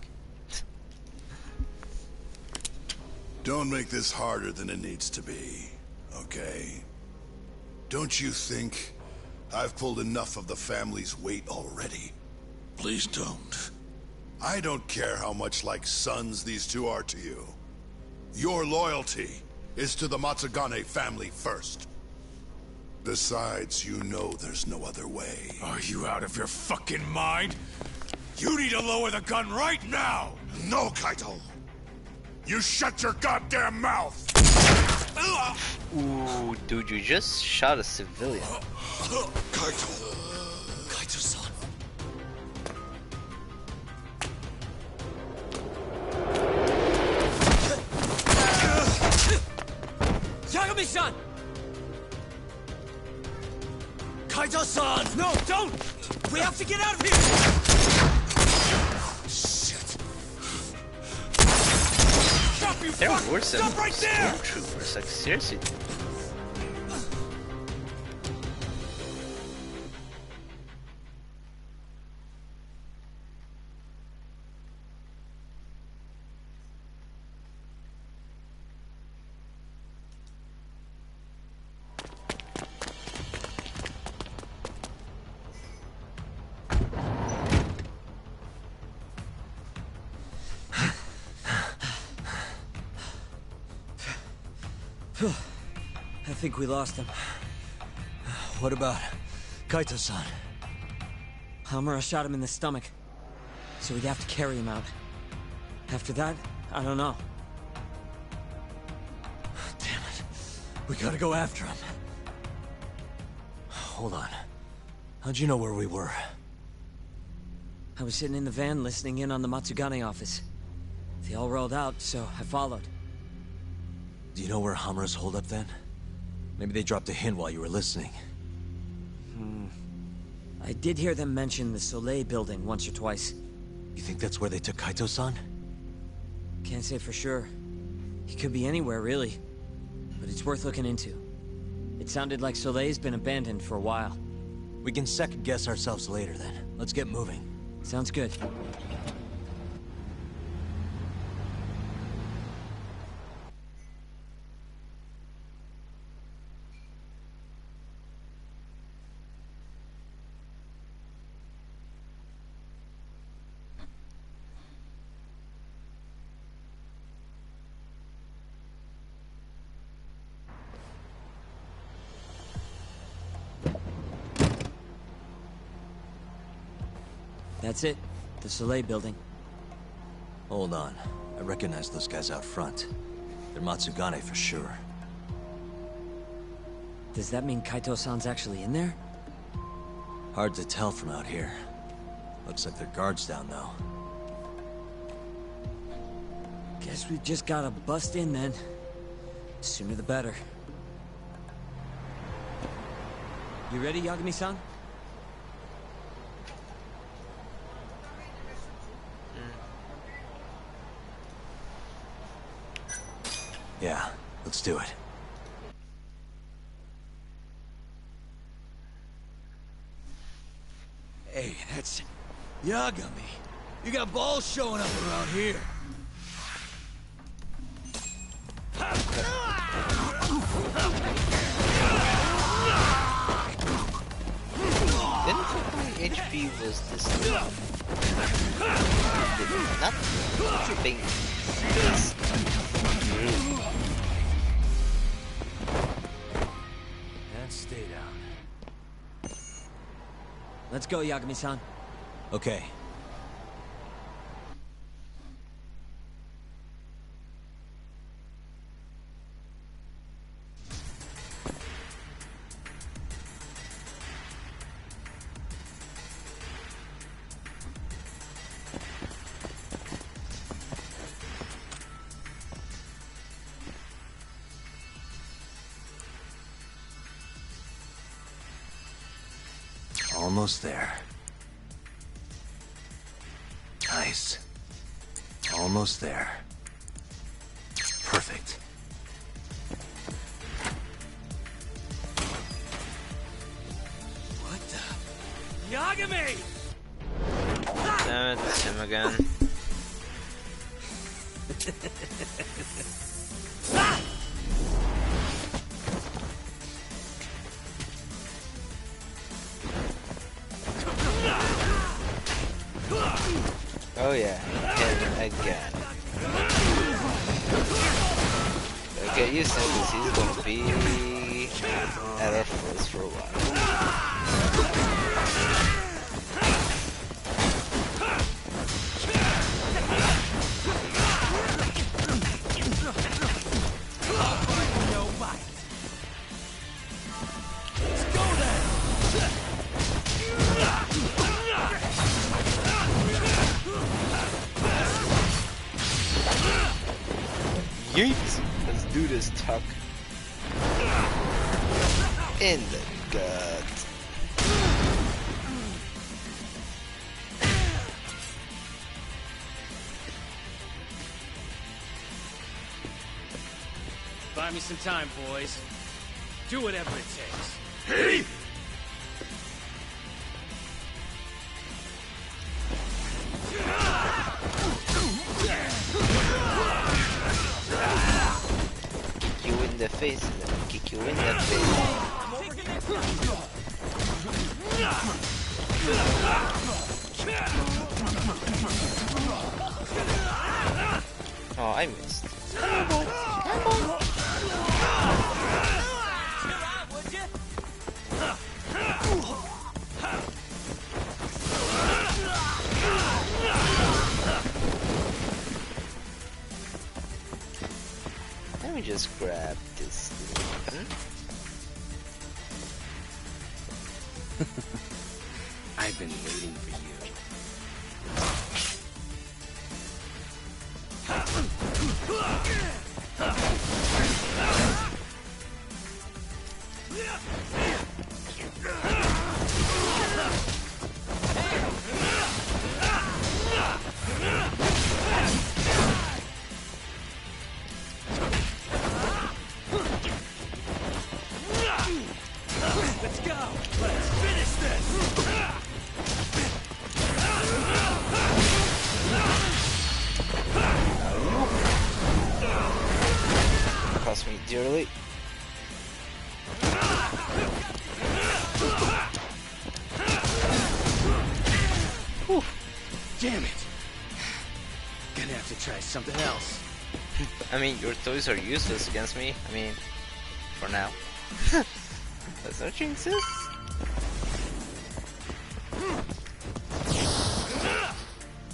R: Don't make this harder than it needs to be, okay? Don't you think I've pulled enough of the family's weight already? Please don't. I don't care how much like sons these two are to you. Your loyalty is to the Matsugane family first. Besides, you know there's no other way.
F: Are you out of your fucking mind? You need to lower the gun right now!
R: No, Kaito! You shut your goddamn mouth!
I: Ooh, dude, you just shot a civilian.
R: Kaito!
D: Kaito-san. Yagami-san! Kaito-san! No, don't! We have to get out of here! Shit. Stop, you
I: There
D: fuck!
I: were some
D: Stop right there!
I: stormtroopers, like, seriously.
U: I think we lost him.
E: What about Kaito-san?
U: Hamura shot him in the stomach, so we'd have to carry him out. After that, I don't know.
E: Damn it. We gotta go after him. Hold on. How'd you know where we were?
U: I was sitting in the van listening in on the Matsugane office. They all rolled out, so I followed.
E: Do you know where Hamura's holdup then? Maybe they dropped a hint while you were listening.
U: I did hear them mention the Soleil building once or twice.
E: You think that's where they took Kaito-san?
U: Can't say for sure. He could be anywhere, really. But it's worth looking into. It sounded like Soleil's been abandoned for a while.
E: We can second-guess ourselves later, then. Let's get moving.
U: Sounds good. That's it. The Soleil building.
E: Hold on. I recognize those guys out front. They're Matsugane for sure.
U: Does that mean Kaito-san's actually in there?
E: Hard to tell from out here. Looks like their guard's down, though.
U: Guess we just gotta bust in then. Sooner the better. You ready, Yagami-san?
E: Yeah, let's do it.
O: Hey, that's Yagami. You got balls showing up around here.
I: Didn't think my HP was this low. Not tripping.
E: And stay down.
U: Let's go, Yagami-san.
E: Okay. Almost there.
G: Nice. Almost there. Perfect.
D: What the? Yagami!
I: Damn it, it's him again. Oh yeah, him again. But get used to it because he's gonna be at our place for a while. Yeet! Let's do this, Tuck. In the gut.
O: Buy me some time, boys. Do whatever it takes.
Q: Hey!
I: Kick you in the face, and then kick you in the face. Oh, I missed. Let me just grab this weapon.
G: I've been waiting for you.
O: Let's go! Let's finish this!
I: Cost me dearly.
O: Whew. Damn it! Gonna have to try something else.
I: I mean, your toys are useless against me. I mean, for now. That's no jinxes.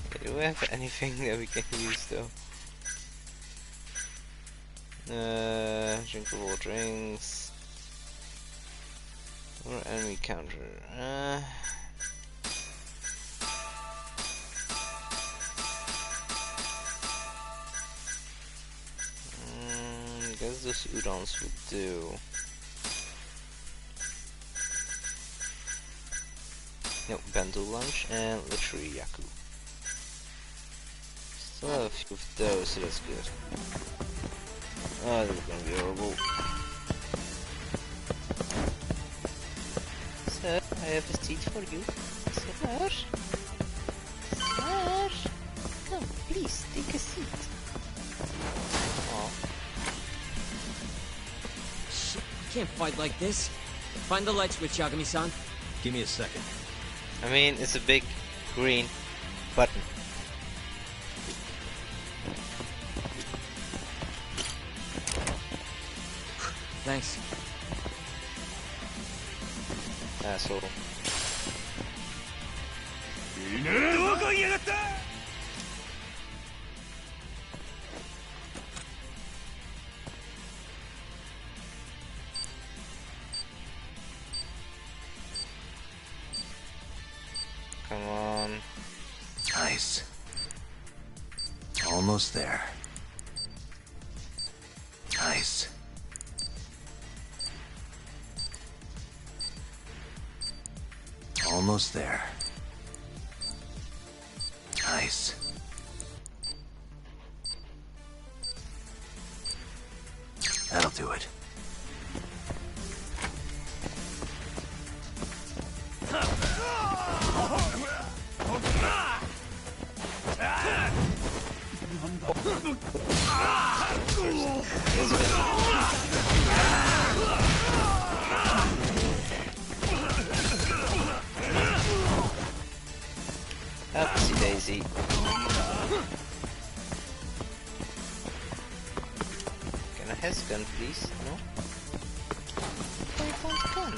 I: Okay, do we have anything that we can use though? Drinkable drinks. Or enemy counter. Guess those udons would do. Nope, bento lunch and literary yaku. Still have a few of those, so that's good. Oh, this is gonna be horrible. Sir, I have a seat for you. Sir? Sir? Come, please, take a seat. Aw.
U: Shit, I can't fight like this. Find the light switch, Yagami-san.
G: Give me a second.
I: I mean, it's a big green button.
U: Thanks.
I: Asshole. Come on.
G: Nice. Almost there. Nice. Almost there. Nice. That'll do it.
I: Upsy daisy. Can I have a gun, please? No? I want a gun.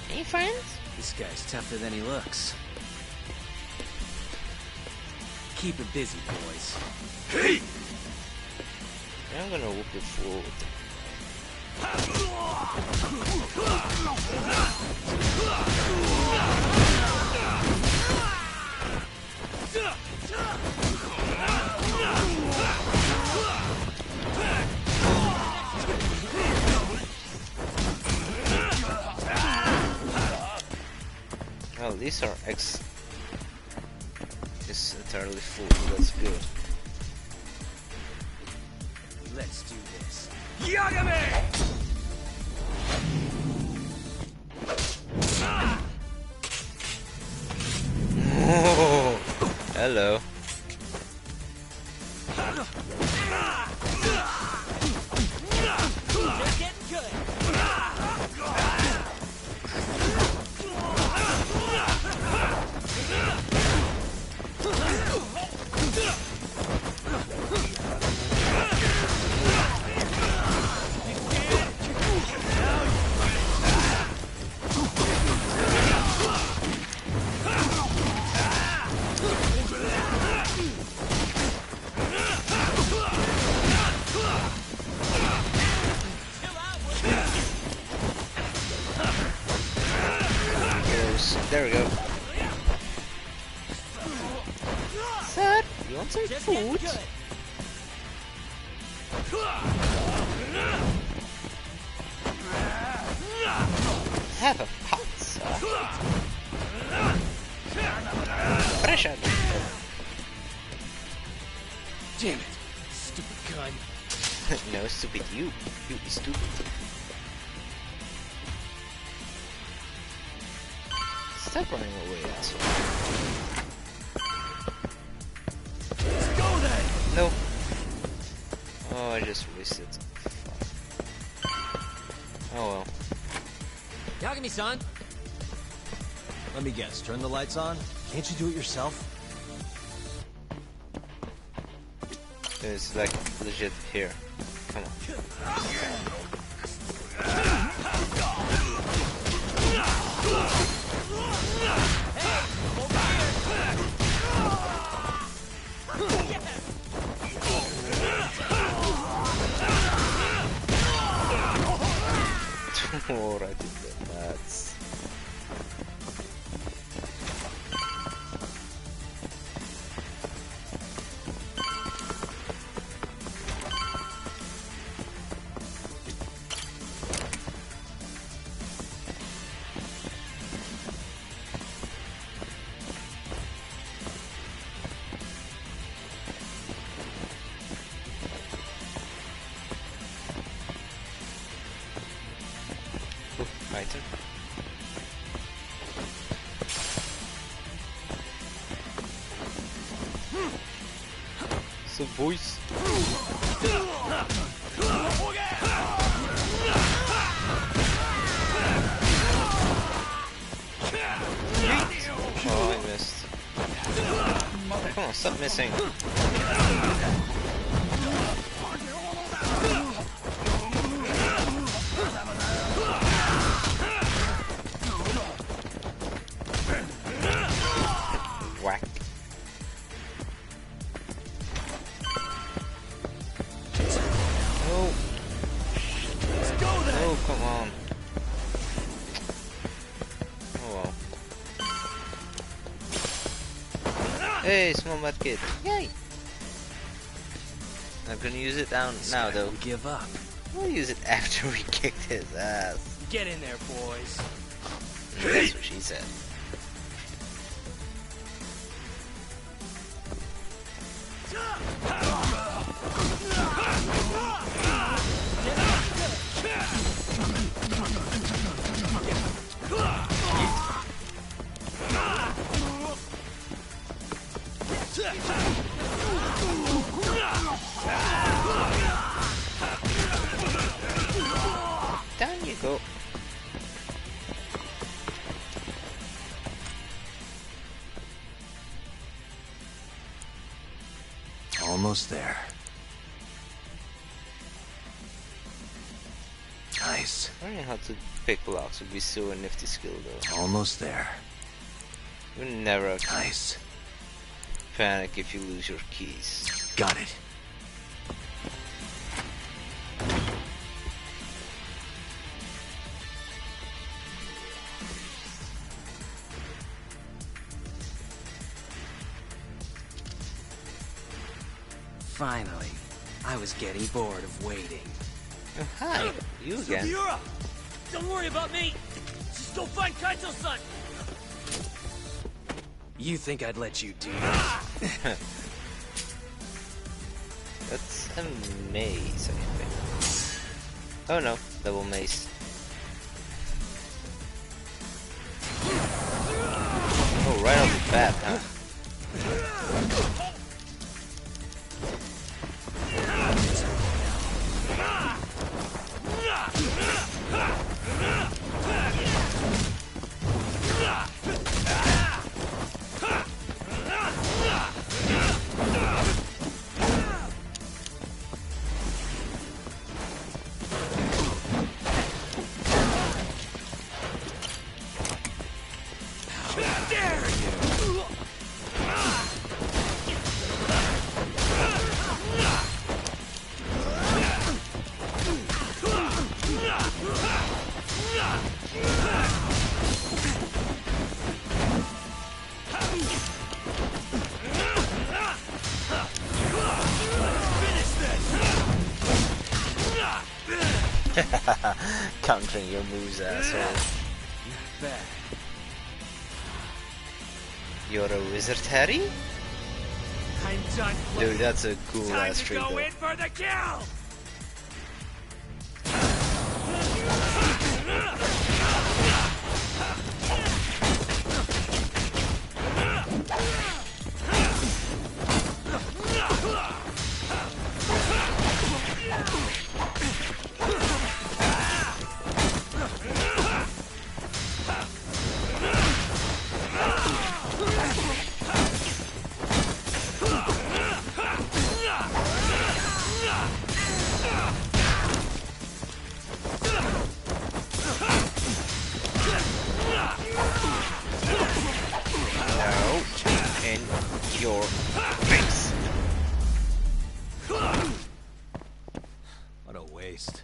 I: Any friends?
U: This guy's tougher than he looks. Keep it busy, boys.
I: Hey! I'm gonna whoop your fool. Oh, these are X. It's entirely full. That's good.
U: Let's do this.
O: Yagami!
I: Oh, hello. There we go. Sir, you want some food? Have a pot, sir. Pressure.
O: Damn it, stupid gun.
I: No, stupid you. You be stupid. Stop running away, asshole.
O: Let's go then!
I: No. Oh, I just wasted. Fuck. Oh well.
U: Yagami-san!
E: Let me guess, turn the lights on? Can't you do it yourself?
I: It's like legit here. Come on. Alright, that's item. So boys. Oh, I missed. Come on, stop missing. Whack. Oh. Oh, come on. Oh well. Hey, small mud kid. Yay! I'm gonna use it down now though.
U: Give up.
I: We'll use it after we kicked his ass.
O: Get in there, boys.
I: That's what she said. Down you go.
E: Almost there. Nice.
I: Learning how to pick locks would be so a nifty skill though.
E: Almost there.
I: You would never have to
E: Nice.
I: panic if you lose your keys.
E: Got it.
J: Finally. I was getting bored of waiting.
I: Oh, hi, you again.
O: Sugiura! Don't worry about me! Just go find Kaito-san!
J: You think I'd let you do that?
I: That's a maze, I think. Oh no, double maze. Oh, right off the bat, huh? Countering your moves, asshole. You're a wizard, Harry? Dude, that's a cool ass trick though.
O: In for the kill!
I: Your face.
E: What a waste.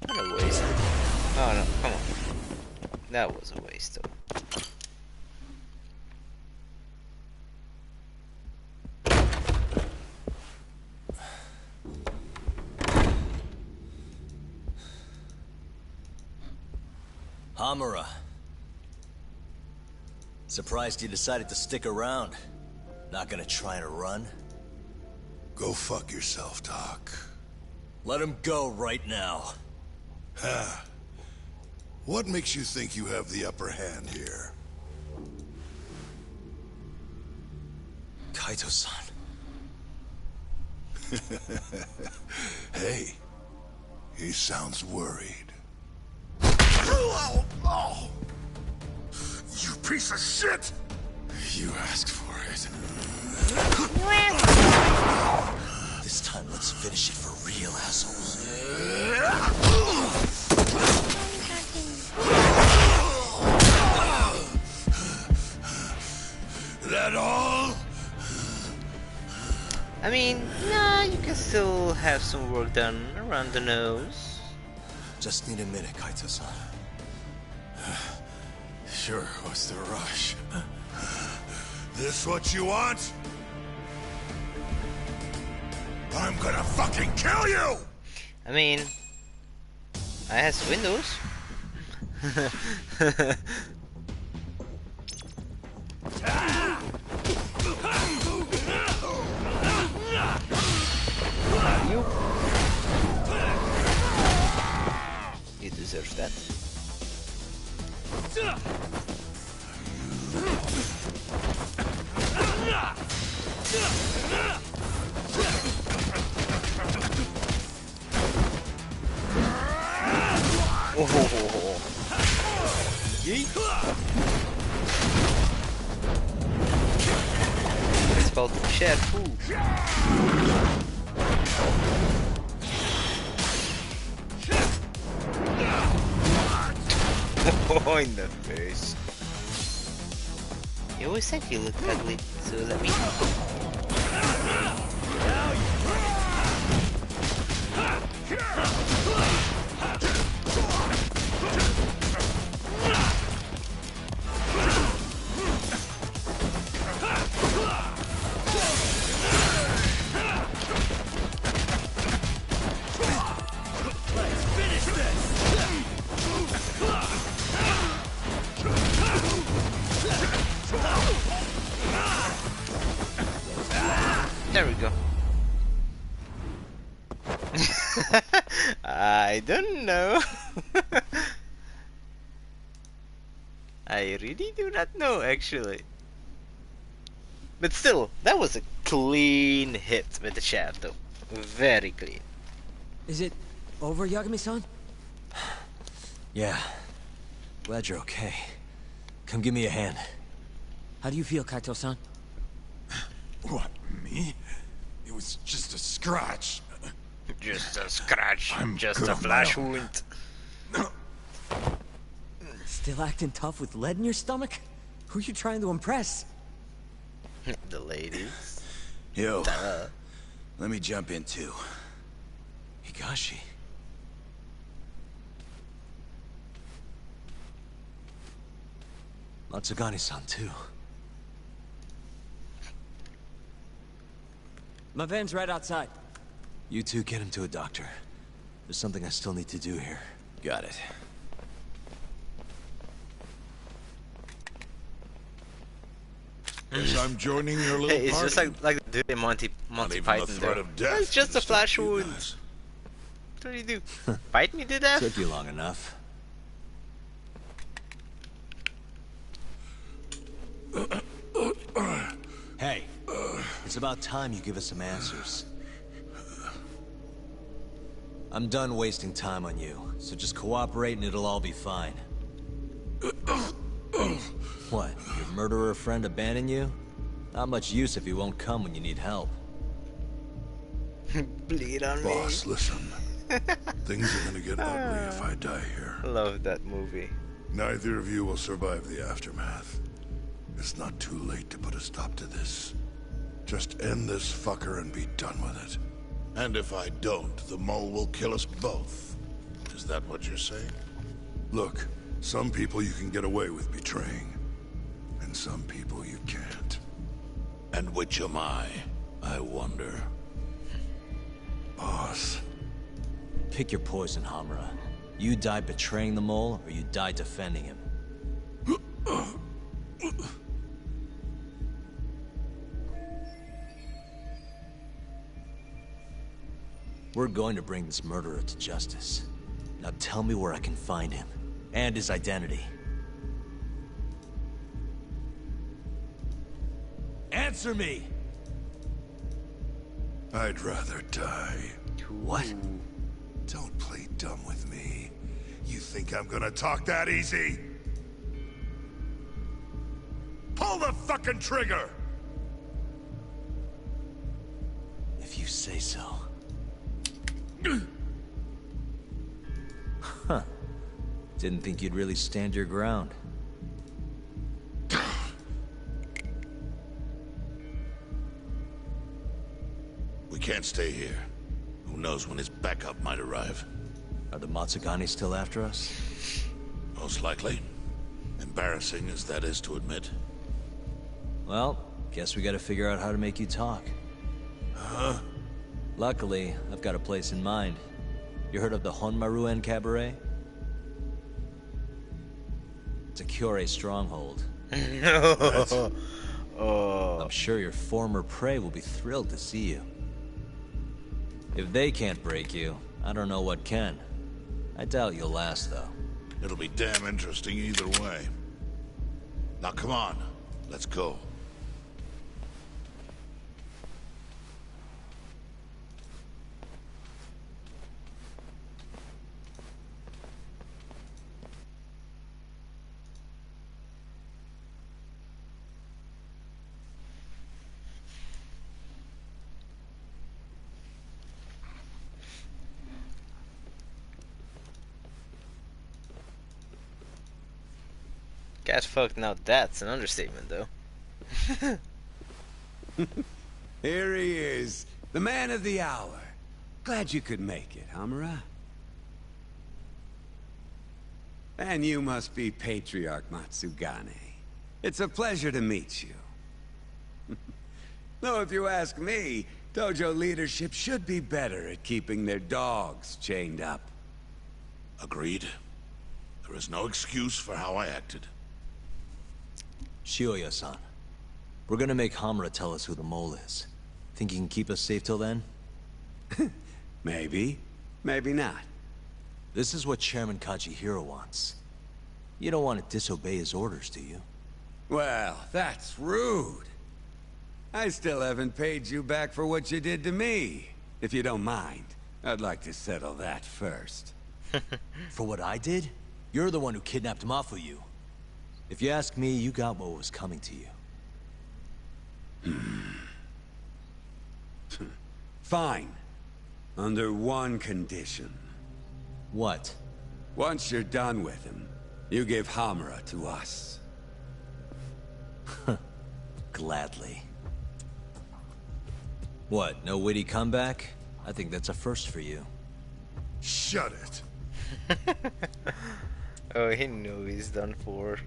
I: What a waste. Oh no, come on. That was a waste though.
E: Hamura. Surprised you decided to stick around. Not gonna try and run?
R: Go fuck yourself, Doc.
E: Let him go right now.
R: Ha. What makes you think you have the upper hand here?
E: Kaito-san.
R: Hey, he sounds worried. Oh! You piece of shit!
F: You asked for it.
E: This time, let's finish it for real, assholes.
R: That all?
I: I mean, nah, you can still have some work done around the nose.
E: Just need a minute, Kaito-san.
F: Sure, what's the rush?
R: This what you want? I'm gonna fucking kill you!
I: I mean, I has windows. You deserve that. Oh. It's called share food. Oh, in the face. You always said you looked ugly, so let me. There we go. I don't know. I really do not know, actually. But still, that was a clean hit with the shaft, though. Very clean.
U: Is it over, Yagami-san?
E: Yeah. Glad you're okay. Come give me a hand.
U: How do you feel, Kaito-san?
F: What, me? It was just a scratch.
I: Just a scratch.
F: I'm
I: just
F: good
I: a
F: on my
I: flash
F: own.
I: wound.
U: Still acting tough with lead in your stomach? Who you trying to impress?
I: The ladies.
H: Yo, let me jump in too.
E: Higashi. Matsugani-san too.
U: My van's right outside.
E: You two get him to a doctor. There's something I still need to do here.
H: Got it.
R: Guess I'm joining your little
I: Hey, it's
R: party.
I: just like the dude in Monty
R: Not even
I: Python.
R: the threat
I: Though.
R: of death
I: It's just
R: can
I: a flash
R: stop you
I: wound.
R: guys.
I: What do you do? Bite me to death?
E: Took you long enough. Hey, it's about time you give us some answers. I'm done wasting time on you, so just cooperate and it'll all be fine. What, your murderer friend abandoned you? Not much use if he won't come when you need help.
I: Bleed on
R: Boss,
I: me.
R: listen. Things are gonna get ugly if I die here.
I: Love that movie.
R: Neither of you will survive the aftermath. It's not too late to put a stop to this. Just end this fucker and be done with it. And if I don't, the mole will kill us both. Is that what you're saying? Look, some people you can get away with betraying. And some people you can't. And which am I wonder? Boss.
E: Pick your poison, Hamura. You die betraying the mole, or you die defending him. We're going to bring this murderer to justice. Now tell me where I can find him, and his identity. Answer me!
R: I'd rather die.
E: What?
R: Don't play dumb with me. You think I'm gonna talk that easy? Pull the fucking trigger!
E: If you say so. Huh. Didn't think you'd really stand your ground.
R: We can't stay here. Who knows when his backup might arrive?
E: Are the Matsugani still after us?
R: Most likely. Embarrassing as that is to admit.
E: Well, guess we gotta figure out how to make you talk.
R: Huh?
E: Luckily, I've got a place in mind. You heard of the Honmaruen Cabaret? It's a Kyorei stronghold.
I: Oh.
E: I'm sure your former prey will be thrilled to see you. If they can't break you, I don't know what can. I doubt you'll last, though.
R: It'll be damn interesting either way. Now come on, let's go.
I: Guy's fucked, now that's an understatement, though.
P: Here he is, the man of the hour. Glad you could make it, Hamura. And you must be Patriarch Matsugane. It's a pleasure to meet you. Though if you ask me, dojo leadership should be better at keeping their dogs chained up.
R: Agreed. There is no excuse for how I acted.
E: Shioya-san, we're gonna make Hamura tell us who the mole is. Think he can keep us safe till then?
P: Maybe. Maybe not.
E: This is what Chairman Kajihiro wants. You don't want to disobey his orders, do you?
P: Well, that's rude. I still haven't paid you back for what you did to me. If you don't mind, I'd like to settle that first.
E: For what I did? You're the one who kidnapped Mafuyu. If you ask me, you got what was coming to you.
P: Fine. Under one condition.
E: What?
P: Once you're done with him, you give Hamura to us.
E: Gladly. What, no witty comeback? I think that's a first for you.
R: Shut it.
I: Oh, he knew he's done for.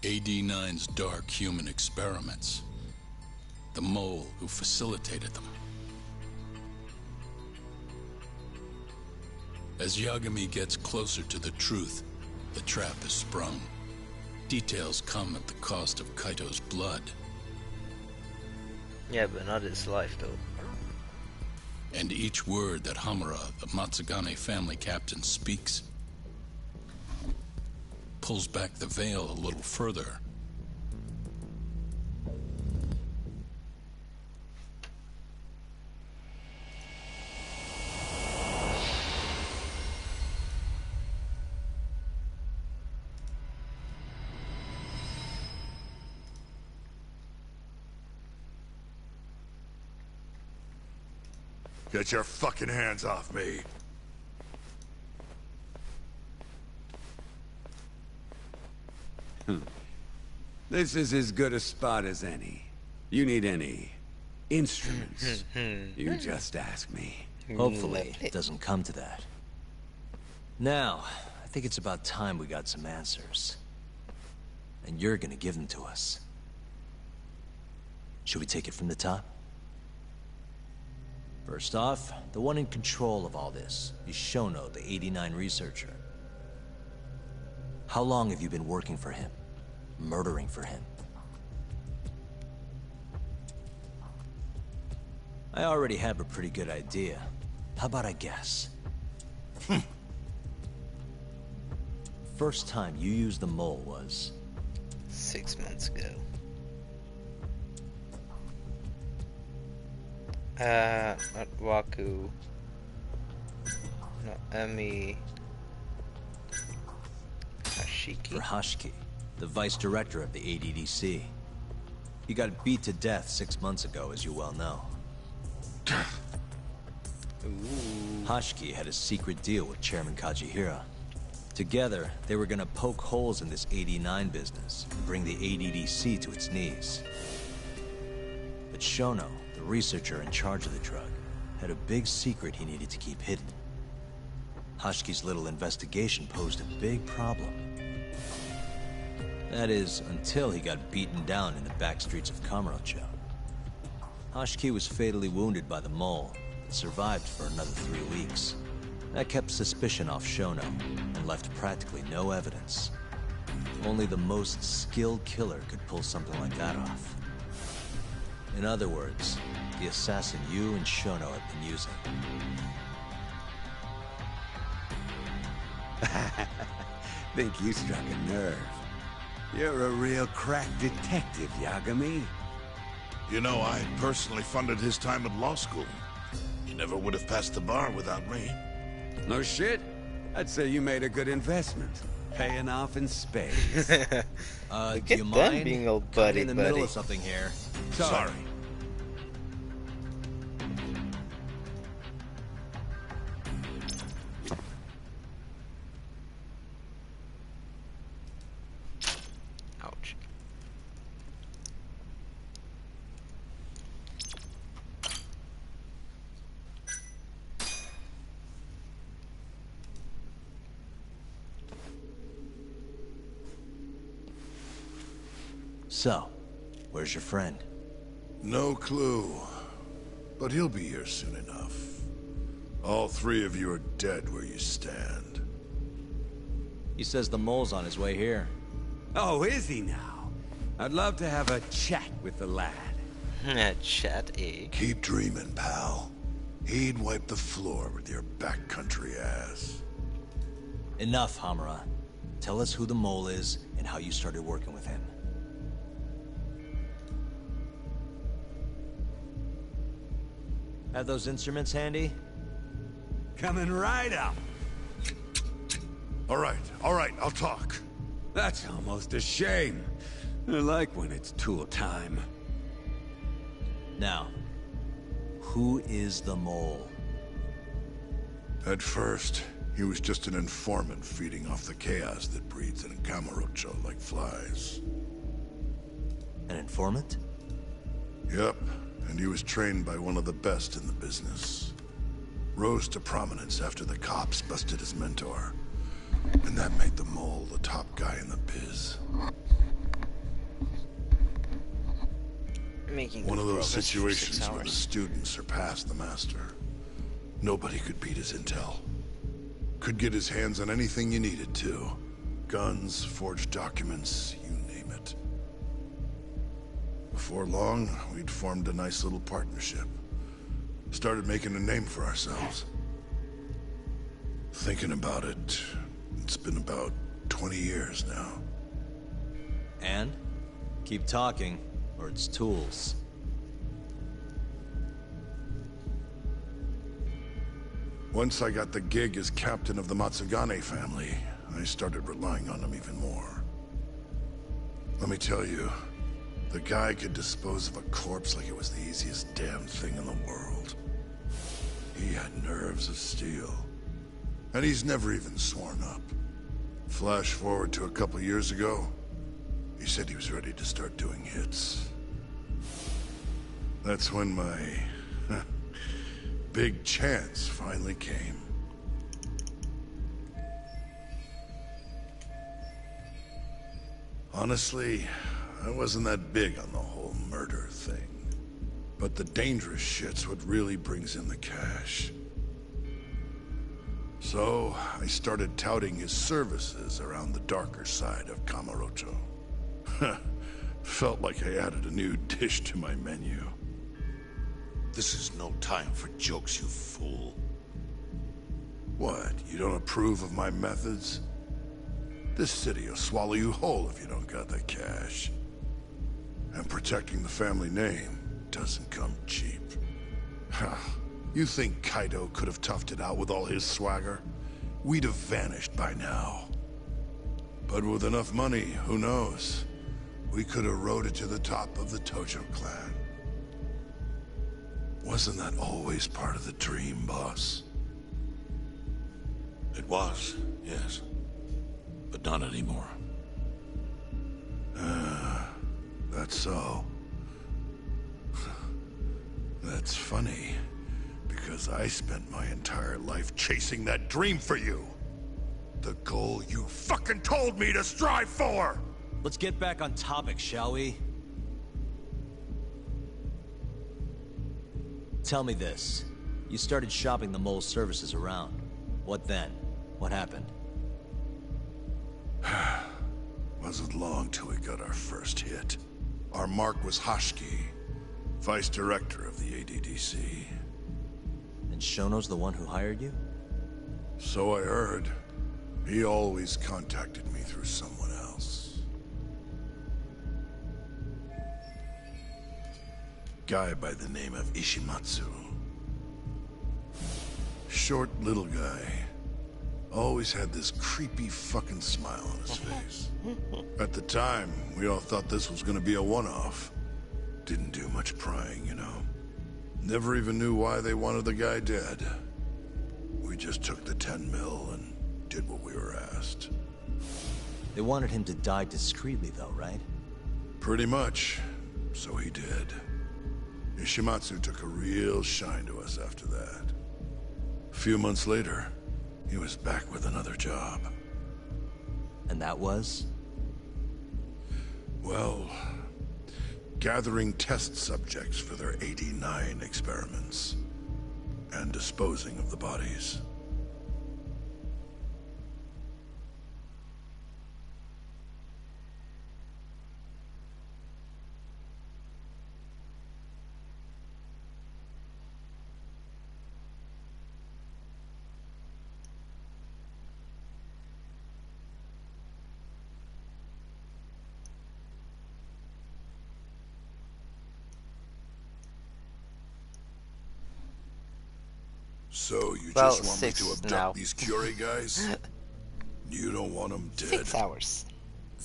L: AD-9's dark human experiments. The mole who facilitated them. As Yagami gets closer to the truth, the trap is sprung. Details come at the cost of Kaito's blood.
I: Yeah, but not his life, though.
L: And each word that Hamura, the Matsugane family captain, speaks pulls back the veil a little further.
R: Get your fucking hands off me.
P: This is as good a spot as any. You need any instruments, you just ask me.
E: Hopefully, it doesn't come to that. Now, I think it's about time we got some answers. And you're gonna give them to us. Should we take it from the top? First off, the one in control of all this is Shono, the 89 researcher. How long have you been working for him? Murdering for him? I already have a pretty good idea. How about I guess? First time you used the mole was...
I: 6 months ago. Not Waku. No, Emi. Hashiki.
E: For Hashiki, the vice director of the ADDC. He got beat to death 6 months ago, as you well know. Hashiki had a secret deal with Chairman Kajihira Together, they were gonna poke holes in this 89 business and bring the ADDC to its knees. But Shono, the researcher in charge of the drug, had a big secret he needed to keep hidden. Hashki's little investigation posed a big problem. That is, until he got beaten down in the back streets of Kamurocho. Hashki was fatally wounded by the mole, but survived for another 3 weeks. That kept suspicion off Shono, and left practically no evidence. Only the most skilled killer could pull something like that off. In other words, the assassin you and Shono have been using.
P: Think you struck a nerve. You're a real crack detective, Yagami.
R: You know, I personally funded his time at law school. He never would have passed the bar without me.
P: No shit. I'd say you made a good investment. Paying off in spades.
E: Do you mind
I: being all
E: cutting
I: buddy
E: in the middle of something here?
R: Sorry.
I: Ouch.
E: So, where's your friend?
R: No clue. But he'll be here soon enough. All three of you are dead where you stand.
E: He says the mole's on his way here.
P: Oh, is he now? I'd love to have a chat with the lad.
I: Chat, eh?
R: Keep dreaming, pal. He'd wipe the floor with your backcountry ass.
E: Enough, Hamura. Tell us who the mole is and how you started working with him. Have those instruments handy?
P: Coming right up.
R: All right, I'll talk.
P: That's almost a shame. I like when it's tool time.
E: Now, who is the mole?
R: At first, he was just an informant feeding off the chaos that breeds in Kamurocho like flies.
E: An informant?
R: Yep, and he was trained by one of the best in the business. Rose to prominence after the cops busted his mentor. And that made the mole the top guy in the biz. One of those situations where the student surpassed the master. Nobody could beat his intel. Could get his hands on anything you needed to. Guns, forged documents, you name it. Before long, we'd formed a nice little partnership. Started making a name for ourselves. Thinking about it, it's been about 20 years now.
E: And? Keep talking, or it's tools.
R: Once I got the gig as captain of the Matsugane family, I started relying on him even more. Let me tell you, the guy could dispose of a corpse like it was the easiest damn thing in the world. He had nerves of steel. And he's never even sworn up. Flash forward to a couple years ago, he said he was ready to start doing hits. That's when my big chance finally came. Honestly, I wasn't that big on the whole murder thing. But the dangerous shit's what really brings in the cash. So, I started touting his services around the darker side of Kamurocho. Felt like I added a new dish to my menu. This is no time for jokes, you fool. What, you don't approve of my methods? This city will swallow you whole if you don't got the cash. And protecting the family name doesn't come cheap. You think Kaido could have toughed it out with all his swagger? We'd have vanished by now. But with enough money, who knows? We could have rode it to the top of the Tojo clan. Wasn't that always part of the dream, boss?
M: It was, yes.
R: but not anymore.
M: That's so. That's funny, because I spent my entire life chasing that dream for you. The goal you fucking told me to strive for!
E: Let's get back on topic, shall we? Tell me this. You started shopping the mole's services around. What then? What happened?
M: Wasn't long till we got our first hit. Our mark was Hashki, vice director of the ADDC.
E: And Shono's the one who hired you?
M: So I heard. He always contacted me through someone else. Guy by the name of Ishimatsu. Short little guy. Always had this creepy fucking smile on his face. At the time, we all thought this was gonna be a one-off. Didn't do much prying, you know. Never even knew why they wanted the guy dead. We just took the 10 mil and did what we were asked.
E: They wanted him to die discreetly though, right?
M: Pretty much. So he did. Ishimatsu took a real shine to us after that. A few months later, he was back with another job.
E: And that was?
M: Well, gathering test subjects for their 89 experiments. And disposing of the bodies. So you just want me to abduct these Curie guys? You don't want them dead?
I: 6 hours.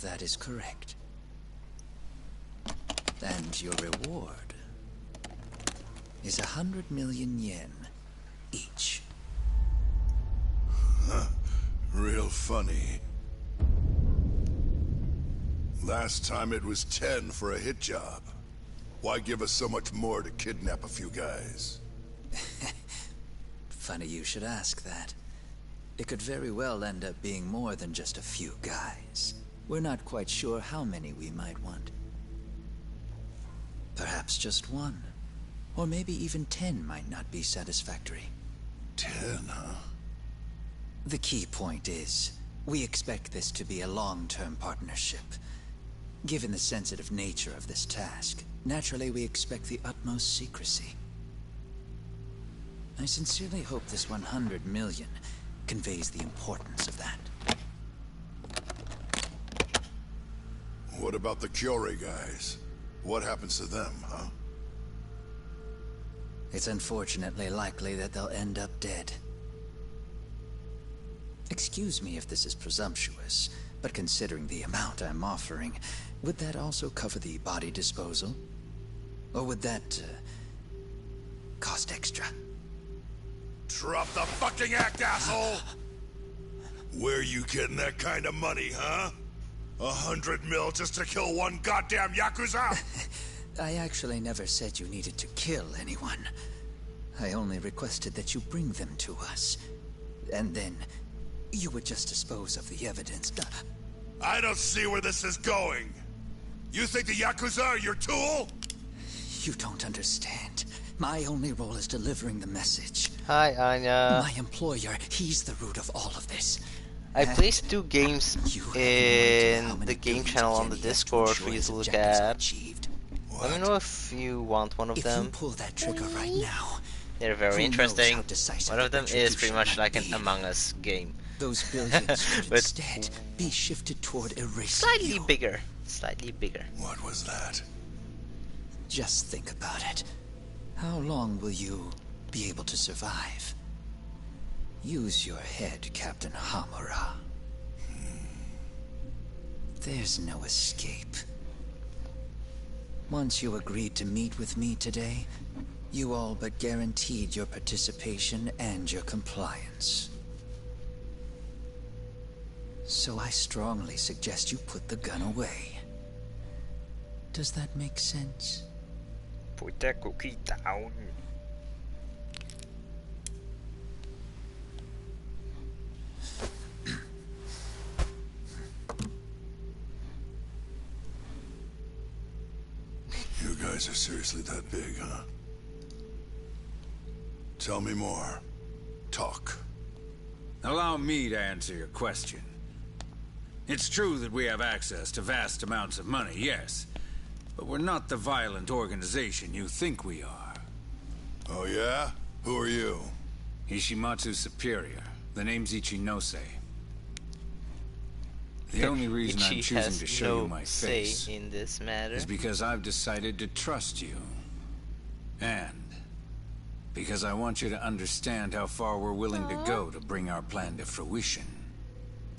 J: That is correct. And your reward is 100 million yen each.
M: Huh. Real funny. Last time it was 10 for a hit job. Why give us so much more to kidnap a few guys?
J: Funny you should ask that. It could very well end up being more than just a few guys. We're not quite sure how many we might want. Perhaps just one. Or maybe even 10 might not be satisfactory.
M: 10, huh?
J: The key point is, we expect this to be a long-term partnership. Given the sensitive nature of this task, naturally we expect the utmost secrecy. I sincerely hope this 100 million conveys the importance of that.
M: What about the Curie guys? What happens to them, huh?
J: It's unfortunately likely that they'll end up dead. Excuse me if this is presumptuous, but considering the amount I'm offering, would that also cover the body disposal? Or would that, cost extra?
M: Drop the fucking act, asshole! Where you getting that kind of money, huh? 100 mil just to kill one goddamn Yakuza?
J: I actually never said you needed to kill anyone. I only requested that you bring them to us. And then, you would just dispose of the evidence.
M: I don't see where this is going. You think the Yakuza are your tool?
J: You don't understand. My only role is delivering the message.
I: Hi, Anya.
J: My employer, he's the root of all of this.
I: I placed 2 games in the game channel on the Discord for you to look at. Let me know if you want one of them.
J: If you pull that trigger right now,
I: they're very interesting. One of them is pretty much like an Among Us game.
J: Those billions should instead be shifted toward erasing
I: slightly bigger. Slightly bigger.
M: What was that?
J: Just think about it. How long will you be able to survive? Use your head, Captain Hamura. There's no escape. Once you agreed to meet with me today, you all but guaranteed your participation and your compliance. So I strongly suggest you put the gun away. Does that make sense?
I: Put that cookie down.
M: You guys are seriously that big, huh? Tell me more. Talk.
K: Allow me to answer your question. It's true that we have access to vast amounts of money, yes. But we're not the violent organization you think we are.
M: Oh yeah? Who are you?
K: Ishimatsu's superior. The name's Ichinose. The only reason I'm choosing to show you my face
I: in this matter
K: is because I've decided to trust you. And because I want you to understand how far we're willing to go to bring our plan to fruition.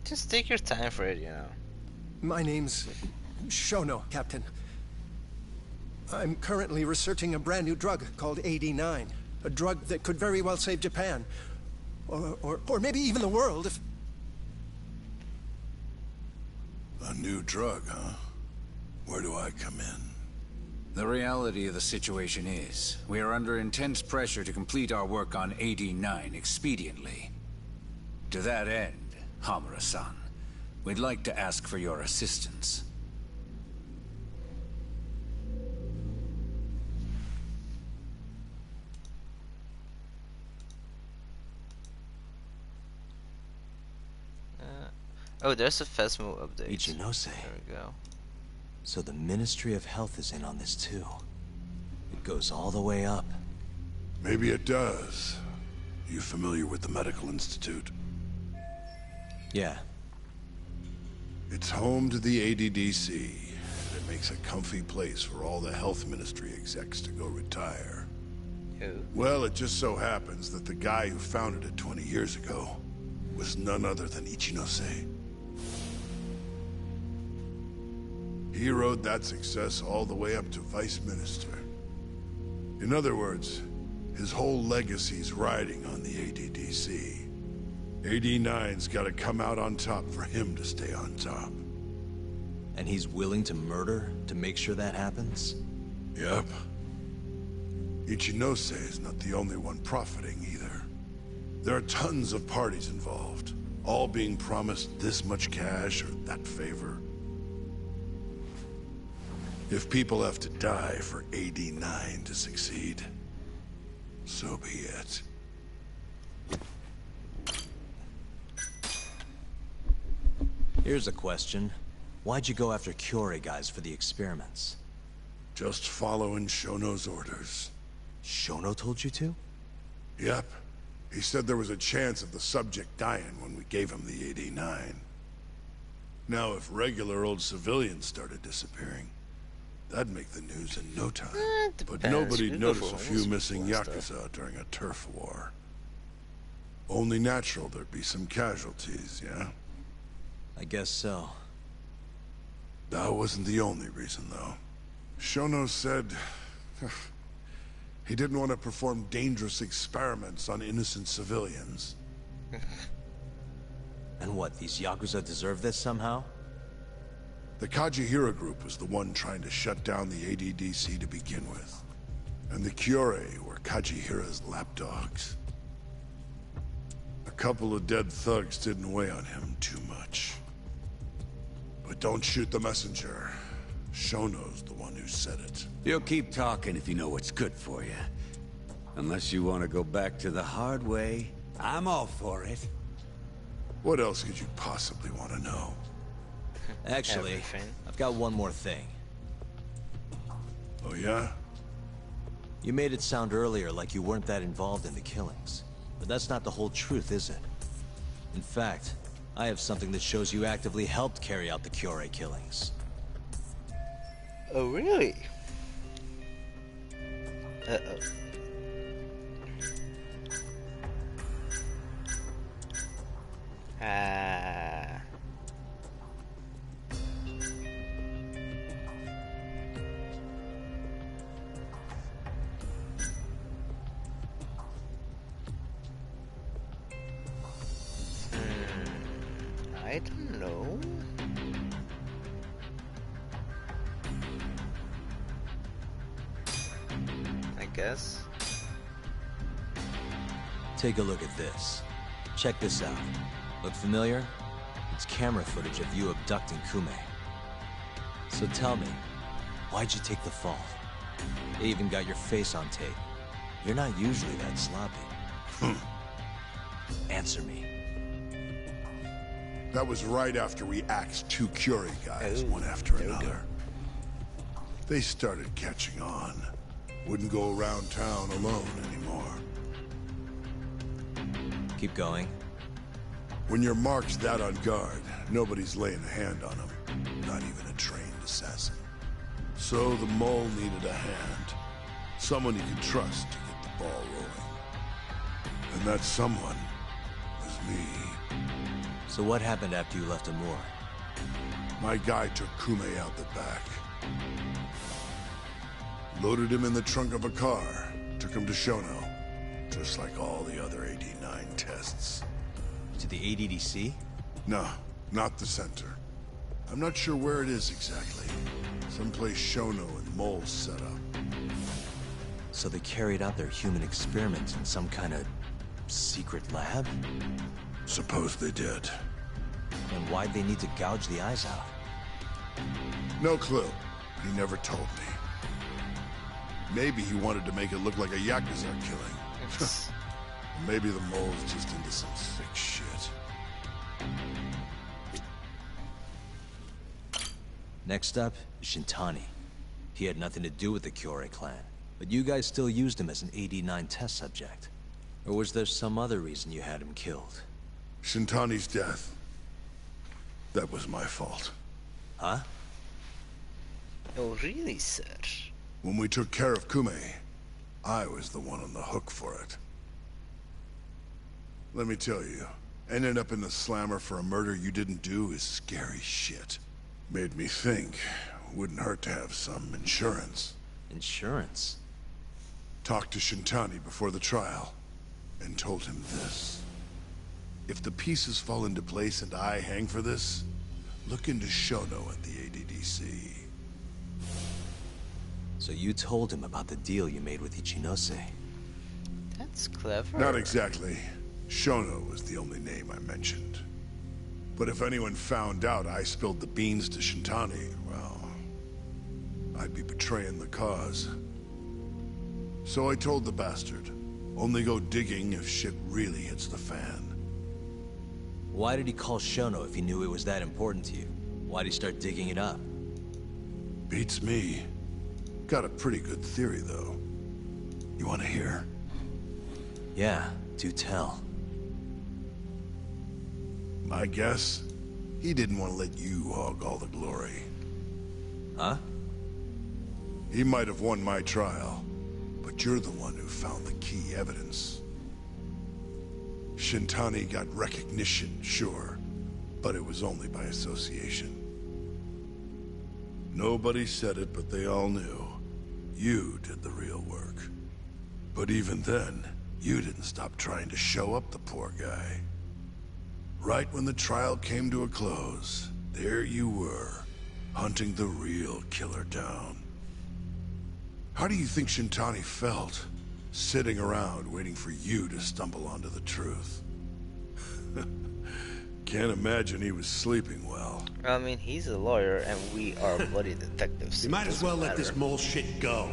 I: Just take your time for it, you know.
A: My name's Shono, Captain. I'm currently researching a brand new drug called 89. A drug that could very well save Japan. Or maybe even the world if...
M: A new drug, huh? Where do I come in?
K: The reality of the situation is, we are under intense pressure to complete our work on 89 expediently. To that end, Hamura-san, we'd like to ask for your assistance.
I: Oh, there's a Fesmo update.
E: Ichinose.
I: There we go.
E: So the Ministry of Health is in on this too. It goes all the way up.
M: Maybe it does. You familiar with the Medical Institute?
E: Yeah.
M: It's home to the ADDC, and it makes a comfy place for all the health ministry execs to go retire.
I: Who?
M: Well, it just so happens that the guy who founded it 20 years ago was none other than Ichinose. He rode that success all the way up to Vice Minister. In other words, his whole legacy's riding on the ADDC. 89's gotta come out on top for him to stay on top.
E: And he's willing to murder to make sure that happens?
M: Yep. Ichinose is not the only one profiting either. There are tons of parties involved, all being promised this much cash or that favor. If people have to die for 89 to succeed, so be it.
E: Here's a question. Why'd you go after Kyorei guys for the experiments?
M: Just following Shono's orders.
E: Shono told you to?
M: Yep. He said there was a chance of the subject dying when we gave him the 89. Now, if regular old civilians started disappearing, that'd make the news in no time. But nobody'd notice a few missing Yakuza during a turf war. Only natural there'd be some casualties, yeah?
E: I guess so.
M: That wasn't the only reason, though. Shono said... he didn't want to perform dangerous experiments on innocent civilians.
E: And what, these Yakuza deserve this somehow?
M: The Kajihira group was the one trying to shut down the ADDC to begin with. And the Kyorei were Kajihira's lapdogs. A couple of dead thugs didn't weigh on him too much. But don't shoot the messenger. Shono's the one who said it.
P: You'll keep talking if you know what's good for you. Unless you want to go back to the hard way, I'm all for it.
M: What else could you possibly want to know?
E: Actually,
I: Everything.
E: I've got one more thing.
M: Oh yeah?
E: You made it sound earlier like you weren't that involved in the killings. But that's not the whole truth, is it? In fact, I have something that shows you actively helped carry out the Kyorei killings.
I: Oh, really? Uh-oh. Ah. I don't know. guess.
E: Take a look at this. Check this out. Look familiar? It's camera footage of you abducting Kume. So tell me, why'd you take the fall? They even got your face on tape. You're not usually that sloppy. Answer me.
M: That was right after we axed 2 Curie guys, one after another. They started catching on. Wouldn't go around town alone anymore.
E: Keep going.
M: When your mark's that on guard, nobody's laying a hand on them. Not even a trained assassin. So the mole needed a hand. Someone he could trust to get the ball rolling. And that someone was me.
E: So what happened after you left Amur?
M: My guy took Kume out the back. Loaded him in the trunk of a car. Took him to Shono. Just like all the other 89 tests.
E: To the ADDC?
M: No, not the center. I'm not sure where it is exactly. Someplace Shono and Mole set up.
E: So they carried out their human experiments in some kind of secret lab?
M: Suppose they did.
E: And why'd they need to gouge the eyes out?
M: No clue. He never told me. Maybe he wanted to make it look like a Yakuza killing. Maybe the mole's just into some sick shit.
E: Next up, Shintani. He had nothing to do with the Kyorei clan, but you guys still used him as an 89 test subject. Or was there some other reason you had him killed?
M: Shintani's death. That was my fault.
E: Huh?
I: Oh, really, sir?
M: When we took care of Kume, I was the one on the hook for it. Let me tell you, ending up in the slammer for a murder you didn't do is scary shit. Made me think, wouldn't hurt to have some insurance.
E: Insurance?
M: Talked to Shintani before the trial, and told him this. If the pieces fall into place and I hang for this, look into Shono at the ADDC.
E: So you told him about the deal you made with Ichinose?
I: That's clever.
M: Not exactly. Shono was the only name I mentioned. But if anyone found out I spilled the beans to Shintani, well, I'd be betraying the cause. So I told the bastard, only go digging if shit really hits the fan.
E: Why did he call Shono if he knew it was that important to you? Why'd he start digging it up?
M: Beats me. Got a pretty good theory, though. You want to hear?
E: Yeah, do tell.
M: My guess? He didn't want to let you hog all the glory.
E: Huh?
M: He might have won my trial, but you're the one who found the key evidence. Shintani got recognition, sure, but it was only by association. Nobody said it, but they all knew. You did the real work. But even then, you didn't stop trying to show up the poor guy. Right when the trial came to a close, there you were, hunting the real killer down. How do you think Shintani felt, sitting around waiting for you to stumble onto the truth? Can't imagine he was sleeping well.
I: I mean, he's a lawyer and we are bloody detectives.
S: You might as well let
I: matter.
S: this mole shit go.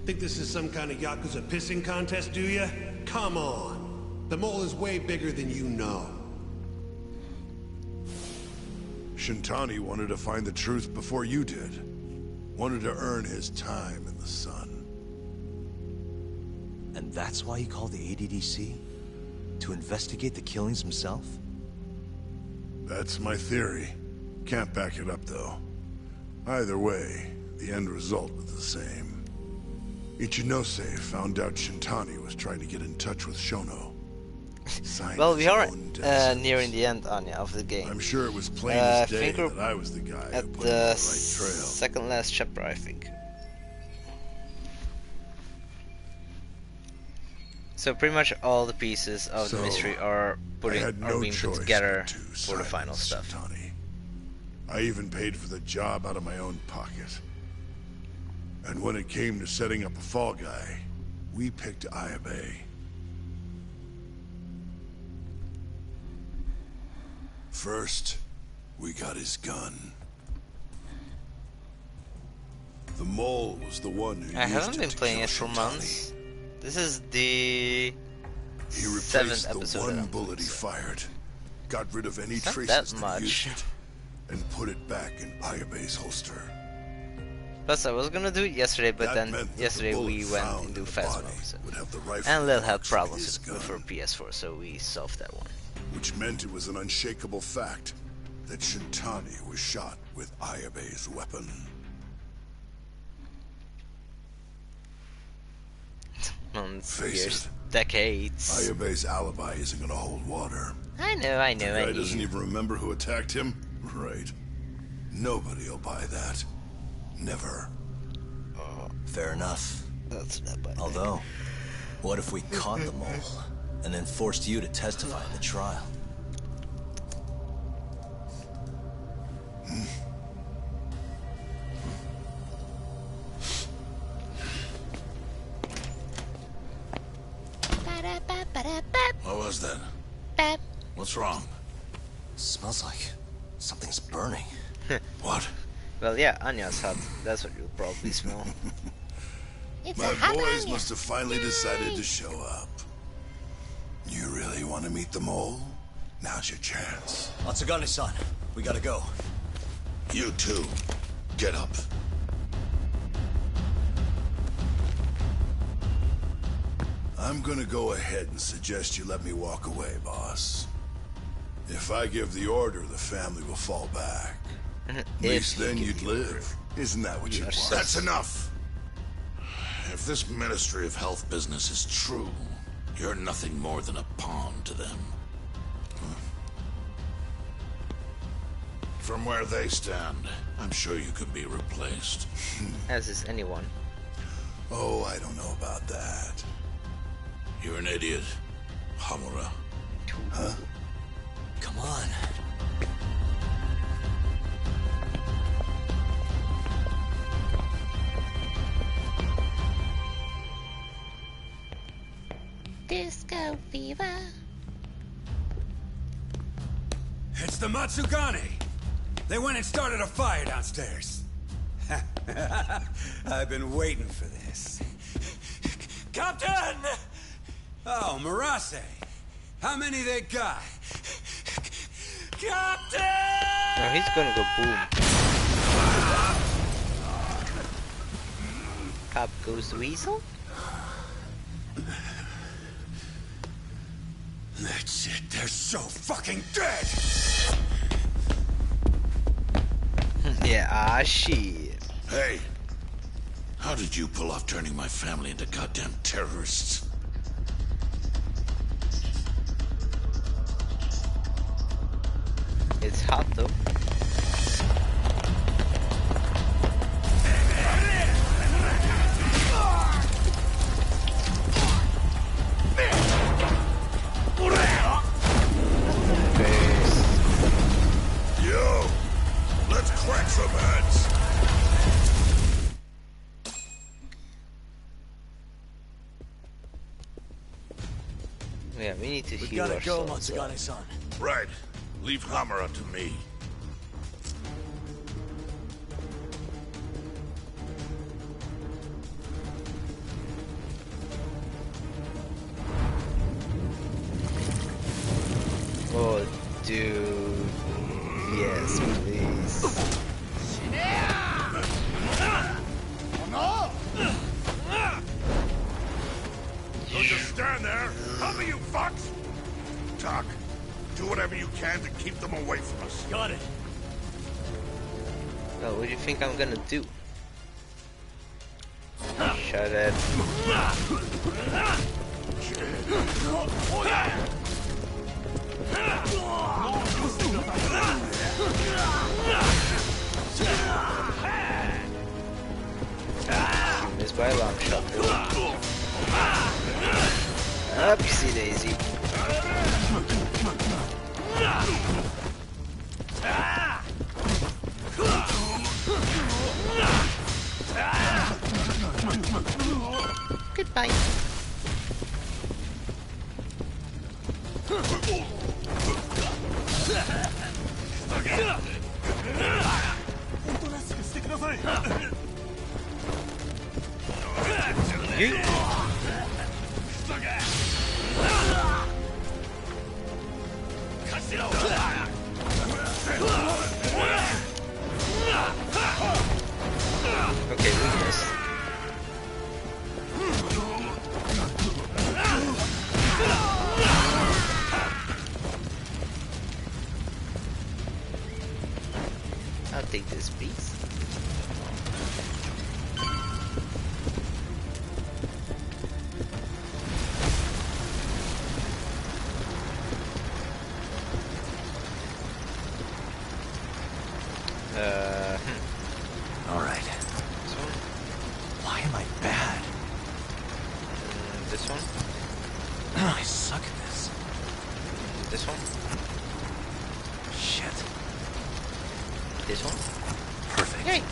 S: Think this is some kind of Yakuza pissing contest, do ya? Come on. The mole is way bigger than you know.
M: Shintani wanted to find the truth before you did. Wanted to earn his time in the sun.
E: And that's why he called the ADDC? To investigate the killings himself?
M: That's my theory. Can't back it up, though. Either way, the end result was the same. Ichinose found out Shintani was trying to get in touch with Shono.
I: Well, we are nearing the end, Anya, of the game.
M: I'm sure it was plain as day that I was the guy
I: at
M: who put
I: the
M: him on the right trail.
I: second last chapter, I think. So pretty much all the pieces of the mystery are being put together for the final stuff.
M: Shintani. I even paid for the job out of my own pocket. And when it came to setting up a fall guy, we picked Ayabe. First, we got his gun. The mole was the one who
I: I haven't been playing it for months. This is the
M: He replaced
I: 7th
M: the
I: episode.
M: one bullet he fired, got rid of any
I: It's not
M: traces
I: that
M: that
I: much.
M: used it, and put it back in Ayabe's holster.
I: Plus, I was gonna do it yesterday, but
M: That
I: then
M: meant that the
I: yesterday we
M: bullet
I: went
M: found
I: into
M: in the
I: fast
M: body
I: mode, so.
M: would have the rifle
I: And Lil had
M: marks from
I: problems
M: his gun.
I: for PS4, so we solved that one.
M: Which meant it was an unshakable fact that Shintani was shot with Ayabe's weapon.
I: Months,
M: Face
I: years,
M: it,
I: decades.
M: Ayabe's alibi isn't gonna hold water.
I: I know.
M: The guy doesn't even remember who attacked him? Right. Nobody'll buy that. Never.
E: Fair enough.
I: That's not bad.
E: Although, what if we caught the mole and then forced you to testify in the trial?
R: What was that? What's wrong?
E: Smells like something's burning.
R: What?
I: Well, yeah, Anya's hut. That's what you'll probably smell.
M: My boys must have finally decided to show up. You really want to meet the mole? Now's your chance.
E: Atsugane-san, we gotta go.
R: You too. Get up.
M: I'm gonna go ahead and suggest you let me walk away, boss. If I give the order, the family will fall back. At least then you'd live. Isn't that what you want?
R: That's enough. If this Ministry of Health business is true, you're nothing more than a pawn to them. From where they stand, I'm sure you could be replaced.
I: As is anyone.
M: Oh, I don't know about that.
R: You're an idiot, Hamura.
M: Huh?
E: Come on.
N: Disco fever.
P: It's the Matsugane. They went and started a fire downstairs. I've been waiting for this. Captain! Oh, Marase. How many they got? Captain!
I: Oh, he's gonna go boom. Up goes the weasel?
P: That's it. They're so fucking dead!
I: Yeah, shit.
R: Hey, how did you pull off turning my family into goddamn terrorists?
I: It's hot though.
R: Yo, let's crack some heads.
I: Yeah, we need to
E: We
I: heal
E: gotta go,
I: ourselves.
E: Matsugane-san.
R: Right. Leave Hamura to me.
I: Oh, dude. Yes, please.
R: Don't just stand there. Help me, you fucks. Talk. Do whatever you can to keep them away from us.
G: Got it.
I: Well, what do you think I'm gonna do? Shut it. Missed by a long shot. Upsie daisy. Goodbye. Okay, we missed. I'll take this piece.
E: All right.
I: This one?
E: Why am I bad?
I: This one?
E: I suck at this.
I: This one?
E: Shit.
I: This one?
E: Perfect.
I: Yay!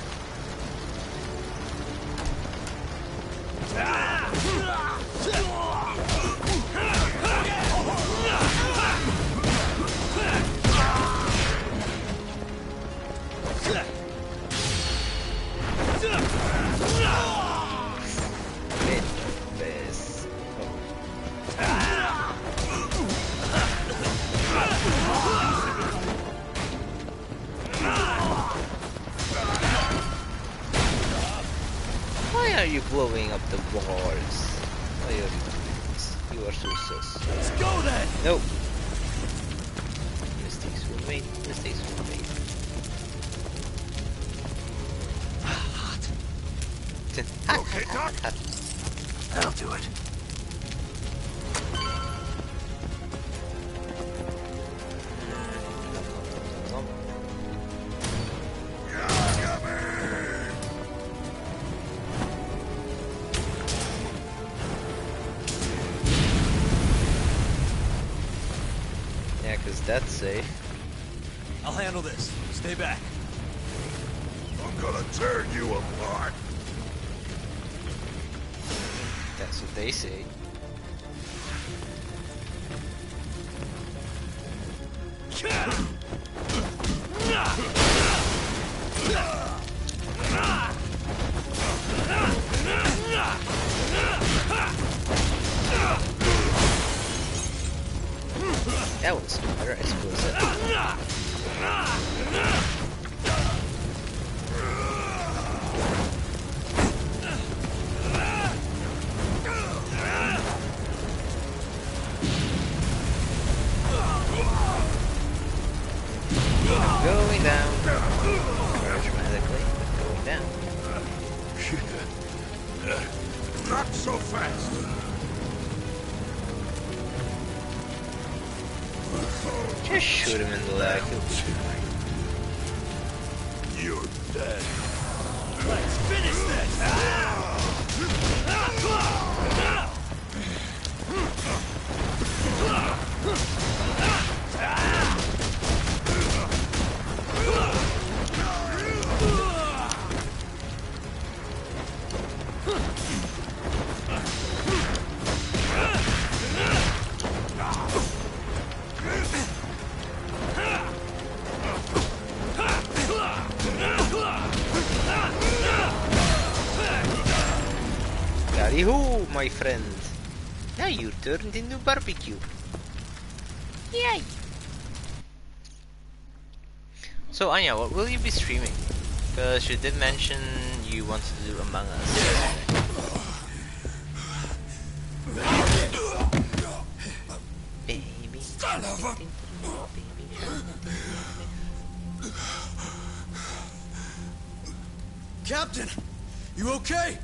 I: Why are you blowing up the walls? Why are you doing this? You are so sus.
O: Let's go then!
I: No! Mistakes were made. Mistakes were made.
M: Okay, Doc?
E: That'll do it.
I: Yeah, cause that's safe.
O: I'll handle this. Stay back.
M: I'm gonna tear you apart.
I: That's what they say. That was rather explosive. Going down. Very dramatically, but going down.
M: Not so fast.
I: Just shoot him in the leg.
M: You're dead.
O: Let's finish this!
I: Daddy-hoo, my friend. Now you turned into barbecue. Yay! So Anya, what will you be streaming? Because you did mention you wanted to do Among Us. Baby.
O: Son of a... Captain! You okay?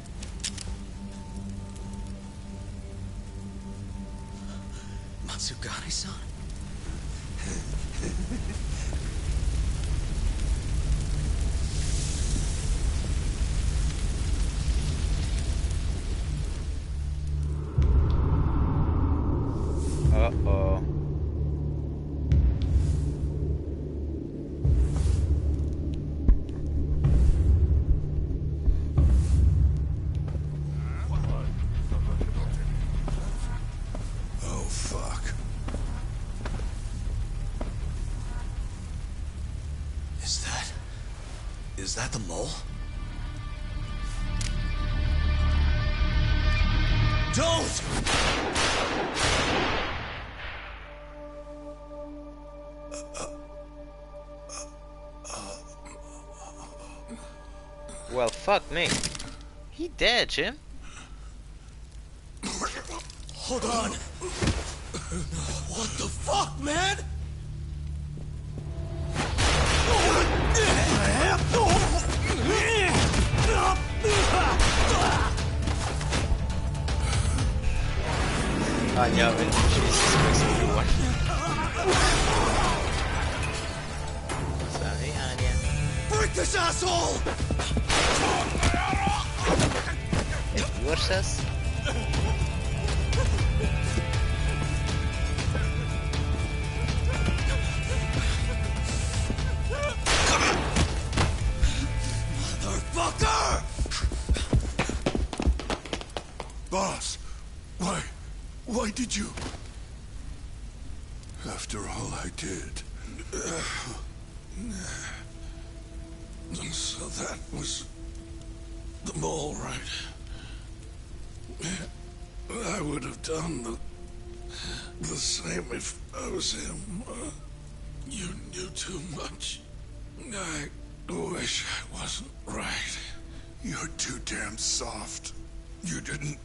O: Matsugane-san?
I: Uh-oh.
M: Oh, fuck.
Q: Is that the mole? Don't!
I: Well, fuck me. He dead, Jim.
Q: Hold on. What the fuck, man?
I: Anya, Jesus Christ, everyone. Sorry, Anya.
Q: Break this asshole!
I: It yours us?
Q: Motherfucker!
M: Boss, why did you? After all I did.
R: So that was the mole, right? I would have done the same if I was him. You knew too much. I wish I wasn't right.
M: You're too damn soft. You didn't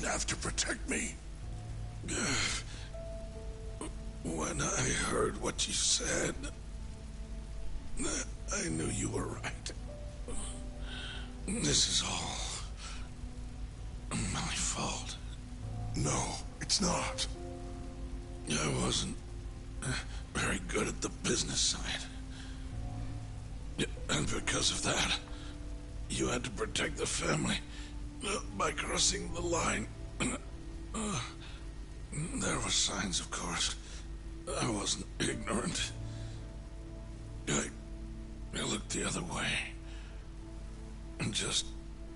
M: have to protect me.
R: When I heard what you said, I knew you were right. This is all my fault.
M: No, it's not.
R: I wasn't very good at the business side. And because of that, you had to protect the family by crossing the line. There were signs, of course. I wasn't ignorant. I looked the other way. And just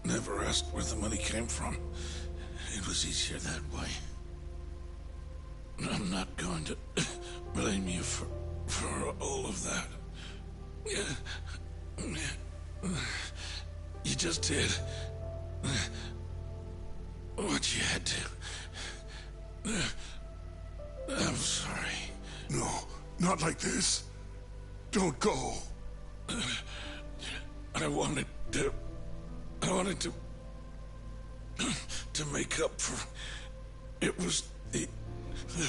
R: never asked where the money came from. It was easier that way. I'm not going to blame you for all of that. You just did what you had to. I'm sorry.
M: No, not like this. Don't go.
R: I wanted to make up for. It was the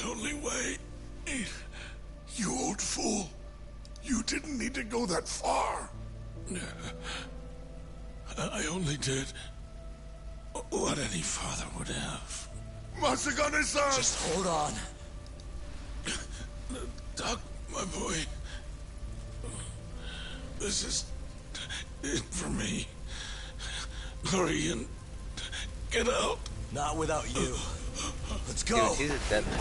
R: only way.
M: You old fool. You didn't need to go that far.
R: I only did what any father would have.
M: Masagane-san!
Q: Just hold on.
R: Doc, my boy. This is it for me. Hurry and get out.
Q: Not without you. Let's go.
I: Dude, he's a dead man.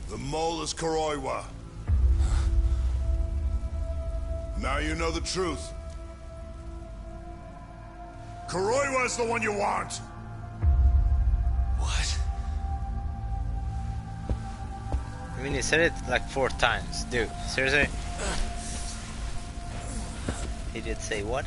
M: The mole is Kuroiwa. Now you know the truth. Kuroiwa is the one you want.
Q: What?
I: I mean, he said it like 4 times. Dude, seriously? He did say what?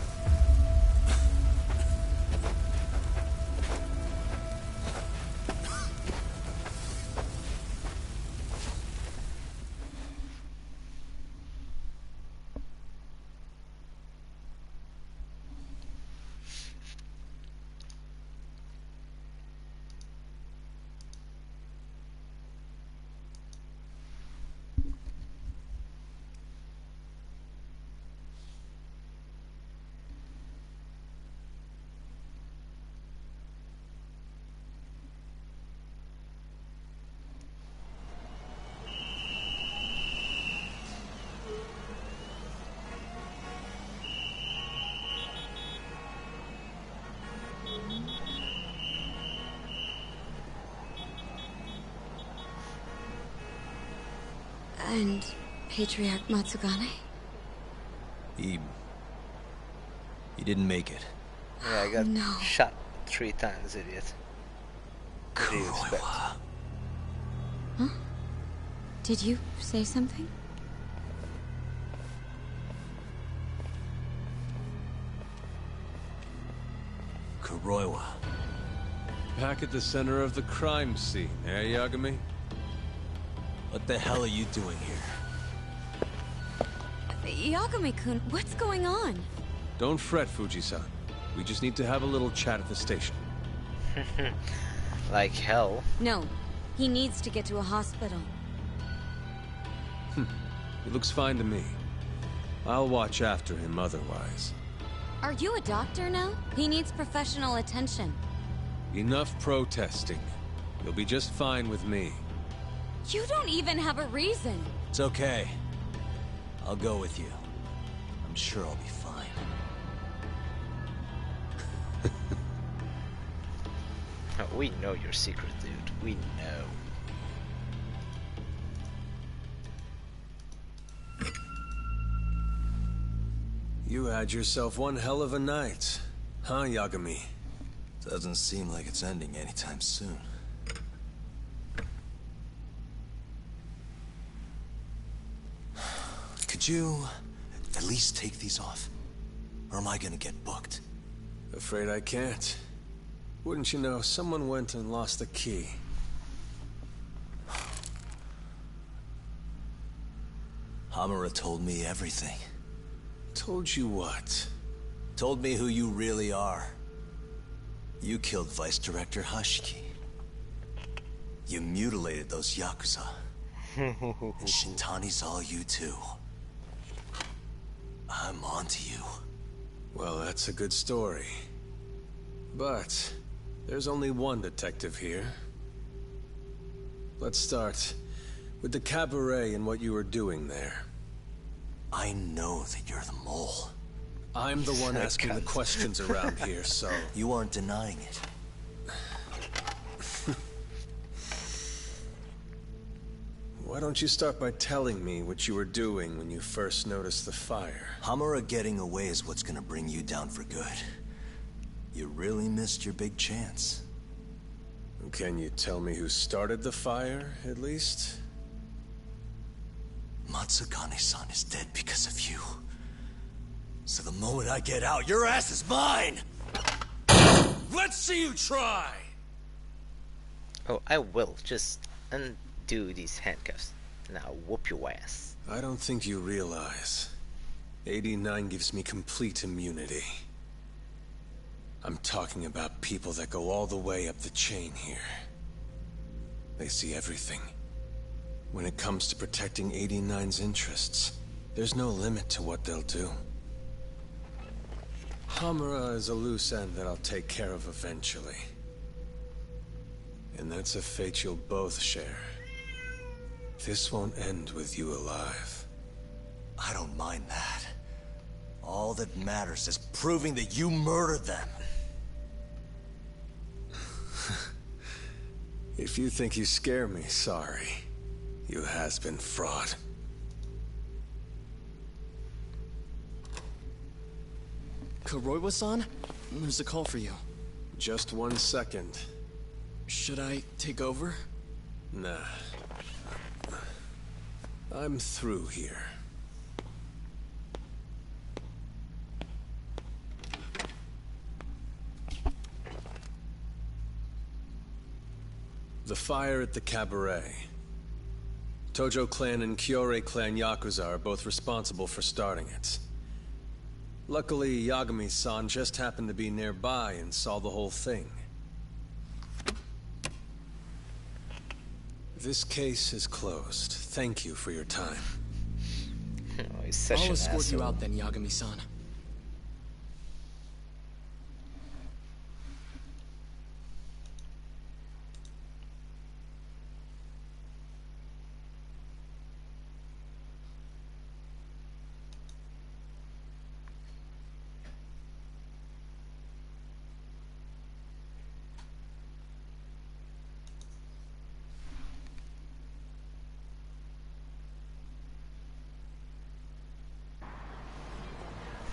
B: And Patriarch Matsugane?
E: You didn't make it.
I: Yeah, I got
B: no.
I: shot 3 times, idiot. What do you expect?
B: Huh? Did you say something?
G: Kuroiwa.
T: Back at the center of the crime scene, eh, Yagami?
E: What the hell are you doing here?
B: Yagami-kun, what's going on?
T: Don't fret, Fuji-san. We just need to have a little chat at the station.
I: Like hell.
B: No, he needs to get to a hospital.
T: He looks fine to me. I'll watch after him otherwise.
B: Are you a doctor now? He needs professional attention.
T: Enough protesting. You'll be just fine with me.
B: You don't even have a reason.
E: It's okay. I'll go with you. I'm sure I'll be fine.
I: We know your secret, dude. We know.
T: You had yourself one hell of a night, huh, Yagami?
E: Doesn't seem like it's ending anytime soon. Could you at least take these off? Or am I gonna get booked?
T: Afraid I can't. Wouldn't you know, someone went and lost the key.
E: Hamura told me everything.
T: Told you what?
E: Told me who you really are. You killed Vice Director Hashiki. You mutilated those Yakuza. And Shintani's all you too. I'm onto you.
T: Well, that's a good story. But there's only one detective here. Let's start with the cabaret and what you were doing there.
E: I know that you're the mole.
T: I'm the one asking the questions around here, so...
E: You aren't denying it.
T: Why don't you start by telling me what you were doing when you first noticed the fire?
E: Hamura getting away is what's gonna bring you down for good. You really missed your big chance.
T: Can you tell me who started the fire, at least?
E: Matsugane-san is dead because of you. So the moment I get out, your ass is mine!
D: Let's see you try!
I: Oh, I will. Just undo these handcuffs, and I'll whoop your ass.
T: I don't think you realize. 89 gives me complete immunity. I'm talking about people that go all the way up the chain here. They see everything. When it comes to protecting 89's interests, there's no limit to what they'll do. Hamura is a loose end that I'll take care of eventually. And that's a fate you'll both share. This won't end with you alive.
E: I don't mind that. All that matters is proving that you murdered them.
T: If you think you scare me, sorry. You has-been fraud.
D: Kuroiwa-san? There's a call for you.
T: Just 1 second.
D: Should I take over?
T: Nah. I'm through here. The fire at the cabaret. Tojo clan and Kyorei clan Yakuza are both responsible for starting it. Luckily, Yagami-san just happened to be nearby and saw the whole thing. This case is closed. Thank you for your time.
I: Oh, he's such
D: I'll
I: an
D: escort
I: asshole.
D: you out then, Yagami-san.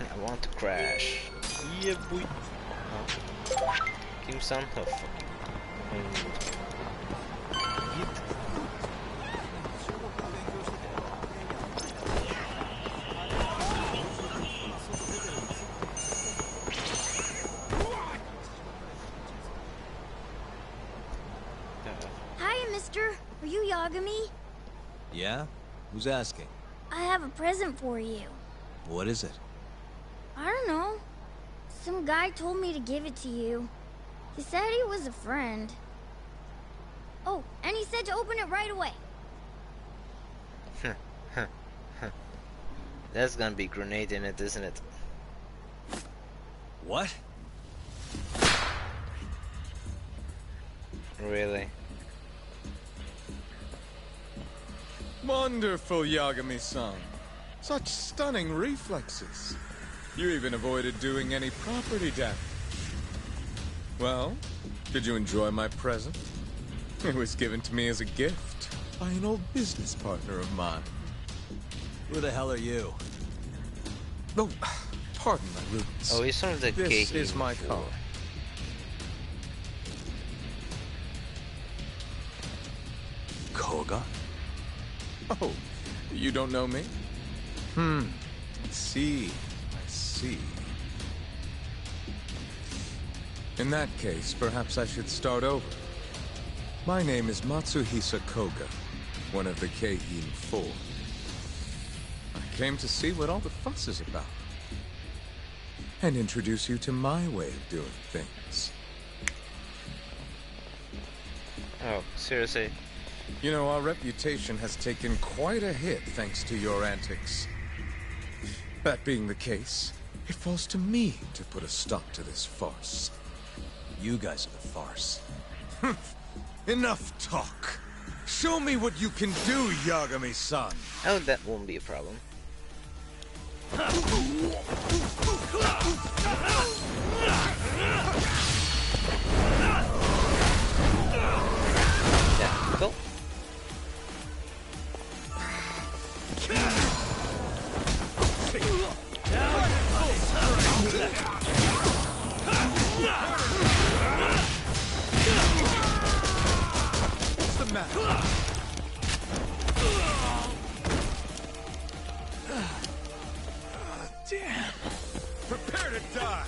I: I want to crash. Yeah, boy. Oh. Kim-san? Oh, fuck.
C: Hiya, mister. Are you Yagami?
E: Yeah? Who's asking?
C: I have a present for you.
E: What is it?
C: I don't know. Some guy told me to give it to you. He said he was a friend. Oh, and he said to open it right away.
I: That's gonna be grenade in it, isn't it?
E: What?
I: Really?
F: Wonderful, Yagami-san. Such stunning reflexes. You even avoided doing any property damage. Well, did you enjoy my present? It was given to me as a gift by an old business partner of mine.
E: Who the hell are you?
F: Oh, pardon my rudeness.
I: Oh, he's from the
F: This is my car.
E: Koga?
F: Oh, you don't know me? I see. In that case, perhaps I should start over. My name is Matsuhisa Koga, one of the Keihin Four. I came to see what all the fuss is about, and introduce you to my way of doing things.
I: Oh, seriously?
F: You know, our reputation has taken quite a hit thanks to your antics. That being the case, it falls to me to put a stop to this farce.
E: You guys are the farce.
F: Enough talk. Show me what you can do, Yagami-san.
I: Oh, that won't be a problem. Yeah, cool.
F: What's the matter? Damn. Prepare to die.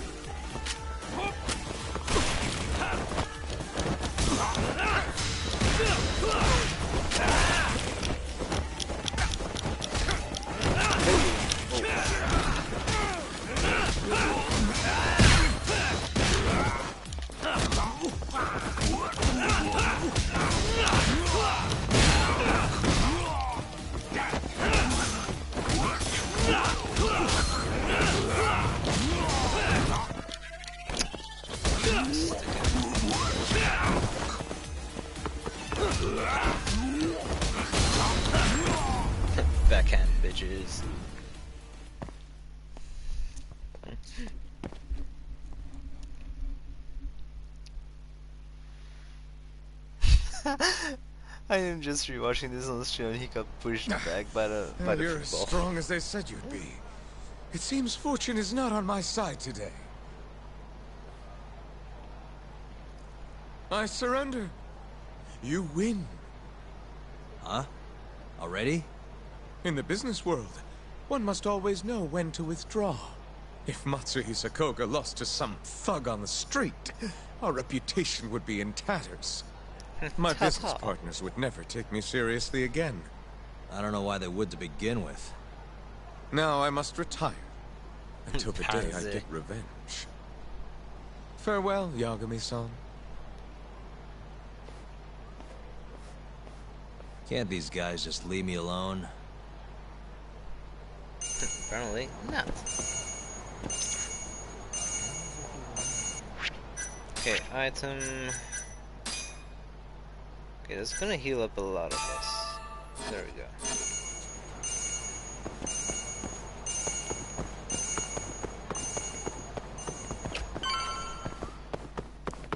I: Backhand bitches. I am just rewatching this on the stream and he got pushed back by the
F: You're as
I: football.
F: strong as they said you'd be. It seems fortune is not on my side today. I surrender. You win.
E: Huh? Already?
F: In the business world, one must always know when to withdraw. If Matsuhisa Koga lost to some thug on the street, our reputation would be in tatters. My business partners would never take me seriously again.
E: I don't know why they would to begin with.
F: Now I must retire until the day I get revenge. Farewell, Yagami-san.
E: Can't these guys just leave me alone?
I: Apparently not. Okay, item. Okay, that's gonna heal up a lot of us. There we go.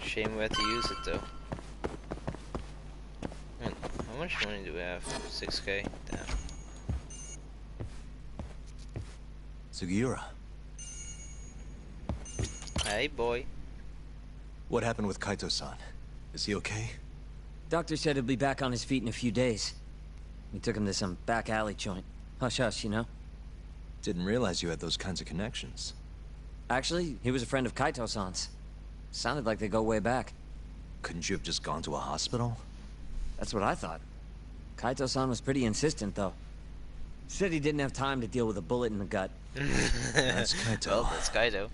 I: Shame we had to use it though. Man, how much money do we have? 6k? Damn.
E: Sugiura.
I: Hey, boy.
E: What happened with Kaito-san? Is he okay?
B: Doctor said he'll be back on his feet in a few days. We took him to some back alley joint. Hush-hush, you know?
E: Didn't realize you had those kinds of connections.
B: Actually, he was a friend of Kaito-san's. Sounded like they go way back.
E: Couldn't you have just gone to a hospital?
B: That's what I thought. Kaito-san was pretty insistent, though. Said he didn't have time to deal with a bullet in the gut.
E: That's Kaito.
I: Well, that's Kaito.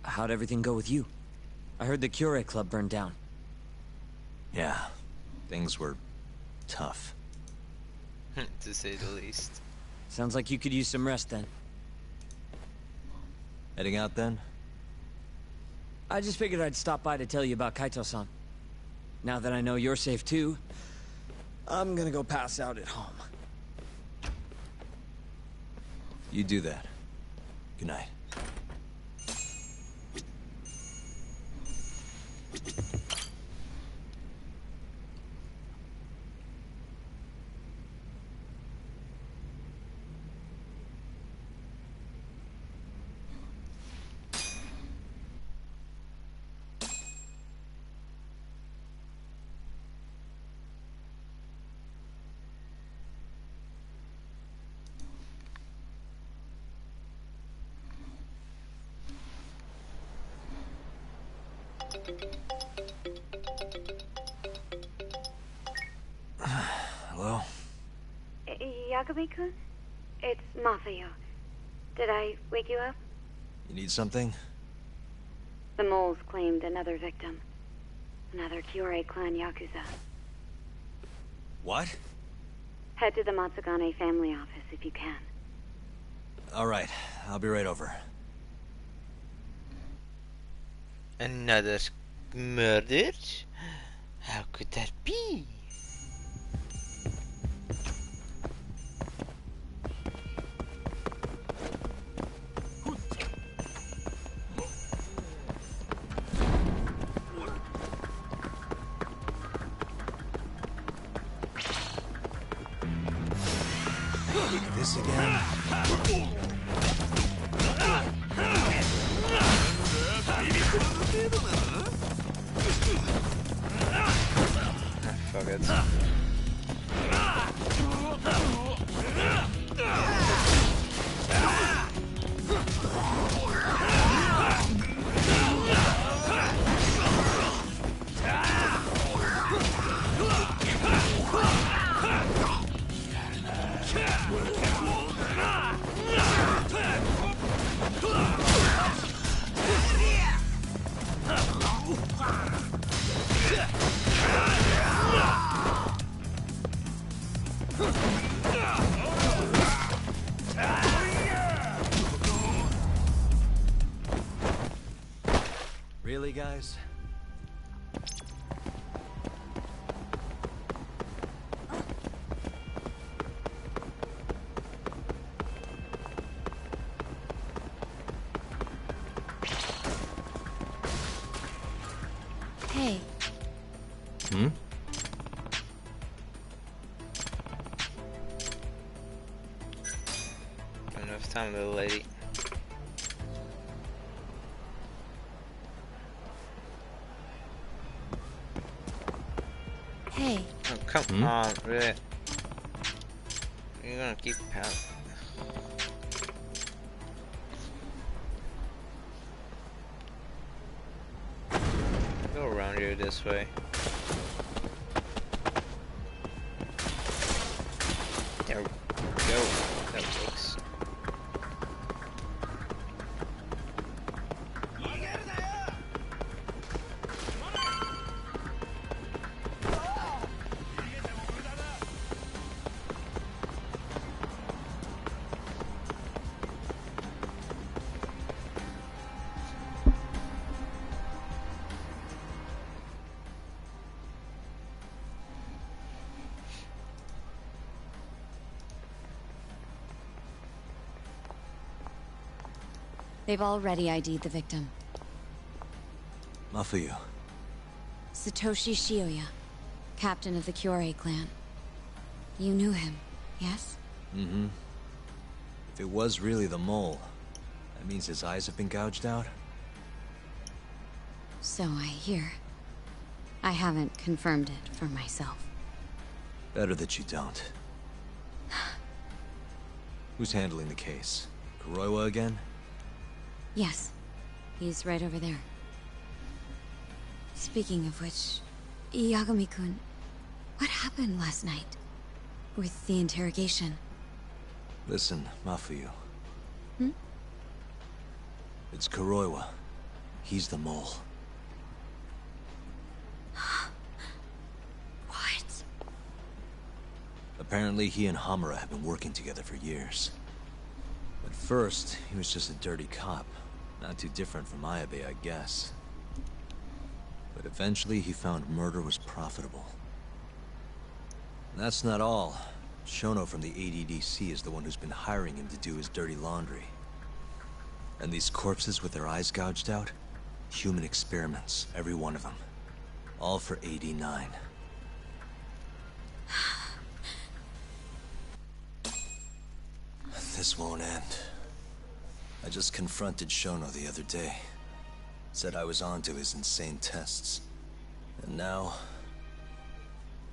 B: How'd everything go with you? I heard the Cure Club burned down.
E: Yeah, things were tough.
I: To say the least.
B: Sounds like you could use some rest then.
E: Heading out then?
B: I just figured I'd stop by to tell you about Kaito-san. Now that I know you're safe too, I'm gonna go pass out at home.
E: You do that. Good night. Hello?
U: Yagami-kun? It's Masayo. Did I wake you up?
E: You need something?
U: The moles claimed another victim. Another Kyorei clan Yakuza.
E: What?
U: Head to the Matsugane family office if you can.
E: Alright, I'll be right over.
I: Another murder? How could that be?
E: This again?
I: Fuck it.
E: Really, guys?
B: Hey.
E: Hmm?
I: Enough time, little lady.
B: Hey.
I: Oh, come on, really? You're gonna keep pounding. Go around here this way. There we go. That works.
B: They've already ID'd the victim.
E: Mafuyu.
B: Satoshi Shioya, captain of the Kyorei clan. You knew him, yes?
E: Mm-hmm. If it was really the mole, that means his eyes have been gouged out?
H: So I hear. I haven't confirmed it for myself.
E: Better that you don't. Who's handling the case? Kuroiwa again?
H: Yes. He's right over there. Speaking of which, Yagami-kun, what happened last night? With the interrogation?
E: Listen, Mafuyu.
H: Hmm?
E: It's Kuroiwa. He's the mole.
H: What?
E: Apparently he and Hamura have been working together for years. At first, he was just a dirty cop. Not too different from Ayabe, I guess. But eventually he found murder was profitable. And that's not all. Shono from the ADDC is the one who's been hiring him to do his dirty laundry. And these corpses with their eyes gouged out? Human experiments, every one of them. All for 89. This won't end. I just confronted Shono the other day. Said I was onto his insane tests. And now...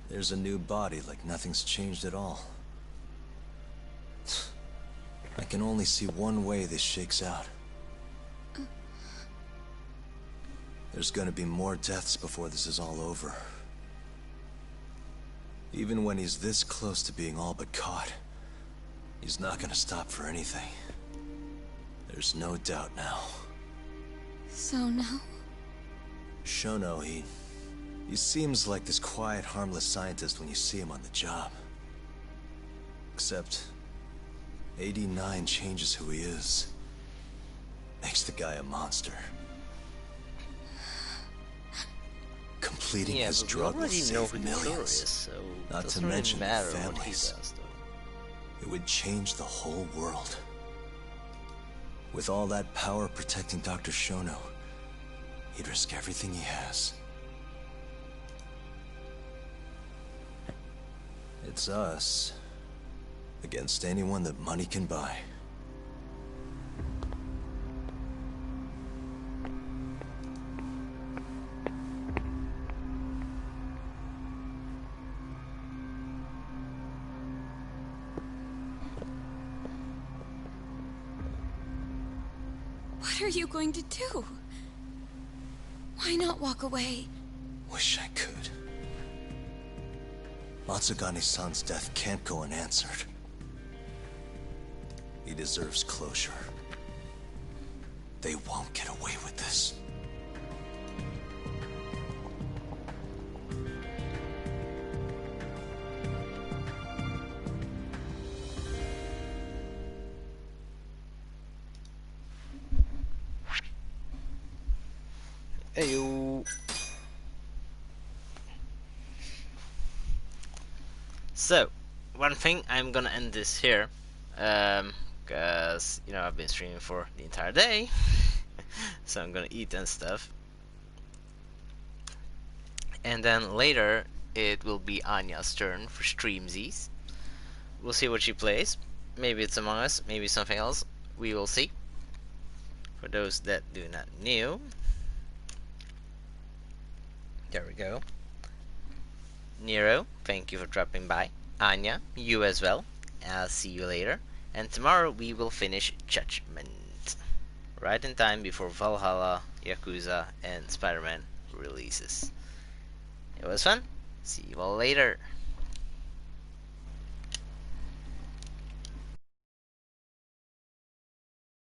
E: there's a new body like nothing's changed at all. I can only see one way this shakes out. There's gonna be more deaths before this is all over. Even when he's this close to being all but caught, he's not gonna stop for anything. There's no doubt now.
H: So now?
E: Shono, he seems like this quiet, harmless scientist when you see him on the job. Except, 89 changes who he is. Makes the guy a monster. Completing his drug will save millions. Not to mention their families. It would change the whole world. With all that power protecting Dr. Shono, he'd risk everything he has. It's us against anyone that money can buy.
H: What are you going to do? Why not walk away?
E: Wish I could. Matsugane-san's death can't go unanswered. He deserves closure. They won't get away with this.
I: Ayo. So, one thing, I'm gonna end this here, because, you know, I've been streaming for the entire day, so I'm gonna eat and stuff. And then later, it will be Anya's turn for streamsies. We'll see what she plays. Maybe it's Among Us, maybe something else. We will see. For those that do not know. There we go. Nero, thank you for dropping by. Anya, you as well. I'll see you later. And tomorrow we will finish Judgment. Right in time before Valhalla, Yakuza, and Spider-Man releases. It was fun. See you all later.